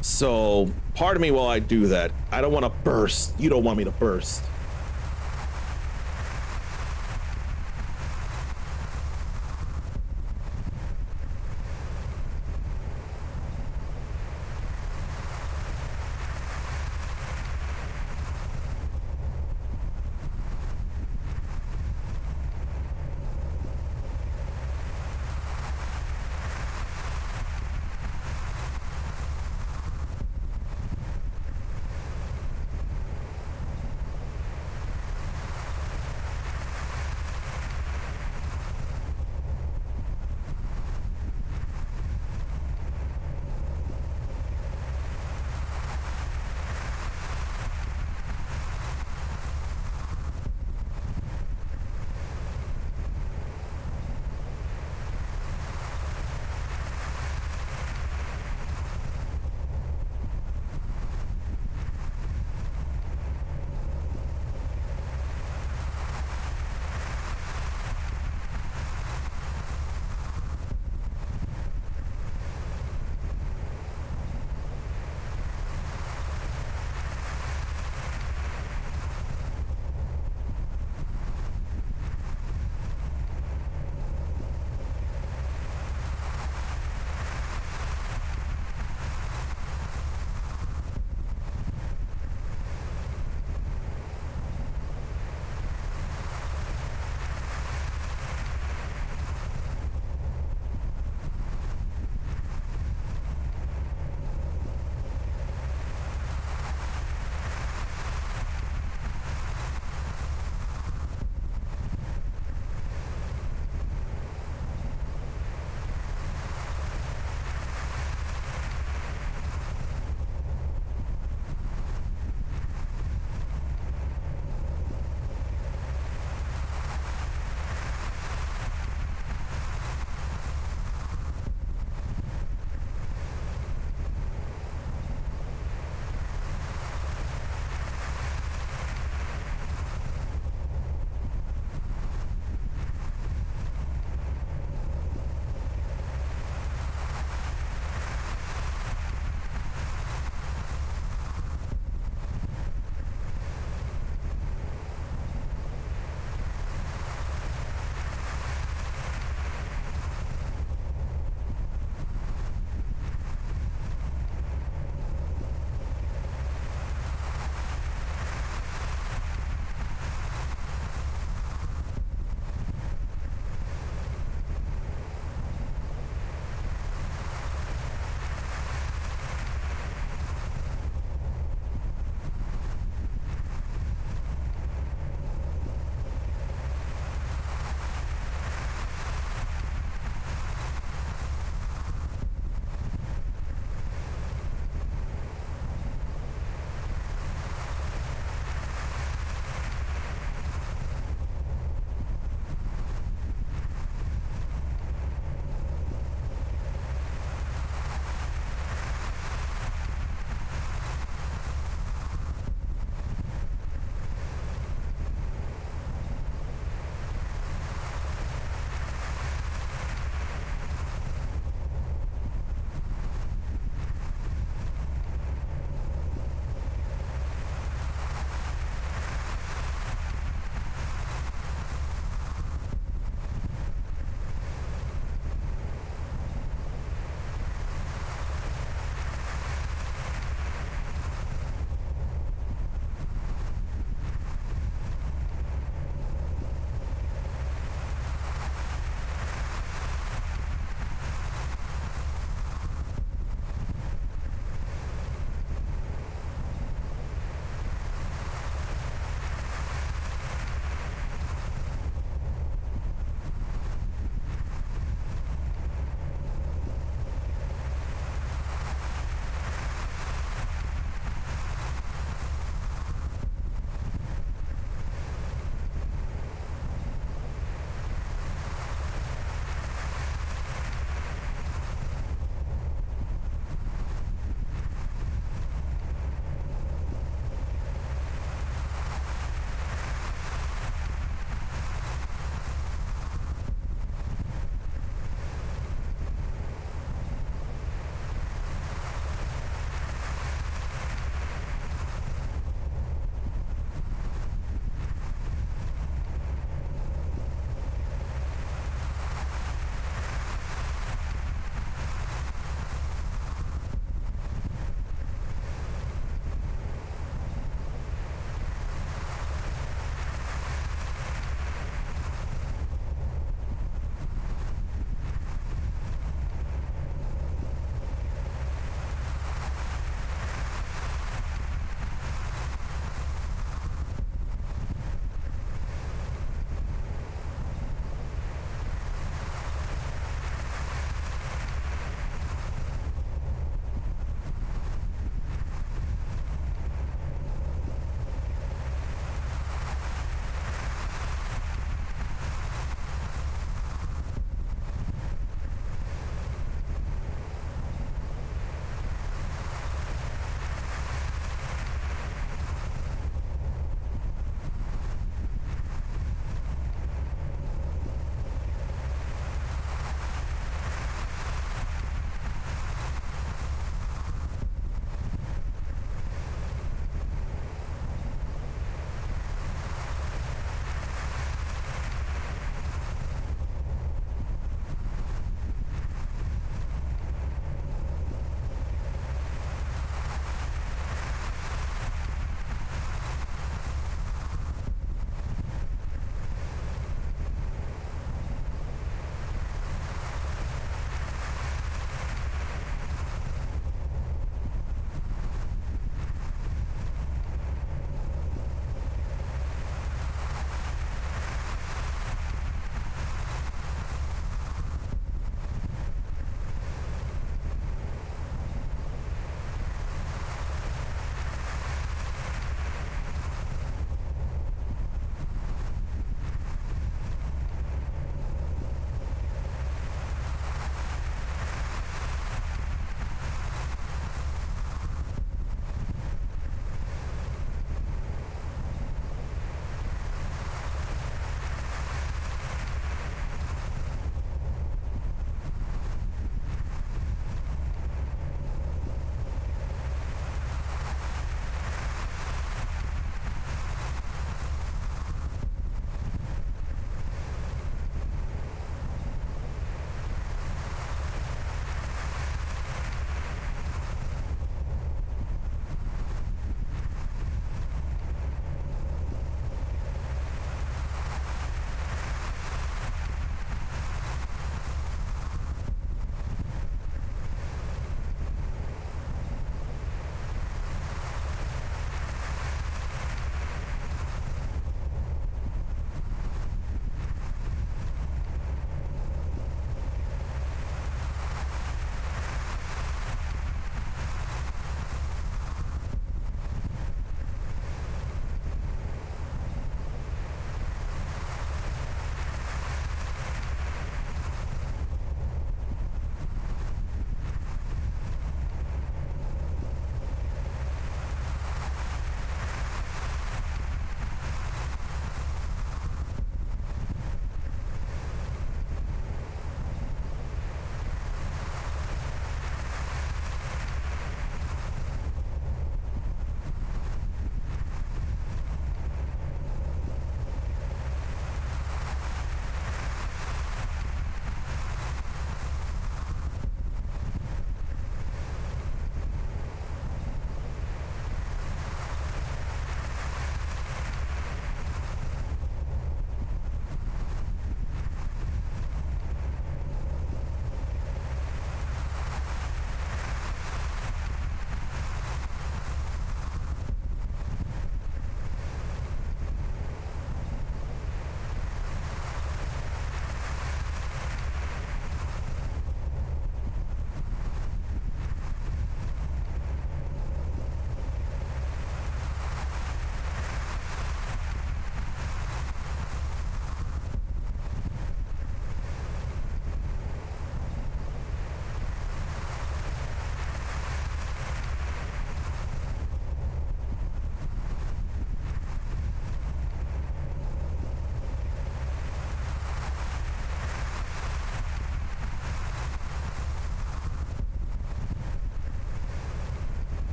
So, pardon me while I do that. I don't want to burst. You don't want me to burst.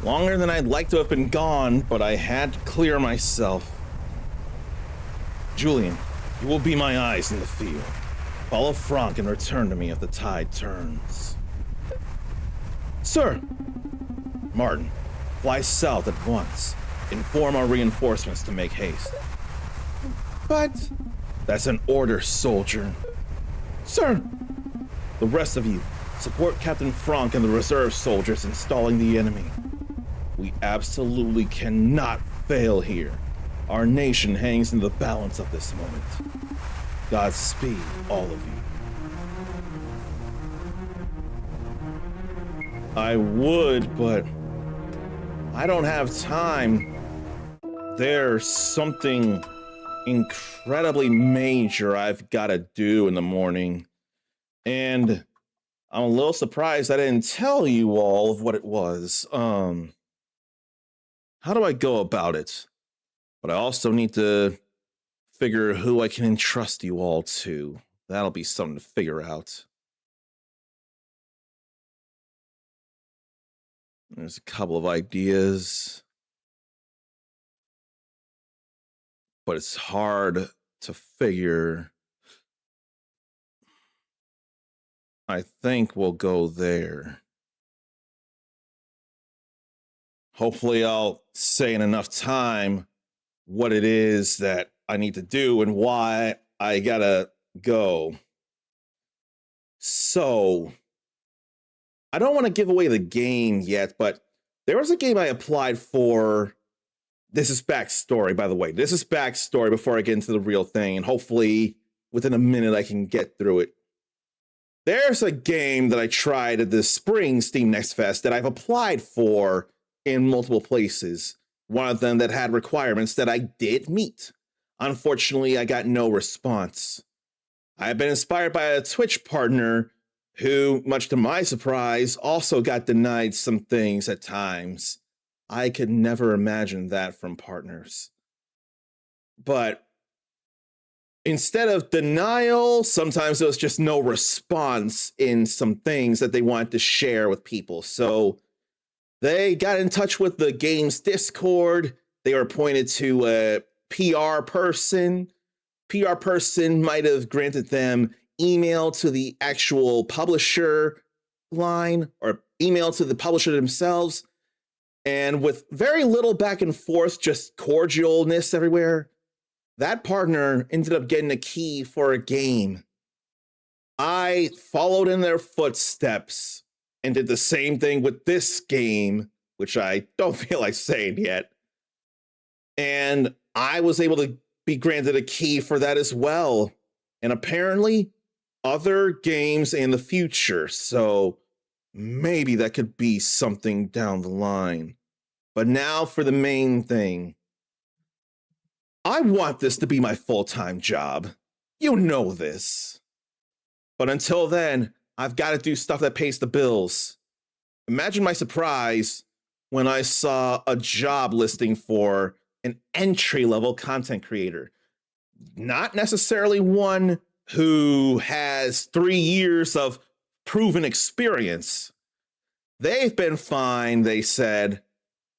Longer than I'd like to have been gone, but I had to clear myself. Julian, you will be my eyes in the field. Follow Franck and return to me if the tide turns. Sir! Martin, fly south at once. Inform our reinforcements to make haste. But... That's an order, soldier. Sir! The rest of you, support Captain Franck and the reserve soldiers in stalling the enemy. We absolutely cannot fail here. Our nation hangs in the balance of this moment. Godspeed, all of you. I would, but I don't have time. There's something incredibly major I've got to do in the morning. And I'm a little surprised I didn't tell you all of what it was. How do I go about it? But I also need to figure who I can entrust you all to. That'll be something to figure out. There's a couple of ideas, but it's hard to figure. I think we'll go there. Hopefully I'll say in enough time what it is that I need to do and why I gotta go. So, I don't want to give away the game yet, but there was a game I applied for. This is backstory, by the way. This is backstory before I get into the real thing, and hopefully within a minute I can get through it. There's a game that I tried at the spring Steam Next Fest that I've applied for in multiple places. One of them that had requirements that I did meet. Unfortunately, I got no response. I have been inspired by a Twitch partner who, much to my surprise, also got denied some things at times. I could never imagine that from partners. But instead of denial, sometimes there was just no response in some things that they wanted to share with people. So they got in touch with the game's Discord. They were pointed to a PR person. PR person might have granted them email to the actual publisher line or email to the publisher themselves. And with very little back and forth, just cordialness everywhere, that partner ended up getting a key for a game. I followed in their footsteps and did the same thing with this game, which I don't feel like saying yet. And I was able to be granted a key for that as well. And apparently other games in the future. So maybe that could be something down the line. But now for the main thing. I want this to be my full-time job. You know this. But until then, I've got to do stuff that pays the bills. Imagine my surprise when I saw a job listing for an entry-level content creator. Not necessarily one who has 3 years of proven experience. They've been fine, they said,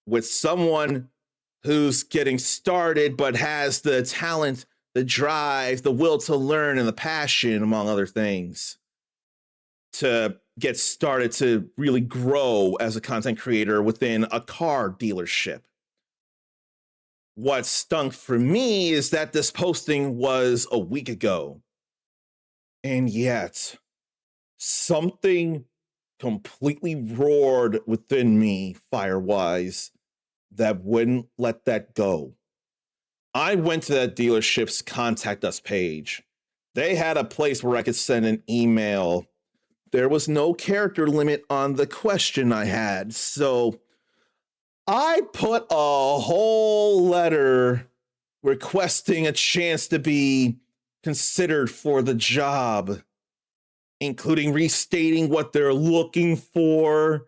with someone who's getting started but has the talent, the drive, the will to learn, and the passion, among other things, to get started to really grow as a content creator within a car dealership. What stunk for me is that this posting was a week ago. And yet, something completely roared within me, fire-wise, that wouldn't let that go. I went to that dealership's contact us page. They had a place where I could send an email. There was no character limit on the question I had, so I put a whole letter requesting a chance to be considered for the job, including restating what they're looking for,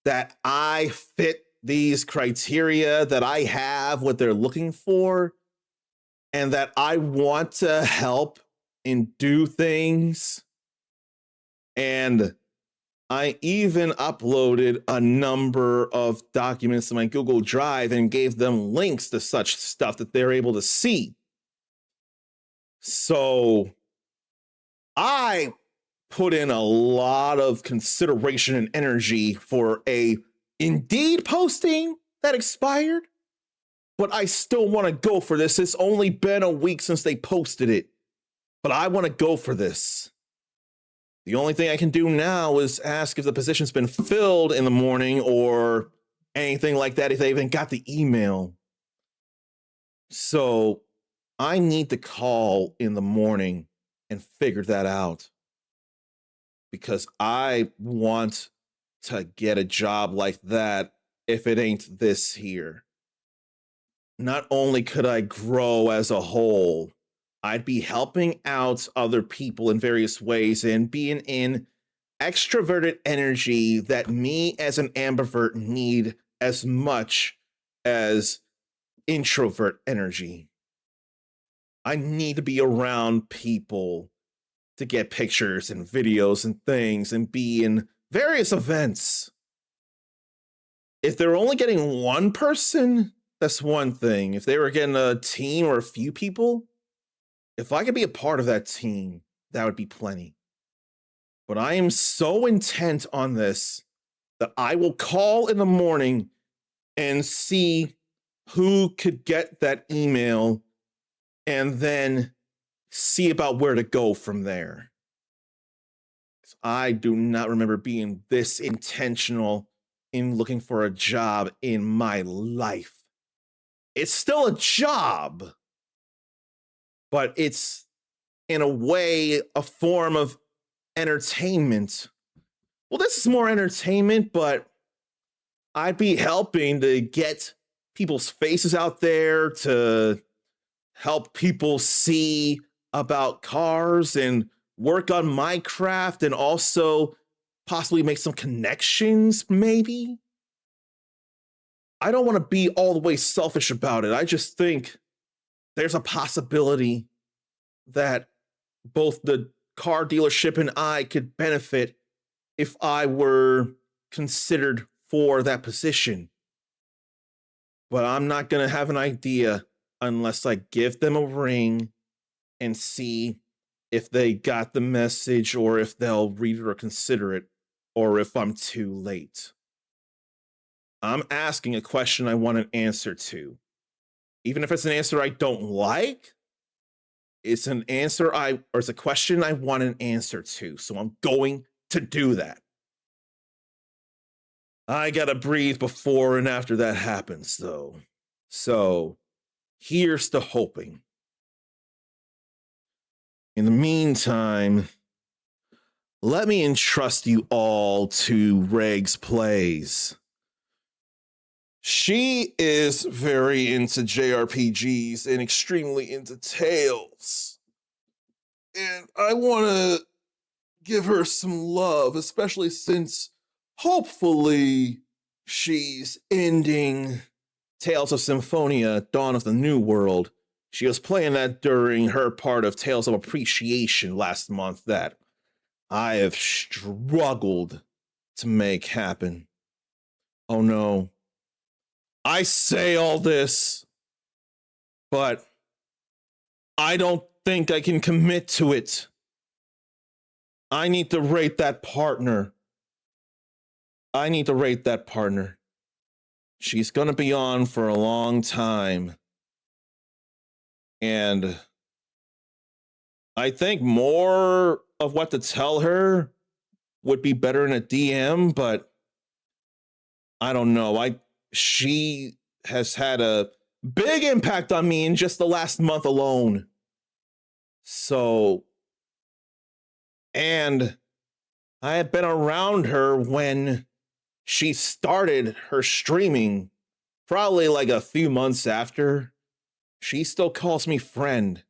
that I fit these criteria, that I have what they're looking for, and that I want to help and do things. And I even uploaded a number of documents to my Google Drive and gave them links to such stuff that they're able to see. So I put in a lot of consideration and energy for a Indeed posting that expired, but I still want to go for this. It's only been a week since they posted it, but I want to go for this. The only thing I can do now is ask if the position's been filled in the morning or anything like that, if they even got the email. So I need to call in the morning and figure that out, because I want to get a job like that if it ain't this here. Not only could I grow as a whole, I'd be helping out other people in various ways and being in extroverted energy that me as an ambivert need as much as introvert energy. I need to be around people to get pictures and videos and things and be in various events. If they're only getting one person, that's one thing. If they were getting a team or a few people, if I could be a part of that team, that would be plenty. But I am so intent on this that I will call in the morning and see who could get that email and then see about where to go from there. I do not remember being this intentional in looking for a job in my life. It's still a job, but it's in a way a form of entertainment. Well, this is more entertainment, but I'd be helping to get people's faces out there, to help people see about cars and work on my craft, and also possibly make some connections, maybe. I don't want to be all the way selfish about it. I just think there's a possibility that both the car dealership and I could benefit if I were considered for that position. But I'm not going to have an idea unless I give them a ring and see if they got the message, or if they'll read it or consider it, or if I'm too late. I'm asking a question I want an answer to. Even if it's an answer I don't like, it's an answer or it's a question I want an answer to. So I'm going to do that. I gotta breathe before and after that happens, though. So here's to hoping. In the meantime, let me entrust you all to Reg's plays. She is very into JRPGs and extremely into Tales. And I want to give her some love, especially since hopefully she's ending Tales of Symphonia, Dawn of the New World. She was playing that during her part of Tales of Appreciation last month that I have struggled to make happen. Oh no. I say all this, but I don't think I can commit to it. I need to rate that partner. She's gonna be on for a long time. And I think more of what to tell her would be better in a DM, but I don't know. She has had a big impact on me in just the last month alone. So, and I had been around her when she started her streaming, probably like a few months after. She still calls me friend.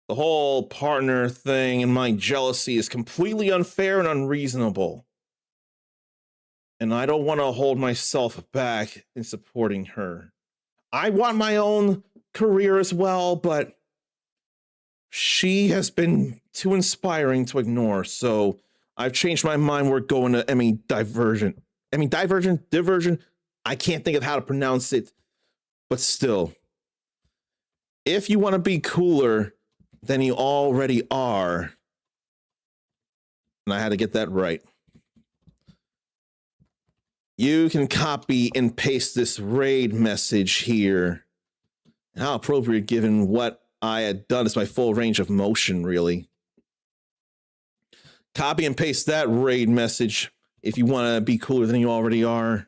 The whole partner thing and my jealousy is completely unfair and unreasonable. And I don't want to hold myself back in supporting her. I want my own career as well, but she has been too inspiring to ignore, so I've changed my mind. We're going to diversion. Diversion. I can't think of how to pronounce it, but still, if you want to be cooler than you already are, and I had to get that right, you can copy and paste this raid message here. How appropriate given what I had done. It's my full range of motion, really. Copy and paste that raid message if you want to be cooler than you already are.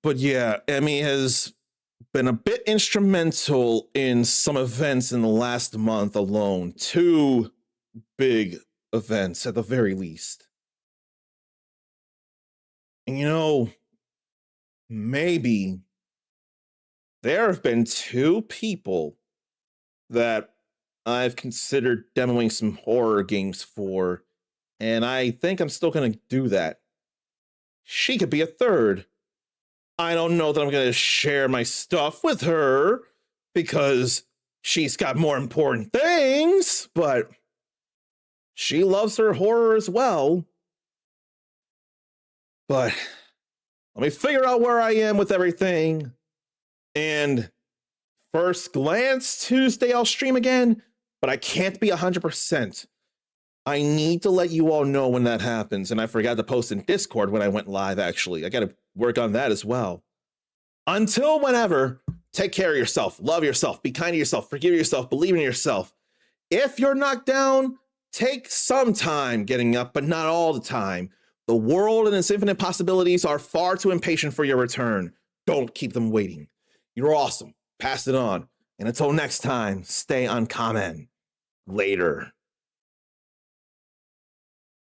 But yeah, Emmy has been a bit instrumental in some events in the last month alone. 2 big events at the very least. And you know, maybe there have been 2 people that I've considered demoing some horror games for, and I think I'm still going to do that. She could be a 3rd. I don't know that I'm going to share my stuff with her because she's got more important things, but she loves her horror as well. But let me figure out where I am with everything. And first glance, Tuesday I'll stream again, but I can't be 100%. I need to let you all know when that happens. And I forgot to post in Discord when I went live, actually. I got to work on that as well. Until whenever, take care of yourself, love yourself, be kind to yourself, forgive yourself, believe in yourself. If you're knocked down, take some time getting up, but not all the time. The world and its infinite possibilities are far too impatient for your return. Don't keep them waiting. You're awesome. Pass it on. And until next time, stay UnKamen. Later.